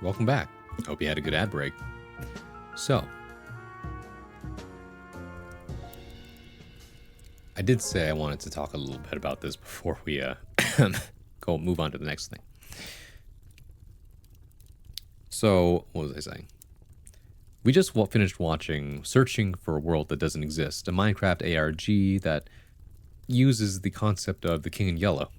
welcome back. Hope you had a good ad break. So, I did say I wanted to talk a little bit about this before we move on to the next thing. So, what was I saying? We just finished watching Searching for a World That Doesn't Exist, a Minecraft ARG that uses the concept of the King in Yellow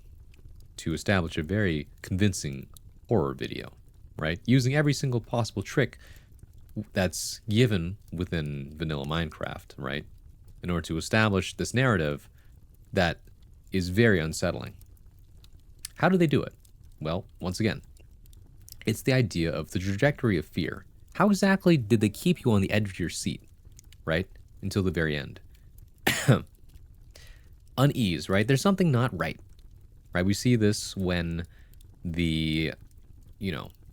to establish a very convincing horror video, right? Using every single possible trick that's given within vanilla Minecraft, right? In order to establish this narrative that is very unsettling. How do they do it? Well, once again, it's the idea of the trajectory of fear. How exactly did they keep you on the edge of your seat, right? Until the very end. Unease, right? There's something not right, right? We see this when the,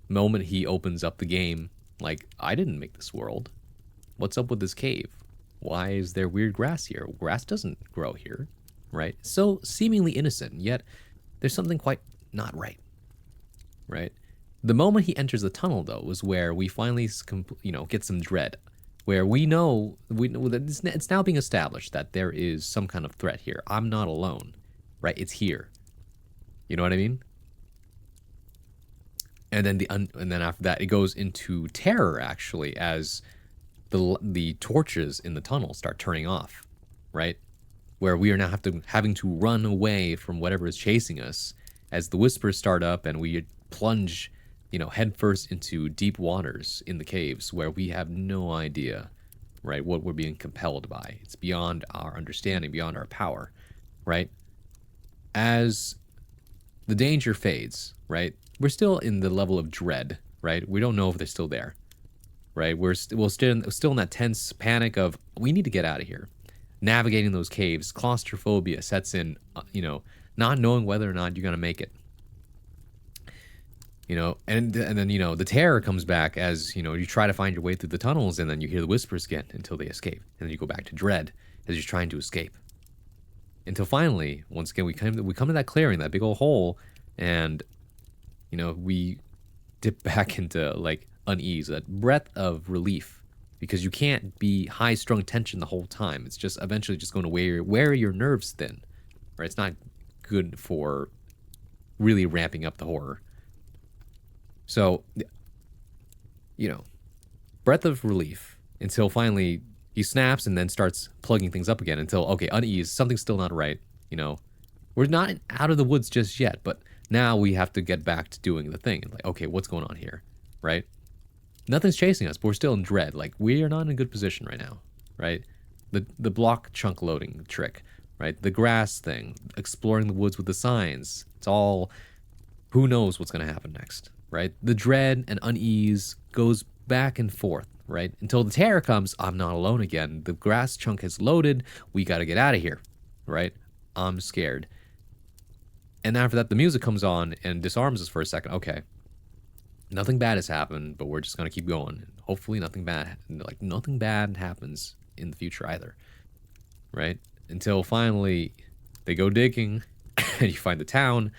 moment he opens up the game, like, I didn't make this world. What's up with this cave? Why is there weird grass here? Grass doesn't grow here, right? So seemingly innocent, yet there's something quite not right, right? The moment he enters the tunnel, though, is where we finally, get some dread, where we know that it's now being established that there is some kind of threat here. I'm not alone, right? It's here. You know what I mean? And then and then after that, it goes into terror, actually, as the torches in the tunnel start turning off, right? Where we are now having to run away from whatever is chasing us as the whispers start up and we plunge, headfirst into deep waters in the caves where we have no idea, right, what we're being compelled by. It's beyond our understanding, beyond our power, right? As the danger fades, right, we're still in the level of dread, right? We don't know if they're still there, right? We're still in that tense panic of, we need to get out of here. Navigating those caves, claustrophobia sets in, not knowing whether or not you're going to make it. And then, the terror comes back as, you try to find your way through the tunnels and then you hear the whispers again until they escape. And then you go back to dread as you're trying to escape. Until finally, once again, we come to that clearing, that big old hole, and, we dip back into, like, unease, that breath of relief. Because you can't be high-strung tension the whole time. It's just eventually just going to wear your nerves thin, right? It's not good for really ramping up the horror. So, breath of relief until finally he snaps and then starts plugging things up again until, okay, unease, something's still not right, We're not out of the woods just yet, but now we have to get back to doing the thing. Like, okay, what's going on here, right? Nothing's chasing us, but we're still in dread. Like, we are not in a good position right now, right? The block chunk loading trick, right? The grass thing, exploring the woods with the signs. It's all, who knows what's going to happen next, right? The dread and unease goes back and forth, right? Until the terror comes, I'm not alone again. The grass chunk has loaded. We got to get out of here, right? I'm scared. And after that, the music comes on and disarms us for a second. Okay. Nothing bad has happened, but we're just going to keep going. Hopefully nothing bad happens in the future either, right? Until finally they go digging and you find the town,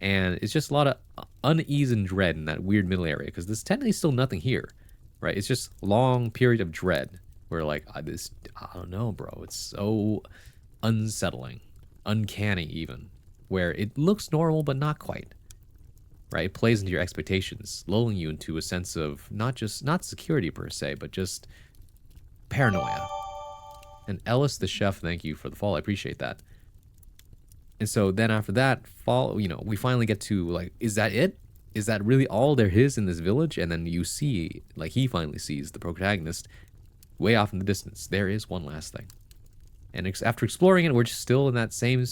and it's just a lot of unease and dread in that weird middle area because there's technically still nothing here, right? It's just a long period of dread where, like, I don't know, bro. It's so unsettling, uncanny even, where it looks normal but not quite. Right, it plays into your expectations, lulling you into a sense of not security per se, but just paranoia. And Ellis the chef, thank you for the follow. I appreciate that. And so then after that, we finally get to, like, is that it? Is that really all there is in this village? And then you see, like, he finally sees the protagonist way off in the distance. There is one last thing. And after exploring it, we're just still in that same,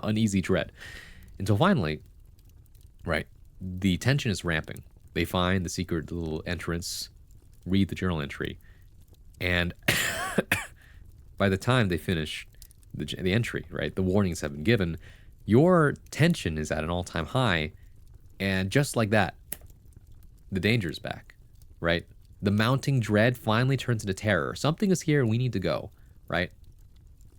uneasy dread. Until finally, right, the tension is ramping. They find the secret little entrance, read the journal entry, and by the time they finish the entry, right, the warnings have been given, your tension is at an all-time high, and just like that, the danger is back, right? The mounting dread finally turns into terror. Something is here and we need to go, right?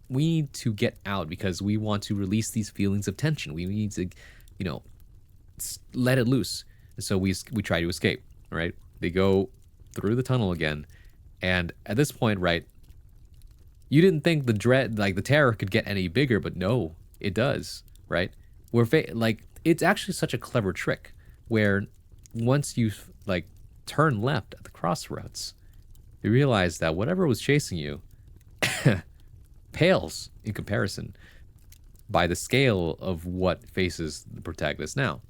We need to get out because we want to release these feelings of tension. We need to, let it loose, So we try to escape, right? They go through the tunnel again. And at this point, right, you didn't think the dread, like the terror could get any bigger, but no, it does, right? Like, it's actually such a clever trick where once you like turn left at the crossroads, you realize that whatever was chasing you pales in comparison by the scale of what faces the protagonist now.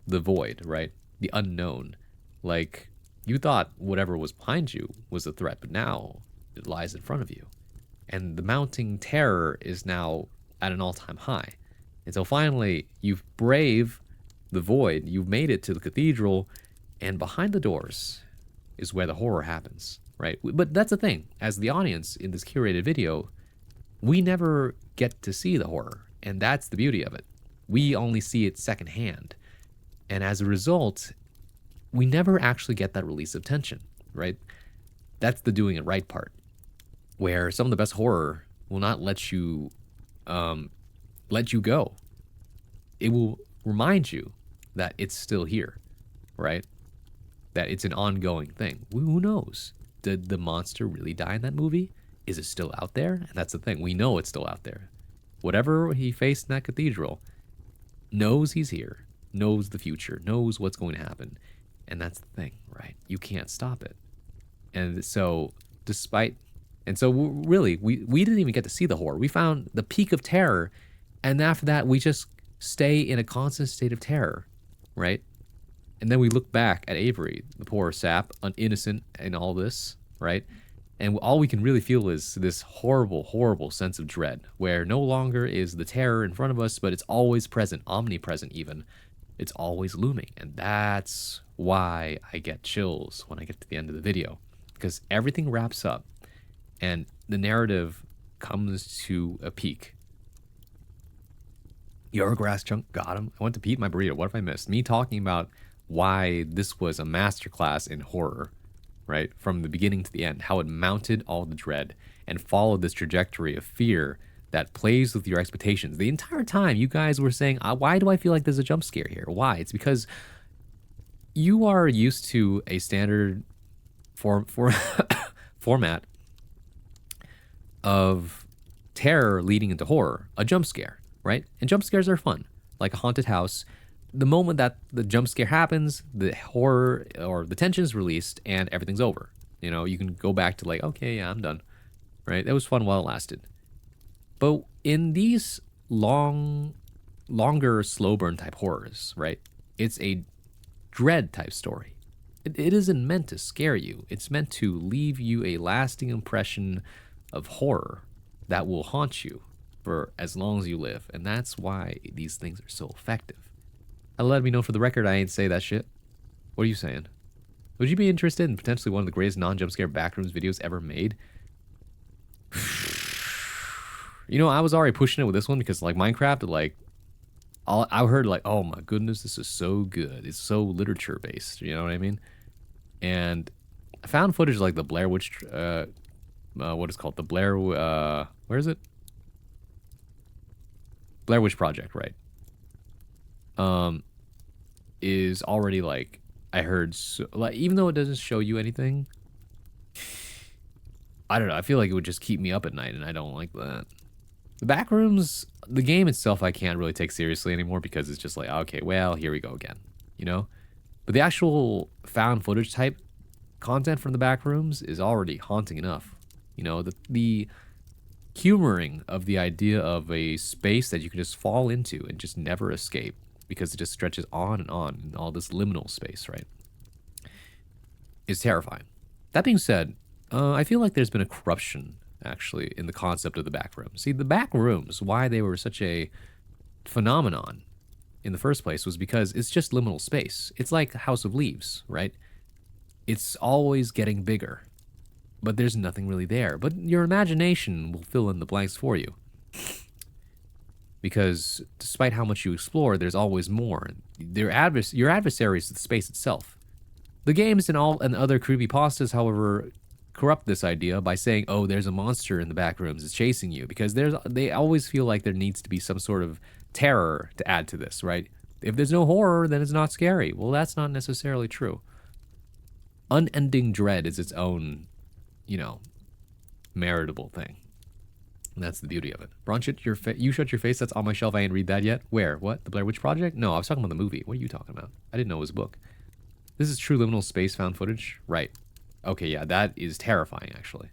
The void, right? The unknown. Like, you thought whatever was behind you was a threat, but now it lies in front of you. And the mounting terror is now at an all-time high. And so finally, you've braved the void, you've made it to the cathedral, and behind the doors is where the horror happens, right? But that's the thing. As the audience in this curated video, we never get to see the horror, and that's the beauty of it. We only see it secondhand. And as a result, we never actually get that release of tension, right? That's the doing it right part, where some of the best horror will not let you go. It will remind you that it's still here, right? That it's an ongoing thing. Who knows? Did the monster really die in that movie? Is it still out there? And that's the thing. We know it's still out there. Whatever he faced in that cathedral knows he's here, knows the future, knows what's going to happen. And that's the thing, right? You can't stop it. And so really, we didn't even get to see the horror. We found the peak of terror. And after that, we just stay in a constant state of terror, right? And then we look back at Avery, the poor sap, innocent in all this, right? And all we can really feel is this horrible, horrible sense of dread, where no longer is the terror in front of us, but it's always present, omnipresent even. It's always looming. And that's why I get chills when I get to the end of the video, because everything wraps up and the narrative comes to a peak. Your grass chunk got him. I went to pee my burrito. What if I missed? Me talking about why this was a masterclass in horror, right? From the beginning to the end, how it mounted all the dread and followed this trajectory of fear that plays with your expectations. The entire time you guys were saying, why do I feel like there's a jump scare here? Why? It's because you are used to a standard format of terror leading into horror, a jump scare, right? And jump scares are fun, like a haunted house. The moment that the jump scare happens, the horror or the tension is released and everything's over. You know, you can go back to like, okay, yeah, I'm done, right? That was fun while it lasted. But in these longer slow burn type horrors, right? It's a dread type story. It isn't meant to scare you. It's meant to leave you a lasting impression of horror that will haunt you for as long as you live. And that's why these things are so effective. Let me know for the record I ain't say that shit. What are you saying? Would you be interested in potentially one of the greatest non-jump scare backrooms videos ever made? You know, I was already pushing it with this one because like Minecraft, like I heard like, oh my goodness, this is so good. It's so literature based. You know what I mean? And I found footage like the Blair Witch, what is it called? The Blair, where is it? Blair Witch Project, right? Is already like, I heard, so, like, even though it doesn't show you anything, I don't know, I feel like it would just keep me up at night, and I don't like that. The Backrooms, the game itself, I can't really take seriously anymore because it's just like, okay, well, here we go again, you know? But the actual found footage type content from the Backrooms is already haunting enough. You know, the humoring of the idea of a space that you can just fall into and just never escape because it just stretches on and on in all this liminal space, right? Is terrifying. That being said, I feel like there's been a corruption, actually, in the concept of the Backrooms. See, the Backrooms, why they were such a phenomenon in the first place was because it's just liminal space. It's like House of Leaves, right? It's always getting bigger, but there's nothing really there. But your imagination will fill in the blanks for you. Because despite how much you explore, there's always more. Your adversary is the space itself. The games and other creepypastas, however, corrupt this idea by saying, oh, there's a monster in the Backrooms, it's chasing you. Because they always feel like there needs to be some sort of terror to add to this, right? if there's no horror, then it's not scary. Well, that's not necessarily true. Unending dread is its own, you know, meritable thing. And that's the beauty of it. Braun, you shut your face. That's on my shelf. I ain't read that yet. Where? What? The Blair Witch Project? No, I was talking about the movie. What are you talking about? I didn't know it was a book. This is true liminal space found footage? Right. Okay, yeah, that is terrifying, actually.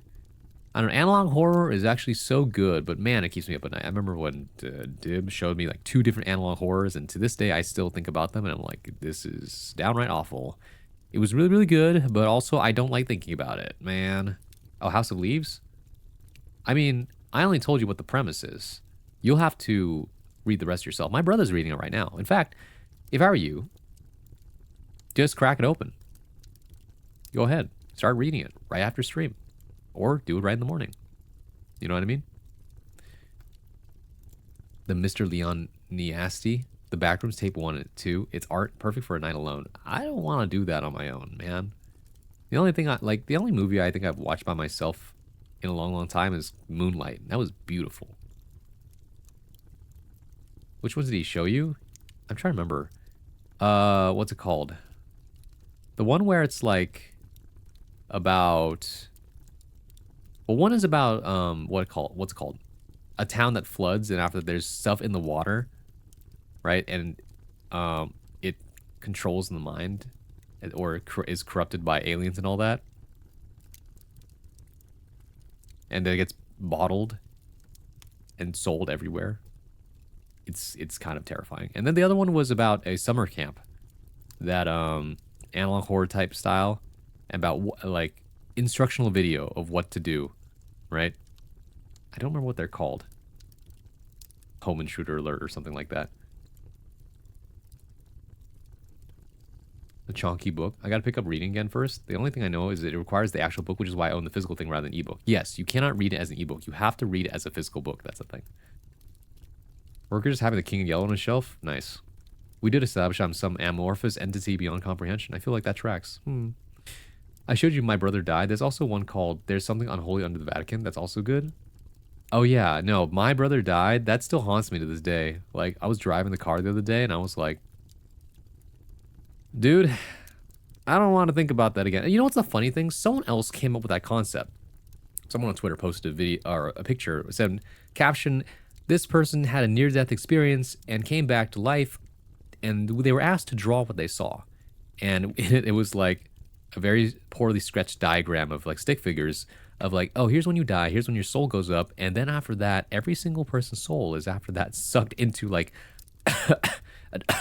I don't know, analog horror is actually so good, but man, it keeps me up at night. I remember when Dib showed me like 2 different analog horrors, and to this day, I still think about them, and I'm like, this is downright awful. It was really, really good, but also I don't like thinking about it, man. Oh, House of Leaves? I mean, I only told you what the premise is. You'll have to read the rest yourself. My brother's reading it right now. In fact, if I were you, just crack it open. Go ahead. Start reading it right after stream. Or do it right in the morning. You know what I mean? The Mr. Leon Niasti, the Backrooms tape 1 and 2. It's art perfect for a night alone. I don't want to do that on my own, man. The only thing the only movie I think I've watched by myself in a long, long time is Moonlight. That was beautiful. Which ones did he show you? I'm trying to remember. What's it called? The one where it's like about... Well, one is about, what's it called? A town that floods, and after there's stuff in the water, right? And it controls the mind, or is corrupted by aliens and all that. And then it gets bottled and sold everywhere. It's kind of terrifying. And then the other one was about a summer camp, that analog horror type style, about like instructional video of what to do, right? I don't remember what they're called. Home Intruder Alert or something like that. The chonky book. I gotta pick up reading again first. The only thing I know is that it requires the actual book, which is why I own the physical thing rather than ebook. Yes, you cannot read it as an ebook. You have to read it as a physical book. That's the thing. Worker just having the King of Yellow on his shelf? Nice. We did establish I'm some amorphous entity beyond comprehension. I feel like that tracks. I showed you My Brother Died. There's also one called There's Something Unholy Under the Vatican. That's also good. Oh yeah, no, My Brother Died. That still haunts me to this day. Like, I was driving the car the other day and I was like, dude, I don't want to think about that again. And you know what's the funny thing? Someone else came up with that concept. Someone on Twitter posted a video or a picture, said, caption, this person had a near-death experience and came back to life, and they were asked to draw what they saw. And it was like a very poorly sketched diagram of like stick figures of like, oh, here's when you die, here's when your soul goes up, and then after that, every single person's soul is after that sucked into like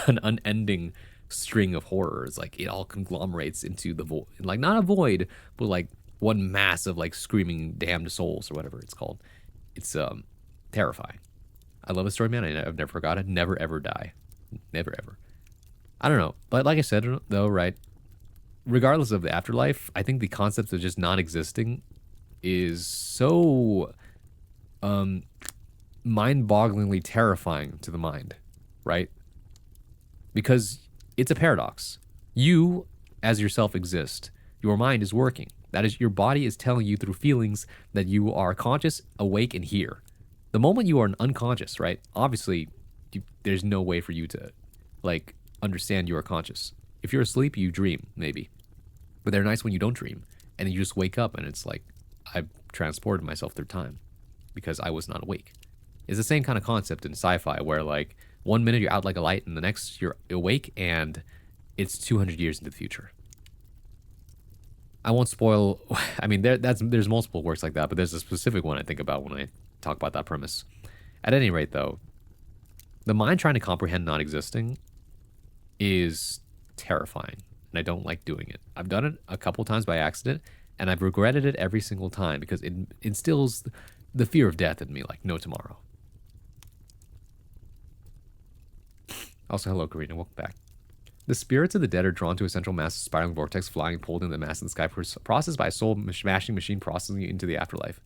an unending string of horrors. Like it all conglomerates into the void, like not a void, but like one mass of like screaming damned souls or whatever it's called. It's terrifying. I love a story, man. I've never forgot it. Never ever die. Never ever. I don't know, but like I said though, right? Regardless of the afterlife, I think the concept of just non-existing is so mind-bogglingly terrifying to the mind, right? Because it's a paradox. You, as yourself, exist. Your mind is working. That is, your body is telling you through feelings that you are conscious, awake, and here. The moment you are unconscious, right? Obviously, there's no way for you to, like, understand you are conscious. If you're asleep, you dream, maybe. But they're nice when you don't dream. And you just wake up and it's like, I've transported myself through time because I was not awake. It's the same kind of concept in sci-fi where, like, 1 minute you're out like a light and the next you're awake and it's 200 years into the future. I won't spoil. I mean, there's multiple works like that, but there's a specific one I think about when I talk about that premise. At any rate, though, the mind trying to comprehend not existing is terrifying, and I don't like doing it. I've done it a couple times by accident, and I've regretted it every single time because it instills the fear of death in me like no tomorrow. Also, hello, Karina. Welcome back. The spirits of the dead are drawn to a central mass spiraling vortex, flying and pulled into the mass in the sky, processed by a soul smashing machine processing you into the afterlife.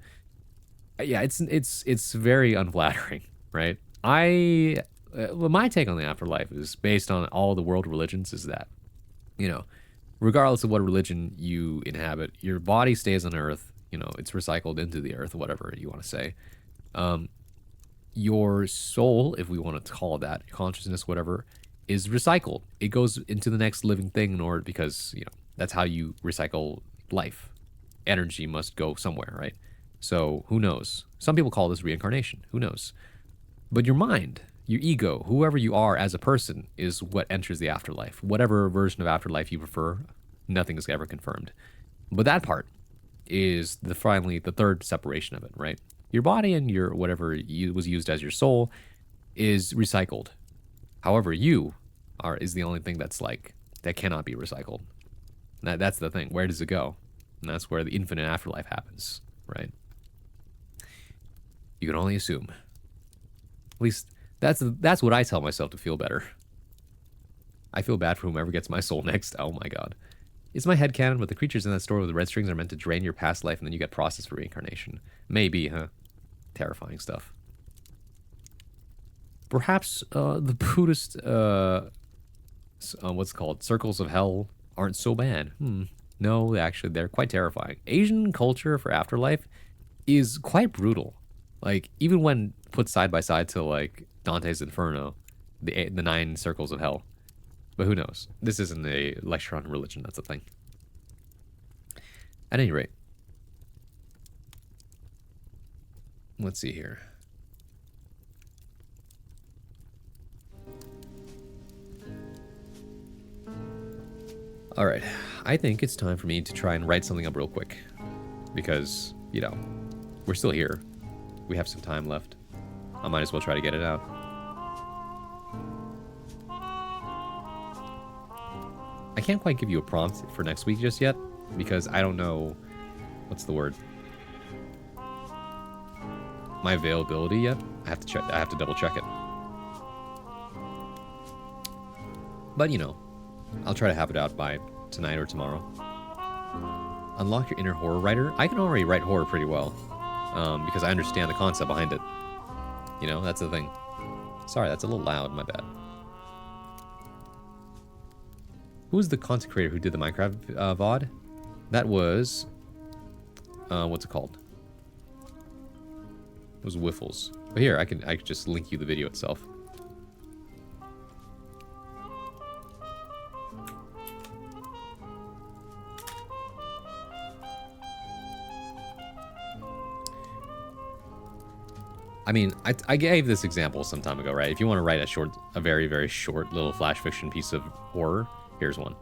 Yeah, it's very unflattering, right? Well, my take on the afterlife is based on all the world religions is that, you know, regardless of what religion you inhabit, your body stays on Earth. You know, it's recycled into the Earth, whatever you want to say. Your soul, if we want to call it that, consciousness, whatever, is recycled. It goes into the next living thing in order, because, you know, that's how you recycle life. Energy must go somewhere, right? So who knows? Some people call this reincarnation. Who knows? But your mind, your ego, whoever you are as a person, is what enters the afterlife. Whatever version of afterlife you prefer, nothing is ever confirmed. But that part is finally the third separation of it, right? Your body and your whatever was used as your soul is recycled. However, you is the only thing that's like that cannot be recycled. That's the thing. Where does it go? And that's where the infinite afterlife happens, right? You can only assume. At least that's what I tell myself to feel better. I feel bad for whomever gets my soul next. Oh my god. It's my headcanon, but the creatures in that story with the red strings are meant to drain your past life and then you get processed for reincarnation. Maybe, huh? Terrifying stuff. Perhaps the Buddhist, what's it called, circles of hell aren't so bad. No, actually, they're quite terrifying. Asian culture for afterlife is quite brutal. Like, even when put side by side to, like, Dante's Inferno, the 9 circles of hell. But who knows? This isn't a lecture on religion, that's the thing. At any rate. Let's see here. Alright, I think it's time for me to try and write something up real quick. Because, you know, we're still here. We have some time left. I might as well try to get it out. I can't quite give you a prompt for next week just yet, because I don't know, what's the word? My availability yet? I have to check. I have to double check it. But you know, I'll try to have it out by tonight or tomorrow. Unlock your inner horror writer. I can already write horror pretty well, because I understand the concept behind it. You know, that's the thing. Sorry, that's a little loud. My bad. Who was the content creator who did the Minecraft VOD? That was... what's it called? It was Wiffles. But here, I could just link you the video itself. I mean, I gave this example some time ago, right? If you want to write a very, very short little flash fiction piece of horror, here's one.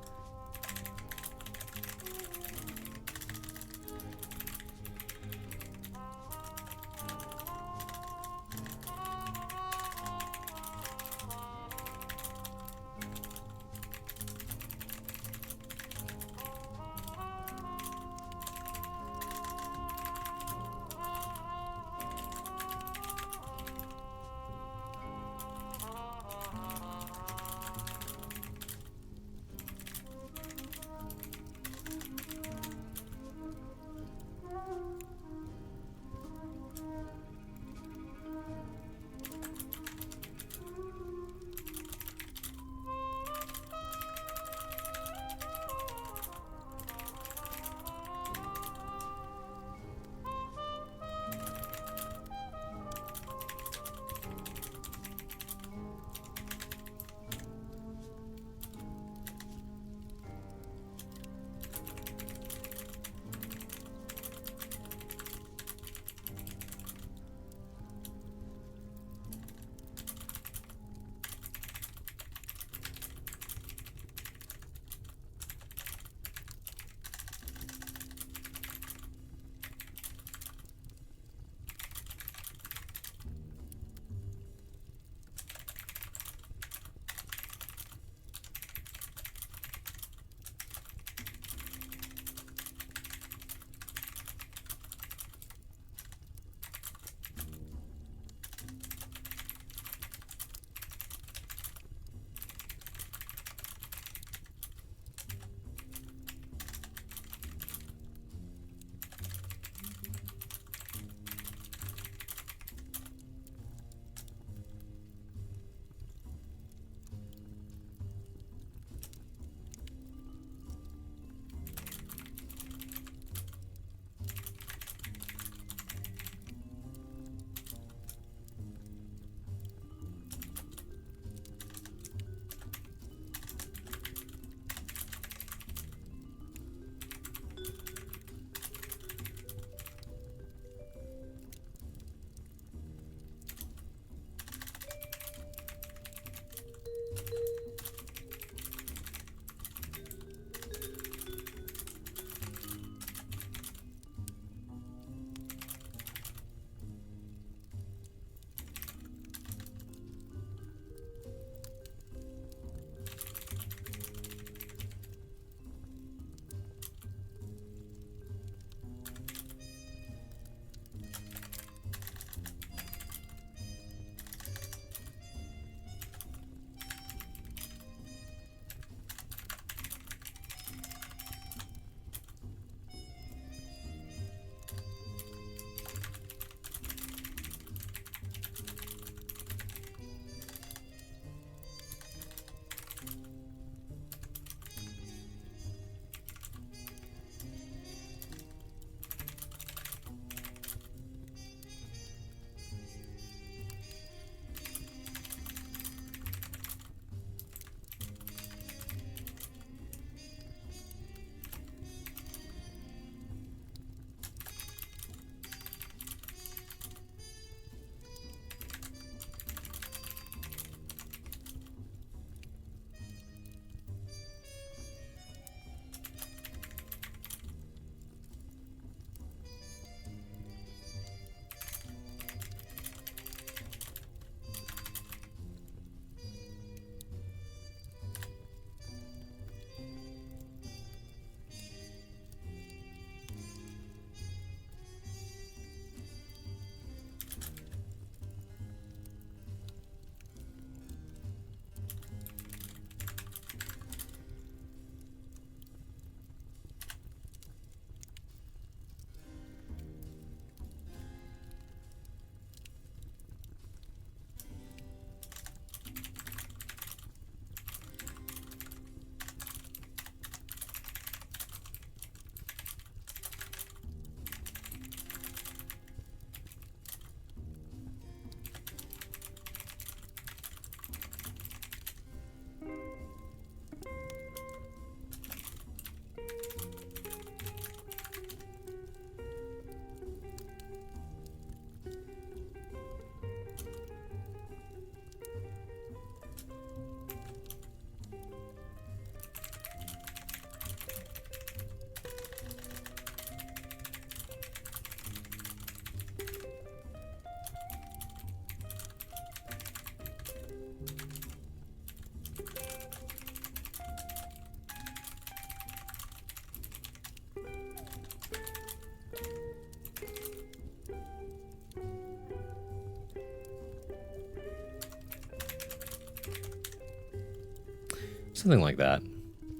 Something like that.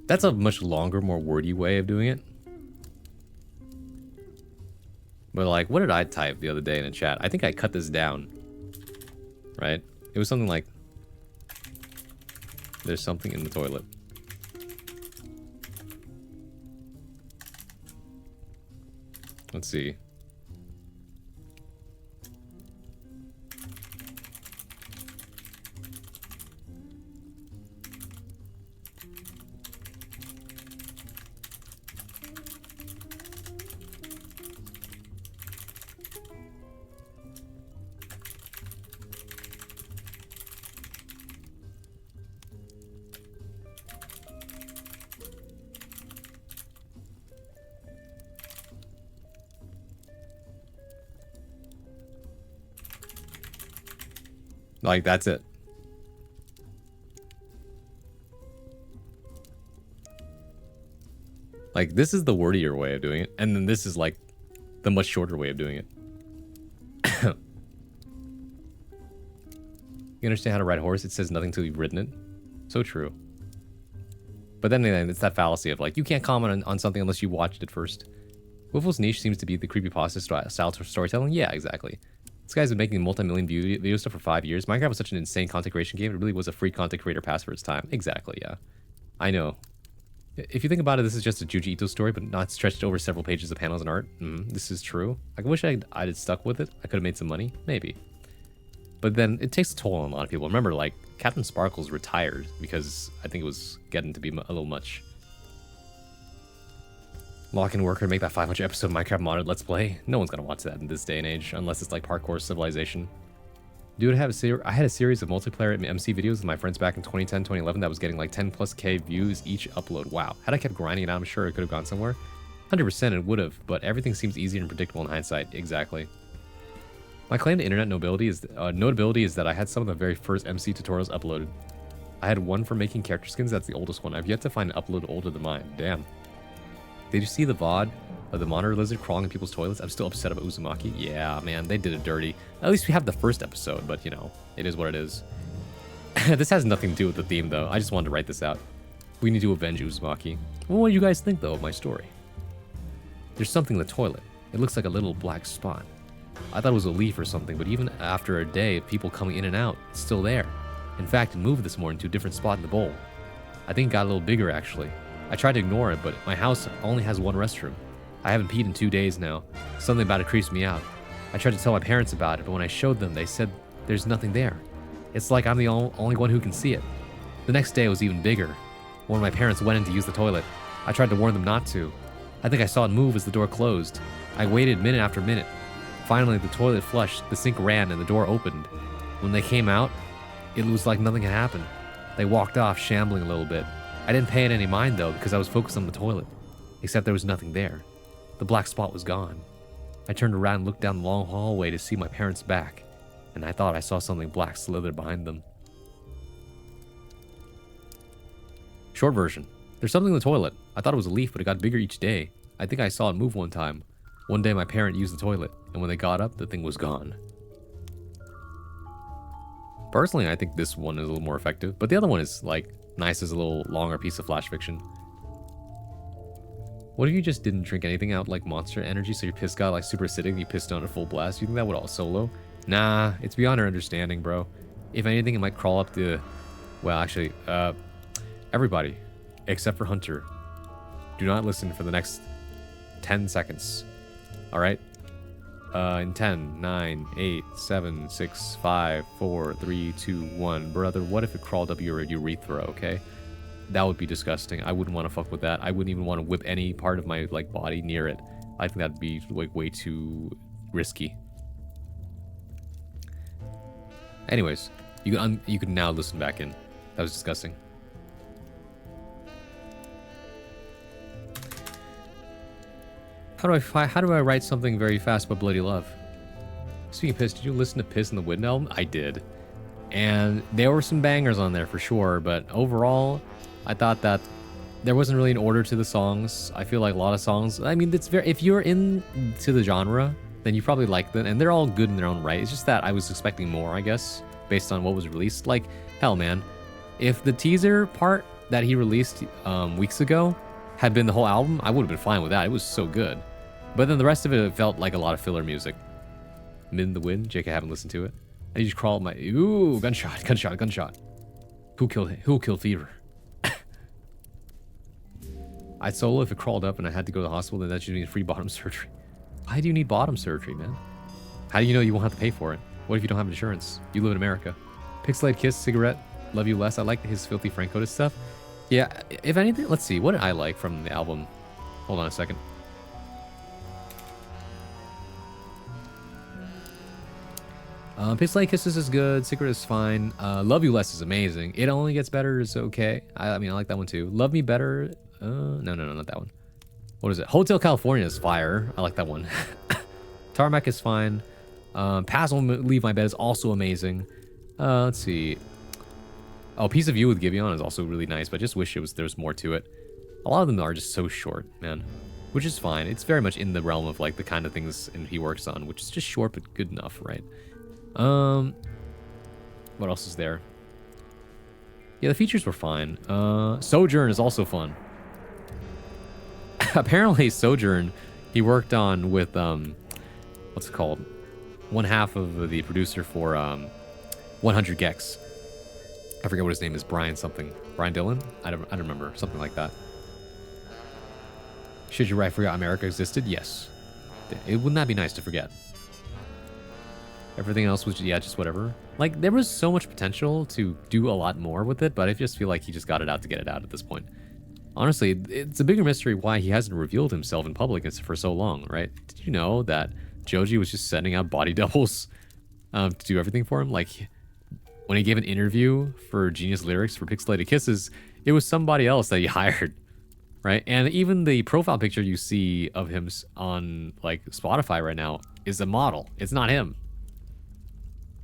That's a much longer, more wordy way of doing it. But like, what did I type the other day in a chat? I think I cut this down. Right? It was something like, there's something in the toilet. Let's see. Like, that's it. Like, this is the wordier way of doing it, and then this is like the much shorter way of doing it. You understand how to ride a horse? It says nothing till you've ridden it. So true. But then it's that fallacy of like, you can't comment on something unless you watched it first. Wiffle's niche seems to be the creepypasta style storytelling. Yeah, exactly. This guy's been making multi-million video stuff for 5 years. Minecraft was such an insane content creation game. It really was a free content creator pass for its time. Exactly, yeah. I know. If you think about it, this is just a Junji Ito story, but not stretched over several pages of panels and art. This is true. I wish I'd stuck with it. I could have made some money. Maybe. But then it takes a toll on a lot of people. Remember, like, Captain Sparkles retired because I think it was getting to be a little much. Lock in worker, make that 500 episode Minecraft modded Let's Play. No one's gonna watch that in this day and age, unless it's like Parkour Civilization. Dude, I had a series of multiplayer MC videos with my friends back in 2010, 2011 that was getting like 10+K views each upload. Wow. Had I kept grinding it out, I'm sure it could have gone somewhere. 100% it would have, but everything seems easier and predictable in hindsight. Exactly. My claim to internet notability is that I had some of the very first MC tutorials uploaded. I had one for making character skins, that's the oldest one. I've yet to find an upload older than mine. Damn. Did you see the VOD of the monitor lizard crawling in people's toilets? I'm still upset about Uzumaki. Yeah, man, they did it dirty. At least we have the first episode, but you know, it is what it is. This has nothing to do with the theme, though. I just wanted to write this out. We need to avenge Uzumaki. Well, what do you guys think, though, of my story? There's something in the toilet. It looks like a little black spot. I thought it was a leaf or something, but even after a day of people coming in and out, it's still there. In fact, it moved this morning to a different spot in the bowl. I think it got a little bigger, actually. I tried to ignore it, but my house only has one restroom. I haven't peed in 2 days now. Something about it creeps me out. I tried to tell my parents about it, but when I showed them, they said there's nothing there. It's like I'm the only one who can see it. The next day it was even bigger. When my parents went in to use the toilet, I tried to warn them not to. I think I saw it move as the door closed. I waited minute after minute. Finally, the toilet flushed, the sink ran, and the door opened. When they came out, it was like nothing had happened. They walked off, shambling a little bit. I didn't pay it any mind, though, because I was focused on the toilet. Except there was nothing there. The black spot was gone. I turned around and looked down the long hallway to see my parents' back, and I thought I saw something black slither behind them. Short version. There's something in the toilet. I thought it was a leaf, but it got bigger each day. I think I saw it move one time. One day my parent used the toilet, and when they got up, the thing was gone. Personally, I think this one is a little more effective, but the other one is, like, nice as a little longer piece of flash fiction. What if you just didn't drink anything out like Monster Energy, so your piss got like super acidic and you pissed on a full blast? You think that would all solo? Nah, it's beyond our understanding, bro. If anything, it might crawl up the... Well, actually, everybody, except for Hunter, do not listen for the next 10 seconds. Alright? In 10, 9, 8, 7, 6, 5, 4, 3, 2, 1. Brother, what if it crawled up your urethra, okay? That would be disgusting. I wouldn't want to fuck with that. I wouldn't even want to whip any part of my like body near it. I think that'd be like way too risky. Anyways, you can now listen back in. That was disgusting. How do I write something very fast but bloody love? Speaking of piss, did you listen to Piss in the Wind album? I did. And there were some bangers on there for sure, but overall, I thought that there wasn't really an order to the songs. I feel like a lot of songs, I mean, it's very, if you're into the genre, then you probably like them, and they're all good in their own right. It's just that I was expecting more, I guess, based on what was released. Like, hell, man, if the teaser part that he released weeks ago had been the whole album, I would have been fine with that. It was so good. But then the rest of it felt like a lot of filler music. Min the Wind, Jake, I haven't listened to it. I just crawled my... Ooh, gunshot, gunshot, gunshot. Who'll kill Fever? I'd solo if it crawled up and I had to go to the hospital, then that should need free bottom surgery. Why do you need bottom surgery, man? How do you know you won't have to pay for it? What if you don't have insurance? You live in America. Pixelated Kiss, Cigarette, Love You Less. I like his Filthy Frank Otis stuff. Yeah, if anything, let's see. What did I like from the album? Hold on a second. Pixelated Kisses is good. Cigarette is fine. Love You Less is amazing. It Only Gets Better is okay. I mean, I like that one too. Love Me Better. No, not that one. What is it? Hotel California is fire. I like that one. Tarmac is fine. Pass Won't Leave My Bed is also amazing. Let's see. Oh, Piece of You with Gibeon is also really nice, but I just wish there was more to it. A lot of them are just so short, man. Which is fine. It's very much in the realm of like the kind of things he works on, which is just short but good enough, right? What else is there? Yeah, the features were fine. Sojourn is also fun. Apparently Sojourn, he worked on with, what's it called? One half of the producer for 100 gecs. I forget what his name is. Brian something. Brian Dillon? I don't remember. Something like that. Should you write Forgot America existed? Yes. Wouldn't that be nice to forget? Everything else was, yeah, just whatever. Like, there was so much potential to do a lot more with it, but I just feel like he just got it out to get it out at this point. Honestly, it's a bigger mystery why he hasn't revealed himself in public for so long, right? Did you know that Joji was just sending out body doubles to do everything for him? Like, when he gave an interview for Genius Lyrics for Pixelated Kisses, it was somebody else that he hired, right? And even the profile picture you see of him on, like, Spotify right now is a model. It's not him.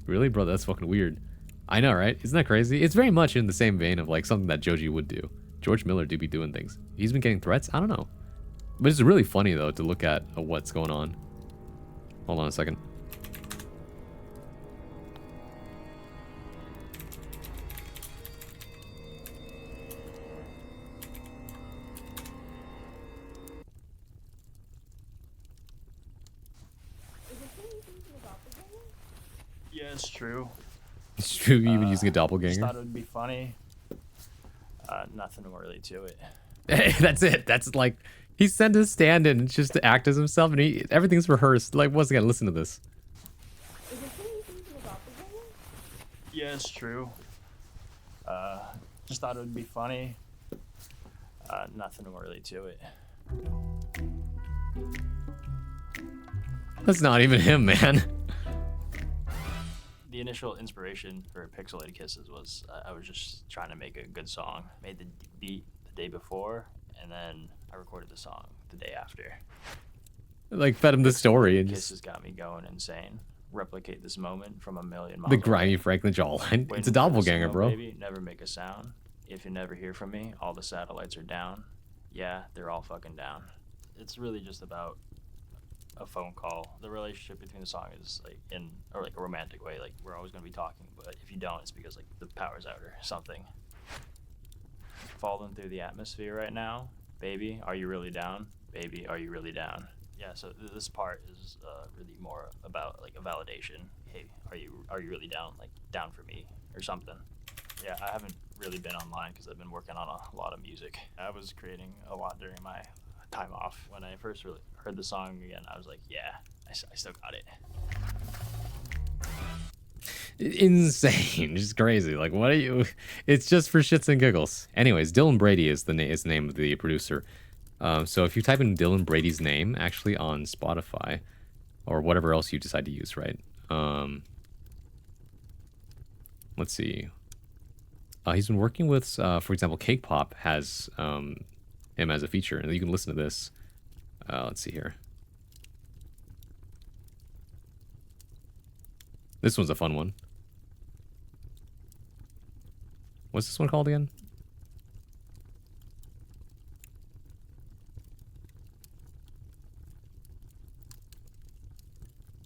Really, bro? That's fucking weird. I know, right? Isn't that crazy? It's very much in the same vein of, like, something that Joji would do. George Miller do be doing things. He's been getting threats? I don't know. But it's really funny, though, to look at what's going on. Hold on a second. Yeah, it's true. It's true, you've been using a doppelganger? Just thought it would be funny. Nothing really to it. That's it. That's like, he sent his stand-in just to act as himself, and everything's rehearsed. Like, wasn't gonna listen to this. Yeah, it's true. Just thought it would be funny. Nothing really to it. That's not even him, man. The initial inspiration for Pixelated Kisses was I was just trying to make a good song. Made the beat the day before, and then I recorded the song the day after. Like, fed him the story and Kisses got me going insane. Replicate this moment from a million miles the grimy Franklin jawline. It's a doppelganger, bro. Baby, never make a sound. If you never hear from me, all the satellites are down. Yeah, they're all fucking down. It's really just about a phone call. The relationship between the song is like a romantic way. Like, we're always gonna be talking, but if you don't, it's because like the power's out or something. Falling through the atmosphere right now, baby. Are you really down? Baby, are you really down? Yeah. So this part is really more about like a validation. Hey, are you really down? Like, down for me or something. Yeah, I haven't really been online because I've been working on a lot of music. I was creating a lot during my time off. When I first really heard the song again, I was like, yeah, I still got it. Insane. Just crazy. Like, what are you? It's just for shits and giggles. Anyways, Dylan Brady is the name of the producer. So if you type in Dylan Brady's name, actually on Spotify, or whatever else you decide to use, right? Let's see. He's been working with, for example, Cake Pop has him as a feature, and you can listen to this. Let's see here. This one's a fun one. What's this one called again?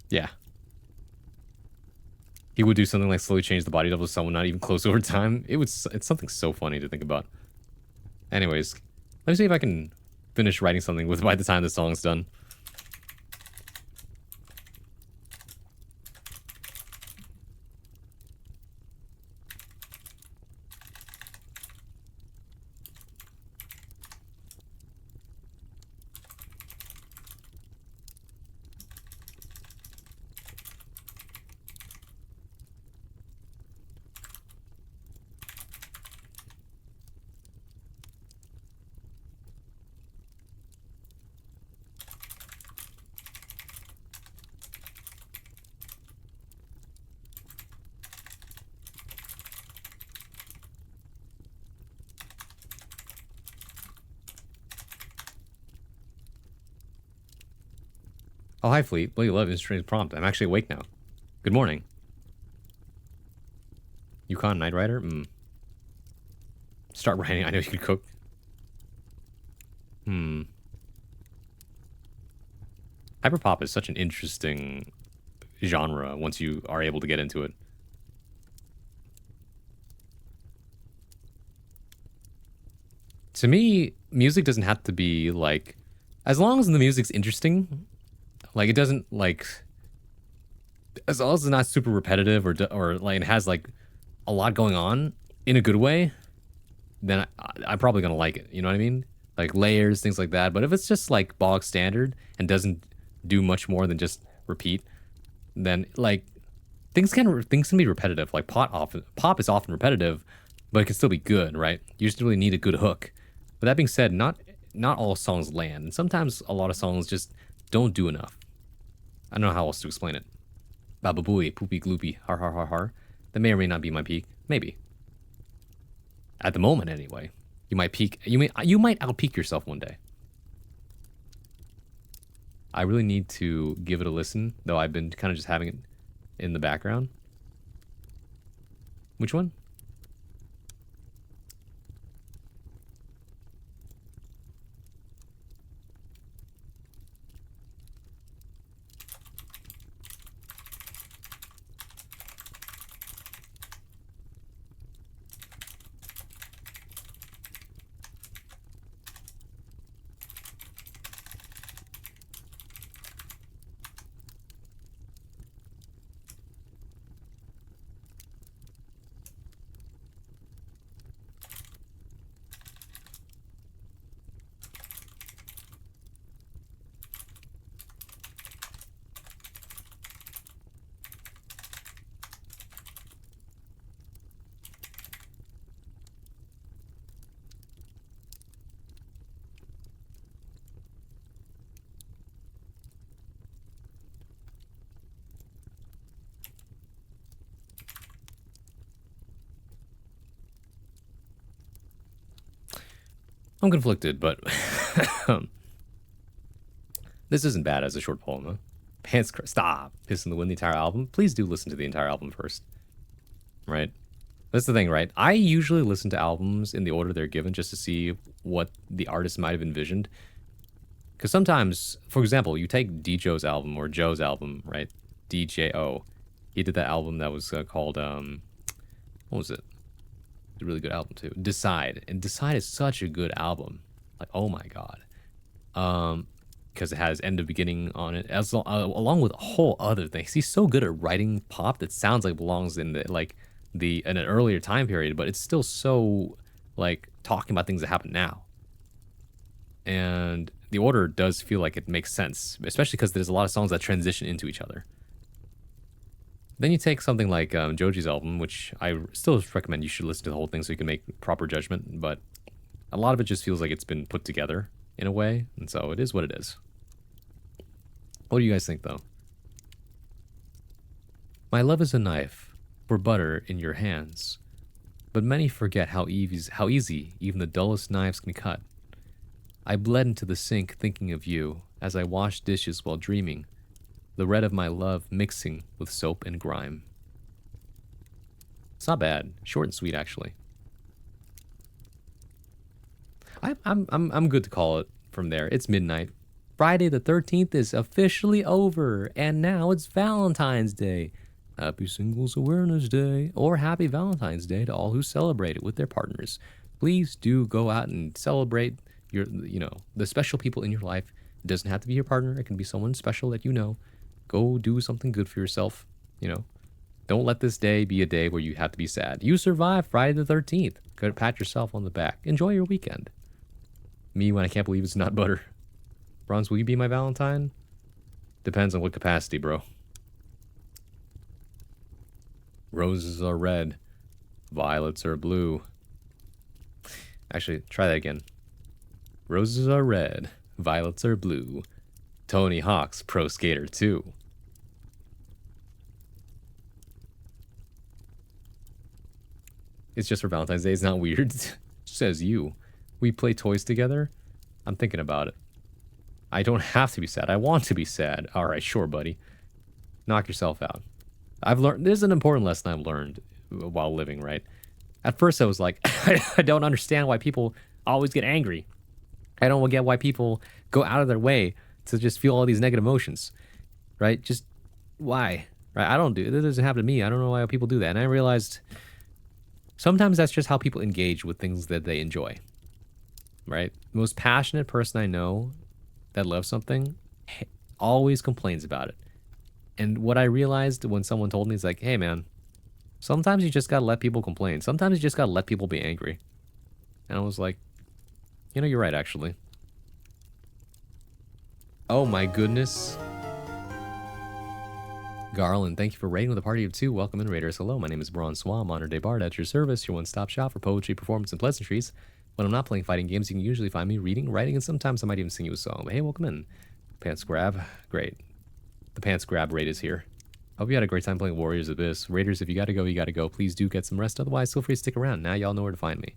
Yeah. He would do something like slowly change the body double to someone not even close over time. It's something so funny to think about. Anyways, let me see if I can finish writing something with by the time the song's done. Oh, hi, Fleet. Well, you love interesting prompt. I'm actually awake now. Good morning. Yukon Knight Rider? Start writing. I know you can cook. Hyperpop is such an interesting genre once you are able to get into it. To me, music doesn't have to be like, as long as the music's interesting, like it doesn't like, as long as it's not super repetitive or like it has like a lot going on in a good way, then I'm probably gonna like it. You know what I mean? Like layers, things like that. But if it's just like bog standard and doesn't do much more than just repeat, then like things can be repetitive. Like pop is often repetitive, but it can still be good, right? You just really need a good hook. But that being said, not all songs land, and sometimes a lot of songs just don't do enough. I don't know how else to explain it. Baba booey, poopy gloopy, har har har har. That may or may not be my peak. Maybe. At the moment, anyway. You might peak. You might outpeak yourself one day. I really need to give it a listen, though I've been kind of just having it in the background. Which one? I'm conflicted, but this isn't bad as a short poem, huh? Stop pissing the wind the entire album. Please do listen to the entire album first. Right? That's the thing, right? I usually listen to albums in the order they're given just to see what the artist might have envisioned. Because sometimes, for example, you take D-Joe's album or Joe's album, right? D-J-O. He did that album that was called, what was it? A really good album too. Decide. And Decide is such a good album. Like, oh my god. Because it has end of beginning on it, as along with a whole other things. He's so good at writing pop that sounds like belongs in in an earlier time period, but it's still so like talking about things that happen now. And the order does feel like it makes sense, especially because there's a lot of songs that transition into each other. Then you take something like Joji's album, which I still recommend you should listen to the whole thing so you can make proper judgment, but a lot of it just feels like it's been put together in a way, and so it is what it is. What do you guys think, though? My love is a knife for butter in your hands, but many forget how easy even the dullest knives can cut. I bled into the sink thinking of you as I washed dishes while dreaming, the red of my love mixing with soap and grime. It's not bad. Short and sweet, actually. I'm good to call it from there. It's midnight. Friday the 13th is officially over, and now it's Valentine's Day. Happy Singles Awareness Day, or Happy Valentine's Day to all who celebrate it with their partners. please do go out and celebrate your, the special people in your life. It doesn't have to be your partner. It can be someone special that you know. Go do something good for yourself, Don't let this day be a day where you have to be sad. You survived Friday the 13th. Go pat yourself on the back. Enjoy your weekend. Me when I can't believe it's not butter. Bronze, will you be my Valentine? Depends on what capacity, bro. Roses are red. Violets are blue. Actually, try that again. Roses are red. Violets are blue. Tony Hawk's Pro Skater 2. It's just for Valentine's Day. It's not weird. It says you. We play toys together. I'm thinking about it. I don't have to be sad. I want to be sad. All right, sure, buddy. Knock yourself out. I've learned. This is an important lesson I've learned while living, right? At first, I was like, I don't understand why people always get angry. I don't get why people go out of their way to just feel all these negative emotions, right? Just why, right? I don't do it. It doesn't happen to me. I don't know why people do that. And I realized sometimes that's just how people engage with things that they enjoy, right? The most passionate person I know that loves something always complains about it. And what I realized when someone told me is like, hey, man, sometimes you just gotta let people complain. Sometimes you just gotta let people be angry. And I was like, you're right, actually. Oh my goodness. Garland, thank you for raiding with a party of 2. Welcome in, Raiders. Hello, my name is Bronze Swam, Honor Day Bard at your service, your one-stop shop for poetry, performance, and pleasantries. When I'm not playing fighting games, you can usually find me reading, writing, and sometimes I might even sing you a song. But hey, welcome in. Pants Grab. Great. The Pants Grab raid is here. Hope you had a great time playing Warriors Abyss. Raiders, if you gotta go, you gotta go. Please do get some rest. Otherwise, feel free to stick around. Now y'all know where to find me.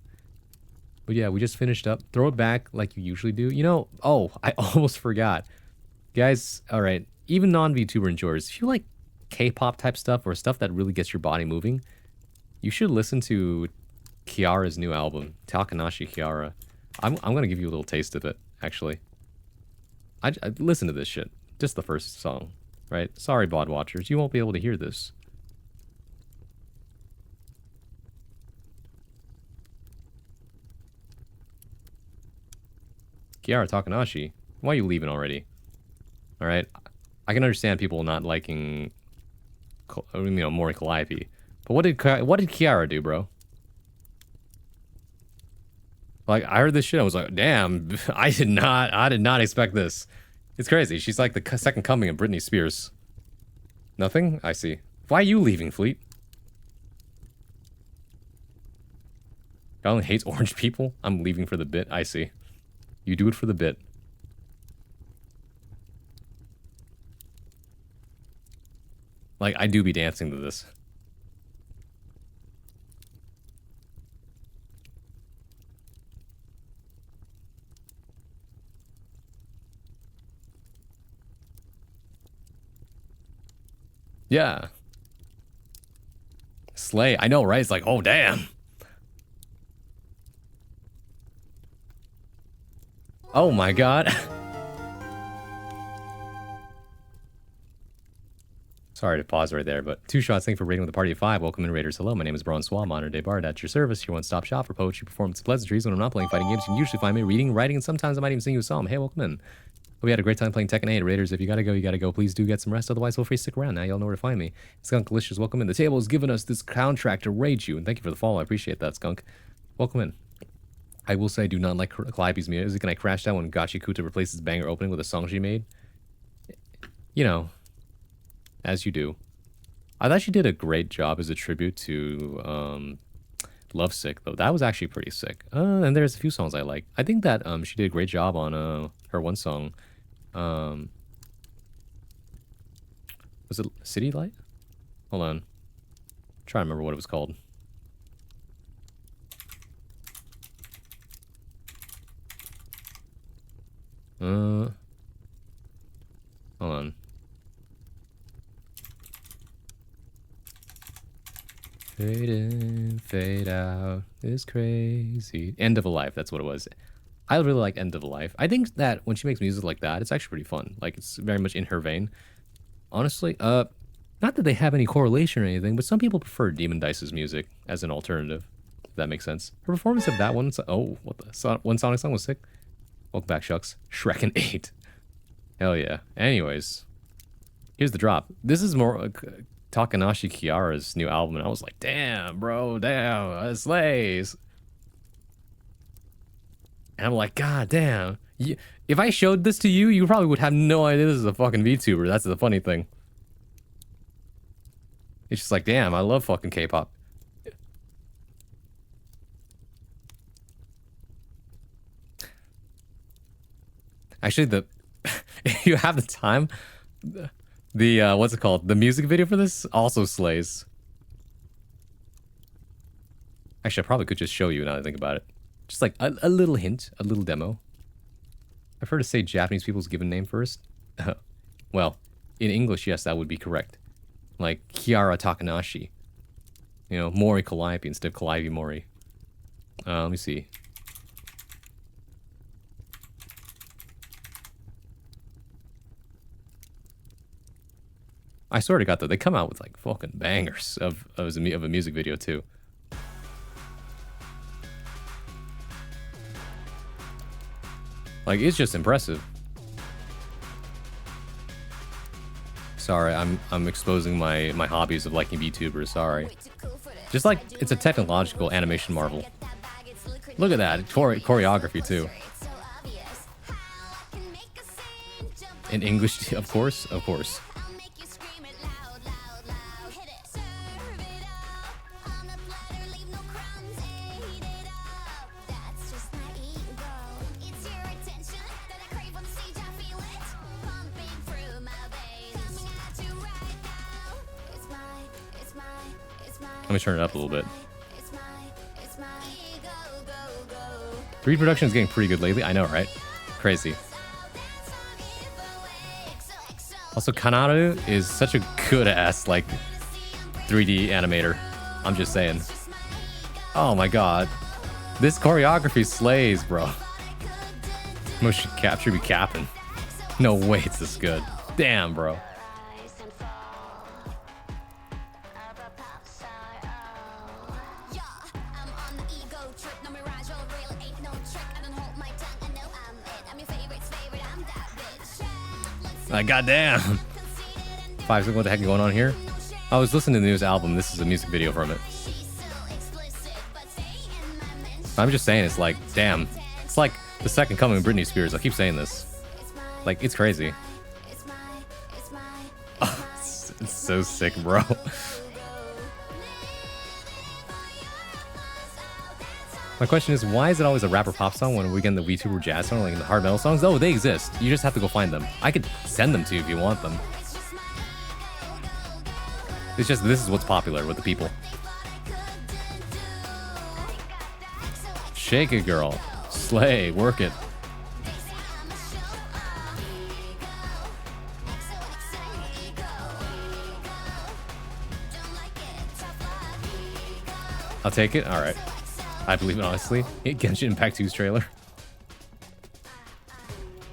But yeah, we just finished up. Throw it back like you usually do. Oh, I almost forgot. Guys, all right. Even non-VTuber enjoyers, if you like K-pop type stuff or stuff that really gets your body moving, you should listen to Kiara's new album, Takanashi Kiara. I'm gonna give you a little taste of it, actually. I listen to this shit. Just the first song, right? Sorry, bod watchers, you won't be able to hear this. Kiara Takanashi, why are you leaving already? All right, I can understand people not liking, Mori Calliope, but what did Kiara do, bro? Like, I heard this shit, I was like, damn, I did not expect this. It's crazy. She's like the second coming of Britney Spears. Nothing? I see. Why are you leaving, Fleet? Garland hates orange people? I'm leaving for the bit. I see. You do it for the bit. Like, I do be dancing to this. Yeah. Slay. I know, right? It's like, oh, damn. Oh, my God. Sorry to pause right there, but 2 shots. Thank you for raiding with a party of 5. Welcome in, Raiders. Hello, my name is Bronze Swam, Honor Day Bard at your service, your one-stop shop for poetry, performance, and pleasantries. When I'm not playing fighting games, you can usually find me reading, writing, and sometimes I might even sing you a song. Hey, welcome in. We had a great time playing Tekken 8. Raiders, if you gotta go, you gotta go. Please do get some rest. Otherwise, feel free to stick around. Now y'all know where to find me. Skunkalicious, welcome in. The table has given us this soundtrack to raid you. And thank you for the follow. I appreciate that, Skunk. Welcome in. I will say I do not like Calliope's music, and I crashed out when Gachi Kuta replaced his banger opening with a song she made. As you do. I thought she did a great job as a tribute to Lovesick, though. That was actually pretty sick. And there's a few songs I like. I think that she did a great job on her one song. Was it City Light? Hold on. Try to remember what it was called. Hold on. Fade in, fade out, is crazy. End of a Life, that's what it was. I really like End of a Life. I think that when she makes music like that, it's actually pretty fun. Like, it's very much in her vein. Honestly, not that they have any correlation or anything, but some people prefer Demon Dice's music as an alternative. If that makes sense. Her performance of that one... Oh, what the... One Sonic song was sick. Welcome back, Shucks. Shrek and 8. Hell yeah. Anyways. Here's the drop. This is more... Takanashi Kiara's new album, and I was like, damn, bro, damn, it slays. And I'm like, god damn. If I showed this to you, you probably would have no idea this is a fucking VTuber. That's the funny thing. It's just like, damn, I love fucking K-pop. Actually, if you have the time, what's it called? The music video for this also slays. Actually, I probably could just show you now that I think about it. Just like a little hint, a little demo. I've heard it say Japanese people's given name first. Well, in English, yes, that would be correct. Like Kiara Takanashi. You know, Mori Calliope instead of Calliope Mori. Let me see. I sort of got though. They come out with like fucking bangers of a music video too. Like, it's just impressive. Sorry, I'm exposing my hobbies of liking VTubers, sorry. Just like, it's a technological animation marvel. Look at that, choreography too. In English, of course, of course. Let me turn it up a little bit. 3D production is getting pretty good lately. I know, right? Crazy. Also, Kanaru is such a good-ass, like, 3D animator. I'm just saying. Oh my god. This choreography slays, bro. Motion capture be capping. No way it's this good. Damn, bro. Like, goddamn. 5 seconds, what the heck is going on here? I was listening to the newest album. This is a music video from it. I'm just saying, it's like, damn. It's like the second coming of Britney Spears. I keep saying this. Like, it's crazy. Oh, it's so sick, bro. My question is, why is it always a rapper pop song when we get the VTuber jazz song, like the hard metal songs? Oh, they exist. You just have to go find them. I could send them to you if you want them. It's just, this is what's popular with the people. Shake it, girl. Slay. Work it. I'll take it. All right. I believe it, honestly. Genshin Impact 2's trailer.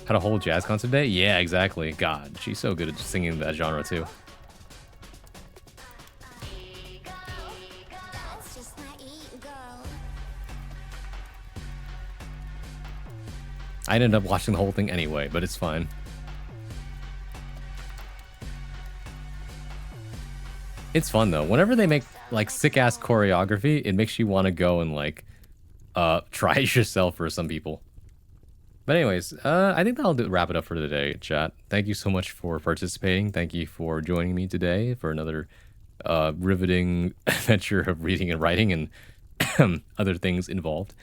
Had a whole jazz concert day? Yeah, exactly. God, she's so good at singing that genre, too. I ended up watching the whole thing anyway, but it's fine. It's fun though. Whenever they make like sick ass choreography, it makes you want to go and like try it yourself for some people. But anyways, I think that'll wrap it up for today, chat. Thank you so much for participating. Thank you for joining me today for another riveting adventure of reading and writing and other things involved.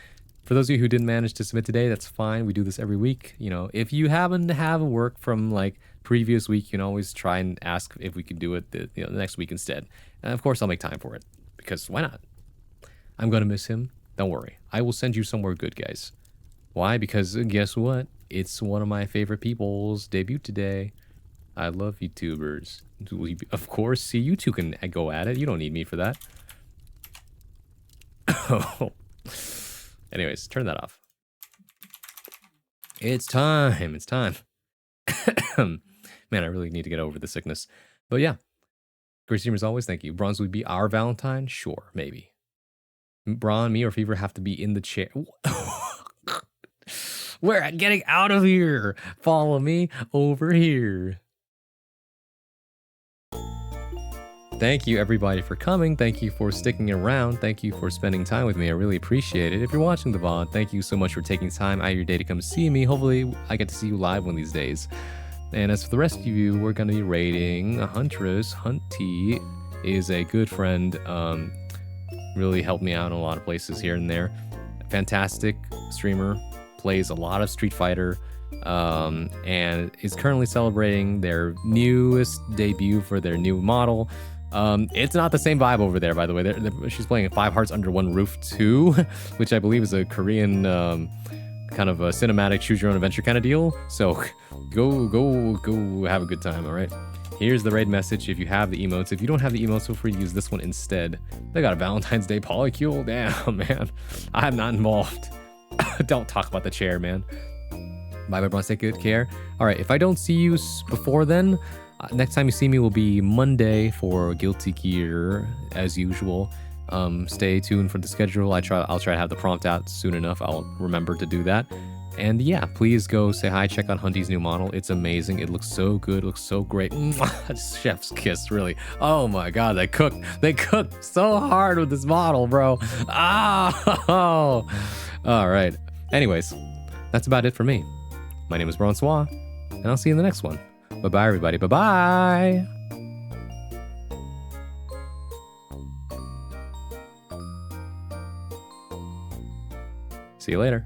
For those of you who didn't manage to submit today, that's fine. We do this every week. You know, if you happen to have work from like previous week, you can always try and ask if we could do it the next week instead. And of course, I'll make time for it because why not? I'm going to miss him. Don't worry. I will send you somewhere good, guys. Why? Because guess what? It's one of my favorite people's debut today. I love YouTubers. Of course, see, you two can go at it. You don't need me for that. Anyways, turn that off. It's time. It's time. Man, I really need to get over the sickness. But yeah. Great stream as always. Thank you. Bronze would be our Valentine? Sure, maybe. Braun, me, or Fever have to be in the chair. We're getting out of here. Follow me over here. Thank you, everybody, for coming. Thank you for sticking around. Thank you for spending time with me. I really appreciate it. If you're watching the VOD, thank you so much for taking time out of your day to come see me. Hopefully, I get to see you live one of these days. And as for the rest of you, we're going to be raiding Huntress. Hunty is a good friend. Really helped me out in a lot of places here and there. Fantastic streamer. Plays a lot of Street Fighter. And is currently celebrating their newest debut for their new model. It's not the same vibe over there, by the way. She's playing 5 Hearts Under One Roof 2, which I believe is a Korean kind of a cinematic choose your own adventure kind of deal. So go have a good time, all right? Here's the raid message if you have the emotes. If you don't have the emotes, feel free to use this one instead. They got a Valentine's Day polycule? Damn, man. I'm not involved. Don't talk about the chair, man. Bye, everyone. Take good care. All right, if I don't see you before then, next time you see me will be Monday for Guilty Gear, as usual. Stay tuned for the schedule. I'll try to have the prompt out soon enough. I'll remember to do that. And yeah, please go say hi. Check out Hunty's new model. It's amazing. It looks so good. It looks so great. Chef's kiss, really. Oh my God, they cooked so hard with this model, bro. Oh, all right. Anyways, that's about it for me. My name is Francois, and I'll see you in the next one. Bye-bye, everybody. Bye-bye. See you later.